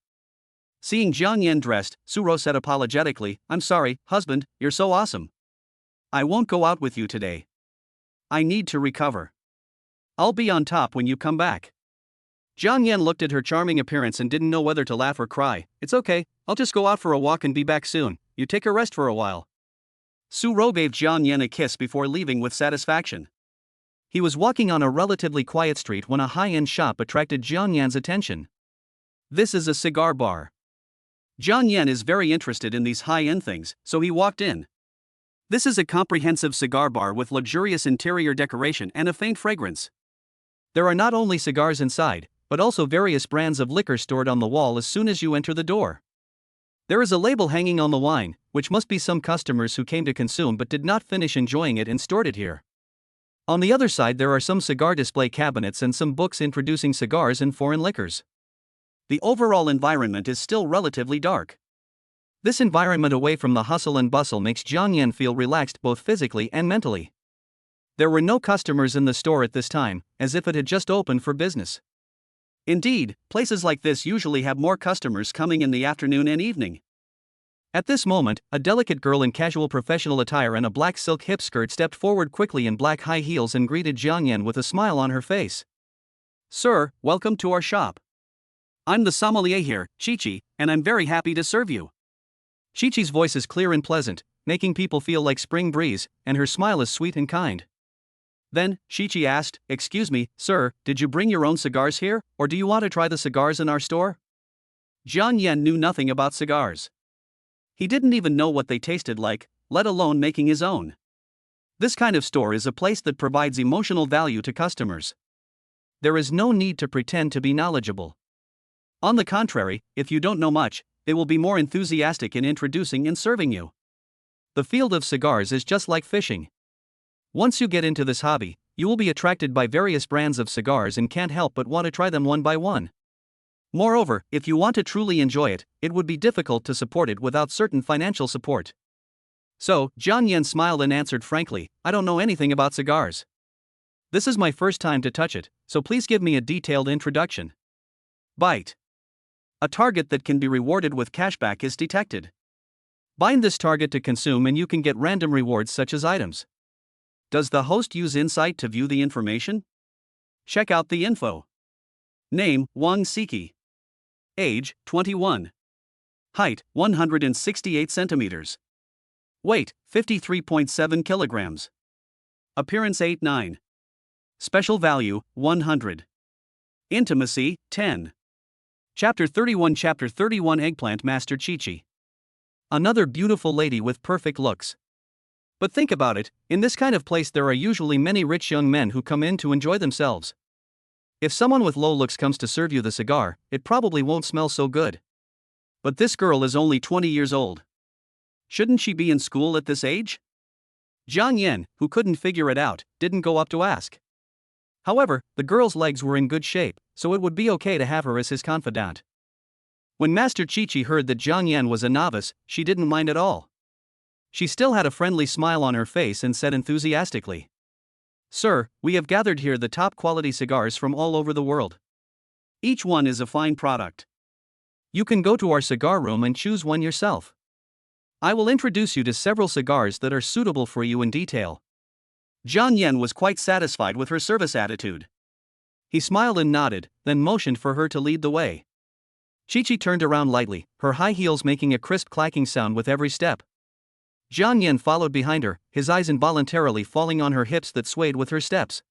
Seeing Jiang Yan dressed, Su Ro said apologetically, "I'm sorry, husband, you're so awesome. I won't go out with you today. I need to recover. I'll be on top when you come back." Jiang Yan looked at her charming appearance and didn't know whether to laugh or cry. "It's okay, I'll just go out for a walk and be back soon. You take a rest for a while." Su Ro gave Jiang Yan a kiss before leaving with satisfaction. He was walking on a relatively quiet street when a high-end shop attracted Jiang Yan's attention. This is a cigar bar. Jiang Yan is very interested in these high-end things, so he walked in. This is a comprehensive cigar bar with luxurious interior decoration and a faint fragrance. There are not only cigars inside, but also various brands of liquor stored on the wall as soon as you enter the door. There is a label hanging on the wine, which must be some customers who came to consume but did not finish enjoying it and stored it here. On the other side there are some cigar display cabinets and some books introducing cigars and foreign liquors. The overall environment is still relatively dark. This environment away from the hustle and bustle makes Jiang Yan feel relaxed both physically and mentally. There were no customers in the store at this time, as if it had just opened for business. Indeed, places like this usually have more customers coming in the afternoon and evening. At this moment, a delicate girl in casual professional attire and a black silk hip skirt stepped forward quickly in black high heels and greeted Jiang Yan with a smile on her face. "Sir, welcome to our shop. I'm the sommelier here, Chi-Chi, and I'm very happy to serve you." Chi-Chi's voice is clear and pleasant, making people feel like spring breeze, and her smile is sweet and kind. Then, Chi-Chi asked, "Excuse me, sir, did you bring your own cigars here, or do you want to try the cigars in our store?" Jiang Yan knew nothing about cigars. He didn't even know what they tasted like, let alone making his own. This kind of store is a place that provides emotional value to customers. There is no need to pretend to be knowledgeable. On the contrary, if you don't know much, they will be more enthusiastic in introducing and serving you. The field of cigars is just like fishing. Once you get into this hobby, you will be attracted by various brands of cigars and can't help but want to try them one by one. Moreover, if you want to truly enjoy it, it would be difficult to support it without certain financial support. So, Jiang Yan smiled and answered frankly, "I don't know anything about cigars. This is my first time to touch it, so please give me a detailed introduction." Bite. A target that can be rewarded with cashback is detected. Bind this target to consume and you can get random rewards such as items. Does the host use Insight to view the information? Check out the info. Name, Wang Siki. Age, 21. Height, 168 centimeters. Weight, 53.7 kilograms. Appearance 8-9. Special value, 100. Intimacy, 10. Chapter 31 Eggplant Master Chi-Chi. Another beautiful lady with perfect looks. But think about it, in this kind of place there are usually many rich young men who come in to enjoy themselves. If someone with low looks comes to serve you the cigar, it probably won't smell so good. But this girl is only 20 years old. Shouldn't she be in school at this age? Jiang Yan, who couldn't figure it out, didn't go up to ask. However, the girl's legs were in good shape, so it would be okay to have her as his confidant. When Master Chi-Chi heard that Jiang Yan was a novice, she didn't mind at all. She still had a friendly smile on her face and said enthusiastically, "Sir, we have gathered here the top quality cigars from all over the world. Each one is a fine product. You can go to our cigar room and choose one yourself. I will introduce you to several cigars that are suitable for you in detail." Jiang Yan was quite satisfied with her service attitude. He smiled and nodded, then motioned for her to lead the way. Chi-Chi turned around lightly, her high heels making a crisp clacking sound with every step. Jiang Yan followed behind her, his eyes involuntarily falling on her hips that swayed with her steps.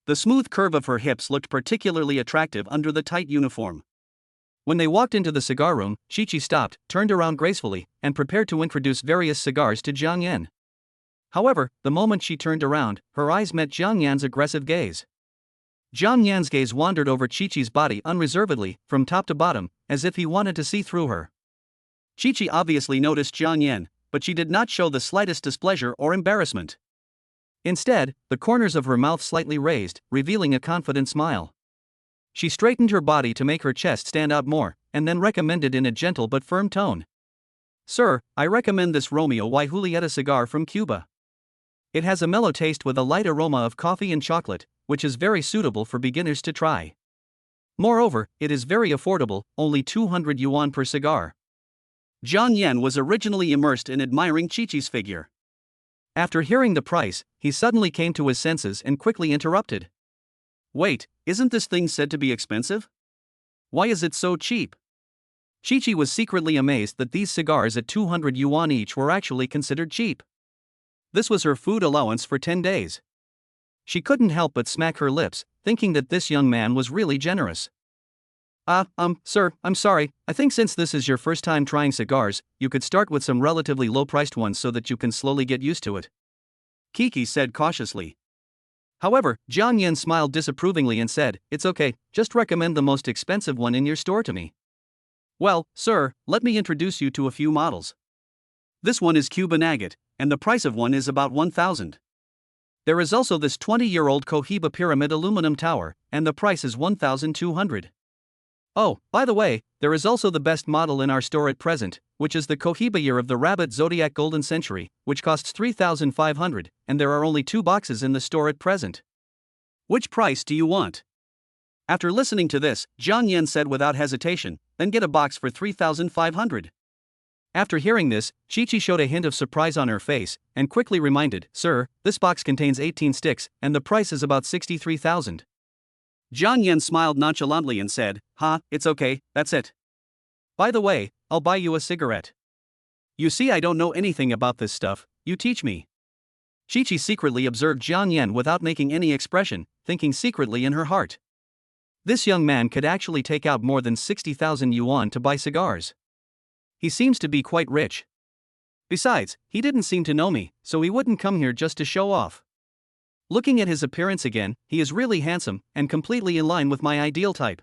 The smooth curve of her hips looked particularly attractive under the tight uniform. When they walked into the cigar room, Chi-Chi stopped, turned around gracefully, and prepared to introduce various cigars to Jiang Yan. However, the moment she turned around, her eyes met Jiang Yan's aggressive gaze. Jiang Yan's gaze wandered over Chi-Chi's body unreservedly, from top to bottom, as if he wanted to see through her. Chi-Chi obviously noticed Jiang Yan, but she did not show the slightest displeasure or embarrassment. Instead, the corners of her mouth slightly raised, revealing a confident smile. She straightened her body to make her chest stand out more, and then recommended in a gentle but firm tone, "Sir, I recommend this Romeo y Julieta cigar from Cuba. It has a mellow taste with a light aroma of coffee and chocolate, which is very suitable for beginners to try. Moreover, it is very affordable, only 200 yuan per cigar." Jiang Yan was originally immersed in admiring Chi-Chi's figure. After hearing the price, he suddenly came to his senses and quickly interrupted. "Wait, isn't this thing said to be expensive? Why is it so cheap?" Chi-Chi was secretly amazed that these cigars at 200 yuan each were actually considered cheap. This was her food allowance for 10 days. She couldn't help but smack her lips, thinking that this young man was really generous. Sir, I'm sorry, I think since this is your first time trying cigars, you could start with some relatively low-priced ones so that you can slowly get used to it," Kiki said cautiously. However, Jiang Yan smiled disapprovingly and said, "It's okay, just recommend the most expensive one in your store to me." "Well, sir, let me introduce you to a few models. This one is Cuban agate, and the price of one is about 1,000. There is also this 20-year-old Cohiba Pyramid aluminum tower, and the price is 1,200. Oh, by the way, there is also the best model in our store at present, which is the Cohiba Year of the Rabbit Zodiac Golden Century, which costs 3,500, and there are only 2 boxes in the store at present. Which price do you want?" After listening to this, Jiang Yan said without hesitation, "Then get a box for 3,500. After hearing this, Chi-Chi showed a hint of surprise on her face, and quickly reminded, "Sir, this box contains 18 sticks, and the price is about 63,000. Jiang Yan smiled nonchalantly and said, "It's okay, that's it. By the way, I'll buy you a cigarette. You see, I don't know anything about this stuff, you teach me." Chi-Chi secretly observed Jiang Yan without making any expression, thinking secretly in her heart, "This young man could actually take out more than 60,000 yuan to buy cigars. He seems to be quite rich. Besides, he didn't seem to know me, so he wouldn't come here just to show off. Looking at his appearance again, he is really handsome, and completely in line with my ideal type.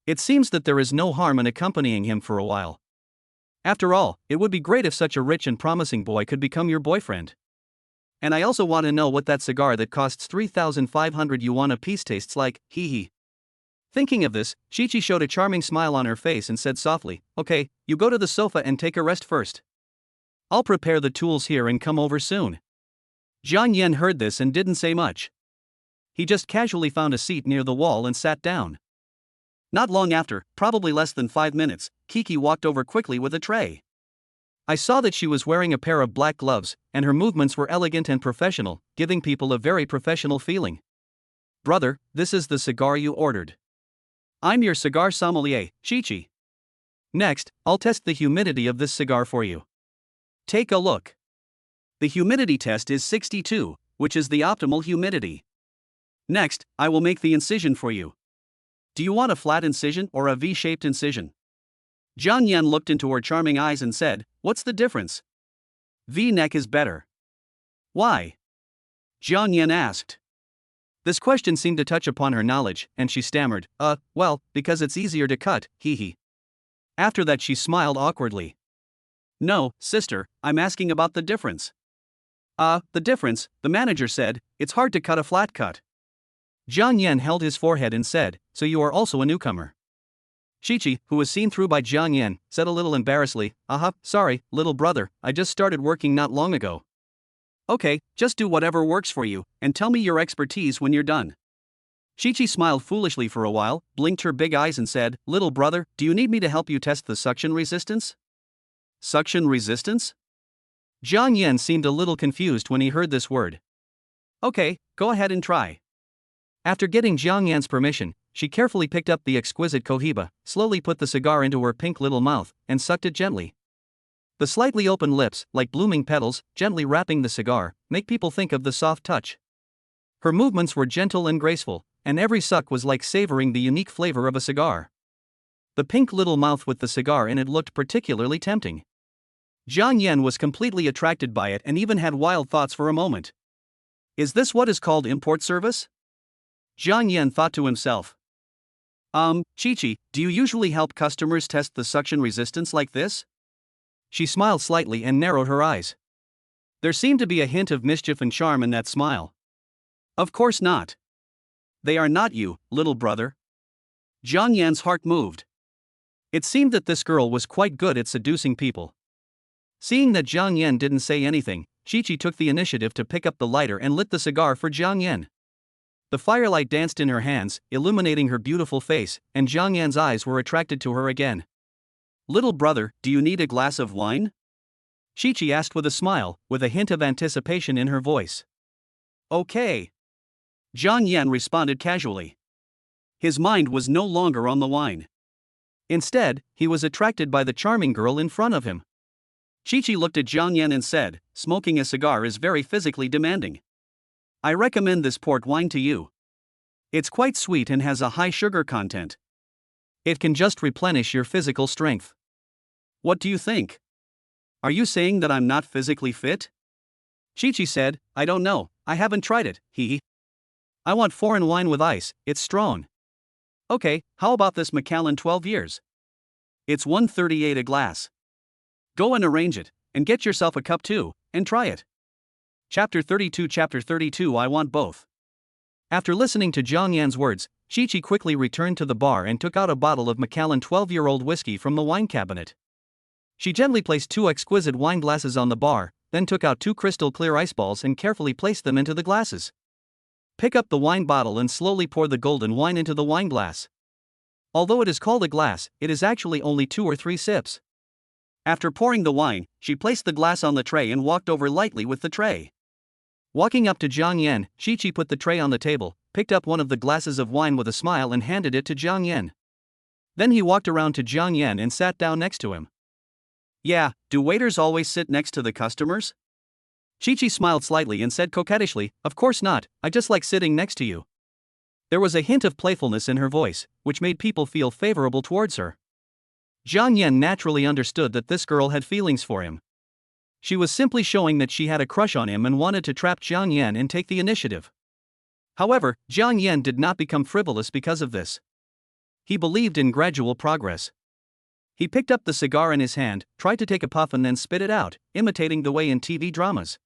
It seems that there is no harm in accompanying him for a while. After all, it would be great if such a rich and promising boy could become your boyfriend. And I also want to know what that cigar that costs 3,500 yuan a piece tastes like, hee." Thinking of this, Chi-Chi showed a charming smile on her face and said softly, "Okay, you go to the sofa and take a rest first. I'll prepare the tools here and come over soon." Jiang Yan heard this and didn't say much. He just casually found a seat near the wall and sat down. Not long after, probably less than 5 minutes, Kiki walked over quickly with a tray. I saw that she was wearing a pair of black gloves, and her movements were elegant and professional, giving people a very professional feeling. "Brother, this is the cigar you ordered. I'm your cigar sommelier, Chi-Chi. Next, I'll test the humidity of this cigar for you. Take a look. The humidity test is 62, which is the optimal humidity. Next, I will make the incision for you. do you want a flat incision or a V-shaped incision? Jiang Yan looked into her charming eyes and said, what's the difference? V-neck is better. Why? Jiang Yan asked. This question seemed to touch upon her knowledge, and she stammered, well, because it's easier to cut, hee. After that she smiled awkwardly. No, sister, I'm asking about the difference. The difference, the manager said, it's hard to cut a flat cut. Jiang Yan held his forehead and said, so you are also a newcomer. Chi-Chi, who was seen through by Jiang Yan, said a little embarrassedly, sorry, little brother, I just started working not long ago. Okay, just do whatever works for you, and tell me your expertise when you're done. Chi-Chi smiled foolishly for a while, blinked her big eyes and said, little brother, do you need me to help you test the suction resistance? Suction resistance? Jiang Yan seemed a little confused when he heard this word. Okay, go ahead and try. After getting Jiang Yan's permission, she carefully picked up the exquisite cohiba, slowly put the cigar into her pink little mouth, and sucked it gently. The slightly open lips, like blooming petals, gently wrapping the cigar, make people think of the soft touch. Her movements were gentle and graceful, and every suck was like savoring the unique flavor of a cigar. The pink little mouth with the cigar in it looked particularly tempting. Jiang Yan was completely attracted by it and even had wild thoughts for a moment. Is this what is called import service? Jiang Yan thought to himself. Chi-Chi, do you usually help customers test the suction resistance like this? She smiled slightly and narrowed her eyes. There seemed to be a hint of mischief and charm in that smile. Of course not. They are not you, little brother. Jiang Yan's heart moved. It seemed that this girl was quite good at seducing people. Seeing that Jiang Yan didn't say anything, Chi-Chi took the initiative to pick up the lighter and lit the cigar for Jiang Yan. The firelight danced in her hands, illuminating her beautiful face, and Jiang Yan's eyes were attracted to her again. Little brother, do you need a glass of wine? Chi-Chi asked with a smile, with a hint of anticipation in her voice. Okay. Jiang Yan responded casually. His mind was no longer on the wine. Instead, he was attracted by the charming girl in front of him. Chi-Chi looked at Jiang Yan and said, smoking a cigar is very physically demanding. I recommend this port wine to you. It's quite sweet and has a high sugar content. It can just replenish your physical strength. What do you think? Are you saying that I'm not physically fit? Chi-Chi said, I don't know, I haven't tried it, I want foreign wine with ice, it's strong. Okay, how about this Macallan 12 years? It's $1.38 a glass. Go and arrange it, and get yourself a cup too, and try it. Chapter 32 I want both. After listening to Jiang Yan's words, Chi-Chi quickly returned to the bar and took out a bottle of Macallan 12-year-old whiskey from the wine cabinet. She gently placed 2 exquisite wine glasses on the bar, then took out 2 crystal clear ice balls and carefully placed them into the glasses. Pick up the wine bottle and slowly pour the golden wine into the wine glass. Although it is called a glass, it is actually only 2 or 3 sips. After pouring the wine, she placed the glass on the tray and walked over lightly with the tray. Walking up to Jiang Yan, Chi-Chi put the tray on the table, picked up one of the glasses of wine with a smile and handed it to Jiang Yan. Then he walked around to Jiang Yan and sat down next to him. Yeah, do waiters always sit next to the customers? Chi-Chi smiled slightly and said coquettishly, of course not, I just like sitting next to you. There was a hint of playfulness in her voice, which made people feel favorable towards her. Jiang Yan naturally understood that this girl had feelings for him. She was simply showing that she had a crush on him and wanted to trap Jiang Yan and take the initiative. However, Jiang Yan did not become frivolous because of this. He believed in gradual progress. He picked up the cigar in his hand, tried to take a puff and then spit it out, imitating the way in TV dramas.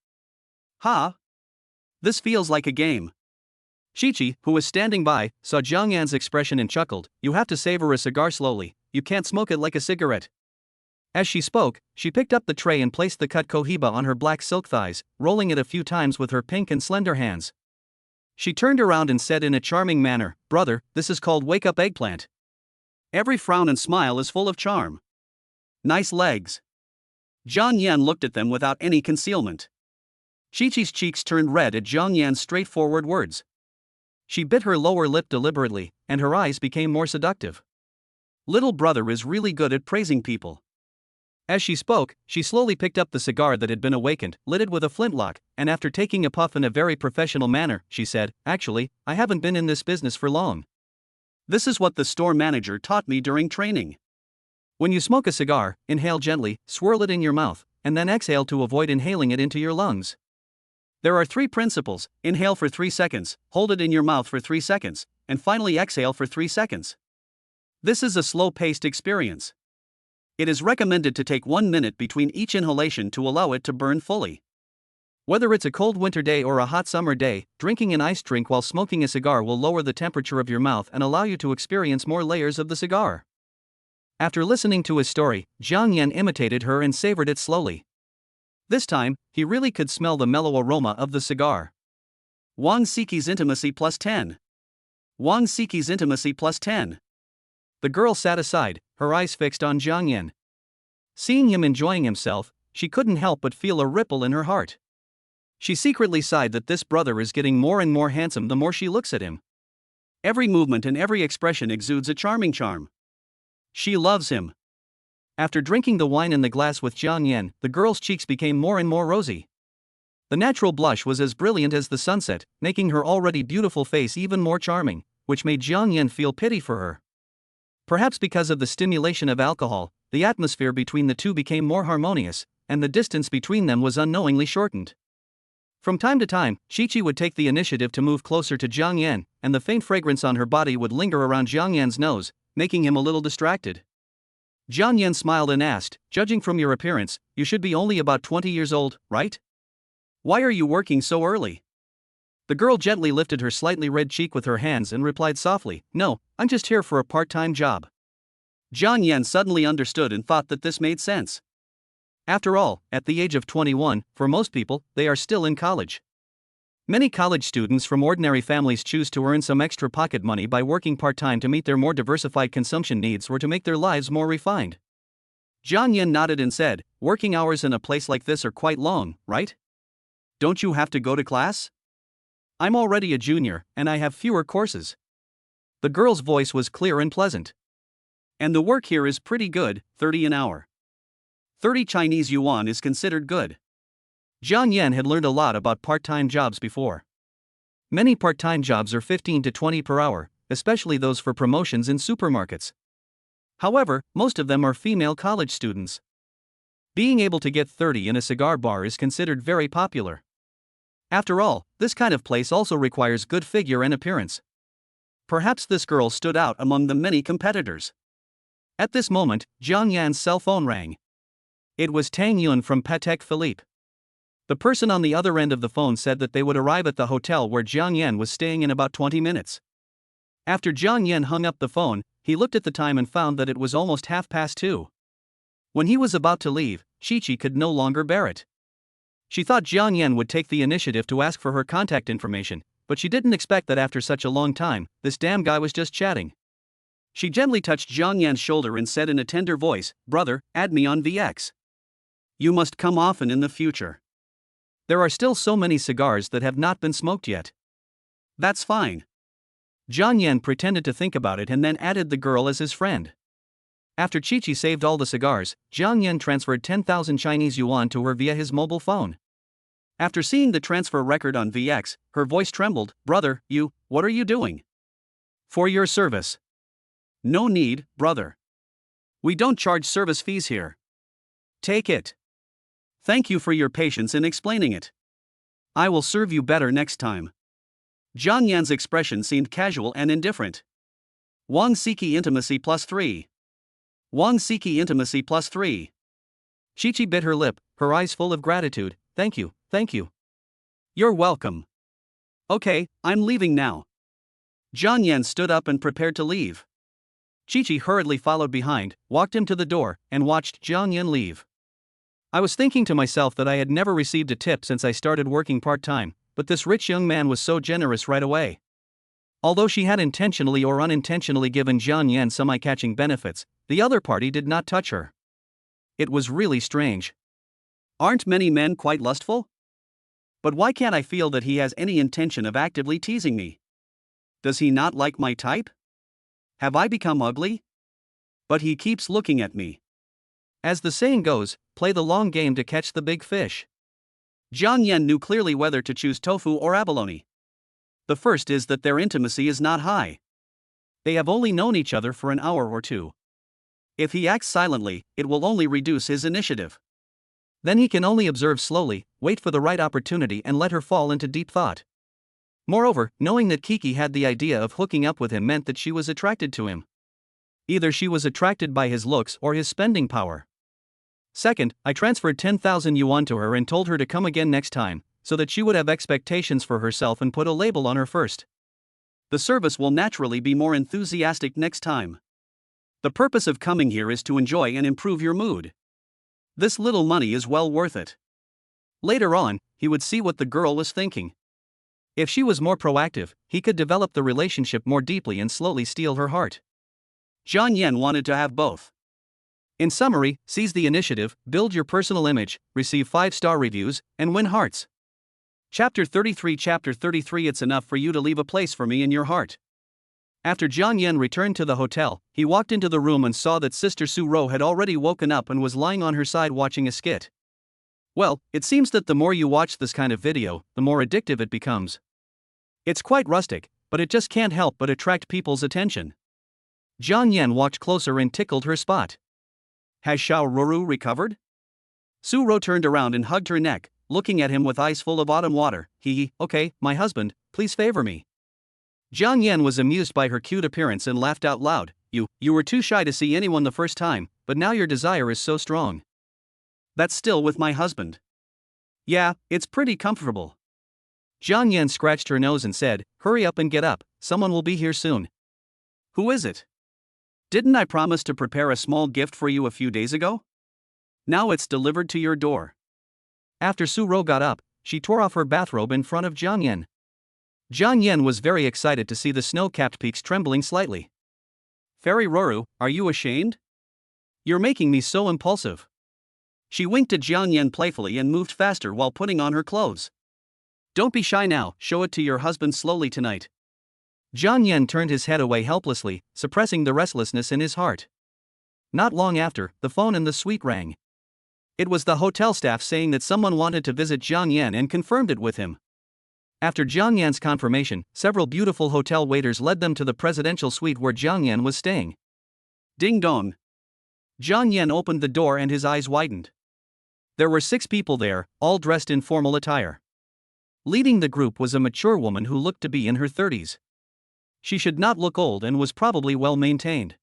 This feels like a game. Chi-Chi, who was standing by, saw Jiang Yan's expression and chuckled, you have to savor a cigar slowly, you can't smoke it like a cigarette. As she spoke, she picked up the tray and placed the cut cohiba on her black silk thighs, rolling it a few times with her pink and slender hands. She turned around and said in a charming manner, brother, this is called wake up eggplant. Every frown and smile is full of charm. Nice legs. Jiang Yan looked at them without any concealment. Chi-Chi's cheeks turned red at Jiang Yan's straightforward words. She bit her lower lip deliberately, and her eyes became more seductive. Little brother is really good at praising people. As she spoke, she slowly picked up the cigar that had been awakened, lit it with a flintlock, and after taking a puff in a very professional manner, she said, actually, I haven't been in this business for long. This is what the store manager taught me during training. When you smoke a cigar, inhale gently, swirl it in your mouth, and then exhale to avoid inhaling it into your lungs. There are 3 principles: inhale for 3 seconds, hold it in your mouth for 3 seconds, and finally exhale for 3 seconds. This is a slow-paced experience. It is recommended to take 1 minute between each inhalation to allow it to burn fully. Whether it's a cold winter day or a hot summer day, drinking an iced drink while smoking a cigar will lower the temperature of your mouth and allow you to experience more layers of the cigar. After listening to his story, Jiang Yan imitated her and savored it slowly. This time, he really could smell the mellow aroma of the cigar. Wang Siqi's intimacy plus 10. Wang Siqi's intimacy plus 10. The girl sat aside, her eyes fixed on Jiang Yan. Seeing him enjoying himself, she couldn't help but feel a ripple in her heart. She secretly sighed that this brother is getting more and more handsome the more she looks at him. Every movement and every expression exudes a charming charm. She loves him. After drinking the wine in the glass with Jiang Yan, the girl's cheeks became more and more rosy. The natural blush was as brilliant as the sunset, making her already beautiful face even more charming, which made Jiang Yan feel pity for her. Perhaps because of the stimulation of alcohol, the atmosphere between the two became more harmonious, and the distance between them was unknowingly shortened. From time to time, Qiqi would take the initiative to move closer to Jiang Yan, and the faint fragrance on her body would linger around Jiang Yan's nose, making him a little distracted. Jiang Yan smiled and asked, "Judging from your appearance, you should be only about 20 years old, right? Why are you working so early?" The girl gently lifted her slightly red cheek with her hands and replied softly, "No, I'm just here for a part-time job." Jiang Yan suddenly understood and thought that this made sense. After all, at the age of 21, for most people, they are still in college. Many college students from ordinary families choose to earn some extra pocket money by working part-time to meet their more diversified consumption needs or to make their lives more refined. Jiang Yan nodded and said, "Working hours in a place like this are quite long, right? Don't you have to go to class?" "I'm already a junior, and I have fewer courses." The girl's voice was clear and pleasant. "And the work here is pretty good, 30 an hour. 30 Chinese yuan is considered good." Jiang Yan had learned a lot about part-time jobs before. Many part-time jobs are 15 to 20 per hour, especially those for promotions in supermarkets. However, most of them are female college students. Being able to get 30 in a cigar bar is considered very popular. After all, this kind of place also requires good figure and appearance. Perhaps this girl stood out among the many competitors. At this moment, Jiang Yan's cell phone rang. It was Tang Yun from Patek Philippe. The person on the other end of the phone said that they would arrive at the hotel where Jiang Yan was staying in about 20 minutes. After Jiang Yan hung up the phone, he looked at the time and found that it was almost 2:30. When he was about to leave, Qiqi could no longer bear it. She thought Jiang Yan would take the initiative to ask for her contact information, but she didn't expect that after such a long time, this damn guy was just chatting. She gently touched Jiang Yan's shoulder and said in a tender voice, "Brother, add me on VX. You must come often in the future. There are still so many cigars that have not been smoked yet." "That's fine." Jiang Yan pretended to think about it and then added the girl as his friend. After Qiqi saved all the cigars, Jiang Yan transferred 10,000 Chinese yuan to her via his mobile phone. After seeing the transfer record on VX, her voice trembled, "Brother, what are you doing?" "For your service." "No need, brother. We don't charge service fees here. Take it. Thank you for your patience in explaining it. I will serve you better next time." Jiang Yan's expression seemed casual and indifferent. Wang Siqi intimacy plus 3. Wang Siqi intimacy plus 3. Qiqi bit her lip, her eyes full of gratitude. Thank you. You're welcome. Okay, I'm leaving now." Jiang Yan stood up and prepared to leave. Qiqi hurriedly followed behind, walked him to the door, and watched Jiang Yan leave. "I was thinking to myself that I had never received a tip since I started working part-time, but this rich young man was so generous right away." Although she had intentionally or unintentionally given Jiang Yan some eye-catching benefits, the other party did not touch her. It was really strange. Aren't many men quite lustful? But why can't I feel that he has any intention of actively teasing me? Does he not like my type? Have I become ugly? But he keeps looking at me. As the saying goes, play the long game to catch the big fish. Jiang Yan knew clearly whether to choose tofu or abalone. The first is that their intimacy is not high. They have only known each other for an hour or two. If he acts silently, it will only reduce his initiative. Then he can only observe slowly, wait for the right opportunity and let her fall into deep thought. Moreover, knowing that Kiki had the idea of hooking up with him meant that she was attracted to him. Either she was attracted by his looks or his spending power. Second, I transferred 10,000 yuan to her and told her to come again next time, so that she would have expectations for herself and put a label on her first. The service will naturally be more enthusiastic next time. The purpose of coming here is to enjoy and improve your mood. This little money is well worth it. Later on, he would see what the girl was thinking. If she was more proactive, he could develop the relationship more deeply and slowly steal her heart. Zhang Yan wanted to have both. In summary, seize the initiative, build your personal image, receive 5-star reviews, and win hearts. Chapter 33 It's enough for you to leave a place for me in your heart. After Zhang Yan returned to the hotel, he walked into the room and saw that Sister Su Ro had already woken up and was lying on her side watching a skit. Well, it seems that the more you watch this kind of video, the more addictive it becomes. It's quite rustic, but it just can't help but attract people's attention. Zhang Yan walked closer and tickled her spot. Has Xiao Ruru recovered? Su Ro turned around and hugged her neck, looking at him with eyes full of autumn water. Okay, my husband, please favor me. Zhang Yan was amused by her cute appearance and laughed out loud. You were too shy to see anyone the first time, but now your desire is so strong. That's still with my husband. Yeah, it's pretty comfortable. Zhang Yan scratched her nose and said, hurry up and get up, someone will be here soon. Who is it? Didn't I promise to prepare a small gift for you a few days ago? Now it's delivered to your door. After Su Ro got up, she tore off her bathrobe in front of Zhang Yan. Zhang Yan was very excited to see the snow-capped peaks trembling slightly. Fairy Ruru, are you ashamed? You're making me so impulsive. She winked at Zhang Yan playfully and moved faster while putting on her clothes. Don't be shy now, show it to your husband slowly tonight. Zhang Yan turned his head away helplessly, suppressing the restlessness in his heart. Not long after, the phone in the suite rang. It was the hotel staff saying that someone wanted to visit Zhang Yan and confirmed it with him. After Zhang Yan's confirmation, several beautiful hotel waiters led them to the presidential suite where Zhang Yan was staying. Ding dong. Zhang Yan opened the door and his eyes widened. There were 6 people there, all dressed in formal attire. Leading the group was a mature woman who looked to be in her 30s. She should not look old and was probably well maintained.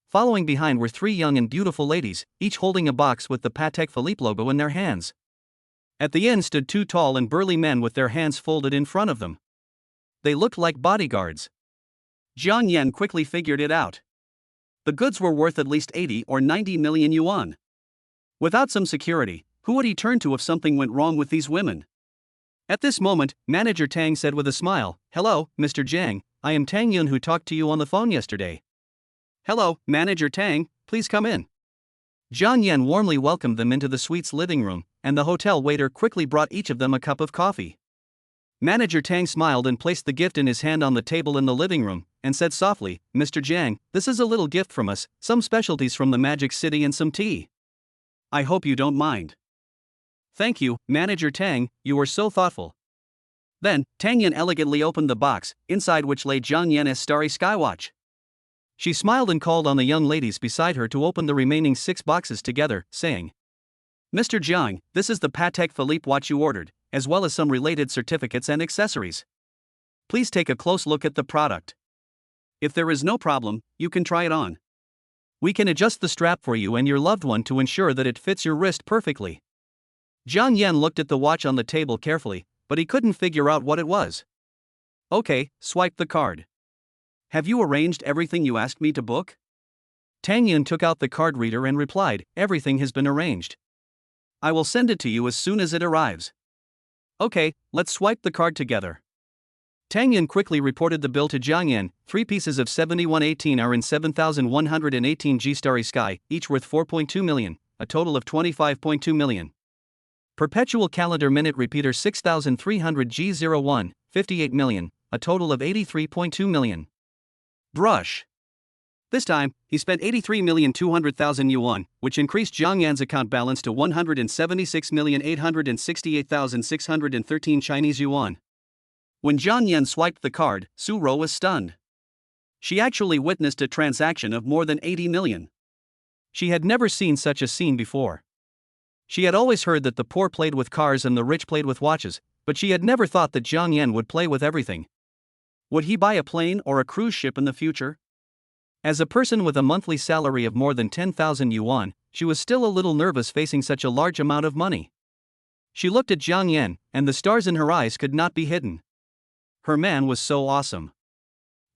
Following behind were 3 young and beautiful ladies, each holding a box with the Patek Philippe logo in their hands. At the end stood 2 tall and burly men with their hands folded in front of them. They looked like bodyguards. Zhang Yan quickly figured it out. The goods were worth at least 80 or 90 million yuan. Without some security, who would he turn to if something went wrong with these women? At this moment, Manager Tang said with a smile, Hello, Mr. Zhang, I am Tang Yun who talked to you on the phone yesterday. Hello, Manager Tang, please come in. Zhang Yan warmly welcomed them into the suite's living room, and the hotel waiter quickly brought each of them a cup of coffee. Manager Tang smiled and placed the gift in his hand on the table in the living room, and said softly, Mr. Zhang, this is a little gift from us, some specialties from the Magic City and some tea. I hope you don't mind. Thank you, Manager Tang, you were so thoughtful. Then, Tang Yan elegantly opened the box, inside which lay Zhang Yan's starry skywatch. She smiled and called on the young ladies beside her to open the remaining 6 boxes together, saying, Mr. Zhang, this is the Patek Philippe watch you ordered, as well as some related certificates and accessories. Please take a close look at the product. If there is no problem, you can try it on. We can adjust the strap for you and your loved one to ensure that it fits your wrist perfectly. Zhang Yan looked at the watch on the table carefully, but he couldn't figure out what it was. Okay, swipe the card. Have you arranged everything you asked me to book? Tang Yun took out the card reader and replied, Everything has been arranged. I will send it to you as soon as it arrives. Okay, let's swipe the card together. Tang Yun quickly reported the bill to Zhang Yan. 3 pieces of 7118 are in 7118 G Starry Sky, each worth 4.2 million, a total of 25.2 million. Perpetual Calendar Minute Repeater 6300 G01, 58 million, a total of 83.2 million. Brush. This time, he spent 83,200,000 yuan, which increased Zhang Yan's account balance to 176,868,613 Chinese yuan. When Zhang Yan swiped the card, Su Ro was stunned. She actually witnessed a transaction of more than 80 million. She had never seen such a scene before. She had always heard that the poor played with cars and the rich played with watches, but she had never thought that Jiang Yan would play with everything. Would he buy a plane or a cruise ship in the future? As a person with a monthly salary of more than 10,000 yuan, she was still a little nervous facing such a large amount of money. She looked at Jiang Yan, and the stars in her eyes could not be hidden. Her man was so awesome.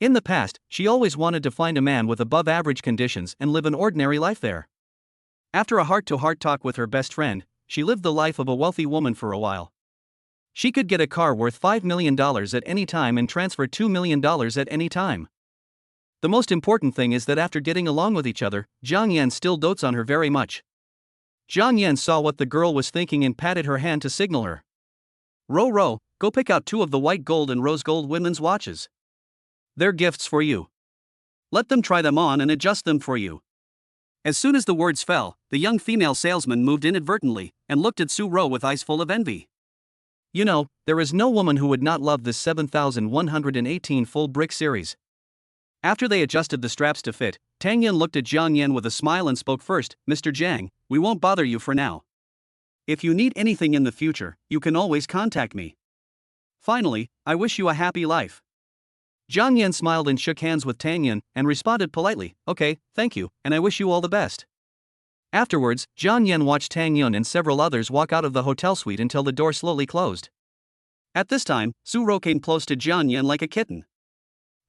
In the past, she always wanted to find a man with above-average conditions and live an ordinary life there. After a heart-to-heart talk with her best friend, she lived the life of a wealthy woman for a while. She could get a car worth $5 million at any time and transfer $2 million at any time. The most important thing is that after getting along with each other, Jiang Yan still dotes on her very much. Jiang Yan saw what the girl was thinking and patted her hand to signal her. Ro, go pick out 2 of the white gold and rose gold women's watches. They're gifts for you. Let them try them on and adjust them for you. As soon as the words fell, the young female salesman moved inadvertently and looked at Su Ro with eyes full of envy. You know, there is no woman who would not love this 7118 full brick series. After they adjusted the straps to fit, Tang Yan looked at Jiang Yan with a smile and spoke first. Mr. Jiang, we won't bother you for now. If you need anything in the future, you can always contact me. Finally, I wish you a happy life. Jiang Yan smiled and shook hands with Tang Yan and responded politely, okay, thank you, and I wish you all the best. Afterwards, Jiang Yan watched Tang Yan and several others walk out of the hotel suite until the door slowly closed. At this time, Su Ro came close to Jiang Yan like a kitten.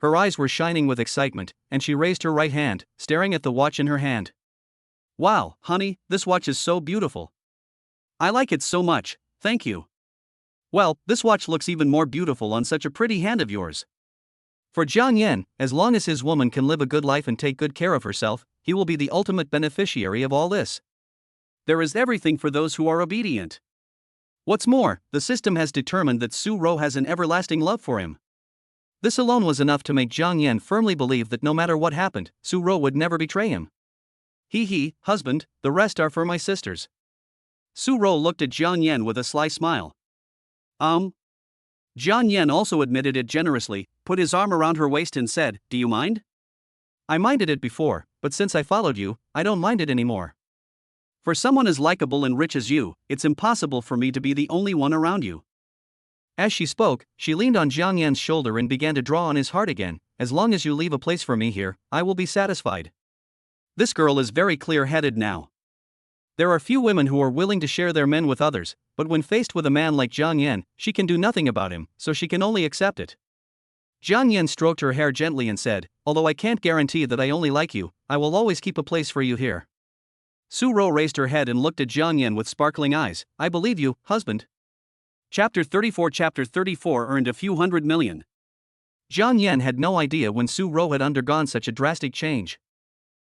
Her eyes were shining with excitement, and she raised her right hand, staring at the watch in her hand. Wow, honey, this watch is so beautiful. I like it so much, thank you. Well, this watch looks even more beautiful on such a pretty hand of yours. For Jiang Yan, as long as his woman can live a good life and take good care of herself, he will be the ultimate beneficiary of all this. There is everything for those who are obedient. What's more, the system has determined that Su Ro has an everlasting love for him. This alone was enough to make Jiang Yan firmly believe that no matter what happened, Su Ro would never betray him. Husband, the rest are for my sisters. Su Ro looked at Jiang Yan with a sly smile. Jiang Yan also admitted it generously, put his arm around her waist and said, do you mind? I minded it before, but since I followed you, I don't mind it anymore. For someone as likable and rich as you, it's impossible for me to be the only one around you. As she spoke, she leaned on Jiang Yan's shoulder and began to draw on his heart again. As long as you leave a place for me here, I will be satisfied. This girl is very clear-headed now. There are few women who are willing to share their men with others, but when faced with a man like Jiang Yan, she can do nothing about him, so she can only accept it. Jiang Yan stroked her hair gently and said, although I can't guarantee that I only like you, I will always keep a place for you here. Su Ro raised her head and looked at Jiang Yan with sparkling eyes. I believe you, husband. Chapter 34 earned a few hundred million. Jiang Yan had no idea when Su Ro had undergone such a drastic change.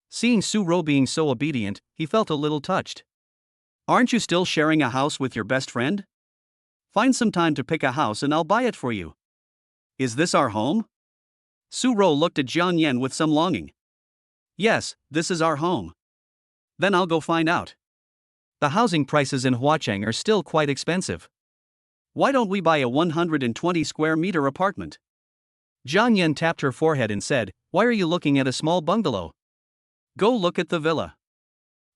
Seeing Su Ro being so obedient, he felt a little touched. Aren't you still sharing a house with your best friend? Find some time to pick a house and I'll buy it for you. Is this our home? Su Ro looked at Jiang Yan with some longing. Yes, this is our home. Then I'll go find out. The housing prices in Huacheng are still quite expensive. Why don't we buy a 120 square meter apartment? Jiang Yan tapped her forehead and said, why are you looking at a small bungalow? Go look at the villa.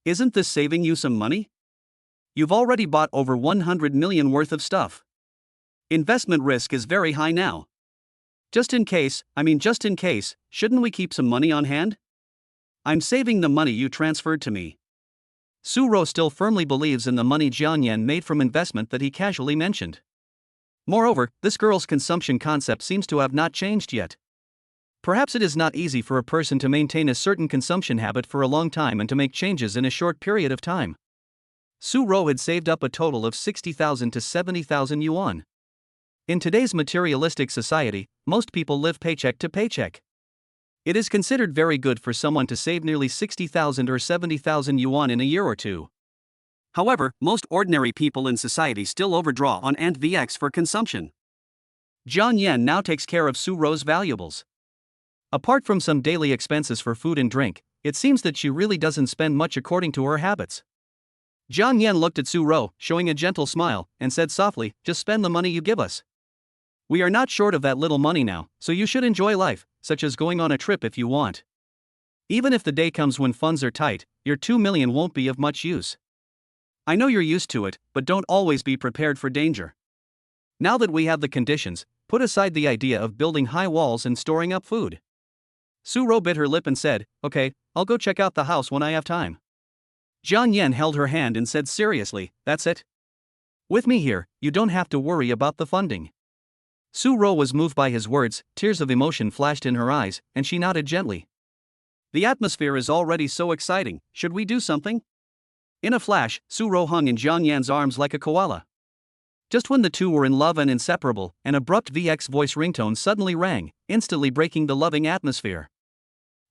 Isn't this saving you some money? You've already bought over 100 million worth of stuff. Investment risk is very high now. Just in case, shouldn't we keep some money on hand? I'm saving the money you transferred to me. Su Ro still firmly believes in the money Jiang Yan made from investment that he casually mentioned. Moreover, this girl's consumption concept seems to have not changed yet. Perhaps it is not easy for a person to maintain a certain consumption habit for a long time and to make changes in a short period of time. Su Ro had saved up a total of 60,000 to 70,000 yuan. In today's materialistic society, most people live paycheck to paycheck. It is considered very good for someone to save nearly 60,000 or 70,000 yuan in a year or two. However, most ordinary people in society still overdraw on &VX for consumption. Jiang Yan now takes care of Su Ro's valuables. Apart from some daily expenses for food and drink, it seems that she really doesn't spend much according to her habits. Jiang Yan looked at Su Ro, showing a gentle smile, and said softly, just spend the money you give us. We are not short of that little money now, so you should enjoy life, such as going on a trip if you want. Even if the day comes when funds are tight, your 2 million won't be of much use. I know you're used to it, but don't always be prepared for danger. Now that we have the conditions, put aside the idea of building high walls and storing up food. Su-ro bit her lip and said, okay, I'll go check out the house when I have time. Jiang Yan held her hand and said seriously, that's it. With me here, you don't have to worry about the funding. Su-ro was moved by his words, tears of emotion flashed in her eyes, and she nodded gently. The atmosphere is already so exciting, should we do something? In a flash, Su-ro hung in Jiang Yan's arms like a koala. Just when the two were in love and inseparable, an abrupt VX voice ringtone suddenly rang, instantly breaking the loving atmosphere.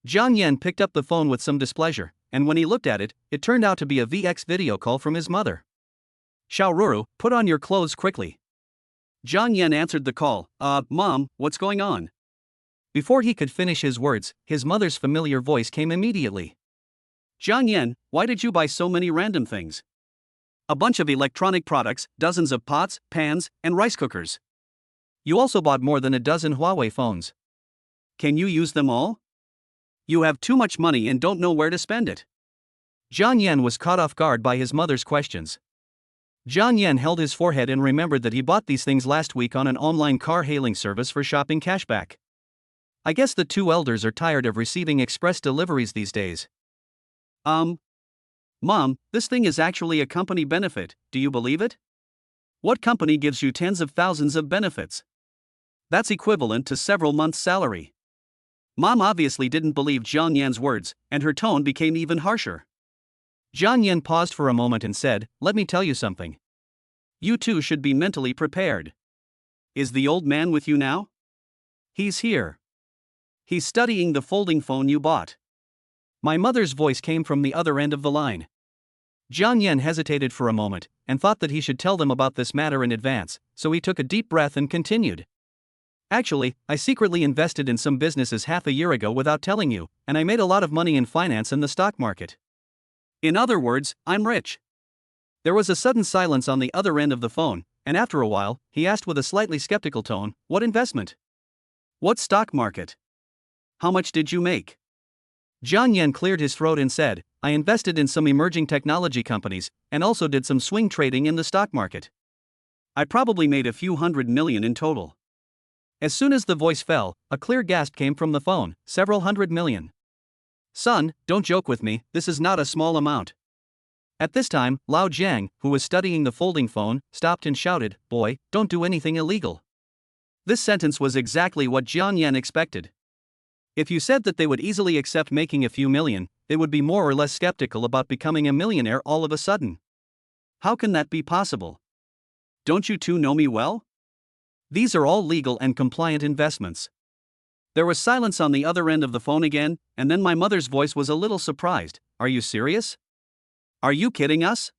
Jiang Yan picked up the phone with some displeasure, and when he looked at it, it turned out to be a VX video call from his mother. Xiaoruru, put on your clothes quickly. Jiang Yan answered the call. Mom, what's going on? Before he could finish his words, his mother's familiar voice came immediately. Jiang Yan, why did you buy so many random things? A bunch of electronic products, dozens of pots, pans, and rice cookers. You also bought more than a dozen Huawei phones. Can you use them all? You have too much money and don't know where to spend it. Jiang Yan was caught off guard by his mother's questions. Jiang Yan held his forehead and remembered that he bought these things last week on an online car hailing service for shopping cashback. I guess the two elders are tired of receiving express deliveries these days. Mom, this thing is actually a company benefit, do you believe it? What company gives you tens of thousands of benefits? That's equivalent to several months' salary. Mom obviously didn't believe Jiang Yan's words, and her tone became even harsher. Jiang Yan paused for a moment and said, let me tell you something. You two should be mentally prepared. Is the old man with you now? He's here. He's studying the folding phone you bought. My mother's voice came from the other end of the line. Jiang Yan hesitated for a moment, and thought that he should tell them about this matter in advance, so he took a deep breath and continued. Actually, I secretly invested in some businesses half a year ago without telling you, and I made a lot of money in finance and the stock market. In other words, I'm rich. There was a sudden silence on the other end of the phone, and after a while, he asked with a slightly skeptical tone, what investment? What stock market? How much did you make? Jiang Yan cleared his throat and said, I invested in some emerging technology companies, and also did some swing trading in the stock market. I probably made a few $100 million in total. As soon as the voice fell, a clear gasp came from the phone, several $100 million. Son, don't joke with me, this is not a small amount. At this time, Lao Jiang, who was studying the folding phone, stopped and shouted, boy, don't do anything illegal. This sentence was exactly what Jiang Yan expected. If you said that they would easily accept making a few million, they would be more or less skeptical about becoming a millionaire all of a sudden. How can that be possible? Don't you two know me well? These are all legal and compliant investments. There was silence on the other end of the phone again, and then my mother's voice was a little surprised. Are you serious? Are you kidding us?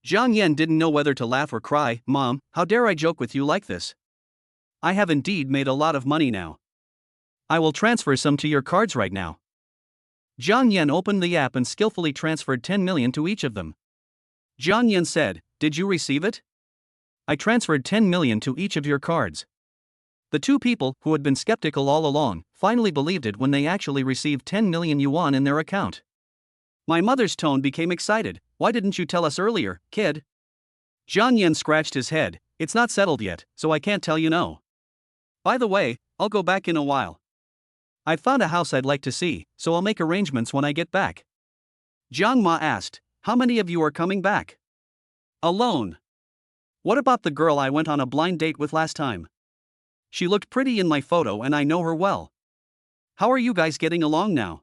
Jiang Yan didn't know whether to laugh or cry. Mom, how dare I joke with you like this? I have indeed made a lot of money now. I will transfer some to your cards right now. Jiang Yan opened the app and skillfully transferred 10 million to each of them. Jiang Yan said, did you receive it? I transferred 10 million to each of your cards. The two people, who had been skeptical all along, finally believed it when they actually received 10 million yuan in their account. My mother's tone became excited. Why didn't you tell us earlier, kid? Jiang Yan scratched his head. It's not settled yet, so I can't tell you no. By the way, I'll go back in a while. I've found a house I'd like to see, so I'll make arrangements when I get back. Jiang Ma asked, how many of you are coming back? Alone. What about the girl I went on a blind date with last time? She looked pretty in my photo and I know her well. How are you guys getting along now?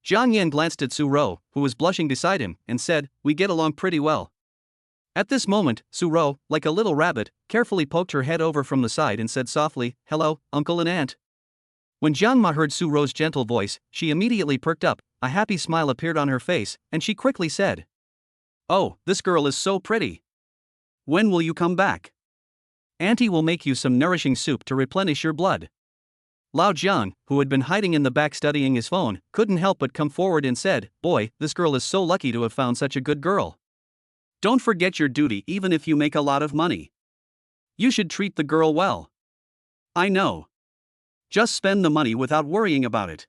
Jiang Yan glanced at Su-ro, who was blushing beside him, and said, we get along pretty well. At this moment, Su-ro, like a little rabbit, carefully poked her head over from the side and said softly, hello, uncle and aunt. When Jiang Ma heard Su-ro's gentle voice, she immediately perked up, a happy smile appeared on her face, and she quickly said, oh, this girl is so pretty. When will you come back? Auntie will make you some nourishing soup to replenish your blood. Lao Jiang, who had been hiding in the back studying his phone, couldn't help but come forward and said, boy, this girl is so lucky to have found such a good girl. Don't forget your duty even if you make a lot of money. You should treat the girl well. I know. Just spend the money without worrying about it.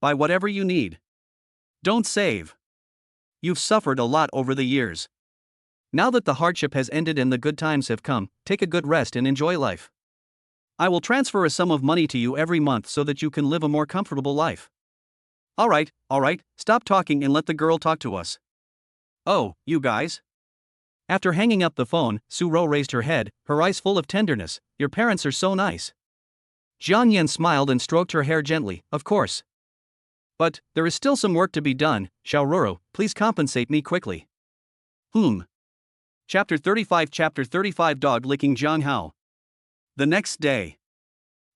Buy whatever you need. Don't save. You've suffered a lot over the years. Now that the hardship has ended and the good times have come, take a good rest and enjoy life. I will transfer a sum of money to you every month so that you can live a more comfortable life. Alright, stop talking and let the girl talk to us. Oh, you guys? After hanging up the phone, Su-ro raised her head, her eyes full of tenderness. Your parents are so nice. Jiang Yan smiled and stroked her hair gently, of course. But, there is still some work to be done, Xiaororo, please compensate me quickly. Chapter 35 Dog Licking Jiang Hao. The next day.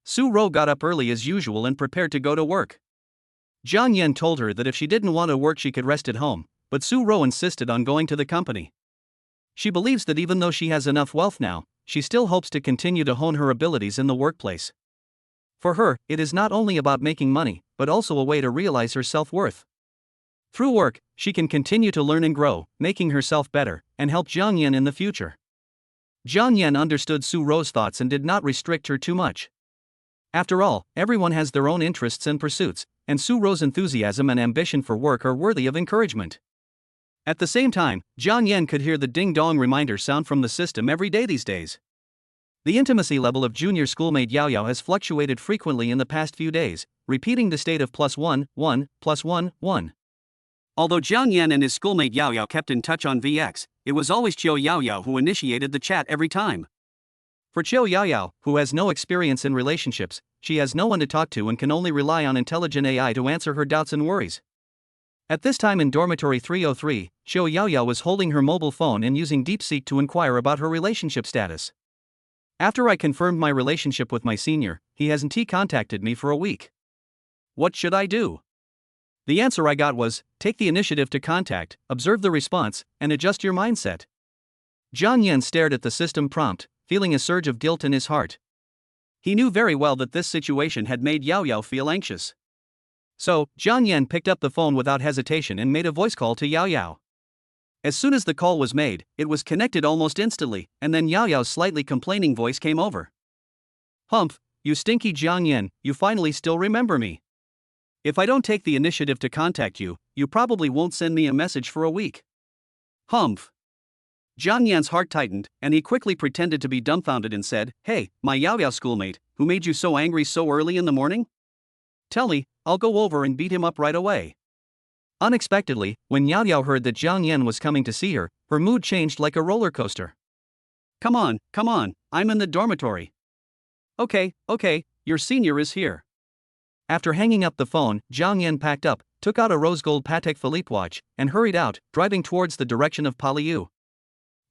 Su-ro got up early as usual and prepared to go to work. Jiang Yan told her that if she didn't want to work she could rest at home, but Su-ro insisted on going to the company. She believes that even though she has enough wealth now, she still hopes to continue to hone her abilities in the workplace. For her, it is not only about making money, but also a way to realize her self-worth. Through work, she can continue to learn and grow, making herself better, and help Jiang Yan in the future. Jiang Yan understood Su-ro's thoughts and did not restrict her too much. After all, everyone has their own interests and pursuits, and Su-ro's enthusiasm and ambition for work are worthy of encouragement. At the same time, Jiang Yan could hear the ding-dong reminder sound from the system every day these days. The intimacy level of junior schoolmate Yao Yao has fluctuated frequently in the past few days, repeating the state of +1, 1, +1, 1. Although Jiang Yan and his schoolmate Yao Yao kept in touch on VX, it was always Qiu Yao Yao who initiated the chat every time. For Qiu Yao Yao, who has no experience in relationships, she has no one to talk to and can only rely on intelligent AI to answer her doubts and worries. At this time in dormitory 303, Qiu Yao Yao was holding her mobile phone and using DeepSeek to inquire about her relationship status. After I confirmed my relationship with my senior, he hasn't contacted me for a week. What should I do? The answer I got was, take the initiative to contact, observe the response, and adjust your mindset. Jiang Yan stared at the system prompt, feeling a surge of guilt in his heart. He knew very well that this situation had made Yao Yao feel anxious. So, Jiang Yan picked up the phone without hesitation and made a voice call to Yao Yao. As soon as the call was made, it was connected almost instantly, and then Yao Yao's slightly complaining voice came over. Humph, you stinky Jiang Yan, you finally still remember me. If I don't take the initiative to contact you, you probably won't send me a message for a week. Humph. Jiang Yan's heart tightened, and he quickly pretended to be dumbfounded and said, Hey, my Yao Yao schoolmate, who made you so angry so early in the morning? Tell me, I'll go over and beat him up right away. Unexpectedly, when Yao Yao heard that Jiang Yan was coming to see her, her mood changed like a roller coaster. Come on, I'm in the dormitory. Okay, your senior is here. After hanging up the phone, Jiang Yan packed up, took out a rose gold Patek Philippe watch, and hurried out, driving towards the direction of Paliu.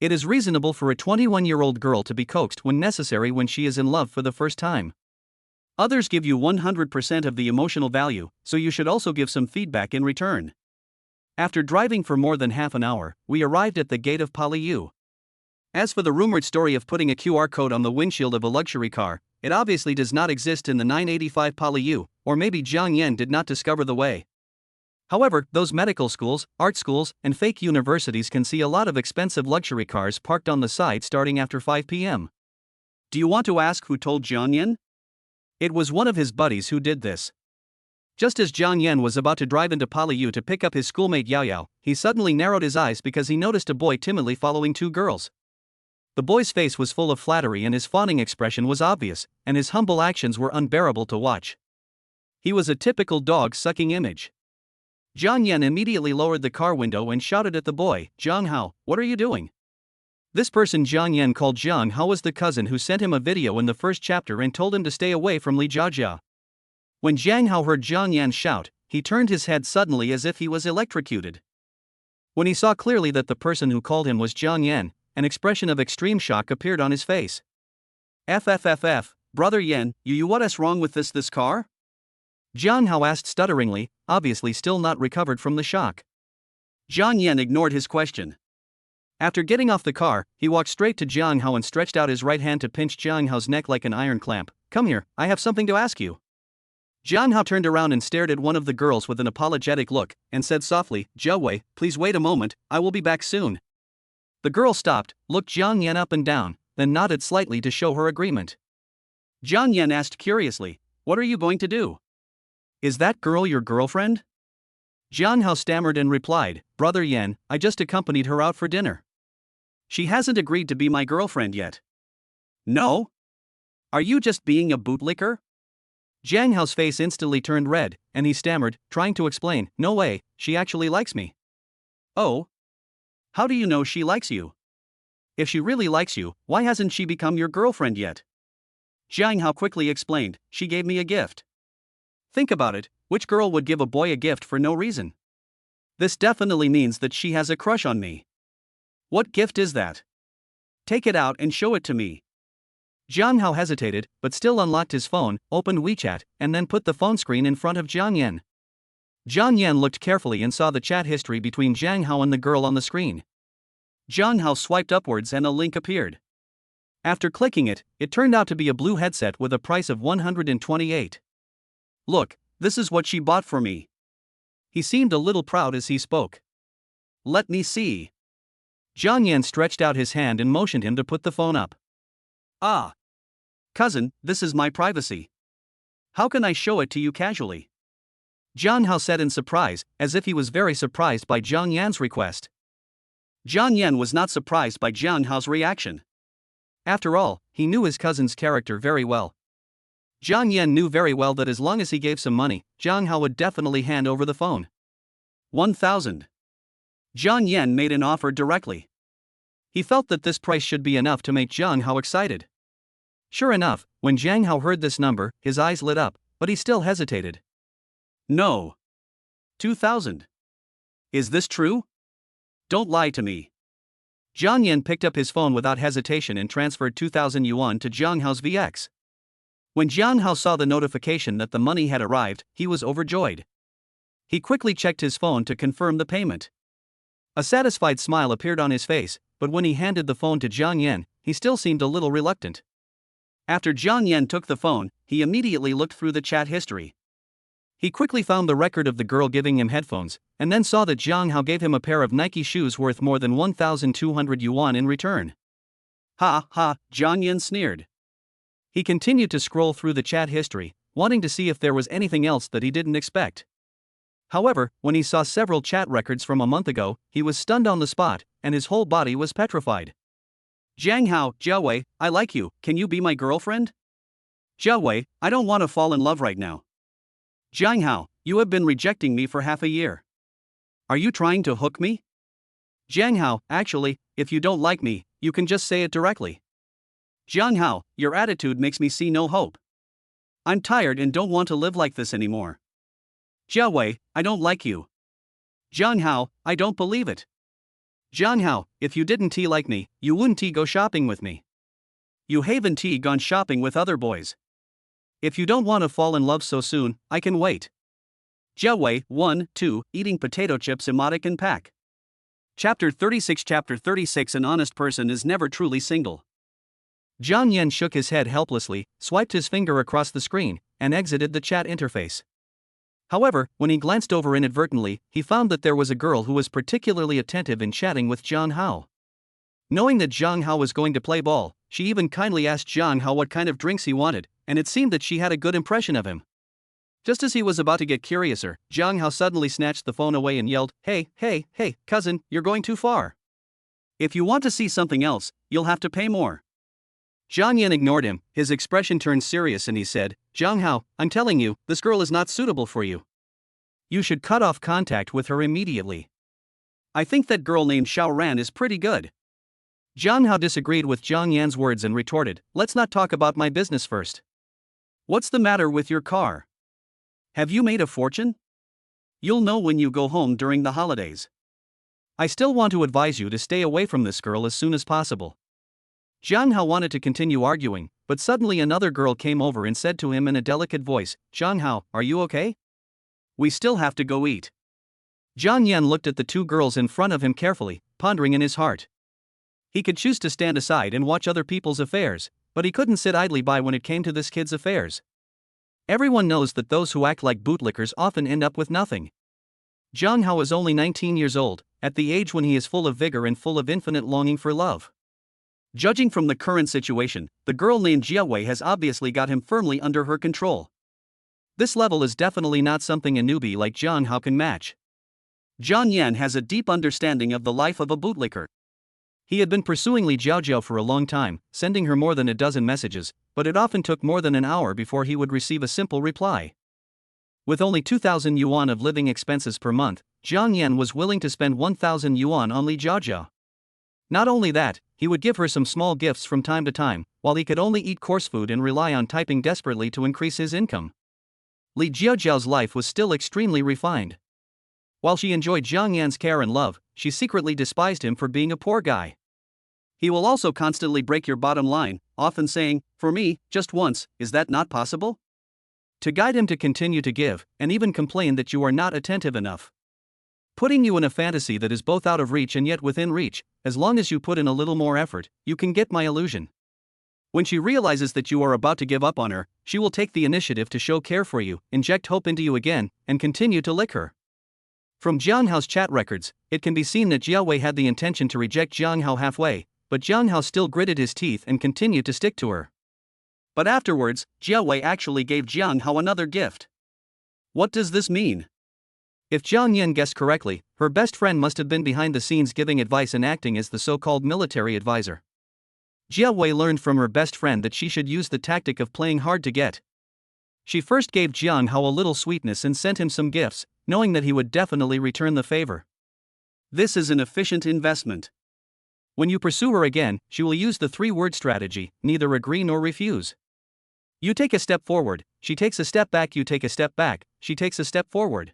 It is reasonable for a 21-year-old girl to be coaxed when necessary when she is in love for the first time. Others give you 100% of the emotional value, so you should also give some feedback in return. After driving for more than half an hour, we arrived at the gate of Paliu. As for the rumored story of putting a QR code on the windshield of a luxury car, it obviously does not exist in the 985 Paliu, or maybe Jiang Yan did not discover the way. However, those medical schools, art schools, and fake universities can see a lot of expensive luxury cars parked on the side starting after 5 p.m. Do you want to ask who told Jiang Yan? It was one of his buddies who did this. Just as Jiang Yan was about to drive into Paliu to pick up his schoolmate Yao Yao, he suddenly narrowed his eyes because he noticed a boy timidly following two girls. The boy's face was full of flattery and his fawning expression was obvious, and his humble actions were unbearable to watch. He was a typical dog-sucking image. Jiang Yan immediately lowered the car window and shouted at the boy, Jiang Hao, what are you doing? This person Jiang Yan called Jiang Hao was the cousin who sent him a video in the first chapter and told him to stay away from Li Jiao. When Jiang Hao heard Jiang Yan shout, he turned his head suddenly as if he was electrocuted. When he saw clearly that the person who called him was Jiang Yan, an expression of extreme shock appeared on his face. Brother Yan, you what's wrong with this car? Jiang Hao asked stutteringly, obviously still not recovered from the shock. Jiang Yan ignored his question. After getting off the car, he walked straight to Jiang Hao and stretched out his right hand to pinch Jiang Hao's neck like an iron clamp. Come here, I have something to ask you. Jiang Hao turned around and stared at one of the girls with an apologetic look, and said softly, Jiawei, please wait a moment, I will be back soon. The girl stopped, looked Jiang Yan up and down, then nodded slightly to show her agreement. Jiang Yan asked curiously, "What are you going to do? Is that girl your girlfriend?" Jiang Hao stammered and replied, "Brother Yan, I just accompanied her out for dinner. She hasn't agreed to be my girlfriend yet." "No? Are you just being a bootlicker?" Jiang Hao's face instantly turned red, and he stammered, trying to explain, "No way, she actually likes me." "Oh? How do you know she likes you? If she really likes you, why hasn't she become your girlfriend yet?" Jiang Hao quickly explained, "She gave me a gift." Think about it, which girl would give a boy a gift for no reason? This definitely means that she has a crush on me. What gift is that? Take it out and show it to me. Jiang Hao hesitated, but still unlocked his phone, opened WeChat, and then put the phone screen in front of Jiang Yan. Jiang Yan looked carefully and saw the chat history between Jiang Hao and the girl on the screen. Jiang Hao swiped upwards and a link appeared. After clicking it, it turned out to be a blue headset with a price of 128. "Look, this is what she bought for me." He seemed a little proud as he spoke. "Let me see." Jiang Yan stretched out his hand and motioned him to put the phone up. "Ah. Cousin, this is my privacy. How can I show it to you casually?" Jiang Hao said in surprise, as if he was very surprised by Jiang Yan's request. Jiang Yan was not surprised by Jiang Hao's reaction. After all, he knew his cousin's character very well. Jiang Yan knew very well that as long as he gave some money, Jiang Hao would definitely hand over the phone. 1,000. Jiang Yan made an offer directly. He felt that this price should be enough to make Jiang Hao excited. Sure enough, when Jiang Hao heard this number, his eyes lit up, but he still hesitated. "No. 2,000. Is this true? Don't lie to me." Jiang Yan picked up his phone without hesitation and transferred 2,000 yuan to Jiang Hao's VX. When Jiang Hao saw the notification that the money had arrived, he was overjoyed. He quickly checked his phone to confirm the payment. A satisfied smile appeared on his face, but when he handed the phone to Jiang Yan, he still seemed a little reluctant. After Jiang Yan took the phone, he immediately looked through the chat history. He quickly found the record of the girl giving him headphones, and then saw that Jiang Hao gave him a pair of Nike shoes worth more than 1,200 yuan in return. "Ha ha," Jiang Yan sneered. He continued to scroll through the chat history, wanting to see if there was anything else that he didn't expect. However, when he saw several chat records from a month ago, he was stunned on the spot, and his whole body was petrified. "Jiang Hao, Jiawei, I like you, can you be my girlfriend?" "Jiawei, I don't want to fall in love right now." "Jiang Hao, you have been rejecting me for half a year. Are you trying to hook me?" "Jiang Hao, actually, if you don't like me, you can just say it directly." "Jiang Hao, your attitude makes me see no hope. I'm tired and don't want to live like this anymore." "Jiawei, I don't like you." "Jiang Hao, I don't believe it." "Jiang Hao, if you didn't like me, you wouldn't go shopping with me. You haven't gone shopping with other boys. If you don't want to fall in love so soon, I can wait." Jiawei, 1-2, Eating Potato Chips Emotic and Pack. Chapter 36. Chapter 36. An honest person is never truly single. Jiang Yan shook his head helplessly, swiped his finger across the screen, and exited the chat interface. However, when he glanced over inadvertently, he found that there was a girl who was particularly attentive in chatting with Jiang Hao. Knowing that Jiang Hao was going to play ball, she even kindly asked Jiang Hao what kind of drinks he wanted, and it seemed that she had a good impression of him. Just as he was about to get curiouser, Jiang Hao suddenly snatched the phone away and yelled, Hey, cousin, you're going too far. If you want to see something else, you'll have to pay more." Jiang Yan ignored him, his expression turned serious, and he said, "Jiang Hao, I'm telling you, this girl is not suitable for you. You should cut off contact with her immediately. I think that girl named Xiao Ran is pretty good." Jiang Hao disagreed with Jiang Yan's words and retorted, "Let's not talk about my business first. What's the matter with your car? Have you made a fortune? You'll know when you go home during the holidays. I still want to advise you to stay away from this girl as soon as possible." Jiang Hao wanted to continue arguing, but suddenly another girl came over and said to him in a delicate voice, "Jiang Hao, are you okay? We still have to go eat." Jiang Yan looked at the two girls in front of him carefully, pondering in his heart. He could choose to stand aside and watch other people's affairs, but he couldn't sit idly by when it came to this kid's affairs. Everyone knows that those who act like bootlickers often end up with nothing. Jiang Hao is only 19 years old, at the age when he is full of vigor and full of infinite longing for love. Judging from the current situation, the girl named Jiao has obviously got him firmly under her control. This level is definitely not something a newbie like Zhang Hao can match. Zhang Yan has a deep understanding of the life of a bootlicker. He had been pursuing Li Jiao for a long time, sending her more than a dozen messages, but it often took more than an hour before he would receive a simple reply. With only 2,000 yuan of living expenses per month, Zhang Yan was willing to spend 1,000 yuan on Li Jiao. Not only that, he would give her some small gifts from time to time, while he could only eat coarse food and rely on typing desperately to increase his income. Li Jiao's life was still extremely refined. While she enjoyed Zhang Yan's care and love, she secretly despised him for being a poor guy. He will also constantly break your bottom line, often saying, "For me, just once, is that not possible?" To guide him to continue to give, and even complain that you are not attentive enough. Putting you in a fantasy that is both out of reach and yet within reach. As long as you put in a little more effort, you can get my illusion. When she realizes that you are about to give up on her, she will take the initiative to show care for you, inject hope into you again, and continue to lick her. From Zhang Hao's chat records, it can be seen that Jiao had the intention to reject Zhang Hao halfway, but Zhang Hao still gritted his teeth and continued to stick to her. But afterwards, Jiao actually gave Zhang Hao another gift. What does this mean? If Zhang Yan guessed correctly, her best friend must have been behind the scenes giving advice and acting as the so-called military advisor. Jiao learned from her best friend that she should use the tactic of playing hard to get. She first gave Zhang Hao a little sweetness and sent him some gifts, knowing that he would definitely return the favor. This is an efficient investment. When you pursue her again, she will use the three-word strategy, neither agree nor refuse. You take a step forward, she takes a step back, you take a step back, she takes a step forward.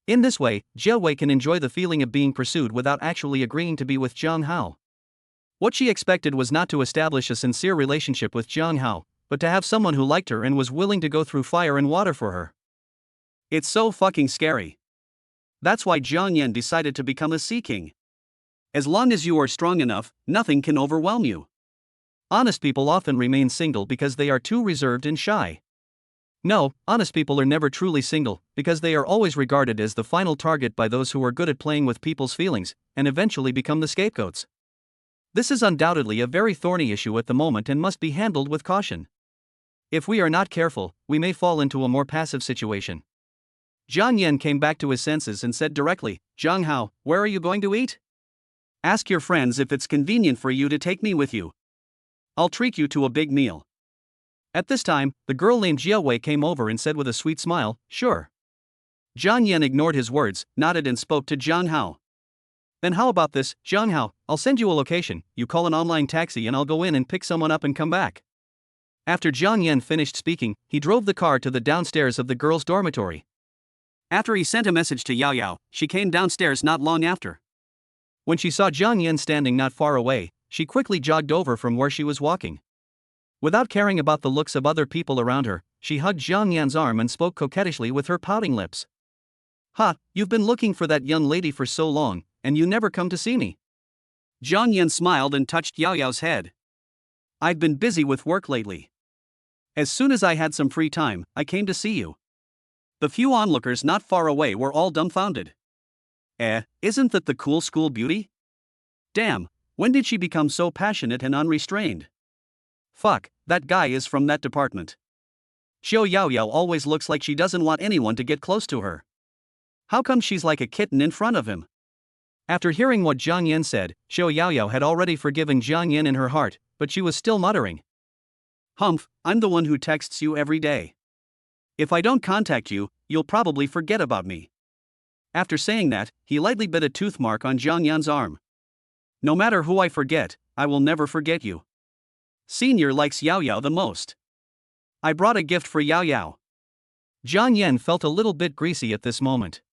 In this way, Jiao can enjoy the feeling of being pursued without actually agreeing to be with Zhang Hao. What she expected was not to establish a sincere relationship with Zhang Hao, but to have someone who liked her and was willing to go through fire and water for her. It's so fucking scary. That's why Zhang Yan decided to become a Sea King. As long as you are strong enough, nothing can overwhelm you. Honest people often remain single because they are too reserved and shy. No, honest people are never truly single, because they are always regarded as the final target by those who are good at playing with people's feelings, and eventually become the scapegoats. This is undoubtedly a very thorny issue at the moment and must be handled with caution. If we are not careful, we may fall into a more passive situation. Zhang Yan came back to his senses and said directly, "Zhang Hao, where are you going to eat? Ask your friends if it's convenient for you to take me with you. I'll treat you to a big meal." At this time, the girl named Jiao came over and said with a sweet smile, "Sure." Zhang Yan ignored his words, nodded and spoke to Zhang Hao. "Then how about this, Zhang Hao, I'll send you a location, you call an online taxi and I'll go in and pick someone up and come back." After Zhang Yan finished speaking, he drove the car to the downstairs of the girls' dormitory. After he sent a message to Yao, she came downstairs not long after. When she saw Zhang Yan standing not far away, she quickly jogged over from where she was walking. Without caring about the looks of other people around her, she hugged Zhang Yan's arm and spoke coquettishly with her pouting lips. "Ha, you've been looking for that young lady for so long, and you never come to see me." Zhang Yan smiled and touched Yao's head. "I've been busy with work lately. As soon as I had some free time, I came to see you." The few onlookers not far away were all dumbfounded. Isn't that the cool school beauty? Damn, when did she become so passionate and unrestrained? Fuck, that guy is from that department. Xiao Yao always looks like she doesn't want anyone to get close to her. How come she's like a kitten in front of him? After hearing what Zhang Yan said, Xiao Yao had already forgiven Zhang Yan in her heart, but she was still muttering. "Humph, I'm the one who texts you every day. If I don't contact you, you'll probably forget about me." After saying that, he lightly bit a tooth mark on Zhang Yan's arm. "No matter who I forget, I will never forget you. Senior likes Yao the most. I brought a gift for Yao." Zhang Yan felt a little bit greasy at this moment.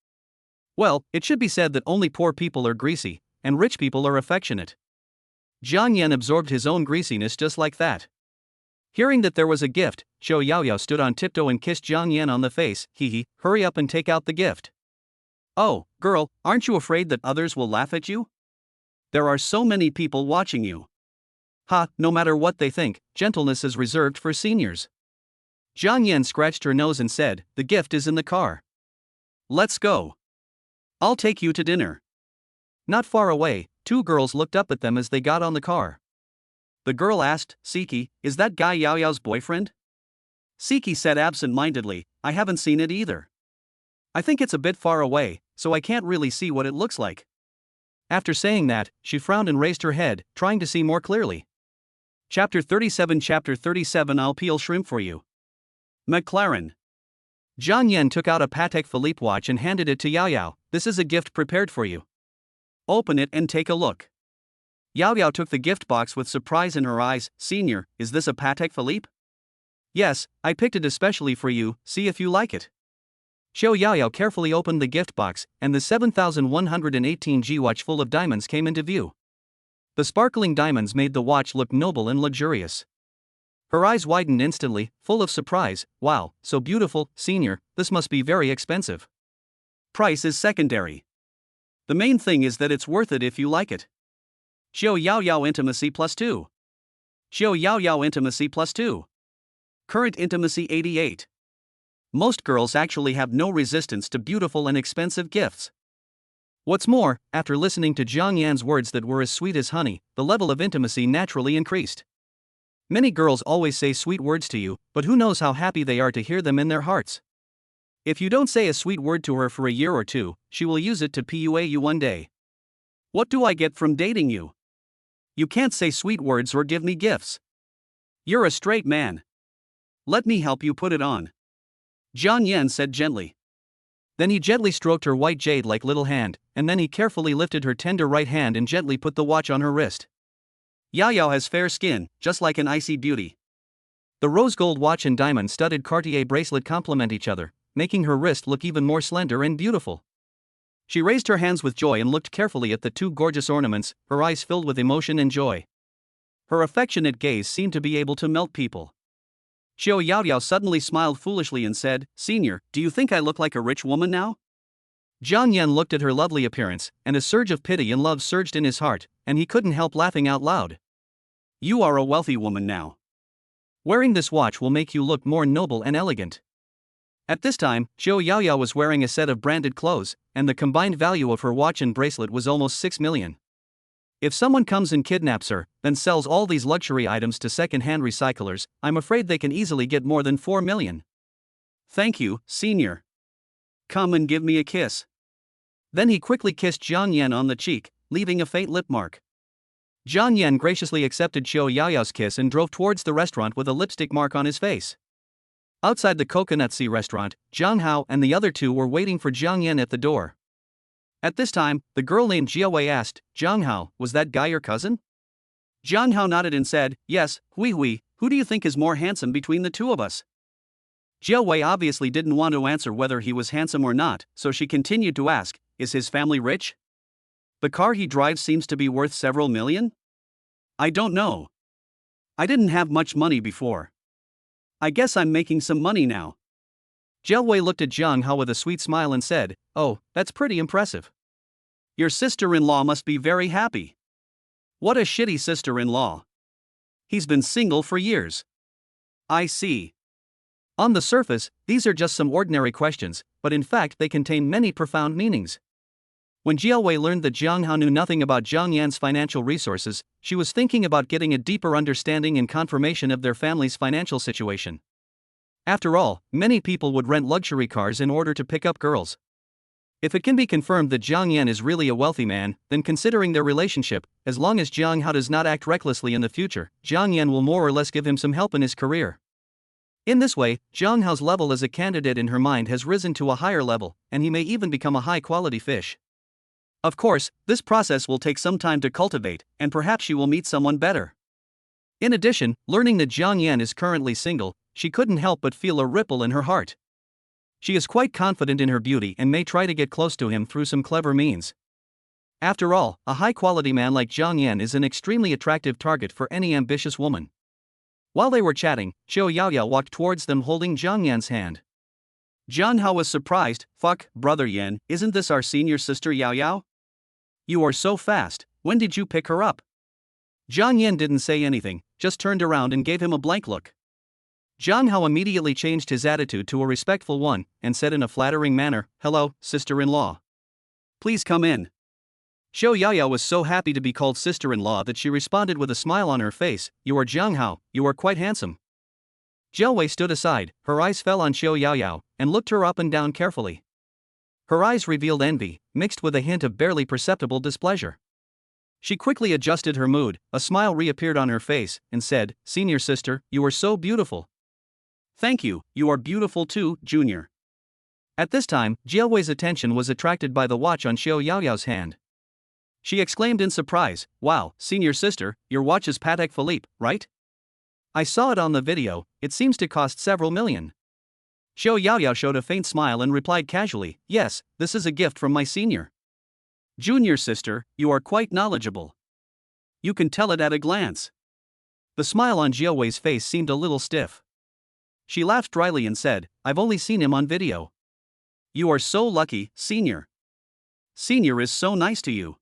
Well, it should be said that only poor people are greasy, and rich people are affectionate. Zhang Yan absorbed his own greasiness just like that. Hearing that there was a gift, Xiao Yao stood on tiptoe and kissed Zhang Yan on the face. Hurry up and take out the gift. "Oh, girl, aren't you afraid that others will laugh at you? There are so many people watching you." "Ha, no matter what they think, gentleness is reserved for seniors." Zhang Yan scratched her nose and said, "The gift is in the car. Let's go. I'll take you to dinner." Not far away, two girls looked up at them as they got on the car. The girl asked, Siki, is that guy Yao Yao's boyfriend? Siki said absent-mindedly, I haven't seen it either. I think it's a bit far away, so I can't really see what it looks like. After saying that, she frowned and raised her head, trying to see more clearly. Chapter 37 I'll peel shrimp for you. McLaren. Zhang Yan took out a Patek Philippe watch and handed it to Yao Yao. This is a gift prepared for you. Open it and take a look. Yao Yao took the gift box with surprise in her eyes. Senior, is this a Patek Philippe? Yes, I picked it especially for you, see if you like it. Xiao Yao Yao carefully opened the gift box, and the 7118G watch full of diamonds came into view. The sparkling diamonds made the watch look noble and luxurious. Her eyes widened instantly, full of surprise. Wow, so beautiful, senior, this must be very expensive. Price is secondary. The main thing is that it's worth it if you like it. Xiao Yao Yao Intimacy +2. Xiao Yao Yao Intimacy +2. Current intimacy 88. Most girls actually have no resistance to beautiful and expensive gifts. What's more, after listening to Zhang Yan's words that were as sweet as honey, the level of intimacy naturally increased. Many girls always say sweet words to you, but who knows how happy they are to hear them in their hearts. If you don't say a sweet word to her for a year or two, she will use it to PUA you one day. What do I get from dating you? You can't say sweet words or give me gifts. You're a straight man. Let me help you put it on. Zhang Yan said gently. Then he gently stroked her white jade-like little hand, and then he carefully lifted her tender right hand and gently put the watch on her wrist. Yao Yao has fair skin, just like an icy beauty. The rose gold watch and diamond-studded Cartier bracelet complement each other, making her wrist look even more slender and beautiful. She raised her hands with joy and looked carefully at the two gorgeous ornaments, her eyes filled with emotion and joy. Her affectionate gaze seemed to be able to melt people. Xiao Yao Yao suddenly smiled foolishly and said, Senior, do you think I look like a rich woman now? Zhang Yan looked at her lovely appearance, and a surge of pity and love surged in his heart, and he couldn't help laughing out loud. You are a wealthy woman now. Wearing this watch will make you look more noble and elegant. At this time, Xiao Yao Yao was wearing a set of branded clothes, and the combined value of her watch and bracelet was almost 6 million. If someone comes and kidnaps her, then sells all these luxury items to second-hand recyclers, I'm afraid they can easily get more than 4 million. Thank you, senior. Come and give me a kiss. Then he quickly kissed Zhang Yan on the cheek, leaving a faint lip mark. Zhang Yan graciously accepted Xiao Yao Yao's kiss and drove towards the restaurant with a lipstick mark on his face. Outside the Coconut Sea restaurant, Zhang Hao and the other two were waiting for Zhang Yan at the door. At this time, the girl named Jiawei asked, Zhang Hao, was that guy your cousin? Zhang Hao nodded and said, yes, Hui, who do you think is more handsome between the two of us? Jiawei obviously didn't want to answer whether he was handsome or not, so she continued to ask, is his family rich? The car he drives seems to be worth several million? I don't know. I didn't have much money before. I guess I'm making some money now. Jiawei looked at Zhang Hao with a sweet smile and said, oh, that's pretty impressive. Your sister-in-law must be very happy. What a shitty sister-in-law. He's been single for years. I see. On the surface, these are just some ordinary questions, but in fact they contain many profound meanings. When Jiawei learned that Zhang Hao knew nothing about Zhang Yan's financial resources, she was thinking about getting a deeper understanding and confirmation of their family's financial situation. After all, many people would rent luxury cars in order to pick up girls. If it can be confirmed that Zhang Yan is really a wealthy man, then considering their relationship, as long as Zhang Hao does not act recklessly in the future, Zhang Yan will more or less give him some help in his career. In this way, Zhang Hao's level as a candidate in her mind has risen to a higher level, and he may even become a high-quality fish. Of course, this process will take some time to cultivate, and perhaps she will meet someone better. In addition, learning that Zhang Yan is currently single, she couldn't help but feel a ripple in her heart. She is quite confident in her beauty and may try to get close to him through some clever means. After all, a high-quality man like Zhang Yan is an extremely attractive target for any ambitious woman. While they were chatting, Xiao Yao Yao walked towards them holding Zhang Yan's hand. Zhang Hao was surprised. Fuck, brother Yan, isn't this our senior sister Yao Yao? You are so fast, when did you pick her up? Zhang Yan didn't say anything, just turned around and gave him a blank look. Zhang Hao immediately changed his attitude to a respectful one, and said in a flattering manner, hello, sister-in-law. Please come in. Xiao Yaoyao was so happy to be called sister-in-law that she responded with a smile on her face, "You are Jiang Hao, you are quite handsome." Jiao Wei stood aside, her eyes fell on Xiao Yaoyao, and looked her up and down carefully. Her eyes revealed envy, mixed with a hint of barely perceptible displeasure. She quickly adjusted her mood, a smile reappeared on her face, and said, "Senior sister, you are so beautiful." "Thank you, you are beautiful too, Junior." At this time, Jiao Wei's attention was attracted by the watch on Xiao Yaoyao's hand. She exclaimed in surprise, "Wow, senior sister, your watch is Patek Philippe, right? I saw it on the video, it seems to cost several million." Xiao Yaoyao showed a faint smile and replied casually, "Yes, this is a gift from my senior. Junior sister, you are quite knowledgeable. You can tell it at a glance." The smile on Jiao Wei's face seemed a little stiff. She laughed dryly and said, "I've only seen him on video." "You are so lucky, senior. Senior is so nice to you."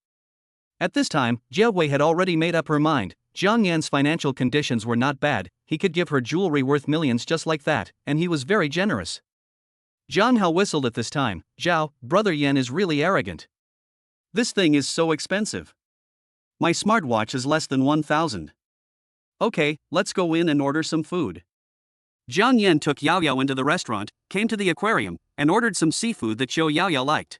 At this time, Jiao Wei had already made up her mind. Jiang Yan's financial conditions were not bad, he could give her jewelry worth millions just like that, and he was very generous. Jiang Hao whistled at this time. "Zhao, brother Yan is really arrogant. This thing is so expensive. My smartwatch is less than 1,000. Okay, let's go in and order some food." Jiang Yan took Yaoyao into the restaurant, came to the aquarium, and ordered some seafood that Xiao Yaoyao liked.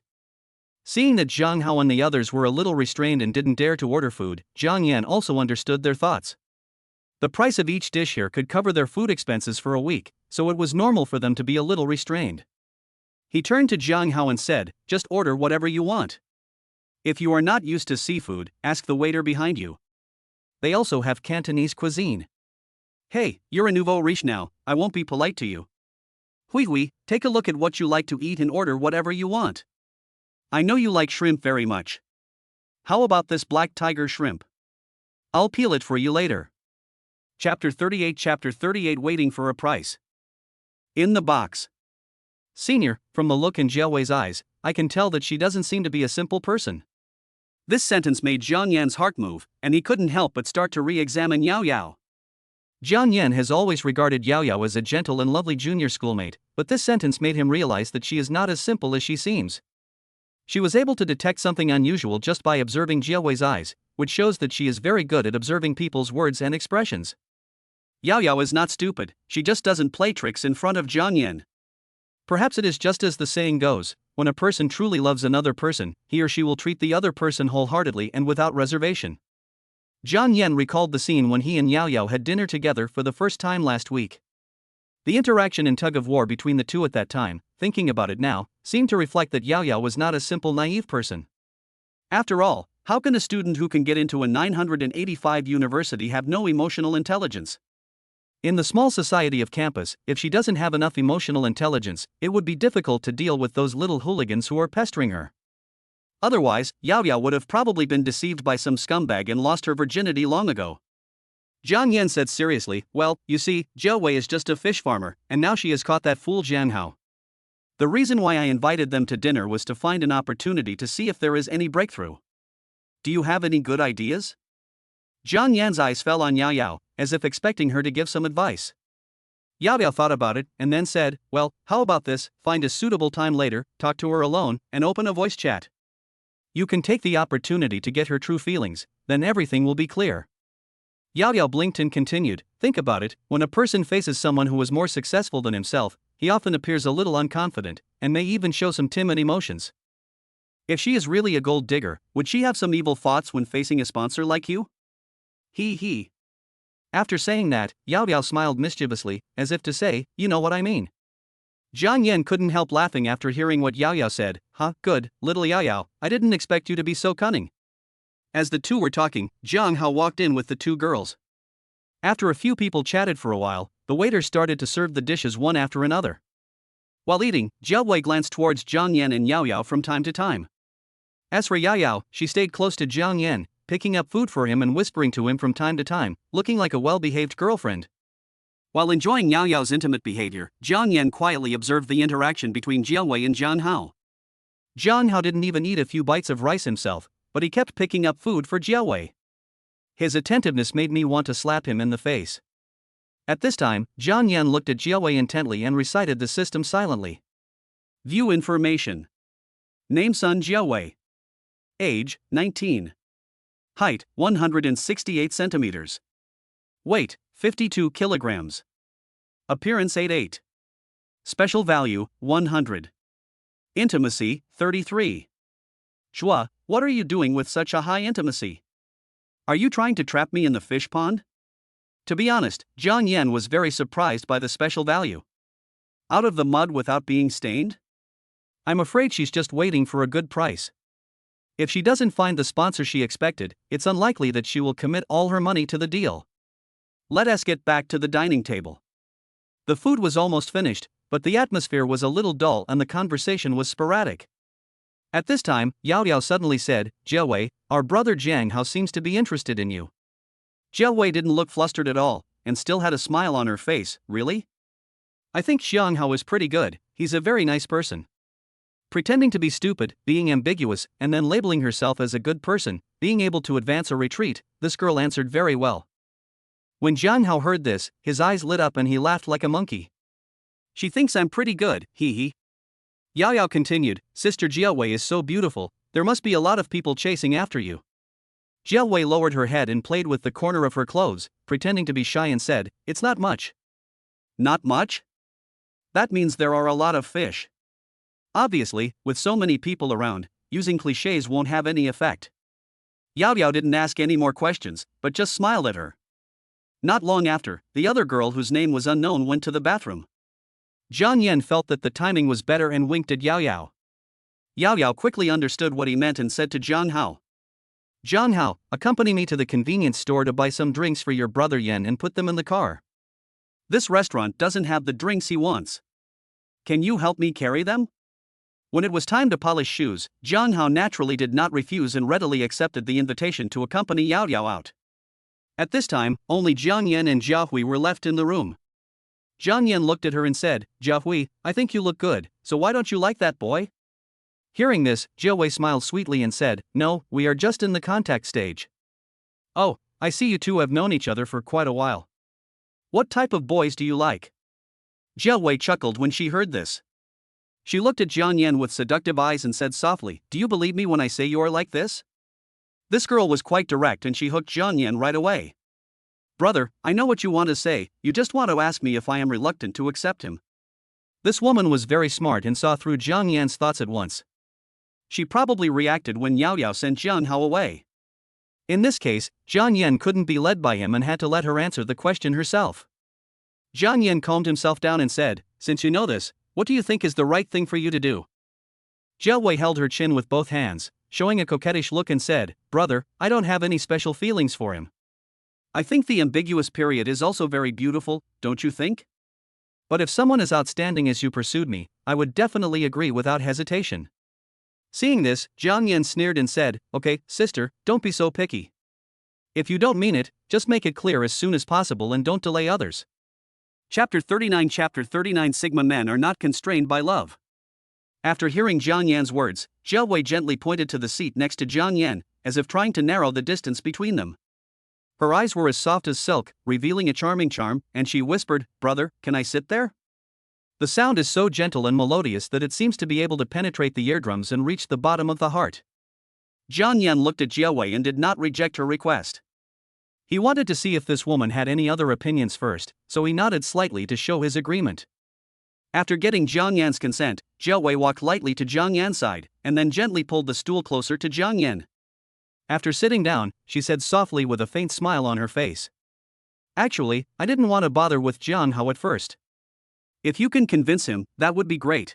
Seeing that Jiang Hao and the others were a little restrained and didn't dare to order food, Jiang Yan also understood their thoughts. The price of each dish here could cover their food expenses for a week, so it was normal for them to be a little restrained. He turned to Jiang Hao and said, "Just order whatever you want. If you are not used to seafood, ask the waiter behind you. They also have Cantonese cuisine." "Hey, you're a nouveau riche now, I won't be polite to you. Hui, take a look at what you like to eat and order whatever you want. I know you like shrimp very much. How about this black tiger shrimp? I'll peel it for you later." Chapter 38 Waiting for a Price. In the box. "Senior, from the look in Jiao Wei's eyes, I can tell that she doesn't seem to be a simple person." This sentence made Jiang Yan's heart move, and he couldn't help but start to re-examine Yaoyao. Jiang Yan has always regarded Yaoyao as a gentle and lovely junior schoolmate, but this sentence made him realize that she is not as simple as she seems. She was able to detect something unusual just by observing Jiao Wei's eyes, which shows that she is very good at observing people's words and expressions. Yaoyao is not stupid, she just doesn't play tricks in front of Jiang Yan. Perhaps it is just as the saying goes, when a person truly loves another person, he or she will treat the other person wholeheartedly and without reservation. Jiang Yan recalled the scene when he and Yaoyao had dinner together for the first time last week. The interaction and tug-of-war between the two at that time, thinking about it now, seemed to reflect that Yaoyao was not a simple naive person. After all, how can a student who can get into a 985 university have no emotional intelligence? In the small society of campus, if she doesn't have enough emotional intelligence, it would be difficult to deal with those little hooligans who are pestering her. Otherwise, Yaoyao would have probably been deceived by some scumbag and lost her virginity long ago. Jiang Yan said seriously, "Well, you see, Jiao Wei is just a fish farmer, and now she has caught that fool Jiang Hao. The reason why I invited them to dinner was to find an opportunity to see if there is any breakthrough. Do you have any good ideas?" Jiang Yan's eyes fell on Yaoyao, as if expecting her to give some advice. Yaoyao thought about it, and then said, "Well, how about this, find a suitable time later, talk to her alone, and open a voice chat. You can take the opportunity to get her true feelings, then everything will be clear." Yaoyao blinked and continued, "Think about it, when a person faces someone who is more successful than himself, he often appears a little unconfident, and may even show some timid emotions. If she is really a gold digger, would she have some evil thoughts when facing a sponsor like you? He. After saying that, Yaoyao smiled mischievously, as if to say, "You know what I mean." Jiang Yan couldn't help laughing after hearing what Yaoyao said. "Huh, good, little Yaoyao, I didn't expect you to be so cunning." As the two were talking, Jiang Hao walked in with the two girls. After a few people chatted for a while, the waiter started to serve the dishes one after another. While eating, Jiao Wei glanced towards Jiang Yan and Yaoyao from time to time. As for Yaoyao, she stayed close to Jiang Yan, picking up food for him and whispering to him from time to time, looking like a well-behaved girlfriend. While enjoying Yaoyao's intimate behavior, Jiang Yan quietly observed the interaction between Jiao Wei and Jiang Hao. Jiang Hao didn't even eat a few bites of rice himself, but he kept picking up food for Jiao Wei. His attentiveness made me want to slap him in the face. At this time, Jiang Yan looked at Jiao Wei intently and recited the system silently. View information. Name son Jiao Wei. Age, 19. Height, 168 centimeters. Weight, 52 kilograms. Appearance 8'8". Special value, 100. Intimacy, 33. Zhua, what are you doing with such a high intimacy? Are you trying to trap me in the fish pond? To be honest, Jiang Yan was very surprised by the special value. Out of the mud without being stained? I'm afraid she's just waiting for a good price. If she doesn't find the sponsor she expected, it's unlikely that she will commit all her money to the deal. Let us get back to the dining table. The food was almost finished, but the atmosphere was a little dull and the conversation was sporadic. At this time, Yao Yao suddenly said, Jiawei, our brother Jiang Hao seems to be interested in you. Jiawei didn't look flustered at all, and still had a smile on her face. Really? I think Jiang Hao is pretty good, he's a very nice person. Pretending to be stupid, being ambiguous, and then labeling herself as a good person, being able to advance or retreat, this girl answered very well. When Jiang Hao heard this, his eyes lit up and he laughed like a monkey. She thinks I'm pretty good, hee hee. Yao Yao continued, Sister Jiawei is so beautiful, there must be a lot of people chasing after you. Jiawei lowered her head and played with the corner of her clothes, pretending to be shy and said, It's not much. Not much? That means there are a lot of fish. Obviously, with so many people around, using clichés won't have any effect. Yao Yao didn't ask any more questions, but just smiled at her. Not long after, the other girl whose name was unknown went to the bathroom. Jiang Yan felt that the timing was better and winked at Yao Yao. Yao Yao quickly understood what he meant and said to Jiang Hao, Jiang Hao, accompany me to the convenience store to buy some drinks for your brother Yan and put them in the car. This restaurant doesn't have the drinks he wants. Can you help me carry them? When it was time to polish shoes, Jiang Hao naturally did not refuse and readily accepted the invitation to accompany Yao Yao out. At this time, only Jiang Yan and Jia Hui were left in the room. Jiang Yan looked at her and said, Jia Hui, I think you look good, so why don't you like that boy? Hearing this, Jia Hui smiled sweetly and said, No, we are just in the contact stage. Oh, I see you two have known each other for quite a while. What type of boys do you like? Jia Hui chuckled when she heard this. She looked at Jiang Yan with seductive eyes and said softly, Do you believe me when I say you are like this? This girl was quite direct and she hooked Jiang Yan right away. Brother, I know what you want to say, you just want to ask me if I am reluctant to accept him. This woman was very smart and saw through Jiang Yan's thoughts at once. She probably reacted when Yao Yao sent Jiang Hao away. In this case, Jiang Yan couldn't be led by him and had to let her answer the question herself. Jiang Yan calmed himself down and said, Since you know this, what do you think is the right thing for you to do? Jia Hui held her chin with both hands, showing a coquettish look and said, Brother, I don't have any special feelings for him. I think the ambiguous period is also very beautiful, don't you think? But if someone as outstanding as you pursued me, I would definitely agree without hesitation. Seeing this, Jiang Yan sneered and said, Okay, sister, don't be so picky. If you don't mean it, just make it clear as soon as possible and don't delay others. Chapter 39 Sigma men are not constrained by love. After hearing Jiang Yan's words, Jia Hui gently pointed to the seat next to Jiang Yan, as if trying to narrow the distance between them. Her eyes were as soft as silk, revealing a charming charm, and she whispered, Brother, can I sit there? The sound is so gentle and melodious that it seems to be able to penetrate the eardrums and reach the bottom of the heart. Jiang Yan looked at Jia Hui and did not reject her request. He wanted to see if this woman had any other opinions first, so he nodded slightly to show his agreement. After getting Jiang Yan's consent, Jia Hui walked lightly to Jiang Yan's side, and then gently pulled the stool closer to Jiang Yan. After sitting down, she said softly with a faint smile on her face. Actually, I didn't want to bother with Jiang Hao at first. If you can convince him, that would be great.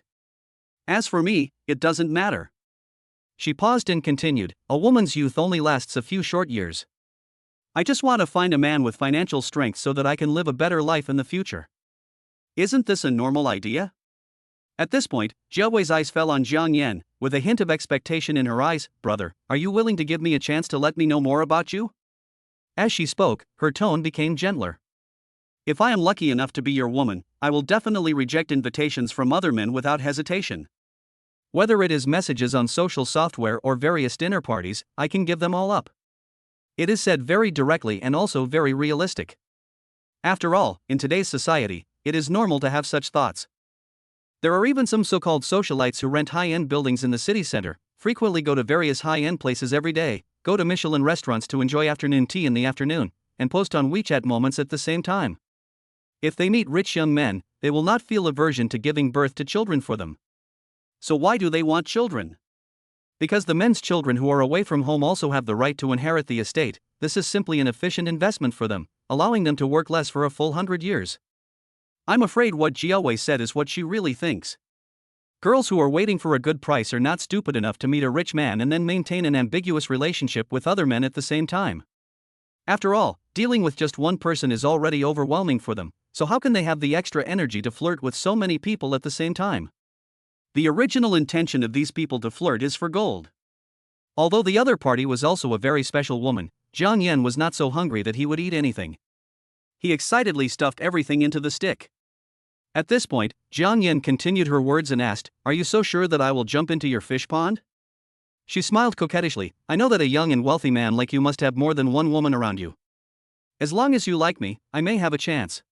As for me, it doesn't matter. She paused and continued, A woman's youth only lasts a few short years. I just want to find a man with financial strength so that I can live a better life in the future. Isn't this a normal idea? At this point, Jia Hui's eyes fell on Jiang Yan, with a hint of expectation in her eyes. Brother, are you willing to give me a chance to let me know more about you? As she spoke, her tone became gentler. If I am lucky enough to be your woman, I will definitely reject invitations from other men without hesitation. Whether it is messages on social software or various dinner parties, I can give them all up. It is said very directly and also very realistic. After all, in today's society, it is normal to have such thoughts. There are even some so-called socialites who rent high-end buildings in the city center, frequently go to various high-end places every day, go to Michelin restaurants to enjoy afternoon tea in the afternoon, and post on WeChat moments at the same time. If they meet rich young men, they will not feel aversion to giving birth to children for them. So why do they want children? Because the men's children who are away from home also have the right to inherit the estate. This is simply an efficient investment for them, allowing them to work less for a full 100 years. I'm afraid what Jiao said is what she really thinks. Girls who are waiting for a good price are not stupid enough to meet a rich man and then maintain an ambiguous relationship with other men at the same time. After all, dealing with just one person is already overwhelming for them, so how can they have the extra energy to flirt with so many people at the same time? The original intention of these people to flirt is for gold. Although the other party was also a very special woman, Jiang Yan was not so hungry that he would eat anything. He excitedly stuffed everything into the stick. At this point, Jiang Yan continued her words and asked, "Are you so sure that I will jump into your fish pond?" She smiled coquettishly. "I know that a young and wealthy man like you must have more than one woman around you. As long as you like me, I may have a chance."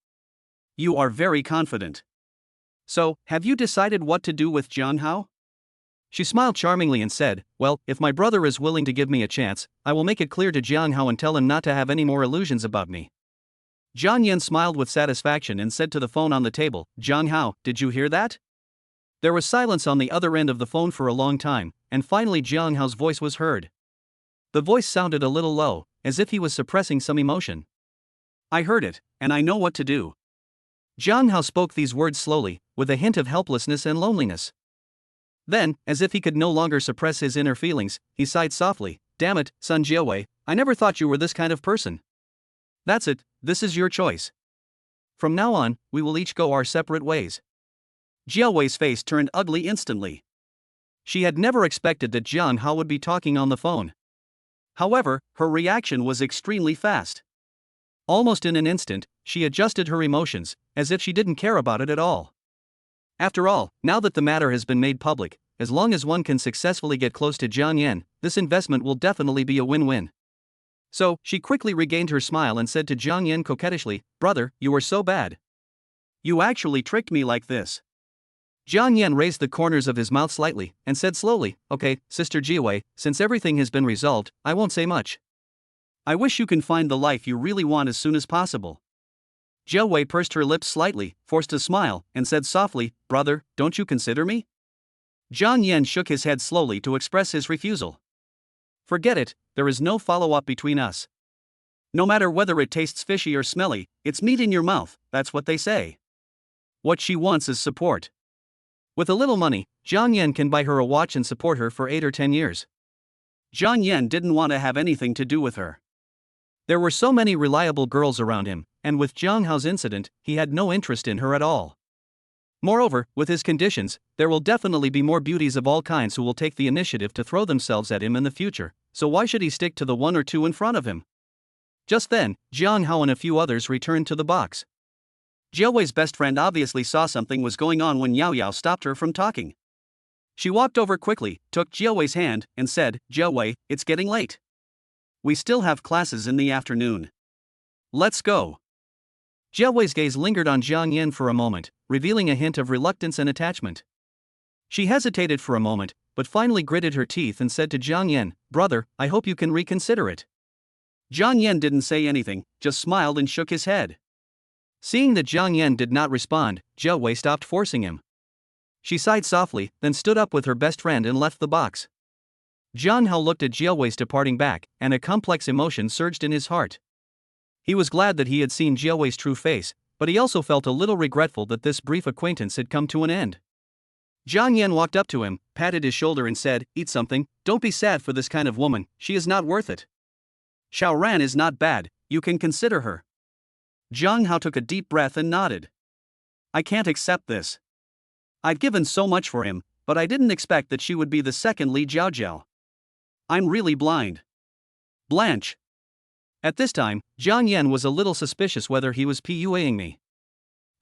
"You are very confident. So, have you decided what to do with Jiang Hao?" She smiled charmingly and said, "Well, if my brother is willing to give me a chance, I will make it clear to Jiang Hao and tell him not to have any more illusions about me." Jiang Yan smiled with satisfaction and said to the phone on the table, "Jiang Hao, did you hear that?" There was silence on the other end of the phone for a long time, and finally Jiang Hao's voice was heard. The voice sounded a little low, as if he was suppressing some emotion. "I heard it, and I know what to do." Jiang Hao spoke these words slowly, with a hint of helplessness and loneliness. Then, as if he could no longer suppress his inner feelings, he sighed softly. "Damn it, Sun Jiawei, I never thought you were this kind of person. That's it, this is your choice. From now on, we will each go our separate ways." Jiawei's face turned ugly instantly. She had never expected that Jiang Hao would be talking on the phone. However, her reaction was extremely fast. Almost in an instant, she adjusted her emotions, as if she didn't care about it at all. After all, now that the matter has been made public, as long as one can successfully get close to Jiang Yan, this investment will definitely be a win-win. So, she quickly regained her smile and said to Jiang Yan coquettishly, "Brother, you are so bad. You actually tricked me like this." Jiang Yan raised the corners of his mouth slightly, and said slowly, "Okay, Sister Jiawei, since everything has been resolved, I won't say much. I wish you can find the life you really want as soon as possible." Jiawei pursed her lips slightly, forced a smile, and said softly, "Brother, don't you consider me?" Jiang Yan shook his head slowly to express his refusal. "Forget it, there is no follow-up between us. No matter whether it tastes fishy or smelly, it's meat in your mouth, that's what they say. What she wants is support. With a little money, Jiang Yan can buy her a watch and support her for 8 or 10 years. Jiang Yan didn't want to have anything to do with her. There were so many reliable girls around him, and with Jiang Hao's incident, he had no interest in her at all. Moreover, with his conditions, there will definitely be more beauties of all kinds who will take the initiative to throw themselves at him in the future, so why should he stick to the one or two in front of him? Just then, Jiang Hao and a few others returned to the box. Jiawei's best friend obviously saw something was going on when Yao Yao stopped her from talking. She walked over quickly, took Jiawei's hand, and said, "Jiawei, it's getting late. We still have classes in the afternoon. Let's go." Jiawei's gaze lingered on Jiang Yan for a moment, revealing a hint of reluctance and attachment. She hesitated for a moment, but finally gritted her teeth and said to Jiang Yan, "Brother, I hope you can reconsider it." Jiang Yan didn't say anything, just smiled and shook his head. Seeing that Jiang Yan did not respond, Jiawei stopped forcing him. She sighed softly, then stood up with her best friend and left the box. Jiang Hao looked at Jiawei's departing back, and a complex emotion surged in his heart. He was glad that he had seen Jiawei's true face, but he also felt a little regretful that this brief acquaintance had come to an end. Jiang Yan walked up to him, patted his shoulder and said, "Eat something, don't be sad for this kind of woman, she is not worth it. Xiao Ran is not bad, you can consider her." Jiang Hao took a deep breath and nodded. "I can't accept this. I've given so much for him, but I didn't expect that she would be the second Li Jiao. I'm really blind. Blanche." At this time, Jiang Yan was a little suspicious whether he was PUAing me.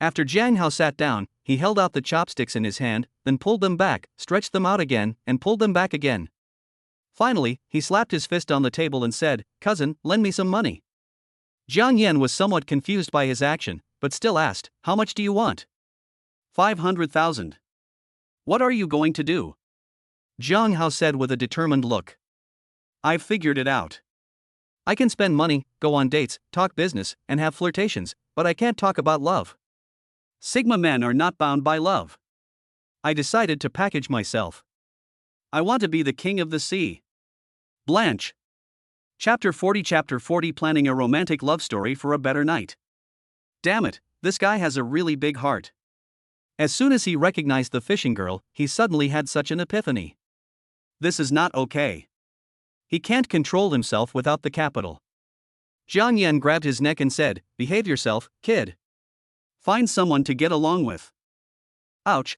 After Jiang Hao sat down, he held out the chopsticks in his hand, then pulled them back, stretched them out again, and pulled them back again. Finally, he slapped his fist on the table and said, "Cousin, lend me some money." Jiang Yan was somewhat confused by his action, but still asked, "How much do you want?" 500,000. What are you going to do? Jiang Hao said with a determined look. I've figured it out. I can spend money, go on dates, talk business, and have flirtations, but I can't talk about love. Sigma men are not bound by love. I decided to package myself. I want to be the king of the sea. Blanche. Chapter 40 Planning a romantic love story for a better night. Damn it, this guy has a really big heart. As soon as he recognized the fishing girl, he suddenly had such an epiphany. This is not okay. He can't control himself without the capital. Jiang Yan grabbed his neck and said, "Behave yourself, kid. Find someone to get along with." Ouch,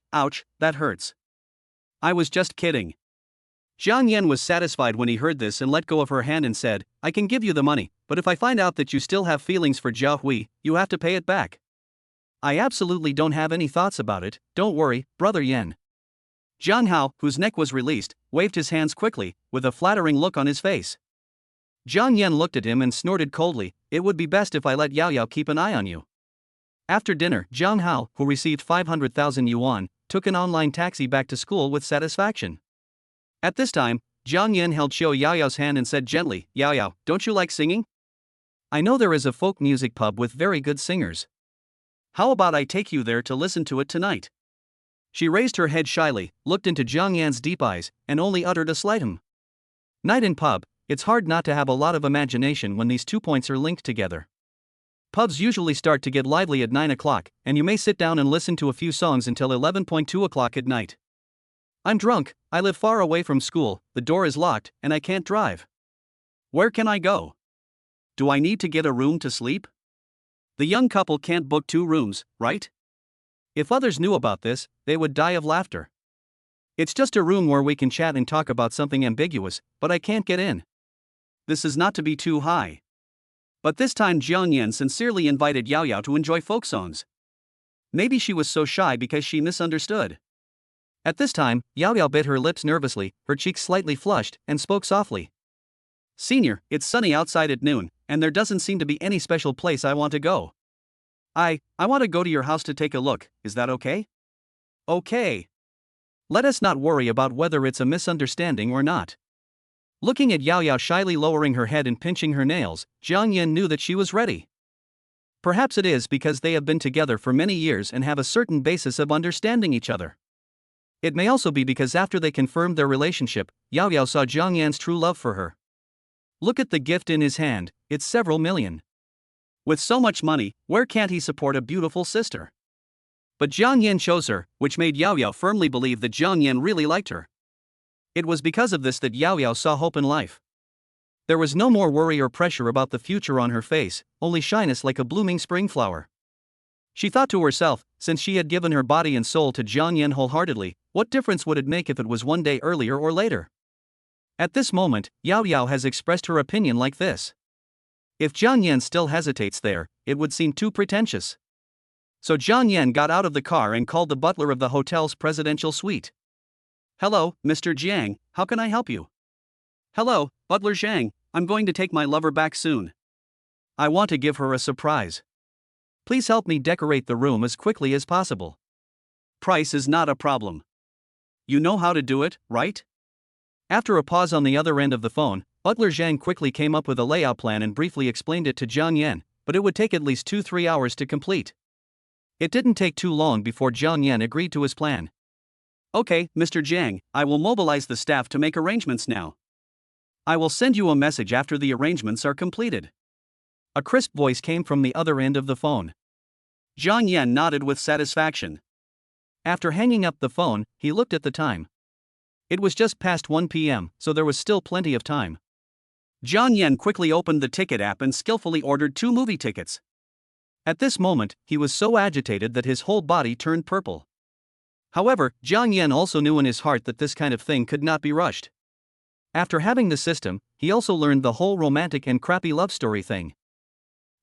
that hurts. I was just kidding. Jiang Yan was satisfied when he heard this and let go of her hand and said, "I can give you the money, but if I find out that you still have feelings for Jiao Hui, you have to pay it back." I absolutely don't have any thoughts about it, don't worry, brother Yan. Jiang Hao, whose neck was released, waved his hands quickly, with a flattering look on his face. Jiang Yan looked at him and snorted coldly, "It would be best if I let Yao Yao keep an eye on you." After dinner, Jiang Hao, who received 500,000 yuan, took an online taxi back to school with satisfaction. At this time, Jiang Yan held Xiao Yao Yao's hand and said gently, "Yao Yao, don't you like singing? I know there is a folk music pub with very good singers. How about I take you there to listen to it tonight?" She raised her head shyly, looked into Jiang Yan's deep eyes, and only uttered a slight hum. Night in pub, it's hard not to have a lot of imagination when these 2 points are linked together. Pubs usually start to get lively at 9 o'clock, and you may sit down and listen to a few songs until 11:2 o'clock at night. I'm drunk, I live far away from school, the door is locked, and I can't drive. Where can I go? Do I need to get a room to sleep? The young couple can't book 2 rooms, right? If others knew about this, they would die of laughter. It's just a room where we can chat and talk about something ambiguous, but I can't get in. This is not to be too high. But this time Jiang Yan sincerely invited Yao Yao to enjoy folk songs. Maybe she was so shy because she misunderstood. At this time, Yao Yao bit her lips nervously, her cheeks slightly flushed, and spoke softly. "Senior, it's sunny outside at noon, and there doesn't seem to be any special place I want to go. I want to go to your house to take a look, is that okay?" "Okay. Let us not worry about whether it's a misunderstanding or not." Looking at Yao Yao shyly lowering her head and pinching her nails, Jiang Yan knew that she was ready. Perhaps it is because they have been together for many years and have a certain basis of understanding each other. It may also be because after they confirmed their relationship, Yao Yao saw Jiang Yan's true love for her. Look at the gift in his hand, it's several million. With so much money, where can't he support a beautiful sister? But Jiang Yan chose her, which made Yao Yao firmly believe that Jiang Yan really liked her. It was because of this that Yao Yao saw hope in life. There was no more worry or pressure about the future on her face, only shyness like a blooming spring flower. She thought to herself, since she had given her body and soul to Jiang Yan wholeheartedly, what difference would it make if it was one day earlier or later? At this moment, Yao Yao has expressed her opinion like this. If Jiang Yan still hesitates there, it would seem too pretentious. So Jiang Yan got out of the car and called the butler of the hotel's presidential suite. "Hello, Mr. Jiang, how can I help you?" "Hello, Butler Zhang, I'm going to take my lover back soon. I want to give her a surprise. Please help me decorate the room as quickly as possible. Price is not a problem. You know how to do it, right?" After a pause on the other end of the phone, Butler Zhang quickly came up with a layout plan and briefly explained it to Jiang Yan, but it would take at least 2-3 hours to complete. It didn't take too long before Jiang Yan agreed to his plan. "Okay, Mr. Jiang, I will mobilize the staff to make arrangements now. I will send you a message after the arrangements are completed." A crisp voice came from the other end of the phone. Jiang Yan nodded with satisfaction. After hanging up the phone, he looked at the time. It was just past 1 p.m., so there was still plenty of time. Jiang Yan quickly opened the ticket app and skillfully ordered 2 movie tickets. At this moment, he was so agitated that his whole body turned purple. However, Jiang Yan also knew in his heart that this kind of thing could not be rushed. After having the system, he also learned the whole romantic and crappy love story thing.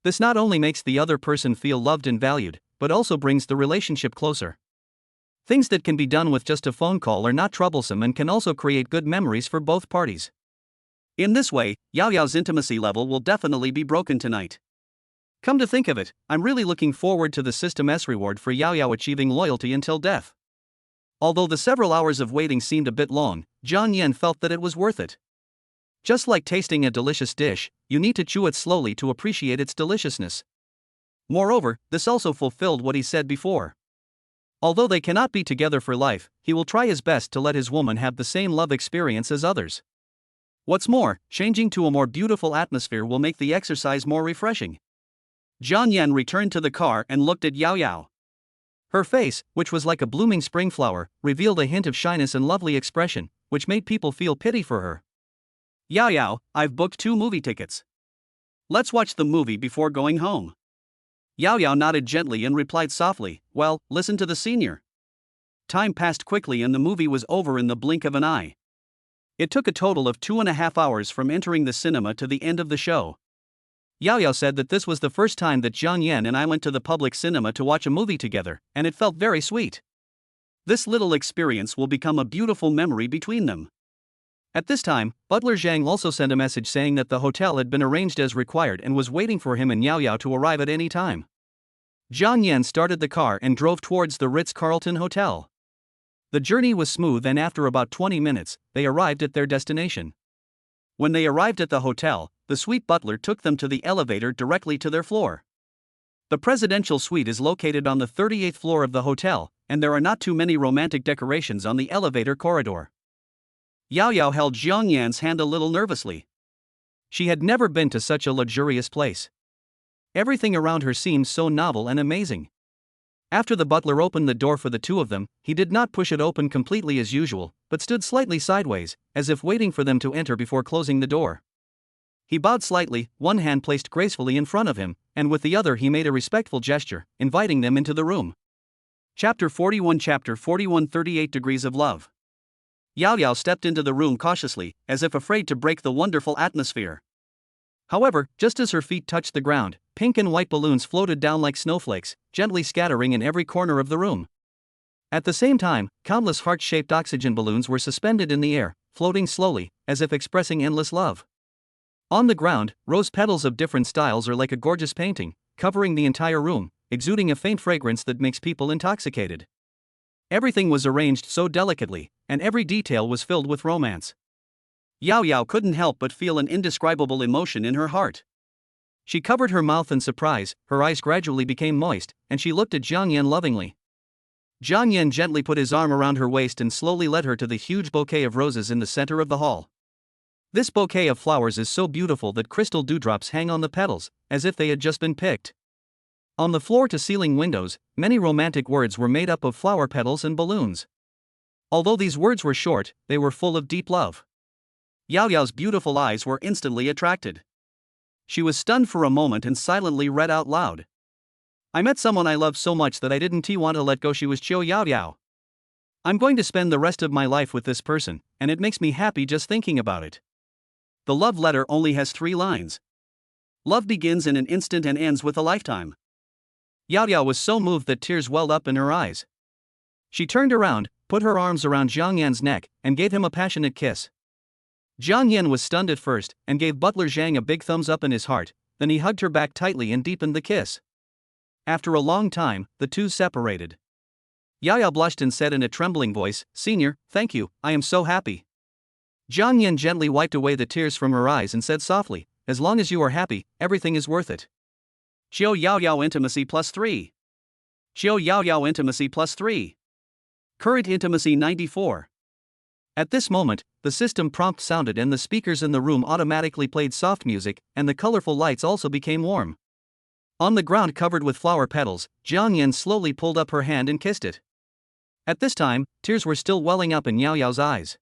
This not only makes the other person feel loved and valued, but also brings the relationship closer. Things that can be done with just a phone call are not troublesome and can also create good memories for both parties. In this way, Yao Yao's intimacy level will definitely be broken tonight. Come to think of it, I'm really looking forward to the system's reward for Yao Yao achieving loyalty until death. Although the several hours of waiting seemed a bit long, Jiang Yan felt that it was worth it. Just like tasting a delicious dish, you need to chew it slowly to appreciate its deliciousness. Moreover, this also fulfilled what he said before. Although they cannot be together for life, he will try his best to let his woman have the same love experience as others. What's more, changing to a more beautiful atmosphere will make the exercise more refreshing. Jiang Yan returned to the car and looked at Yao Yao. Her face, which was like a blooming spring flower, revealed a hint of shyness and lovely expression, which made people feel pity for her. Yao Yao, I've booked 2 movie tickets. Let's watch the movie before going home. Yao Yao nodded gently and replied softly, well, listen to the senior. Time passed quickly and the movie was over in the blink of an eye. It took a total of 2.5 hours from entering the cinema to the end of the show. Yao Yao said that this was the first time that Jiang Yan and I went to the public cinema to watch a movie together, and it felt very sweet. This little experience will become a beautiful memory between them. At this time, Butler Zhang also sent a message saying that the hotel had been arranged as required and was waiting for him and Yao Yao to arrive at any time. Jiang Yan started the car and drove towards the Ritz-Carlton Hotel. The journey was smooth and after about 20 minutes, they arrived at their destination. When they arrived at the hotel, the suite butler took them to the elevator directly to their floor. The presidential suite is located on the 38th floor of the hotel, and there are not too many romantic decorations on the elevator corridor. Yao Yao held Jiang Yan's hand a little nervously. She had never been to such a luxurious place. Everything around her seemed so novel and amazing. After the butler opened the door for the two of them, he did not push it open completely as usual, but stood slightly sideways, as if waiting for them to enter before closing the door. He bowed slightly, one hand placed gracefully in front of him, and with the other he made a respectful gesture, inviting them into the room. Chapter 41 38 Degrees of Love. Yao Yao stepped into the room cautiously, as if afraid to break the wonderful atmosphere. However, just as her feet touched the ground, pink and white balloons floated down like snowflakes, gently scattering in every corner of the room. At the same time, countless heart-shaped oxygen balloons were suspended in the air, floating slowly, as if expressing endless love. On the ground, rose petals of different styles are like a gorgeous painting, covering the entire room, exuding a faint fragrance that makes people intoxicated. Everything was arranged so delicately, and every detail was filled with romance. Yao Yao couldn't help but feel an indescribable emotion in her heart. She covered her mouth in surprise, her eyes gradually became moist, and she looked at Jiang Yan lovingly. Jiang Yan gently put his arm around her waist and slowly led her to the huge bouquet of roses in the center of the hall. This bouquet of flowers is so beautiful that crystal dewdrops hang on the petals, as if they had just been picked. On the floor-to-ceiling windows, many romantic words were made up of flower petals and balloons. Although these words were short, they were full of deep love. Yao Yao's beautiful eyes were instantly attracted. She was stunned for a moment and silently read out loud. I met someone I love so much that I didn't want to let go. She was Qiu Yao Yao. I'm going to spend the rest of my life with this person, and it makes me happy just thinking about it. The love letter only has 3 lines. Love begins in an instant and ends with a lifetime. Yao Yao was so moved that tears welled up in her eyes. She turned around, put her arms around Jiang Yan's neck, and gave him a passionate kiss. Jiang Yan was stunned at first, and gave Butler Zhang a big thumbs up in his heart, then he hugged her back tightly and deepened the kiss. After a long time, the two separated. Yao Yao blushed and said in a trembling voice, Senior, thank you, I am so happy. Jiang Yan gently wiped away the tears from her eyes and said softly, as long as you are happy, everything is worth it. Qiu Yao Yao Intimacy +3. Qiu Yao Yao Intimacy +3. Current Intimacy 94. At this moment, the system prompt sounded and the speakers in the room automatically played soft music, and the colorful lights also became warm. On the ground covered with flower petals, Jiang Yan slowly pulled up her hand and kissed it. At this time, tears were still welling up in Yao Yao's eyes.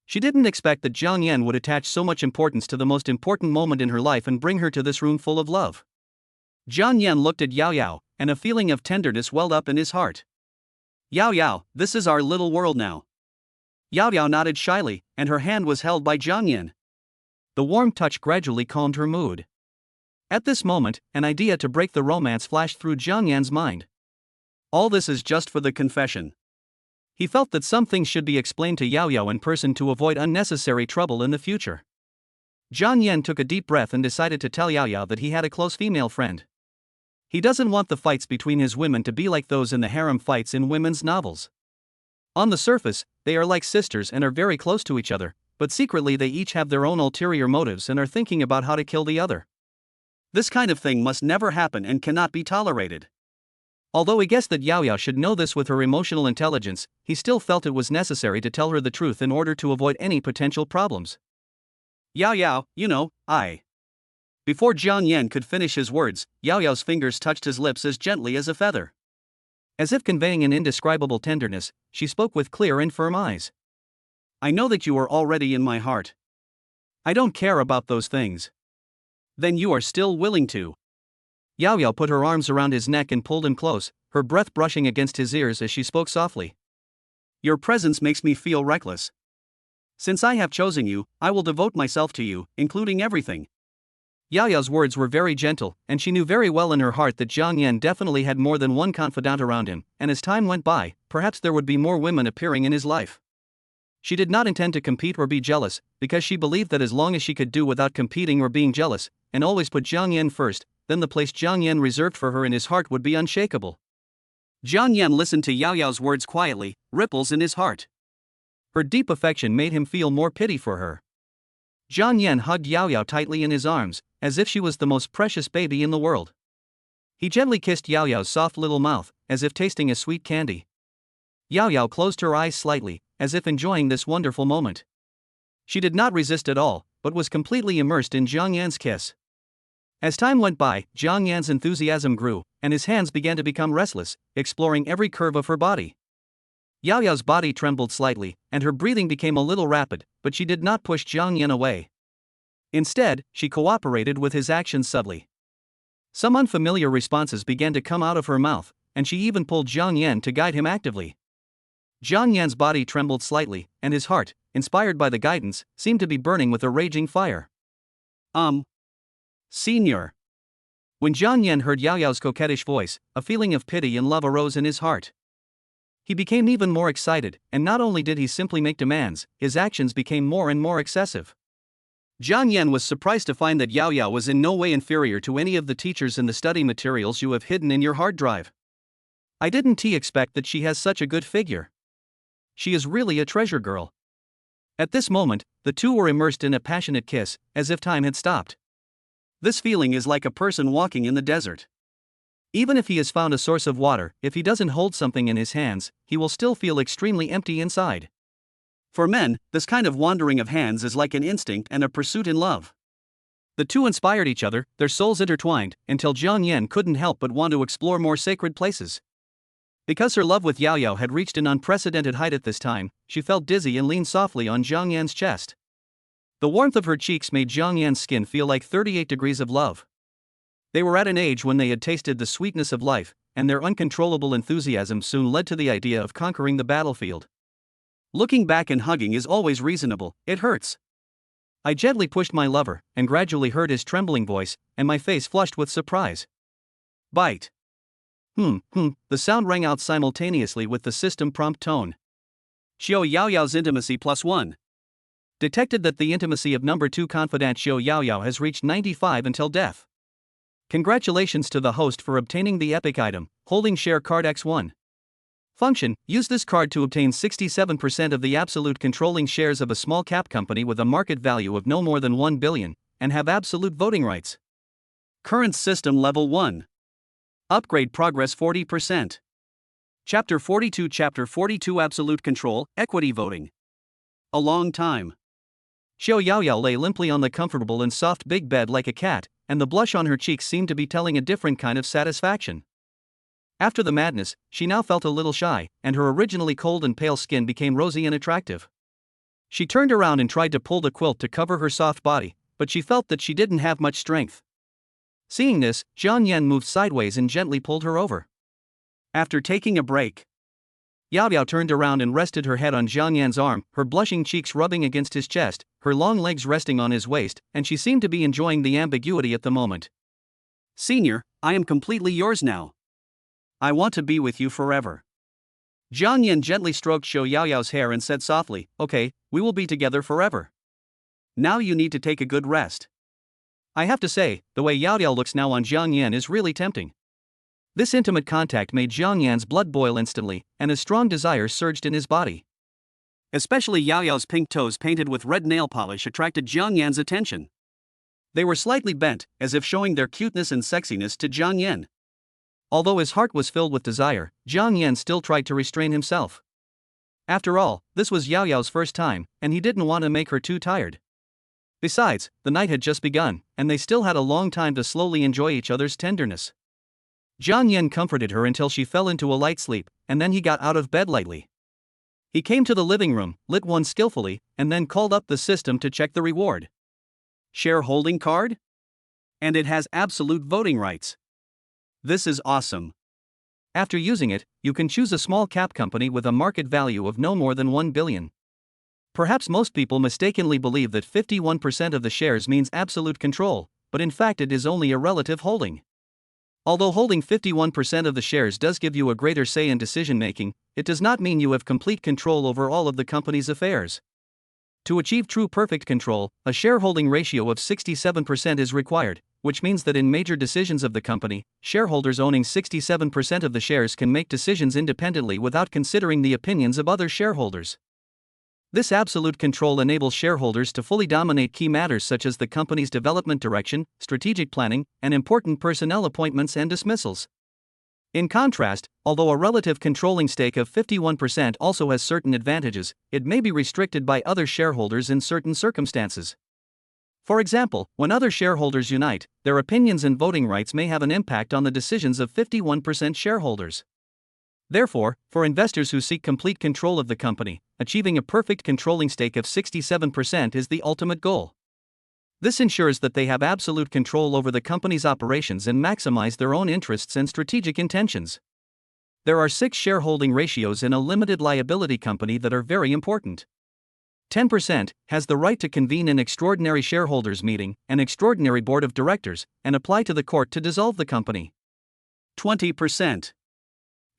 She didn't expect that Jiang Yan would attach so much importance to the most important moment in her life and bring her to this room full of love. Jiang Yan looked at Yao Yao, and a feeling of tenderness welled up in his heart. Yao Yao, this is our little world now. Yao Yao nodded shyly, and her hand was held by Jiang Yan. The warm touch gradually calmed her mood. At this moment, an idea to break the romance flashed through Jiang Yan's mind. All this is just for the confession. He felt that some things should be explained to Yao Yao in person to avoid unnecessary trouble in the future. Jiang Yan took a deep breath and decided to tell Yao Yao that he had a close female friend. He doesn't want the fights between his women to be like those in the harem fights in women's novels. On the surface, they are like sisters and are very close to each other, but secretly they each have their own ulterior motives and are thinking about how to kill the other. This kind of thing must never happen and cannot be tolerated. Although he guessed that Yao Yao should know this with her emotional intelligence, he still felt it was necessary to tell her the truth in order to avoid any potential problems. Yao Yao, Before Jiang Yan could finish his words, Yao Yao's fingers touched his lips as gently as a feather. As if conveying an indescribable tenderness, she spoke with clear and firm eyes. I know that you are already in my heart. I don't care about those things. Then you are still willing to. Yao Yao put her arms around his neck and pulled him close, her breath brushing against his ears as she spoke softly. Your presence makes me feel reckless. Since I have chosen you, I will devote myself to you, including everything. Yao Yao's words were very gentle, and she knew very well in her heart that Jiang Yan definitely had more than one confidant around him, and as time went by, perhaps there would be more women appearing in his life. She did not intend to compete or be jealous, because she believed that as long as she could do without competing or being jealous, and always put Jiang Yan first, then the place Jiang Yan reserved for her in his heart would be unshakable. Jiang Yan listened to Yao Yao's words quietly, ripples in his heart. Her deep affection made him feel more pity for her. Jiang Yan hugged Yao Yao tightly in his arms, as if she was the most precious baby in the world. He gently kissed Yao Yao's soft little mouth, as if tasting a sweet candy. Yao Yao closed her eyes slightly, as if enjoying this wonderful moment. She did not resist at all, but was completely immersed in Jiang Yan's kiss. As time went by, Jiang Yan's enthusiasm grew, and his hands began to become restless, exploring every curve of her body. Yao Yao's body trembled slightly, and her breathing became a little rapid, but she did not push Jiang Yan away. Instead, she cooperated with his actions subtly. Some unfamiliar responses began to come out of her mouth, and she even pulled Jiang Yan to guide him actively. Jiang Yan's body trembled slightly, and his heart, inspired by the guidance, seemed to be burning with a raging fire. Senior. When Jiang Yan heard Yao Yao's coquettish voice, a feeling of pity and love arose in his heart. He became even more excited, and not only did he simply make demands, his actions became more and more excessive. Jiang Yan was surprised to find that Yao Yao was in no way inferior to any of the teachers in the study materials you have hidden in your hard drive. I didn't expect that she has such a good figure. She is really a treasure girl. At this moment, the two were immersed in a passionate kiss, as if time had stopped. This feeling is like a person walking in the desert. Even if he has found a source of water, if he doesn't hold something in his hands, he will still feel extremely empty inside. For men, this kind of wandering of hands is like an instinct and a pursuit in love. The two inspired each other, their souls intertwined, until Jiang Yan couldn't help but want to explore more sacred places. Because her love with Yao Yao had reached an unprecedented height at this time, she felt dizzy and leaned softly on Jiang Yan's chest. The warmth of her cheeks made Jiang Yan's skin feel like 38 degrees of love. They were at an age when they had tasted the sweetness of life, and their uncontrollable enthusiasm soon led to the idea of conquering the battlefield. Looking back and hugging is always reasonable, it hurts. I gently pushed my lover, and gradually heard his trembling voice, and my face flushed with surprise. Bite. The sound rang out simultaneously with the system prompt tone. Show Yao Yao's intimacy +1. Detected that the intimacy of number 2 confidant Xiao Yao Yao has reached 95 until death. Congratulations to the host for obtaining the epic item, Holding Share Card X1. Function: use this card to obtain 67% of the absolute controlling shares of a small cap company with a market value of no more than 1 billion, and have absolute voting rights. Current system level 1. Upgrade progress 40%. Chapter 42 Absolute Control, Equity Voting. A long time. Xiao Yao Yao lay limply on the comfortable and soft big bed like a cat, and the blush on her cheeks seemed to be telling a different kind of satisfaction. After the madness, she now felt a little shy, and her originally cold and pale skin became rosy and attractive. She turned around and tried to pull the quilt to cover her soft body, but she felt that she didn't have much strength. Seeing this, Jiang Yan moved sideways and gently pulled her over. After taking a break, Yao Yao turned around and rested her head on Jiang Yan's arm, her blushing cheeks rubbing against his chest, her long legs resting on his waist, and she seemed to be enjoying the ambiguity at the moment. Senior, I am completely yours now. I want to be with you forever. Jiang Yan gently stroked Xiao Yao Yao's hair and said softly, okay, we will be together forever. Now you need to take a good rest. I have to say, the way Yao Yao looks now on Jiang Yan is really tempting. This intimate contact made Jiang Yan's blood boil instantly, and a strong desire surged in his body. Especially Yao Yao's pink toes painted with red nail polish attracted Jiang Yan's attention. They were slightly bent, as if showing their cuteness and sexiness to Jiang Yan. Although his heart was filled with desire, Jiang Yan still tried to restrain himself. After all, this was Yao Yao's first time, and he didn't want to make her too tired. Besides, the night had just begun, and they still had a long time to slowly enjoy each other's tenderness. Jiang Yan comforted her until she fell into a light sleep, and then he got out of bed lightly. He came to the living room, lit one skillfully, and then called up the system to check the reward. Shareholding card? And it has absolute voting rights. This is awesome. After using it, you can choose a small cap company with a market value of no more than 1 billion. Perhaps most people mistakenly believe that 51% of the shares means absolute control, but in fact it is only a relative holding. Although holding 51% of the shares does give you a greater say in decision making, it does not mean you have complete control over all of the company's affairs. To achieve true perfect control, a shareholding ratio of 67% is required, which means that in major decisions of the company, shareholders owning 67% of the shares can make decisions independently without considering the opinions of other shareholders. This absolute control enables shareholders to fully dominate key matters such as the company's development direction, strategic planning, and important personnel appointments and dismissals. In contrast, although a relative controlling stake of 51% also has certain advantages, it may be restricted by other shareholders in certain circumstances. For example, when other shareholders unite, their opinions and voting rights may have an impact on the decisions of 51% shareholders. Therefore, for investors who seek complete control of the company, achieving a perfect controlling stake of 67% is the ultimate goal. This ensures that they have absolute control over the company's operations and maximize their own interests and strategic intentions. There are 6 shareholding ratios in a limited liability company that are very important. 10% has the right to convene an extraordinary shareholders meeting, an extraordinary board of directors, and apply to the court to dissolve the company. 20%.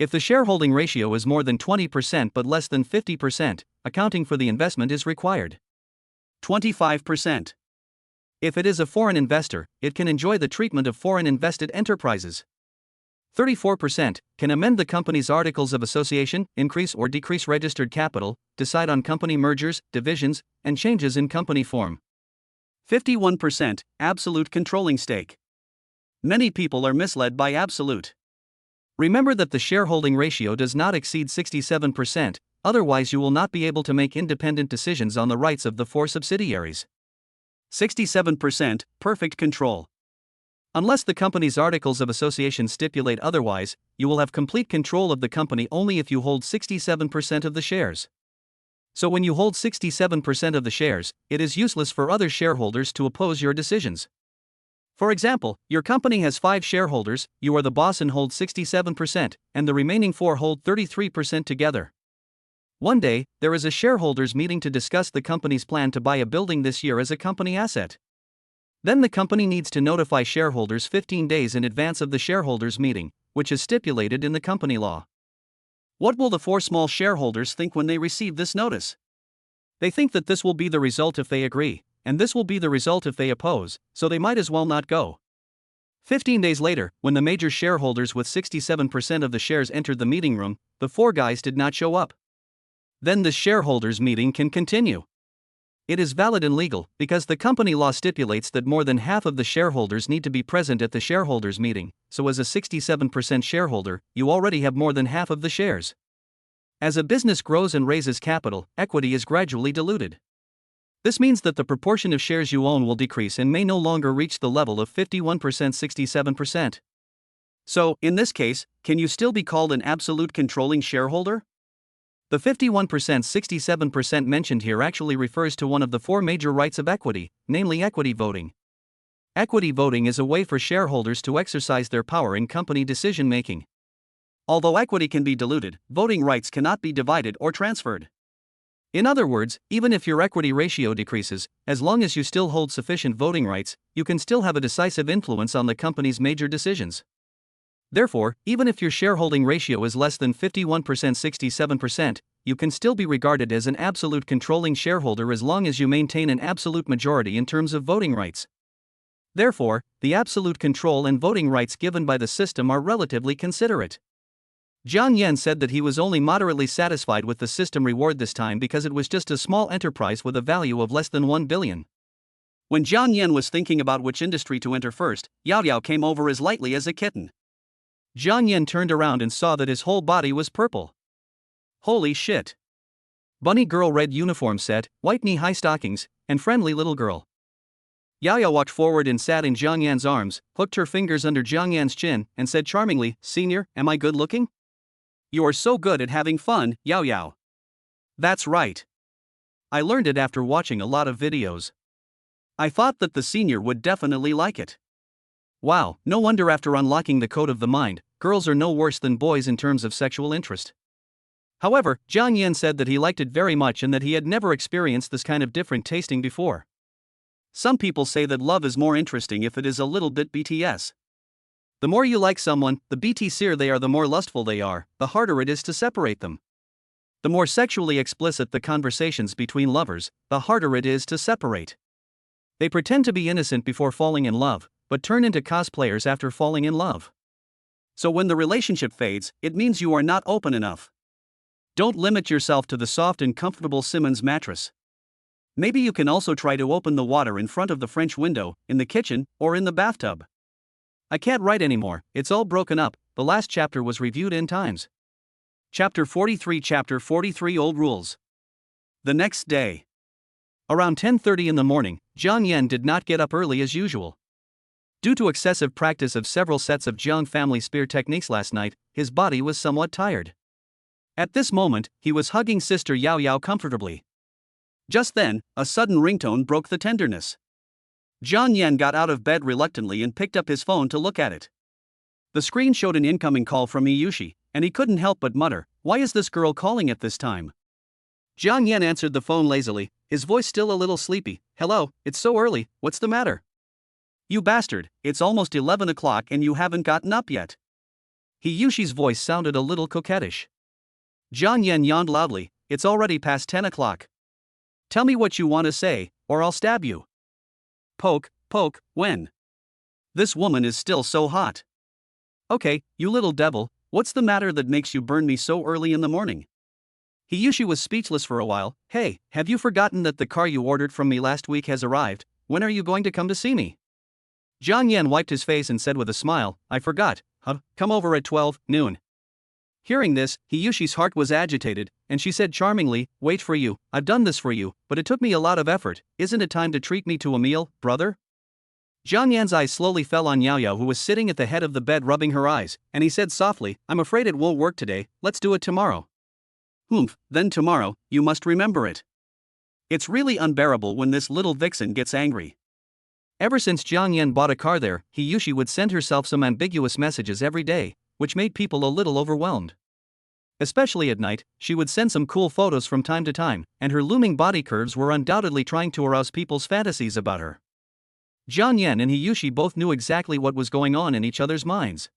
If the shareholding ratio is more than 20% but less than 50%, accounting for the investment is required. 25%. If it is a foreign investor, it can enjoy the treatment of foreign invested enterprises. 34% can amend the company's articles of association, increase or decrease registered capital, decide on company mergers, divisions, and changes in company form. 51% absolute controlling stake. Many people are misled by absolute. Remember that the shareholding ratio does not exceed 67%, otherwise you will not be able to make independent decisions on the rights of the 4 subsidiaries. 67% perfect control. Unless the company's articles of association stipulate otherwise, you will have complete control of the company only if you hold 67% of the shares. So when you hold 67% of the shares, it is useless for other shareholders to oppose your decisions. For example, your company has 5 shareholders, you are the boss and hold 67%, and the remaining 4 hold 33% together. One day, there is a shareholders meeting to discuss the company's plan to buy a building this year as a company asset. Then the company needs to notify shareholders 15 days in advance of the shareholders meeting, which is stipulated in the company law. What will the 4 small shareholders think when they receive this notice? They think that this will be the result if they agree, and this will be the result if they oppose, so they might as well not go. 15 days later, when the major shareholders with 67% of the shares entered the meeting room, the 4 guys did not show up. Then the shareholders meeting can continue. It is valid and legal, because the company law stipulates that more than half of the shareholders need to be present at the shareholders meeting, so as a 67% shareholder, you already have more than half of the shares. As a business grows and raises capital, equity is gradually diluted. This means that the proportion of shares you own will decrease and may no longer reach the level of 51%-67%. So, in this case, can you still be called an absolute controlling shareholder? The 51%-67% mentioned here actually refers to one of the 4 major rights of equity, namely equity voting. Equity voting is a way for shareholders to exercise their power in company decision making. Although equity can be diluted, voting rights cannot be divided or transferred. In other words, even if your equity ratio decreases, as long as you still hold sufficient voting rights, you can still have a decisive influence on the company's major decisions. Therefore, even if your shareholding ratio is less than 51%-67%, you can still be regarded as an absolute controlling shareholder as long as you maintain an absolute majority in terms of voting rights. Therefore, the absolute control and voting rights given by the system are relatively considerate. Jiang Yan said that he was only moderately satisfied with the system reward this time because it was just a small enterprise with a value of less than 1 billion. When Jiang Yan was thinking about which industry to enter first, Yao Yao came over as lightly as a kitten. Jiang Yan turned around and saw that his whole body was purple. Holy shit. Bunny girl red uniform set, white knee-high stockings, and friendly little girl. Yao Yao walked forward and sat in Jiang Yan's arms, hooked her fingers under Jiang Yan's chin, and said charmingly, "Senior, am I good looking?" "You are so good at having fun, Yao Yao." "That's right. I learned it after watching a lot of videos. I thought that the senior would definitely like it." Wow, no wonder after unlocking the code of the mind, girls are no worse than boys in terms of sexual interest. However, Jiang Yan said that he liked it very much and that he had never experienced this kind of different tasting before. Some people say that love is more interesting if it is a little bit BTS. The more you like someone, the BTSier they are, the more lustful they are, the harder it is to separate them. The more sexually explicit the conversations between lovers, the harder it is to separate. They pretend to be innocent before falling in love, but turn into cosplayers after falling in love. So when the relationship fades, it means you are not open enough. Don't limit yourself to the soft and comfortable Simmons mattress. Maybe you can also try to open the water in front of the French window, in the kitchen, or in the bathtub. I can't write anymore, it's all broken up. The last chapter was reviewed in times. Chapter 43 Old Rules. The next day. Around 10:30 in the morning, Jiang Yan did not get up early as usual. Due to excessive practice of several sets of Jiang family spear techniques last night, his body was somewhat tired. At this moment, he was hugging sister Yao Yao comfortably. Just then, a sudden ringtone broke the tenderness. Jiang Yan got out of bed reluctantly and picked up his phone to look at it. The screen showed an incoming call from Miyushi, and he couldn't help but mutter, "Why is this girl calling at this time?" Jiang Yan answered the phone lazily, his voice still a little sleepy. "Hello, it's so early, what's the matter?" "You bastard, it's almost 11 o'clock and you haven't gotten up yet." Miyushi's voice sounded a little coquettish. Jiang Yan yawned loudly, "It's already past 10 o'clock. Tell me what you want to say, or I'll stab you." Poke, when? This woman is still so hot. "Okay, you little devil, what's the matter that makes you burn me so early in the morning?" Miyushi was speechless for a while. "Hey, have you forgotten that the car you ordered from me last week has arrived? When are you going to come to see me?" Jiang Yan wiped his face and said with a smile, "I forgot. Come over at 12 noon. Hearing this, Miyushi's heart was agitated, and she said charmingly, "Wait for you, I've done this for you, but it took me a lot of effort. Isn't it time to treat me to a meal, brother?" Jiang Yan's eyes slowly fell on Yao Yao, who was sitting at the head of the bed rubbing her eyes, and he said softly, "I'm afraid it won't work today, let's do it tomorrow." "Humph, then tomorrow, you must remember it. It's really unbearable when this little vixen gets angry." Ever since Jiang Yan bought a car there, Miyushi would send herself some ambiguous messages every day, which made people a little overwhelmed. Especially at night, she would send some cool photos from time to time, and her looming body curves were undoubtedly trying to arouse people's fantasies about her. Jiang Yan and Miyushi both knew exactly what was going on in each other's minds.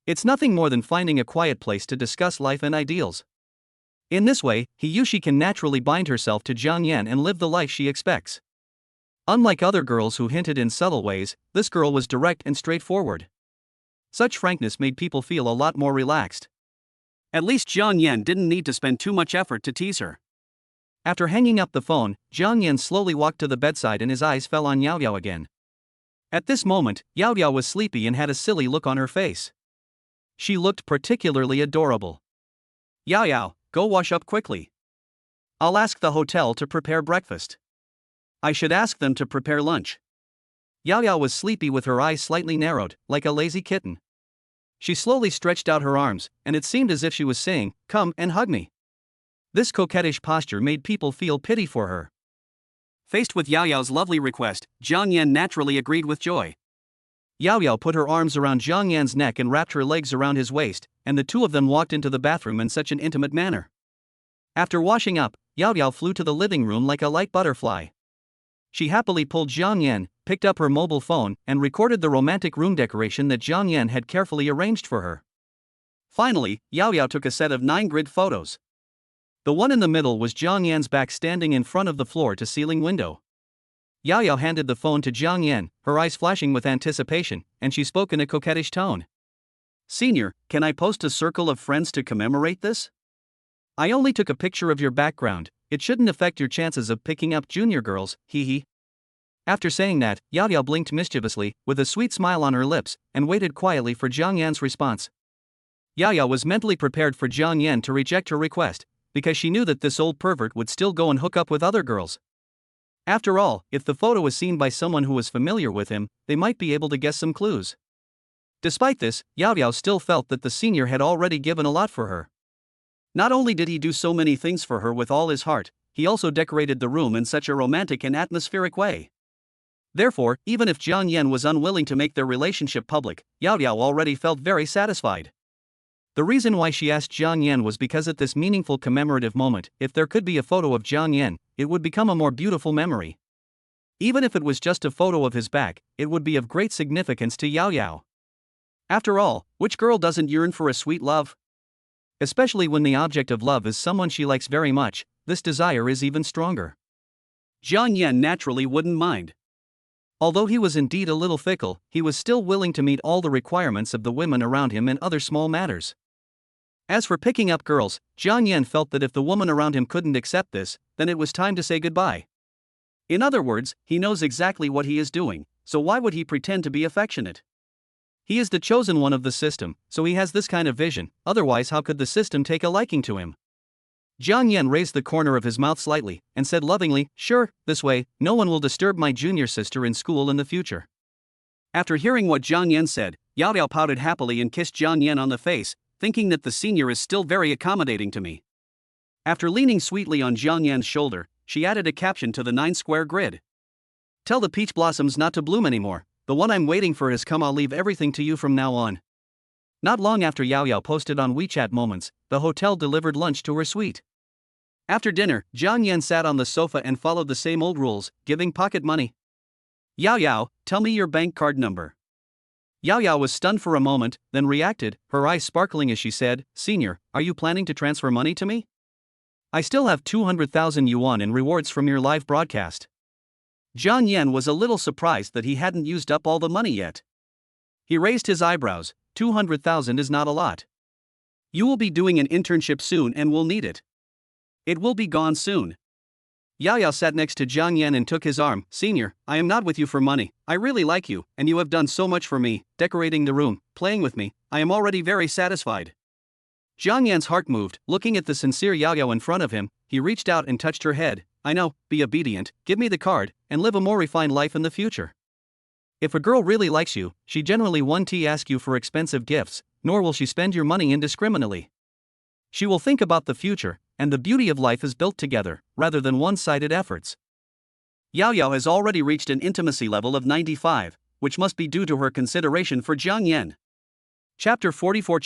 It's nothing more than finding a quiet place to discuss life and ideals. In this way, Miyushi can naturally bind herself to Jiang Yan and live the life she expects. Unlike other girls who hinted in subtle ways, this girl was direct and straightforward. Such frankness made people feel a lot more relaxed. At least Jiang Yan didn't need to spend too much effort to tease her. After hanging up the phone, Jiang Yan slowly walked to the bedside and his eyes fell on Yao Yao again. At this moment, Yao Yao was sleepy and had a silly look on her face. She looked particularly adorable. "Yao Yao, go wash up quickly. I'll ask the hotel to prepare breakfast. I should ask them to prepare lunch." Yao Yao was sleepy with her eyes slightly narrowed, like a lazy kitten. She slowly stretched out her arms, and it seemed as if she was saying, "Come and hug me." This coquettish posture made people feel pity for her. Faced with Yao Yao's lovely request, Jiang Yan naturally agreed with joy. Yao Yao put her arms around Jiang Yan's neck and wrapped her legs around his waist, and the two of them walked into the bathroom in such an intimate manner. After washing up, Yao Yao flew to the living room like a light butterfly. She happily pulled Jiang Yan, picked up her mobile phone, and recorded the romantic room decoration that Jiang Yan had carefully arranged for her. Finally, Yao Yao took a set of 9 grid photos. The one in the middle was Jiang Yan's back standing in front of the floor-to-ceiling window. Yao Yao handed the phone to Jiang Yan, her eyes flashing with anticipation, and she spoke in a coquettish tone. Senior, can I post a circle of friends to commemorate this? I only took a picture of your background, it shouldn't affect your chances of picking up junior girls, hee hee. After saying that, Yao Yao blinked mischievously, with a sweet smile on her lips, and waited quietly for Jiang Yan's response. Yao Yao was mentally prepared for Jiang Yan to reject her request, because she knew that this old pervert would still go and hook up with other girls. After all, if the photo was seen by someone who was familiar with him, they might be able to guess some clues. Despite this, Yao Yao still felt that the senior had already given a lot for her. Not only did he do so many things for her with all his heart, he also decorated the room in such a romantic and atmospheric way. Therefore, even if Jiang Yan was unwilling to make their relationship public, Yao Yao already felt very satisfied. The reason why she asked Jiang Yan was because at this meaningful commemorative moment, if there could be a photo of Jiang Yan, it would become a more beautiful memory. Even if it was just a photo of his back, it would be of great significance to Yao Yao. After all, which girl doesn't yearn for a sweet love? Especially when the object of love is someone she likes very much, this desire is even stronger. Jiang Yan naturally wouldn't mind. Although he was indeed a little fickle, he was still willing to meet all the requirements of the women around him in other small matters. As for picking up girls, Jiang Yan felt that if the woman around him couldn't accept this, then it was time to say goodbye. In other words, he knows exactly what he is doing, so why would he pretend to be affectionate? He is the chosen one of the system, so he has this kind of vision, otherwise how could the system take a liking to him? Jiang Yan raised the corner of his mouth slightly, and said lovingly, "Sure, this way, no one will disturb my junior sister in school in the future." After hearing what Jiang Yan said, Yao Yao pouted happily and kissed Jiang Yan on the face, thinking that the senior is still very accommodating to me. After leaning sweetly on Jiang Yan's shoulder, she added a caption to the 9-square grid. "Tell the peach blossoms not to bloom anymore, the one I'm waiting for has come, I'll leave everything to you from now on." Not long after Yao Yao posted on WeChat Moments, the hotel delivered lunch to her suite. After dinner, Jiang Yan sat on the sofa and followed the same old rules, giving pocket money. "Yao Yao, tell me your bank card number." Yao Yao was stunned for a moment, then reacted, her eyes sparkling as she said, "Senior, are you planning to transfer money to me? I still have 200,000 yuan in rewards from your live broadcast." Jiang Yan was a little surprised that he hadn't used up all the money yet. He raised his eyebrows. 200,000 is not a lot. "You will be doing an internship soon and will need it. It will be gone soon." Yao Yao sat next to Jiang Yan and took his arm. "Senior, I am not with you for money, I really like you, and you have done so much for me, decorating the room, playing with me, I am already very satisfied." Jiang Yan's heart moved, looking at the sincere Yao Yao in front of him, he reached out and touched her head. "I know, be obedient, give me the card, and live a more refined life in the future. If a girl really likes you, she generally won't ask you for expensive gifts, nor will she spend your money indiscriminately. She will think about the future, and the beauty of life is built together, rather than one-sided efforts." Yao Yao has already reached an intimacy level of 95, which must be due to her consideration for Jiang Yan. Chapter 44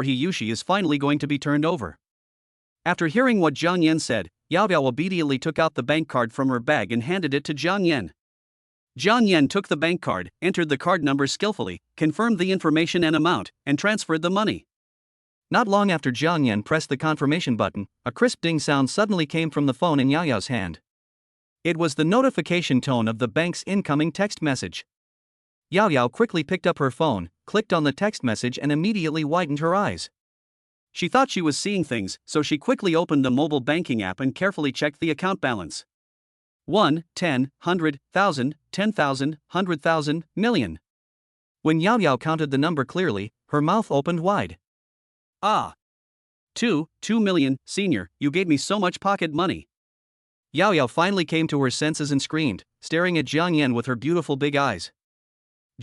He Yushi is finally going to be turned over. After hearing what Jiang Yan said, Yao Yao obediently took out the bank card from her bag and handed it to Jiang Yan. Jiang Yan took the bank card, entered the card number skillfully, confirmed the information and amount, and transferred the money. Not long after Jiang Yan pressed the confirmation button, a crisp ding sound suddenly came from the phone in Yao Yao's hand. It was the notification tone of the bank's incoming text message. Yao Yao quickly picked up her phone, clicked on the text message and immediately widened her eyes. She thought she was seeing things, so she quickly opened the mobile banking app and carefully checked the account balance. 1, 10, 100, 1,000, 10,000, 100,000, million. When Yao Yao counted the number clearly, her mouth opened wide. "Ah. 2 million, senior, you gave me so much pocket money." Yao Yao finally came to her senses and screamed, staring at Jiang Yan with her beautiful big eyes.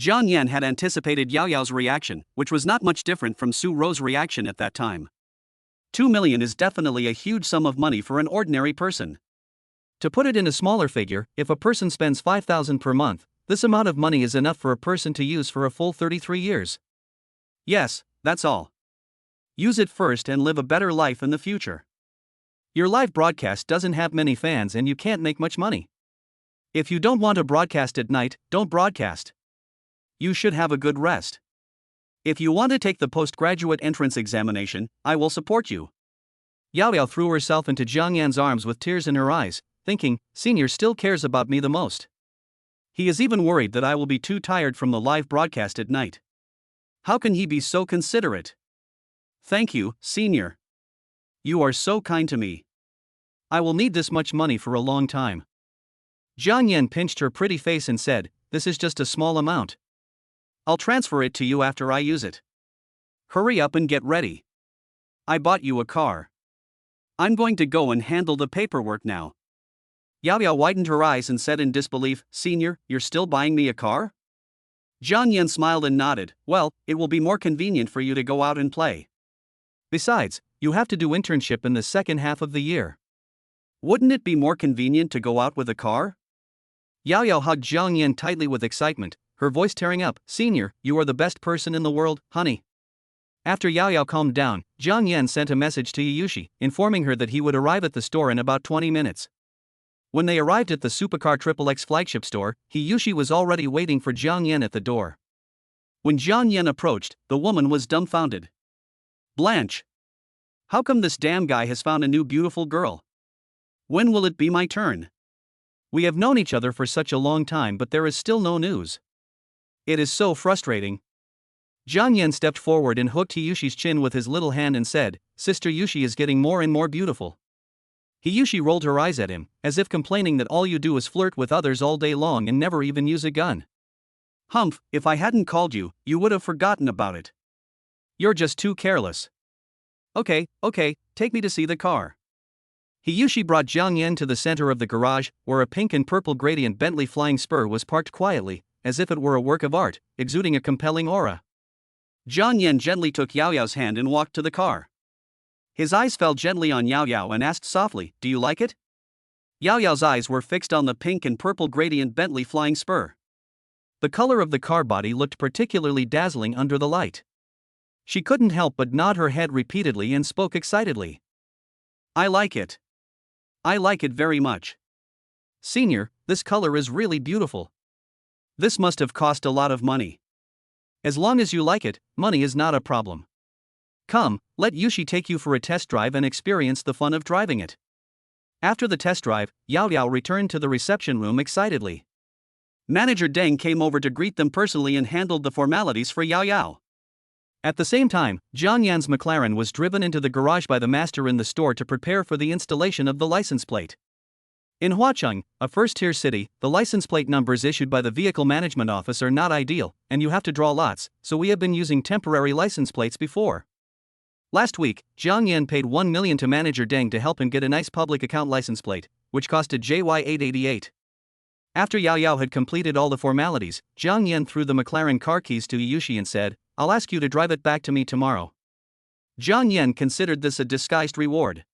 Jiang Yan had anticipated Yao Yao's reaction, which was not much different from Su Ro's reaction at that time. 2 million is definitely a huge sum of money for an ordinary person. To put it in a smaller figure, if a person spends 5,000 per month, this amount of money is enough for a person to use for a full 33 years. Yes, that's all. Use it first and live a better life in the future. Your live broadcast doesn't have many fans and you can't make much money. If you don't want to broadcast at night, don't broadcast. You should have a good rest. If you want to take the postgraduate entrance examination, I will support you." Yao Yao threw herself into Jiang Yan's arms with tears in her eyes, thinking, "Senior still cares about me the most. He is even worried that I will be too tired from the live broadcast at night." How can he be so considerate? Thank you, senior. You are so kind to me. I will need this much money for a long time. Jiang Yan pinched her pretty face and said, this is just a small amount. I'll transfer it to you after I use it. Hurry up and get ready. I bought you a car. I'm going to go and handle the paperwork now. Yao Yao widened her eyes and said in disbelief, Senior, you're still buying me a car? Jiang Yan smiled and nodded, well, it will be more convenient for you to go out and play. Besides, you have to do internship in the second half of the year. Wouldn't it be more convenient to go out with a car? Yao Yao hugged Jiang Yan tightly with excitement, her voice tearing up, Senior, you are the best person in the world, honey. After Yao Yao calmed down, Jiang Yan sent a message to Yushi, informing her that he would arrive at the store in about 20 minutes. When they arrived at the Supercar XXX flagship store, Yushi was already waiting for Jiang Yan at the door. When Jiang Yan approached, the woman was dumbfounded. Blanche! How come this damn guy has found a new beautiful girl? When will it be my turn? We have known each other for such a long time, but there is still no news. It is so frustrating. Jiang Yan stepped forward and hooked Yushi's chin with his little hand and said, Sister Yushi is getting more and more beautiful. Yushi rolled her eyes at him, as if complaining that all you do is flirt with others all day long and never even use a gun. Humph, if I hadn't called you, you would have forgotten about it. You're just too careless. Okay, take me to see the car. Yushi brought Jiang Yan to the center of the garage, where a pink and purple gradient Bentley Flying Spur was parked quietly, as if it were a work of art, exuding a compelling aura. Jiang Yan gently took Yao Yao's hand and walked to the car. His eyes fell gently on Yao Yao and asked softly, Do you like it? Yao Yao's eyes were fixed on the pink and purple gradient Bentley Flying Spur. The color of the car body looked particularly dazzling under the light. She couldn't help but nod her head repeatedly and spoke excitedly. I like it. I like it very much. Senior, this color is really beautiful. This must have cost a lot of money. As long as you like it, money is not a problem. Come, let Yushi take you for a test drive and experience the fun of driving it. After the test drive, Yao Yao returned to the reception room excitedly. Manager Deng came over to greet them personally and handled the formalities for Yao Yao. At the same time, Jiang Yan's McLaren was driven into the garage by the master in the store to prepare for the installation of the license plate. In Huacheng, a first-tier city, the license plate numbers issued by the Vehicle Management Office are not ideal, and you have to draw lots, so we have been using temporary license plates before. Last week, Jiang Yan paid 1 million to Manager Deng to help him get a nice public account license plate, which costed JY888. After Yao Yao had completed all the formalities, Jiang Yan threw the McLaren car keys to Yushi and said, I'll ask you to drive it back to me tomorrow. Jiang Yan considered this a disguised reward.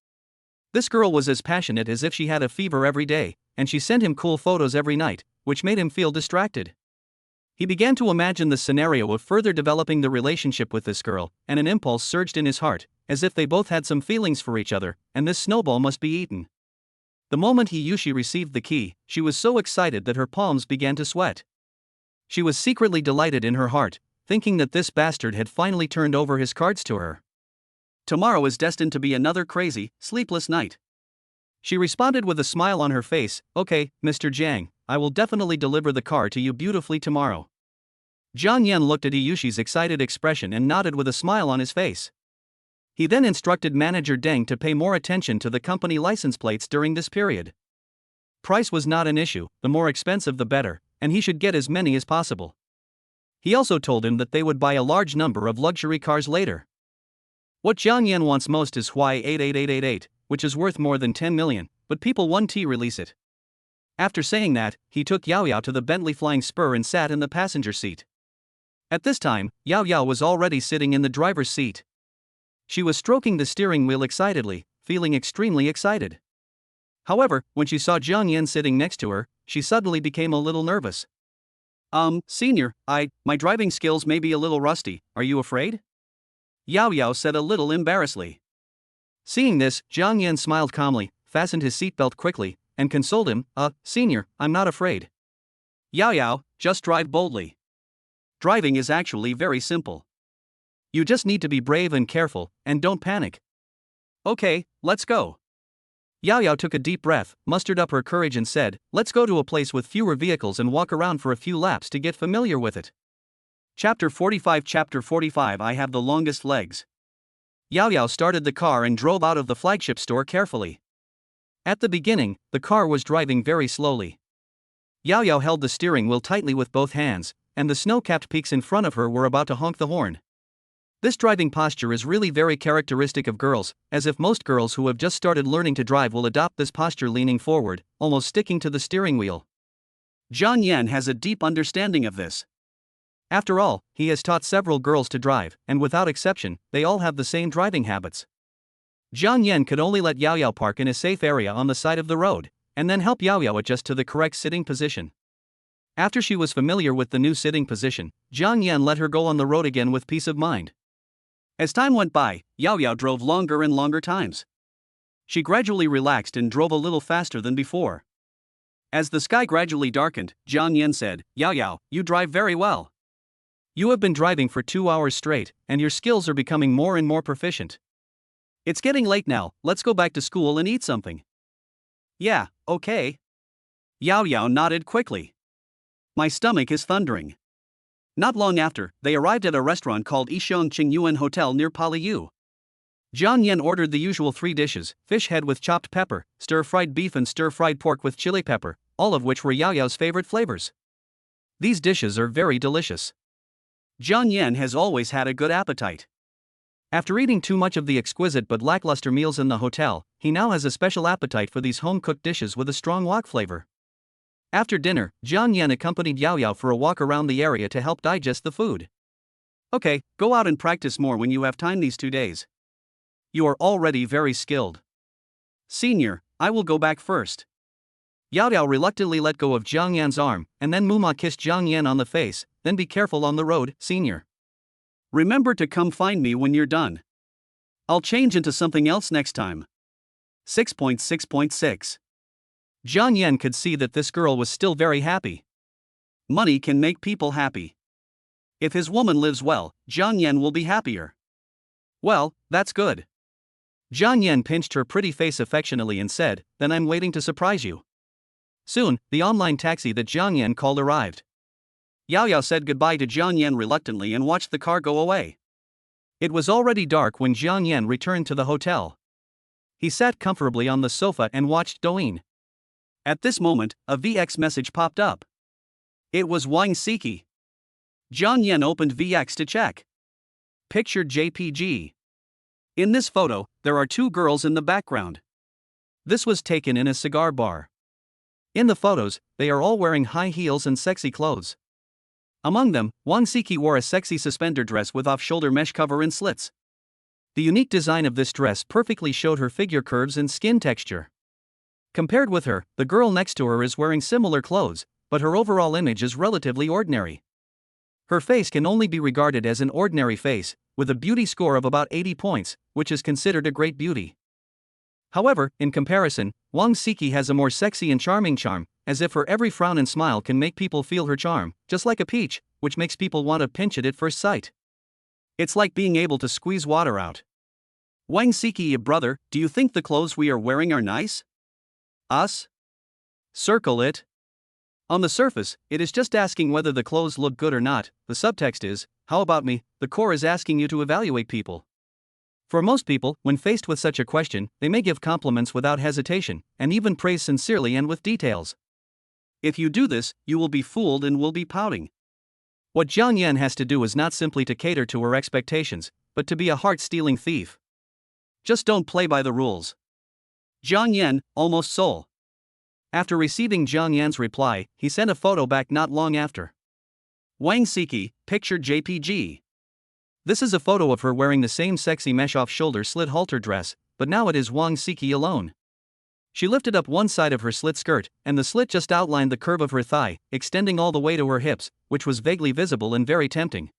This girl was as passionate as if she had a fever every day, and she sent him cool photos every night, which made him feel distracted. He began to imagine the scenario of further developing the relationship with this girl, and an impulse surged in his heart, as if they both had some feelings for each other, and this snowball must be eaten. The moment Yushi received the key, she was so excited that her palms began to sweat. She was secretly delighted in her heart, thinking that this bastard had finally turned over his cards to her. Tomorrow is destined to be another crazy, sleepless night. She responded with a smile on her face, Okay, Mr. Jiang, I will definitely deliver the car to you beautifully tomorrow. Jiang Yan looked at Yushi's excited expression and nodded with a smile on his face. He then instructed Manager Deng to pay more attention to the company license plates during this period. Price was not an issue, the more expensive the better, and he should get as many as possible. He also told him that they would buy a large number of luxury cars later. What Jiang Yan wants most is Y88888, which is worth more than 10 million, but people want to release it. After saying that, he took Yao Yao to the Bentley Flying Spur and sat in the passenger seat. At this time, Yao Yao was already sitting in the driver's seat. She was stroking the steering wheel excitedly, feeling extremely excited. However, when she saw Jiang Yan sitting next to her, she suddenly became a little nervous. Senior, my driving skills may be a little rusty, are you afraid? Yao Yao said a little embarrassedly. Seeing this, Jiang Yan smiled calmly, fastened his seatbelt quickly, and consoled him, Senior, I'm not afraid. Yao Yao, just drive boldly. Driving is actually very simple. You just need to be brave and careful, and don't panic. Okay, let's go. Yao Yao took a deep breath, mustered up her courage and said, Let's go to a place with fewer vehicles and walk around for a few laps to get familiar with it. Chapter 45 I have the longest legs. Yao Yao started the car and drove out of the flagship store carefully. At the beginning, the car was driving very slowly. Yao Yao held the steering wheel tightly with both hands, and the snow-capped peaks in front of her were about to honk the horn. This driving posture is really very characteristic of girls, as if most girls who have just started learning to drive will adopt this posture, leaning forward, almost sticking to the steering wheel. Jiang Yan has a deep understanding of this. After all, he has taught several girls to drive, and without exception, they all have the same driving habits. Jiang Yan could only let Yao Yao park in a safe area on the side of the road, and then help Yao Yao adjust to the correct sitting position. After she was familiar with the new sitting position, Jiang Yan let her go on the road again with peace of mind. As time went by, Yao Yao drove longer and longer times. She gradually relaxed and drove a little faster than before. As the sky gradually darkened, Jiang Yan said, "Yao Yao, you drive very well. You have been driving for 2 hours straight, and your skills are becoming more and more proficient. It's getting late now, let's go back to school and eat something." "Yeah, okay." Yao Yao nodded quickly. "My stomach is thundering." Not long after, they arrived at a restaurant called Yixiong Qingyuan Hotel near Paliu. Jiang Yan ordered the usual 3 dishes: fish head with chopped pepper, stir-fried beef and stir-fried pork with chili pepper, all of which were Yao Yao's favorite flavors. These dishes are very delicious. Jiang Yan has always had a good appetite. After eating too much of the exquisite but lackluster meals in the hotel, he now has a special appetite for these home-cooked dishes with a strong wok flavor. After dinner, Jiang Yan accompanied Yao Yao for a walk around the area to help digest the food. "Okay, go out and practice more when you have time these 2 days. You are already very skilled." "Senior, I will go back first." Yao Yao reluctantly let go of Jiang Yan's arm, and then Muma kissed Jiang Yan on the face. "Then be careful on the road, senior. Remember to come find me when you're done. I'll change into something else next time." 6.6.6 Jiang Yan could see that this girl was still very happy. Money can make people happy. If his woman lives well, Jiang Yan will be happier. "Well, that's good." Jiang Yan pinched her pretty face affectionately and said, "Then I'm waiting to surprise you." Soon, the online taxi that Jiang Yan called arrived. Yao Yao said goodbye to Jiang Yan reluctantly and watched the car go away. It was already dark when Jiang Yan returned to the hotel. He sat comfortably on the sofa and watched Douyin. At this moment, a VX message popped up. It was Wang Siki. Jiang Yan opened VX to check. Pictured JPG. In this photo, there are 2 girls in the background. This was taken in a cigar bar. In the photos, they are all wearing high heels and sexy clothes. Among them, Wang Siki wore a sexy suspender dress with off-shoulder mesh cover and slits. The unique design of this dress perfectly showed her figure curves and skin texture. Compared with her, the girl next to her is wearing similar clothes, but her overall image is relatively ordinary. Her face can only be regarded as an ordinary face, with a beauty score of about 80 points, which is considered a great beauty. However, in comparison, Wang Siki has a more sexy and charming charm, as if her every frown and smile can make people feel her charm, just like a peach, which makes people want to pinch it at first sight. It's like being able to squeeze water out. "Wang Siki, brother, do you think the clothes we are wearing are nice?" "Us?" Circle it. On the surface, it is just asking whether the clothes look good or not. The subtext is, "How about me?" The core is asking you to evaluate people. For most people, when faced with such a question, they may give compliments without hesitation, and even praise sincerely and with details. If you do this, you will be fooled and will be pouting. What Jiang Yan has to do is not simply to cater to her expectations, but to be a heart-stealing thief. Just don't play by the rules. Jiang Yan, almost soul. After receiving Jiang Yan's reply, he sent a photo back not long after. Wang Siki, pictured JPG. This is a photo of her wearing the same sexy mesh off-shoulder slit halter dress, but now it is Wang Siki alone. She lifted up one side of her slit skirt, and the slit just outlined the curve of her thigh, extending all the way to her hips, which was vaguely visible and very tempting.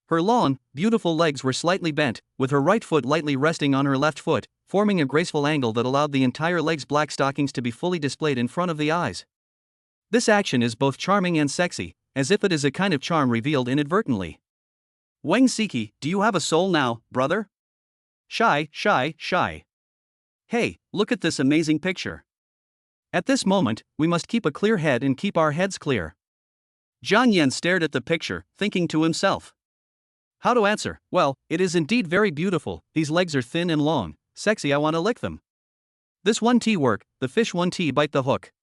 Her long, beautiful legs were slightly bent, with her right foot lightly resting on her left foot, forming a graceful angle that allowed the entire leg's black stockings to be fully displayed in front of the eyes. This action is both charming and sexy, as if it is a kind of charm revealed inadvertently. Wang Siki, do you have a soul now, brother? Shy. Hey, look at this amazing picture. At this moment, we must keep a clear head and keep our heads clear. Jiang Yan stared at the picture, thinking to himself. How to answer? Well, it is indeed very beautiful, these legs are thin and long, sexy, I want to lick them. This 1T work, the fish 1T bite the hook.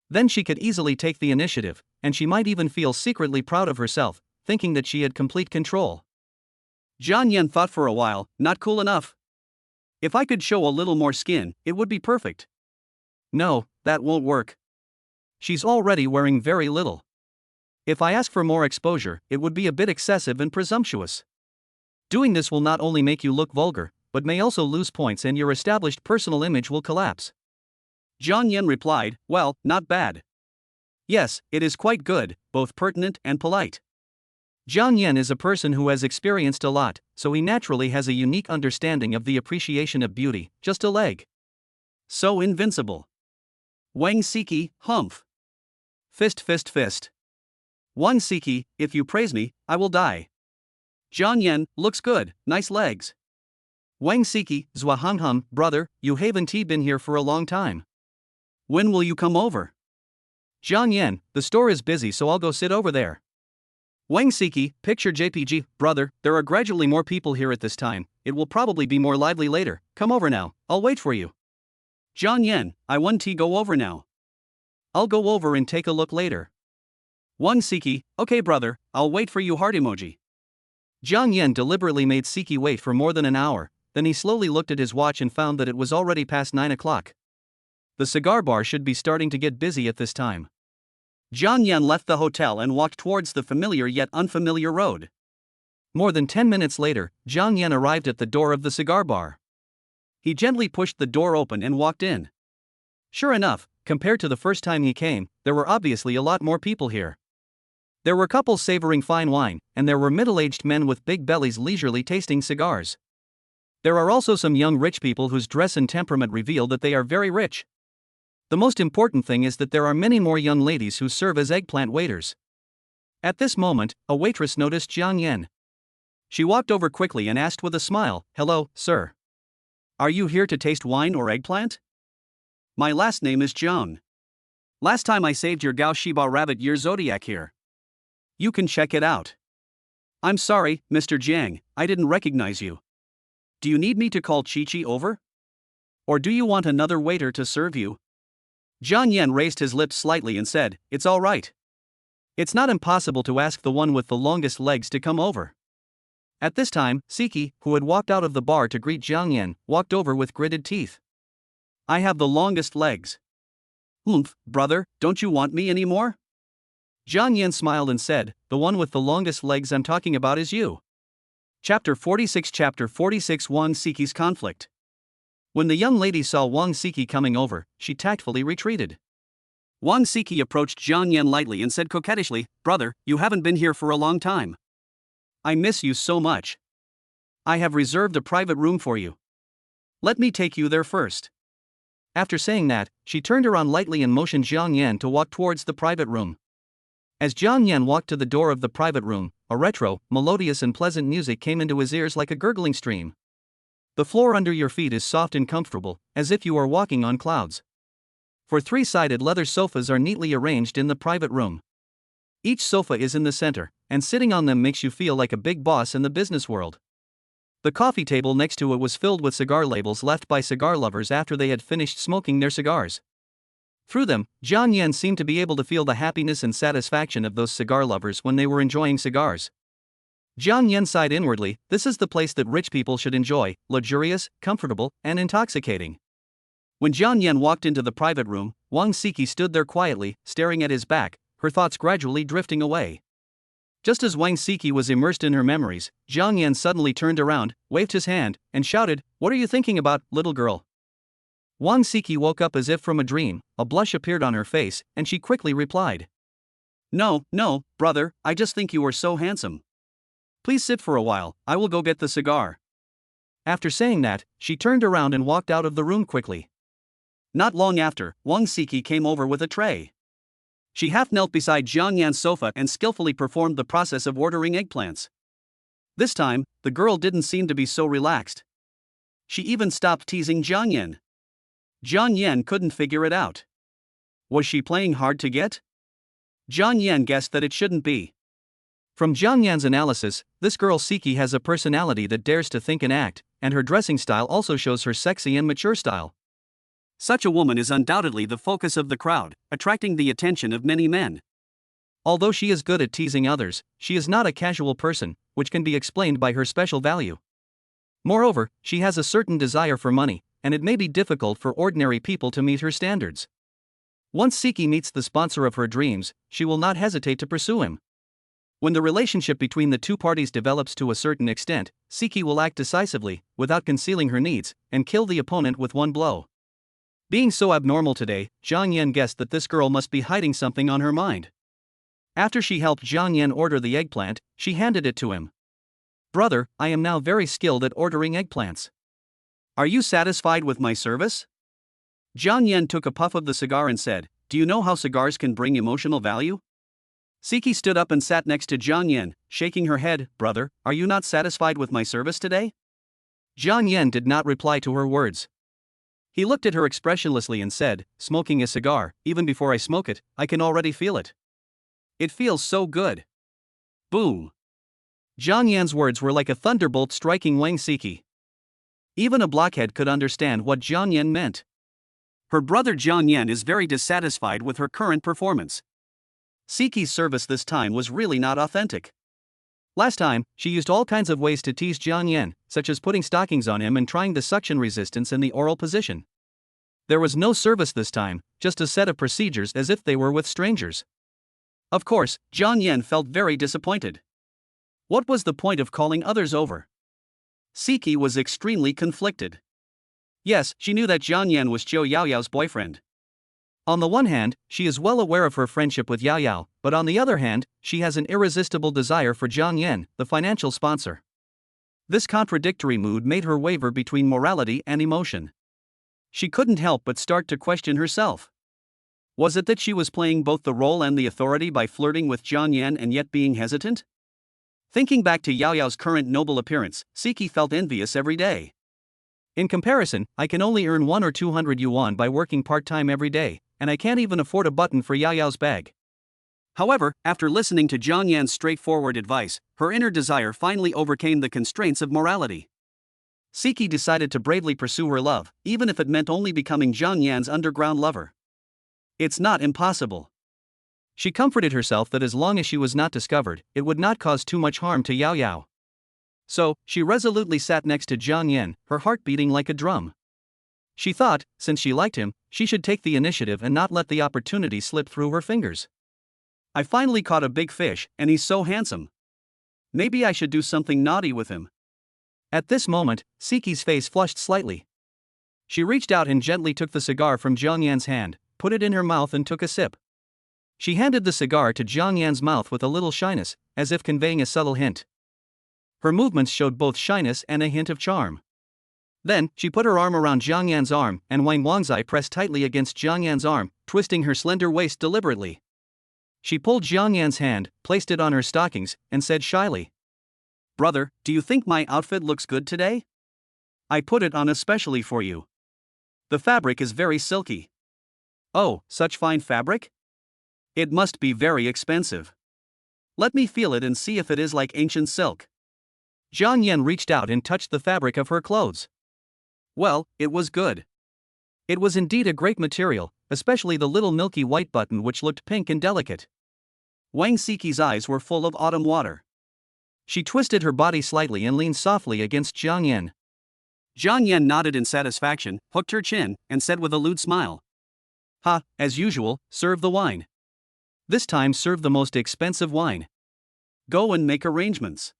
Then she could easily take the initiative, and she might even feel secretly proud of herself, thinking that she had complete control. Jiang Yan thought for a while, not cool enough. If I could show a little more skin, it would be perfect. No, that won't work. She's already wearing very little. If I ask for more exposure, it would be a bit excessive and presumptuous. Doing this will not only make you look vulgar, but may also lose points and your established personal image will collapse. Jiang Yan replied, well, not bad. Yes, it is quite good, both pertinent and polite. Jiang Yan is a person who has experienced a lot, so he naturally has a unique understanding of the appreciation of beauty, just a leg. So invincible. Wang Siki, humph. Fist fist fist. Wang Siki, if you praise me, I will die. Jiang Yan, looks good, nice legs. Wang Siki, Zhuahang, brother, you haven't been here for a long time. When will you come over? Jiang Yan, the store is busy so I'll go sit over there. Wang Siki, picture JPG, brother, there are gradually more people here at this time, it will probably be more lively later, come over now, I'll wait for you. Jiang Yan, I want to go over now. I'll go over and take a look later. Wang Siki, okay brother, I'll wait for you heart emoji. Jiang Yan deliberately made Siki wait for more than an hour, then he slowly looked at his watch and found that it was already past 9 o'clock. The cigar bar should be starting to get busy at this time. Jiang Yan left the hotel and walked towards the familiar yet unfamiliar road. More than 10 minutes later, Jiang Yan arrived at the door of the cigar bar. He gently pushed the door open and walked in. Sure enough, compared to the first time he came, there were obviously a lot more people here. There were couples savoring fine wine, and there were middle-aged men with big bellies leisurely tasting cigars. There are also some young rich people whose dress and temperament reveal that they are very rich. The most important thing is that there are many more young ladies who serve as eggplant waiters. At this moment, a waitress noticed Jiang Yan. She walked over quickly and asked with a smile, hello, sir. Are you here to taste wine or eggplant? My last name is Jiang. Last time I saved your Gao Shiba rabbit year zodiac here. You can check it out. I'm sorry, Mr. Jiang, I didn't recognize you. Do you need me to call Chi-Chi over? Or do you want another waiter to serve you? Jiang Yan raised his lips slightly and said, it's all right. It's not impossible to ask the one with the longest legs to come over. At this time, Siki, who had walked out of the bar to greet Jiang Yan, walked over with gritted teeth. I have the longest legs. Brother, don't you want me anymore? Jiang Yan smiled and said, the one with the longest legs I'm talking about is you. Chapter 46 Wang Siki's conflict. When the young lady saw Wang Siki coming over, she tactfully retreated. Wang Siki approached Jiang Yan lightly and said coquettishly, brother, you haven't been here for a long time. I miss you so much. I have reserved a private room for you. Let me take you there first. After saying that, she turned around lightly and motioned Jiang Yan to walk towards the private room. As Jiang Yan walked to the door of the private room, a retro, melodious and pleasant music came into his ears like a gurgling stream. The floor under your feet is soft and comfortable, as if you are walking on clouds. 4 three-sided leather sofas are neatly arranged in the private room. Each sofa is in the center, and sitting on them makes you feel like a big boss in the business world. The coffee table next to it was filled with cigar labels left by cigar lovers after they had finished smoking their cigars. Through them, Jiang Yan seemed to be able to feel the happiness and satisfaction of those cigar lovers when they were enjoying cigars. Jiang Yan sighed inwardly, this is the place that rich people should enjoy, luxurious, comfortable, and intoxicating. When Jiang Yan walked into the private room, Wang Siki stood there quietly, staring at his back, her thoughts gradually drifting away. Just as Wang Siki was immersed in her memories, Jiang Yan suddenly turned around, waved his hand, and shouted, what are you thinking about, little girl? Wang Siki woke up as if from a dream, a blush appeared on her face, and she quickly replied. No, brother, I just think you are so handsome. Please sit for a while, I will go get the cigar. After saying that, she turned around and walked out of the room quickly. Not long after, Wang Siki came over with a tray. She half knelt beside Jiang Yan's sofa and skillfully performed the process of ordering eggplants. This time, the girl didn't seem to be so relaxed. She even stopped teasing Jiang Yan. Jiang Yan couldn't figure it out. Was she playing hard to get? Jiang Yan guessed that it shouldn't be. From Jiang Yan's analysis, this girl Siki has a personality that dares to think and act, and her dressing style also shows her sexy and mature style. Such a woman is undoubtedly the focus of the crowd, attracting the attention of many men. Although she is good at teasing others, she is not a casual person, which can be explained by her special value. Moreover, she has a certain desire for money, and it may be difficult for ordinary people to meet her standards. Once Siki meets the sponsor of her dreams, she will not hesitate to pursue him. When the relationship between the two parties develops to a certain extent, Siki will act decisively, without concealing her needs, and kill the opponent with one blow. Being so abnormal today, Jiang Yan guessed that this girl must be hiding something on her mind. After she helped Jiang Yan order the eggplant, she handed it to him. "Brother, I am now very skilled at ordering eggplants. Are you satisfied with my service?" Jiang Yan took a puff of the cigar and said, "Do you know how cigars can bring emotional value?" Siki stood up and sat next to Jiang Yan, shaking her head. "Brother, are you not satisfied with my service today?" Jiang Yan did not reply to her words. He looked at her expressionlessly and said, "Smoking a cigar, even before I smoke it, I can already feel it. It feels so good." Boom. Jiang Yan's words were like a thunderbolt striking Wang Siki. Even a blockhead could understand what Jiang Yan meant. Her brother Jiang Yan is very dissatisfied with her current performance. Siki's service this time was really not authentic. Last time, she used all kinds of ways to tease Jiang Yan, such as putting stockings on him and trying the suction resistance in the oral position. There was no service this time, just a set of procedures as if they were with strangers. Of course, Jiang Yan felt very disappointed. What was the point of calling others over? Siki was extremely conflicted. Yes, she knew that Jiang Yan was Zhou Yaoyao's boyfriend. On the one hand, she is well aware of her friendship with Yao Yao, but on the other hand, she has an irresistible desire for Jiang Yan, the financial sponsor. This contradictory mood made her waver between morality and emotion. She couldn't help but start to question herself. Was it that she was playing both the role and the authority by flirting with Jiang Yan and yet being hesitant? Thinking back to Yao Yao's current noble appearance, Siki felt envious every day. In comparison, I can only earn 1 or 200 yuan by working part-time every day, and I can't even afford a button for Yao Yao's bag. However, after listening to Jiang Yan's straightforward advice, her inner desire finally overcame the constraints of morality. Siki decided to bravely pursue her love, even if it meant only becoming Jiang Yan's underground lover. It's not impossible. She comforted herself that as long as she was not discovered, it would not cause too much harm to Yao Yao. So, she resolutely sat next to Jiang Yan, her heart beating like a drum. She thought, since she liked him, she should take the initiative and not let the opportunity slip through her fingers. I finally caught a big fish, and he's so handsome. Maybe I should do something naughty with him. At this moment, Siki's face flushed slightly. She reached out and gently took the cigar from Jiang Yan's hand, put it in her mouth and took a sip. She handed the cigar to Jiang Yan's mouth with a little shyness, as if conveying a subtle hint. Her movements showed both shyness and a hint of charm. Then, she put her arm around Jiang Yan's arm, and Wang Wangzai pressed tightly against Jiang Yan's arm, twisting her slender waist deliberately. She pulled Jiang Yan's hand, placed it on her stockings, and said shyly, "Brother, do you think my outfit looks good today? I put it on especially for you. The fabric is very silky." "Oh, such fine fabric? It must be very expensive. Let me feel it and see if it is like ancient silk." Jiang Yan reached out and touched the fabric of her clothes. Well, it was good. It was indeed a great material, especially the little milky white button which looked pink and delicate. Wang Siki's eyes were full of autumn water. She twisted her body slightly and leaned softly against Jiang Yan. Jiang Yan nodded in satisfaction, hooked her chin, and said with a lewd smile, "Ha, as usual, serve the wine. This time serve the most expensive wine. Go and make arrangements."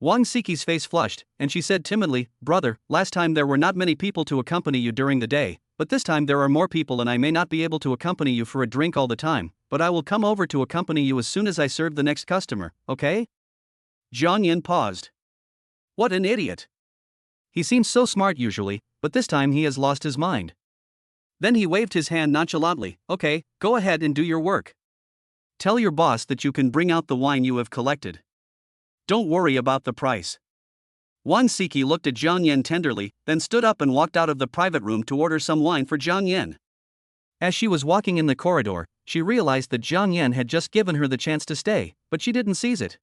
Wang Siki's face flushed, and she said timidly, "Brother, last time there were not many people to accompany you during the day, but this time there are more people and I may not be able to accompany you for a drink all the time, but I will come over to accompany you as soon as I serve the next customer, okay?" Jiang Yan paused. What an idiot. He seems so smart usually, but this time he has lost his mind. Then he waved his hand nonchalantly, "Okay, go ahead and do your work. Tell your boss that you can bring out the wine you have collected. Don't worry about the price." Wang Siki looked at Jiang Yan tenderly, then stood up and walked out of the private room to order some wine for Jiang Yan. As she was walking in the corridor, she realized that Jiang Yan had just given her the chance to stay, but she didn't seize it.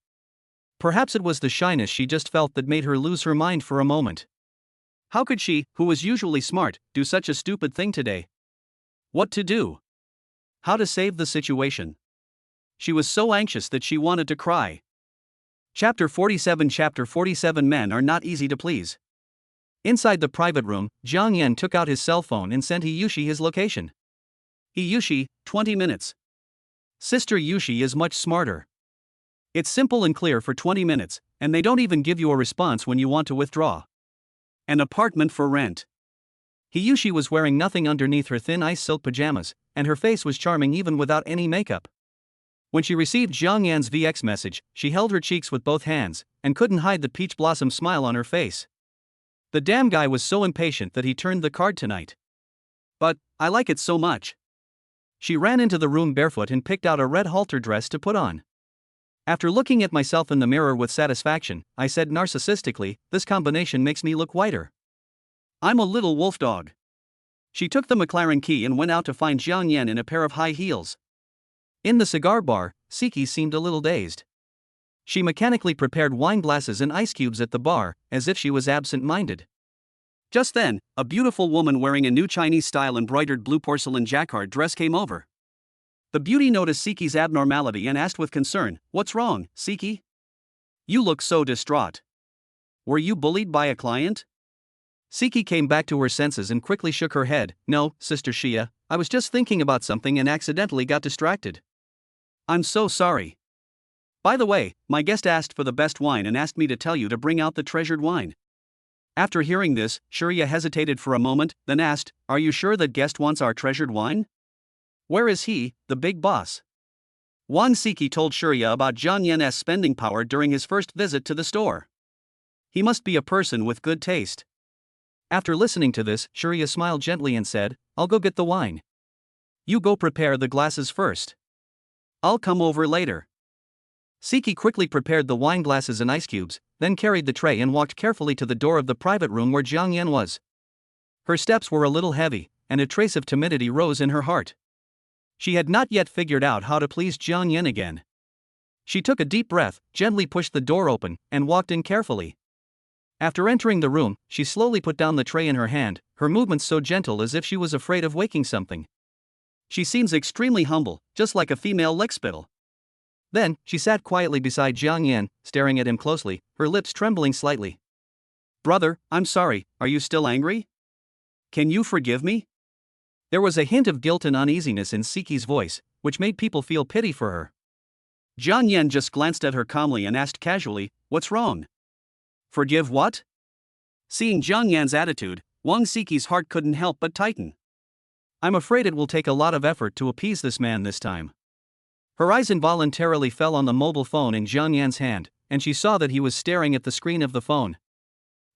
Perhaps it was the shyness she just felt that made her lose her mind for a moment. How could she, who was usually smart, do such a stupid thing today? What to do? How to save the situation? She was so anxious that she wanted to cry. Chapter 47 Men are not easy to please. Inside the private room, Jiang Yan took out his cell phone and sent Yushi his location. Yushi, 20 minutes. Sister Yushi is much smarter. It's simple and clear for 20 minutes, and they don't even give you a response when you want to withdraw. An apartment for rent. Yushi was wearing nothing underneath her thin ice silk pajamas, and her face was charming even without any makeup. When she received Jiang Yan's VX message, she held her cheeks with both hands, and couldn't hide the peach blossom smile on her face. The damn guy was so impatient that he turned the card tonight. But, I like it so much. She ran into the room barefoot and picked out a red halter dress to put on. After looking at myself in the mirror with satisfaction, I said narcissistically, this combination makes me look whiter. I'm a little wolf dog. She took the McLaren key and went out to find Jiang Yan in a pair of high heels. In the cigar bar, Siki seemed a little dazed. She mechanically prepared wine glasses and ice cubes at the bar, as if she was absent-minded. Just then, a beautiful woman wearing a new Chinese-style embroidered blue porcelain jacquard dress came over. The beauty noticed Siki's abnormality and asked with concern, "What's wrong, Siki? You look so distraught. Were you bullied by a client?" Siki came back to her senses and quickly shook her head. "No, Sister Xia, I was just thinking about something and accidentally got distracted. I'm so sorry. By the way, my guest asked for the best wine and asked me to tell you to bring out the treasured wine." After hearing this, Shurya hesitated for a moment, then asked, "Are you sure that guest wants our treasured wine? Where is he, the big boss?" Wang Siki told Shurya about Jiang Yan's spending power during his first visit to the store. He must be a person with good taste. After listening to this, Shurya smiled gently and said, "I'll go get the wine. You go prepare the glasses first. I'll come over later." Siki quickly prepared the wine glasses and ice cubes, then carried the tray and walked carefully to the door of the private room where Jiang Yan was. Her steps were a little heavy, and a trace of timidity rose in her heart. She had not yet figured out how to please Jiang Yan again. She took a deep breath, gently pushed the door open, and walked in carefully. After entering the room, she slowly put down the tray in her hand, her movements so gentle as if she was afraid of waking something. She seems extremely humble, just like a female lickspittle. Then, she sat quietly beside Jiang Yan, staring at him closely, her lips trembling slightly. "Brother, I'm sorry, are you still angry? Can you forgive me?" There was a hint of guilt and uneasiness in Siki's voice, which made people feel pity for her. Jiang Yan just glanced at her calmly and asked casually, "What's wrong? Forgive what?" Seeing Jiang Yan's attitude, Wang Siki's heart couldn't help but tighten. "I'm afraid it will take a lot of effort to appease this man this time." Her eyes involuntarily fell on the mobile phone in Jiang Yan's hand, and she saw that he was staring at the screen of the phone.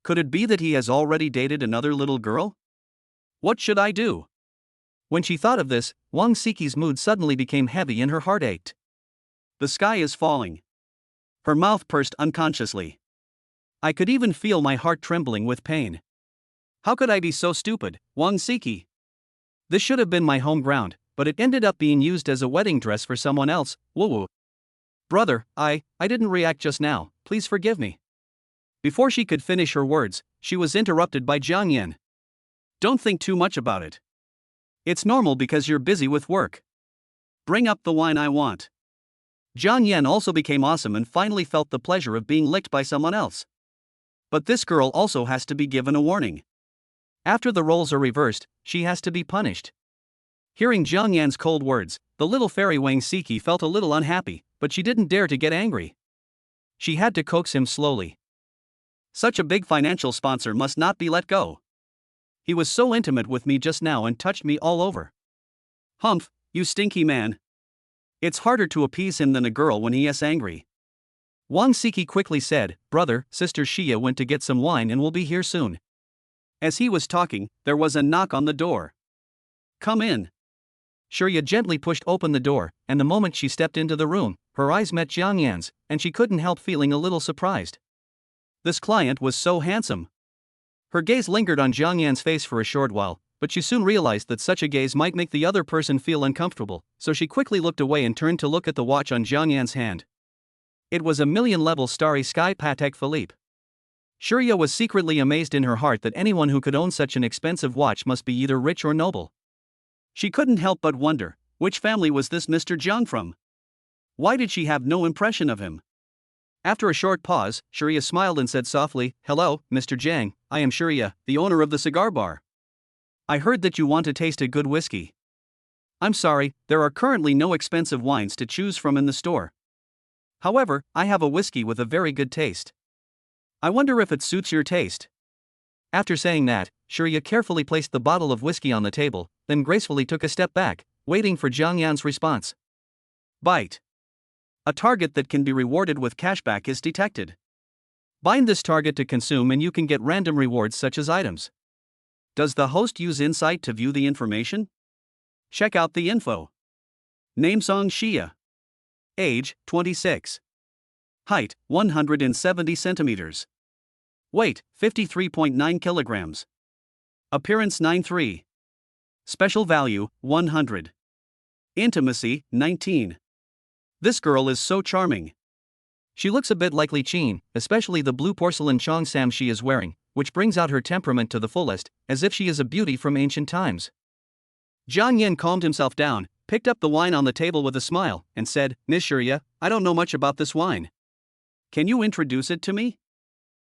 Could it be that he has already dated another little girl? What should I do? When she thought of this, Wang Siki's mood suddenly became heavy and her heart ached. The sky is falling. Her mouth pursed unconsciously. I could even feel my heart trembling with pain. How could I be so stupid, Wang Siki? This should have been my home ground, but it ended up being used as a wedding dress for someone else. Woo-woo. Brother, I didn't react just now, please forgive me. Before she could finish her words, she was interrupted by Jiang Yan. Don't think too much about it. It's normal because you're busy with work. Bring up the wine I want. Jiang Yan also became awesome and finally felt the pleasure of being licked by someone else. But this girl also has to be given a warning. After the roles are reversed, she has to be punished. Hearing Jiang Yan's cold words, the little fairy Wang Siki felt a little unhappy, but she didn't dare to get angry. She had to coax him slowly. Such a big financial sponsor must not be let go. He was so intimate with me just now and touched me all over. Humph, you stinky man. It's harder to appease him than a girl when he is angry. Wang Siki quickly said, "Brother, Sister Xia went to get some wine and will be here soon." As he was talking, there was a knock on the door. "Come in." Shurya gently pushed open the door, and the moment she stepped into the room, her eyes met Jiang Yan's, and she couldn't help feeling a little surprised. This client was so handsome. Her gaze lingered on Jiang Yan's face for a short while, but she soon realized that such a gaze might make the other person feel uncomfortable, so she quickly looked away and turned to look at the watch on Jiang Yan's hand. It was a million-level starry sky Patek Philippe. Shurya was secretly amazed in her heart that anyone who could own such an expensive watch must be either rich or noble. She couldn't help but wonder, which family was this Mr. Jiang from? Why did she have no impression of him? After a short pause, Shurya smiled and said softly, "Hello, Mr. Jiang, I am Shurya, the owner of the cigar bar. I heard that you want to taste a good whiskey. I'm sorry, there are currently no expensive wines to choose from in the store. However, I have a whiskey with a very good taste. I wonder if it suits your taste." After saying that, Shurya carefully placed the bottle of whiskey on the table, then gracefully took a step back, waiting for Jiang Yan's response. Bite. A target that can be rewarded with cashback is detected. Bind this target to consume and you can get random rewards such as items. Does the host use insight to view the information? Check out the info. Name Song Xia. Age, 26. Height, 170 centimeters. Weight, 53.9 kilograms. Appearance 9'3". Special value, 100. Intimacy, 19. This girl is so charming. She looks a bit like Li Jiao, especially the blue porcelain cheongsam she is wearing, which brings out her temperament to the fullest, as if she is a beauty from ancient times. Jiang Yan calmed himself down, picked up the wine on the table with a smile, and said, "Miss Shurya, I don't know much about this wine. Can you introduce it to me?"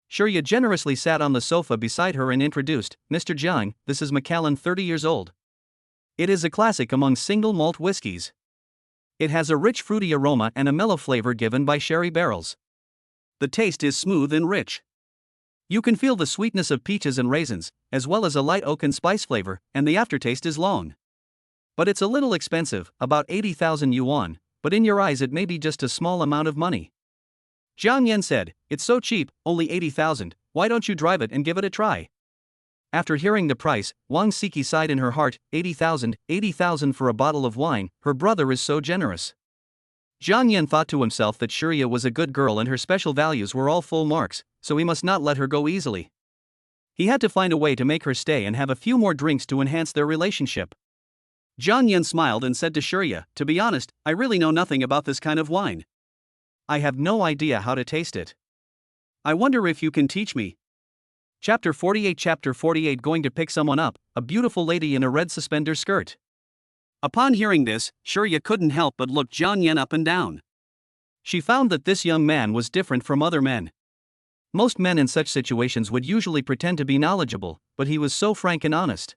Shurya generously sat on the sofa beside her and introduced, "Mr. Jiang, this is Macallan, 30 years old. It is a classic among single malt whiskies. It has a rich fruity aroma and a mellow flavor given by sherry barrels. The taste is smooth and rich. You can feel the sweetness of peaches and raisins, as well as a light oak and spice flavor, and the aftertaste is long. But it's a little expensive, about 80,000 yuan, but in your eyes it may be just a small amount of money." Jiang Yan said, "It's so cheap, only 80,000, why don't you drive it and give it a try?" After hearing the price, Wang Siki sighed in her heart, 80,000 for a bottle of wine, her brother is so generous. Jiang Yan thought to himself that Shurya was a good girl and her special values were all full marks, so he must not let her go easily. He had to find a way to make her stay and have a few more drinks to enhance their relationship. Jiang Yan smiled and said to Shurya, "To be honest, I really know nothing about this kind of wine. I have no idea how to taste it. I wonder if you can teach me." Chapter 48 Going to pick someone up, a beautiful lady in a red suspender skirt. Upon hearing this, Shurya couldn't help but look Jiang Yan up and down. She found that this young man was different from other men. Most men in such situations would usually pretend to be knowledgeable, but he was so frank and honest.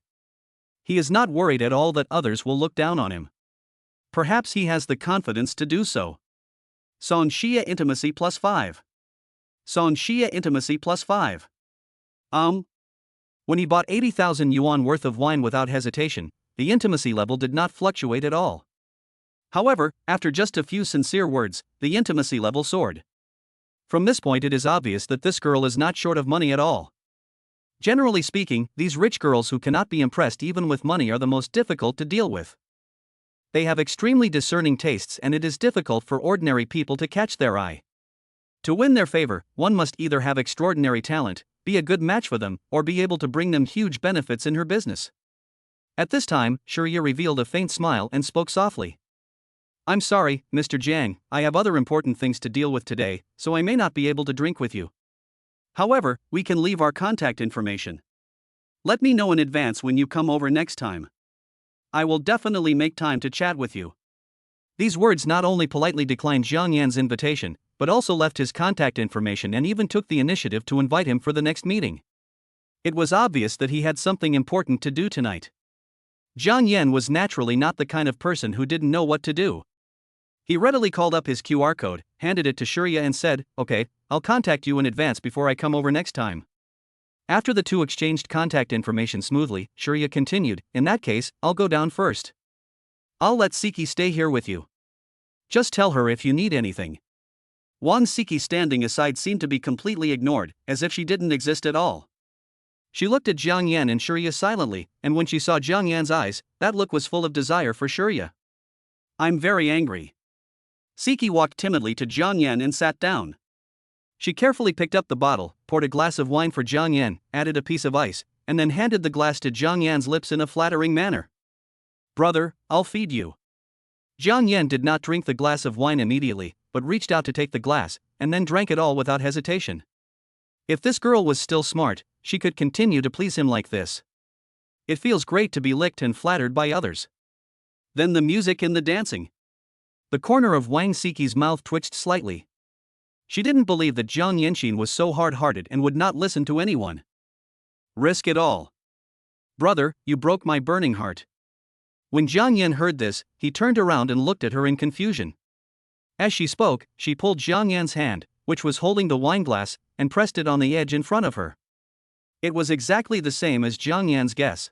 He is not worried at all that others will look down on him. Perhaps he has the confidence to do so. Song Xia Intimacy +5. Song Xia Intimacy +5. When he bought 80,000 yuan worth of wine without hesitation, the intimacy level did not fluctuate at all. However, after just a few sincere words, the intimacy level soared. From this point it is obvious that this girl is not short of money at all. Generally speaking, these rich girls who cannot be impressed even with money are the most difficult to deal with. They have extremely discerning tastes and it is difficult for ordinary people to catch their eye. To win their favor, one must either have extraordinary talent, be a good match for them, or be able to bring them huge benefits in her business. At this time, Shurya revealed a faint smile and spoke softly. "I'm sorry, Mr. Jiang, I have other important things to deal with today, so I may not be able to drink with you. However, we can leave our contact information. Let me know in advance when you come over next time. I will definitely make time to chat with you." These words not only politely declined Jiang Yan's invitation, but also left his contact information and even took the initiative to invite him for the next meeting. It was obvious that he had something important to do tonight. Jiang Yan was naturally not the kind of person who didn't know what to do. He readily called up his QR code, handed it to Shurya and said, "Okay, I'll contact you in advance before I come over next time." After the two exchanged contact information smoothly, Shurya continued, "In that case, I'll go down first. I'll let Siki stay here with you. Just tell her if you need anything." Wang Siki standing aside seemed to be completely ignored, as if she didn't exist at all. She looked at Jiang Yan and Shurya silently, and when she saw Jiang Yan's eyes, that look was full of desire for Shurya. "I'm very angry." Siki walked timidly to Jiang Yan and sat down. She carefully picked up the bottle, poured a glass of wine for Jiang Yan, added a piece of ice, and then handed the glass to Jiang Yan's lips in a flattering manner. "Brother, I'll feed you." Jiang Yan did not drink the glass of wine immediately, but reached out to take the glass, and then drank it all without hesitation. If this girl was still smart, she could continue to please him like this. It feels great to be licked and flattered by others. Then the music and the dancing. The corner of Wang Siqi's mouth twitched slightly. She didn't believe that Jiang Yanxin was so hard-hearted and would not listen to anyone. Risk it all. "Brother, you broke my burning heart." When Jiang Yan heard this, he turned around and looked at her in confusion. As she spoke, she pulled Jiang Yan's hand, which was holding the wineglass, and pressed it on the edge in front of her. It was exactly the same as Jiang Yan's guess.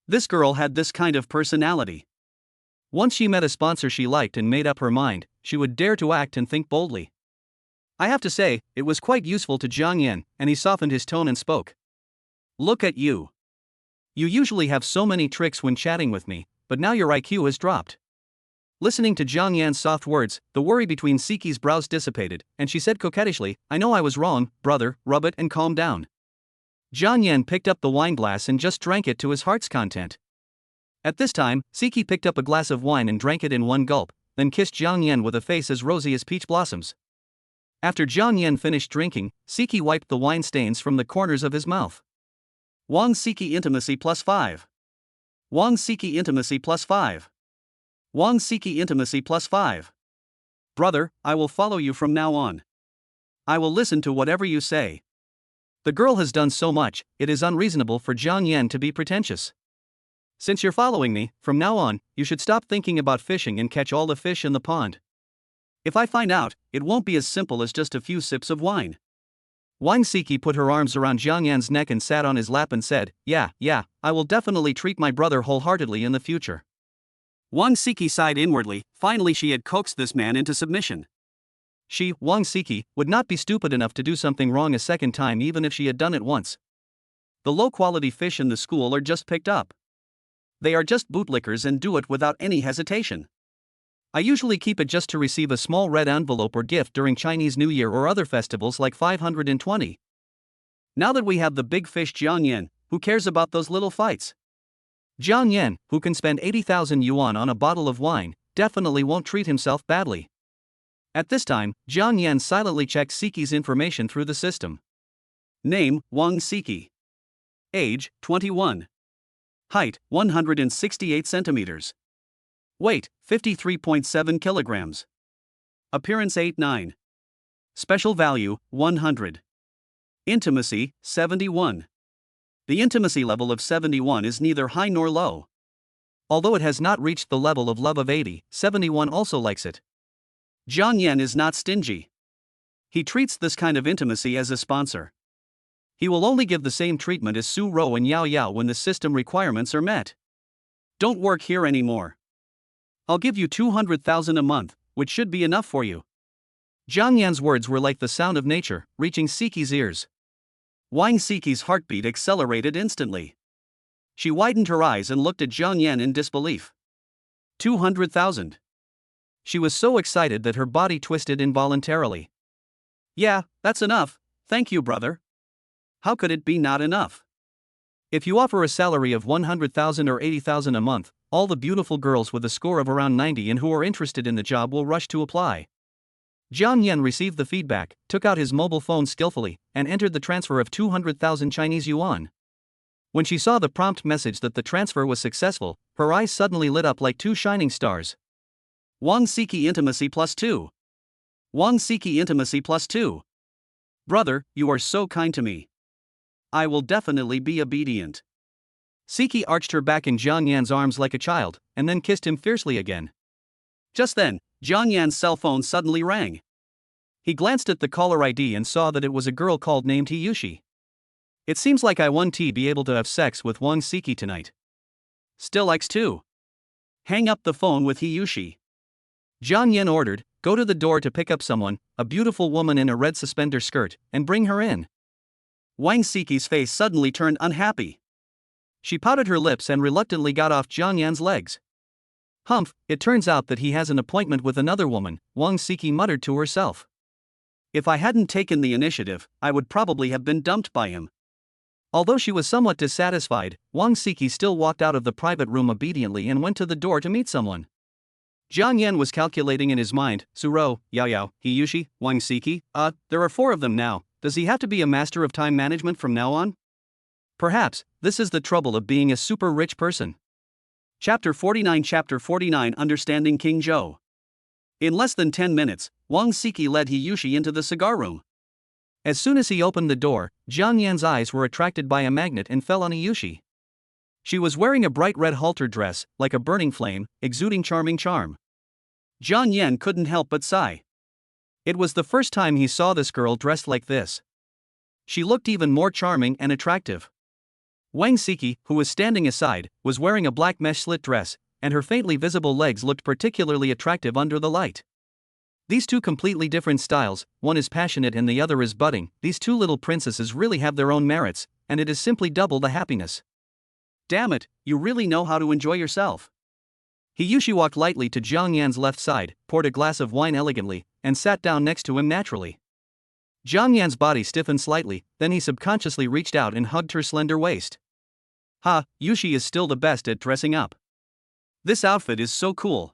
This girl had this kind of personality. Once she met a sponsor she liked and made up her mind, she would dare to act and think boldly. I have to say, it was quite useful to Jiang Yan, and he softened his tone and spoke. "Look at you. You usually have so many tricks when chatting with me, but now your IQ has dropped." Listening to Jiang Yan's soft words, the worry between Siqi's brows dissipated, and she said coquettishly, "I know I was wrong, brother, rub it and calm down." Jiang Yan picked up the wineglass and just drank it to his heart's content. At this time, Siqi picked up a glass of wine and drank it in one gulp, then kissed Jiang Yan with a face as rosy as peach blossoms. After Jiang Yan finished drinking, Siqi wiped the wine stains from the corners of his mouth. Wang Siqi intimacy +5. Wang Siqi intimacy +5. Wang Siqi intimacy +5. "Brother, I will follow you from now on. I will listen to whatever you say." The girl has done so much, it is unreasonable for Jiang Yan to be pretentious. "Since you're following me, from now on, you should stop thinking about fishing and catch all the fish in the pond. If I find out, it won't be as simple as just a few sips of wine." Wang Siqi put her arms around Jiang Yan's neck and sat on his lap and said, Yeah, I will definitely treat my brother wholeheartedly in the future." Wang Siqi sighed inwardly. Finally she had coaxed this man into submission. She, Wang Siqi, would not be stupid enough to do something wrong a second time even if she had done it once. The low-quality fish in the school are just picked up. They are just bootlickers and do it without any hesitation. I usually keep it just to receive a small red envelope or gift during Chinese New Year or other festivals like 520. Now that we have the big fish Jiang Yan, who cares about those little fights? Jiang Yan, who can spend 80,000 yuan on a bottle of wine, definitely won't treat himself badly. At this time, Jiang Yan silently checked Siqi's information through the system. Name, Wang Siqi. Age, 21. Height, 168 centimeters. Weight, 53.7 kilograms. Appearance 8'9". Special value, 100. Intimacy, 71. The intimacy level of 71 is neither high nor low. Although it has not reached the level of love of 80, 71 also likes it. Jiang Yan is not stingy. He treats this kind of intimacy as a sponsor. He will only give the same treatment as Su Rou and Yao Yao when the system requirements are met. "Don't work here anymore. I'll give you 200,000 a month, which should be enough for you." Jiang Yan's words were like the sound of nature, reaching Siqi's ears. Wang Siqi's heartbeat accelerated instantly. She widened her eyes and looked at Jiang Yan in disbelief. 200,000. She was so excited that her body twisted involuntarily. "Yeah, that's enough, thank you, brother." How could it be not enough? If you offer a salary of 100,000 or 80,000 a month, all the beautiful girls with a score of around 90 and who are interested in the job will rush to apply. Jiang Yan received the feedback, took out his mobile phone skillfully, and entered the transfer of 200,000 Chinese yuan. When she saw the prompt message that the transfer was successful, her eyes suddenly lit up like two shining stars. Wang Siqi intimacy +2. Wang Siqi intimacy +2. Brother, you are so kind to me. I will definitely be obedient. Siqi arched her back in Jiang Yan's arms like a child, and then kissed him fiercely again. Just then, Jiang Yan's cell phone suddenly rang. He glanced at the caller ID and saw that it was a girl called named Hiyushi. It seems like I won't be able to have sex with Wang Siqi tonight. Still X2. Hang up the phone with Hiyushi. Jiang Yan ordered, go to the door to pick up someone, a beautiful woman in a red suspender skirt, and bring her in. Wang Siqi's face suddenly turned unhappy. She pouted her lips and reluctantly got off Jiang Yan's legs. Humph, it turns out that he has an appointment with another woman, Wang Siqi muttered to herself. If I hadn't taken the initiative, I would probably have been dumped by him. Although she was somewhat dissatisfied, Wang Siki still walked out of the private room obediently and went to the door to meet someone. Jiang Yan was calculating in his mind, Suro, Yao Yao, Hiyushi, Wang Siki, there are 4 of them now, does he have to be a master of time management from now on? Perhaps, this is the trouble of being a super rich person. Chapter 49 Understanding King Zhou. In less than 10 minutes, Wang Siki led Hiyushi into the cigar room. As soon as he opened the door, Jiang Yan's eyes were attracted by a magnet and fell on Hiyushi. She was wearing a bright red halter dress, like a burning flame, exuding charming charm. Jiang Yan couldn't help but sigh. It was the first time he saw this girl dressed like this. She looked even more charming and attractive. Wang Siki, who was standing aside, was wearing a black mesh slit dress, and her faintly visible legs looked particularly attractive under the light. These 2 completely different styles, one is passionate and the other is budding, these 2 little princesses really have their own merits, and it is simply double the happiness. Damn it, you really know how to enjoy yourself. Hiyushi walked lightly to Jiang Yan's left side, poured a glass of wine elegantly, and sat down next to him naturally. Jiang Yan's body stiffened slightly, then he subconsciously reached out and hugged her slender waist. Yushi is still the best at dressing up. This outfit is so cool.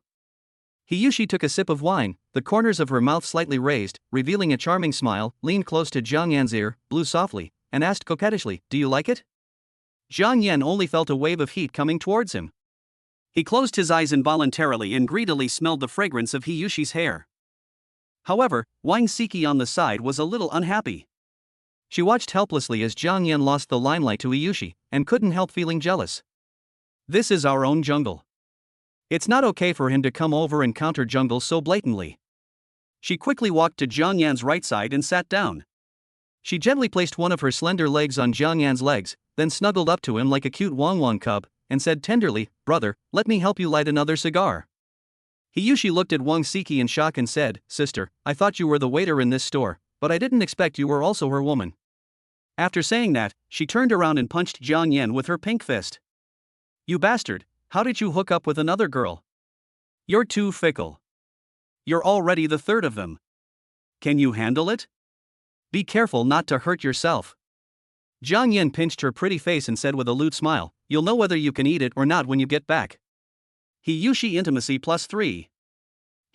Hiyushi took a sip of wine, the corners of her mouth slightly raised, revealing a charming smile, leaned close to Jiang Yan's ear, blew softly, and asked coquettishly, "Do you like it?" Jiang Yan only felt a wave of heat coming towards him. He closed his eyes involuntarily and greedily smelled the fragrance of Hiyushi's hair. However, Wang Siki on the side was a little unhappy. She watched helplessly as Jiang Yan lost the limelight to Hiyushi, and couldn't help feeling jealous. This is our own jungle. It's not okay for him to come over and counter jungle so blatantly. She quickly walked to Jiang Yan's right side and sat down. She gently placed one of her slender legs on Jiang Yan's legs, then snuggled up to him like a cute Wang cub, and said tenderly, "Brother, let me help you light another cigar." Hiyushi looked at Wang Siki in shock and said, "Sister, I thought you were the waiter in this store, but I didn't expect you were also her woman." After saying that, she turned around and punched Jiang Yan with her pink fist. "You bastard, how did you hook up with another girl? You're too fickle. You're already the 3rd of them. Can you handle it? Be careful not to hurt yourself." Jiang Yan pinched her pretty face and said with a lewd smile, "You'll know whether you can eat it or not when you get back." Hiyushi intimacy +3.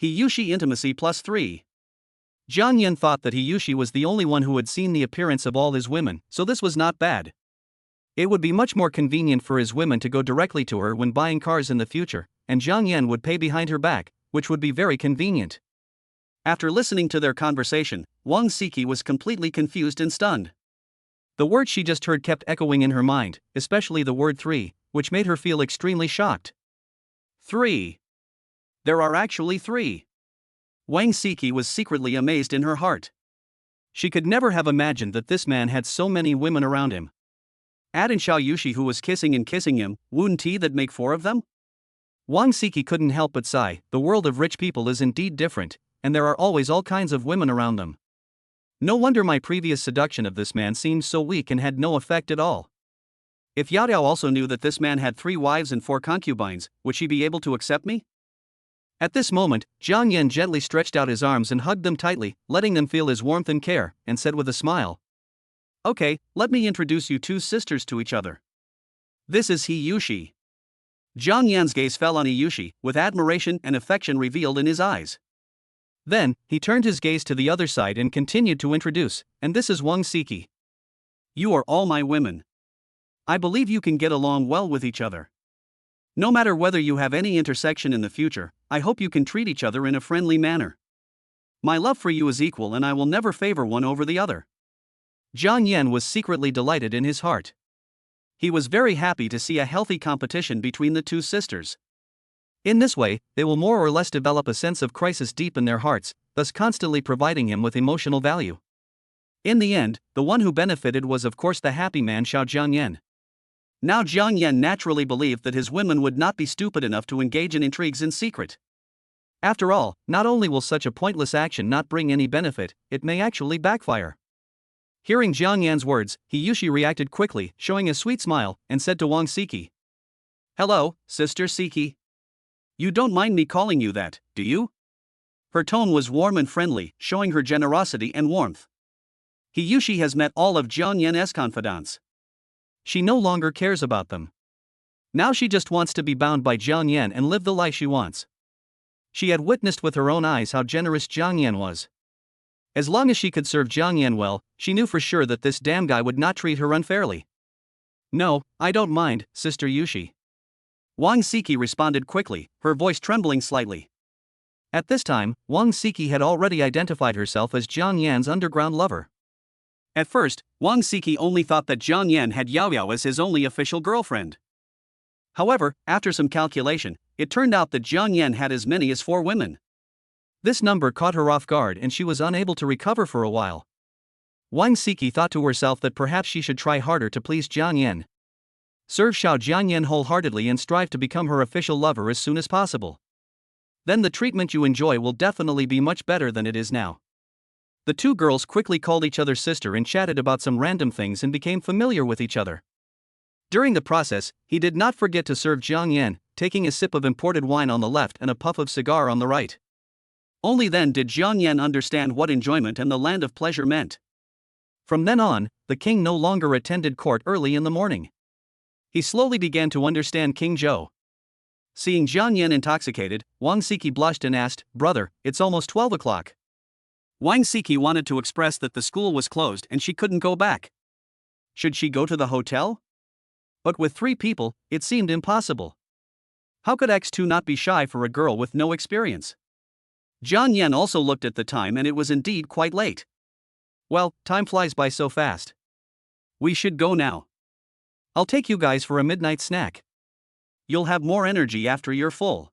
Hiyushi intimacy +3. Jiang Yan thought that Hiyushi was the only one who had seen the appearance of all his women, so this was not bad. It would be much more convenient for his women to go directly to her when buying cars in the future, and Jiang Yan would pay behind her back, which would be very convenient. After listening to their conversation, Wang Siki was completely confused and stunned. The word she just heard kept echoing in her mind, especially the word 3, which made her feel extremely shocked. 3. There are actually 3. Wang Siki was secretly amazed in her heart. She could never have imagined that this man had so many women around him. Add in Xiao Yushi who was kissing him, wouldn't he that make 4 of them? Wang Siki couldn't help but sigh, the world of rich people is indeed different, and there are always all kinds of women around them. No wonder my previous seduction of this man seemed so weak and had no effect at all. If Yao Yao also knew that this man had 3 wives and 4 concubines, would she be able to accept me? At this moment, Jiang Yan gently stretched out his arms and hugged them tightly, letting them feel his warmth and care, and said with a smile, "Okay, let me introduce you 2 sisters to each other. This is Hiyushi." Jiang Yan's gaze fell on Hiyushi, with admiration and affection revealed in his eyes. Then, he turned his gaze to the other side and continued to introduce, "And this is Wang Siki. You are all my women. I believe you can get along well with each other. No matter whether you have any intersection in the future, I hope you can treat each other in a friendly manner. My love for you is equal and I will never favor one over the other." Jiang Yan was secretly delighted in his heart. He was very happy to see a healthy competition between the 2 sisters. In this way, they will more or less develop a sense of crisis deep in their hearts, thus constantly providing him with emotional value. In the end, the one who benefited was of course the happy man Jiang Yan. Now Jiang Yan naturally believed that his women would not be stupid enough to engage in intrigues in secret. After all, not only will such a pointless action not bring any benefit, it may actually backfire. Hearing Jiang Yan's words, Hiyushi reacted quickly, showing a sweet smile, and said to Wang Siki, "Hello, Sister Siki. You don't mind me calling you that, do you?" Her tone was warm and friendly, showing her generosity and warmth. Hiyushi has met all of Jiang Yan's confidants. She no longer cares about them. Now she just wants to be bound by Jiang Yan and live the life she wants. She had witnessed with her own eyes how generous Jiang Yan was. As long as she could serve Jiang Yan well, she knew for sure that this damn guy would not treat her unfairly. No, I don't mind, Sister Yushi. Wang Siki responded quickly, her voice trembling slightly. At this time, Wang Siki had already identified herself as Jiang Yan's underground lover. At first, Wang Siki only thought that Jiang Yan had Yao Yao as his only official girlfriend. However, after some calculation, it turned out that Jiang Yan had as many as 4 women. This number caught her off guard and she was unable to recover for a while. Wang Siki thought to herself that perhaps she should try harder to please Jiang Yan. Serve Xiao Jiang Yan wholeheartedly and strive to become her official lover as soon as possible. Then the treatment you enjoy will definitely be much better than it is now. The 2 girls quickly called each other sister and chatted about some random things and became familiar with each other. During the process, he did not forget to serve Jiang Yan, taking a sip of imported wine on the left and a puff of cigar on the right. Only then did Jiang Yan understand what enjoyment and the land of pleasure meant. From then on, the king no longer attended court early in the morning. He slowly began to understand King Zhou. Seeing Jiang Yan intoxicated, Wang Siki blushed and asked, "Brother, it's almost 12 o'clock. Wang Siki wanted to express that the school was closed and she couldn't go back. Should she go to the hotel? But with 3 people, it seemed impossible. How could X2 not be shy for a girl with no experience? Jiang Yan also looked at the time and it was indeed quite late. Well, time flies by so fast. We should go now. I'll take you guys for a midnight snack. You'll have more energy after you're full.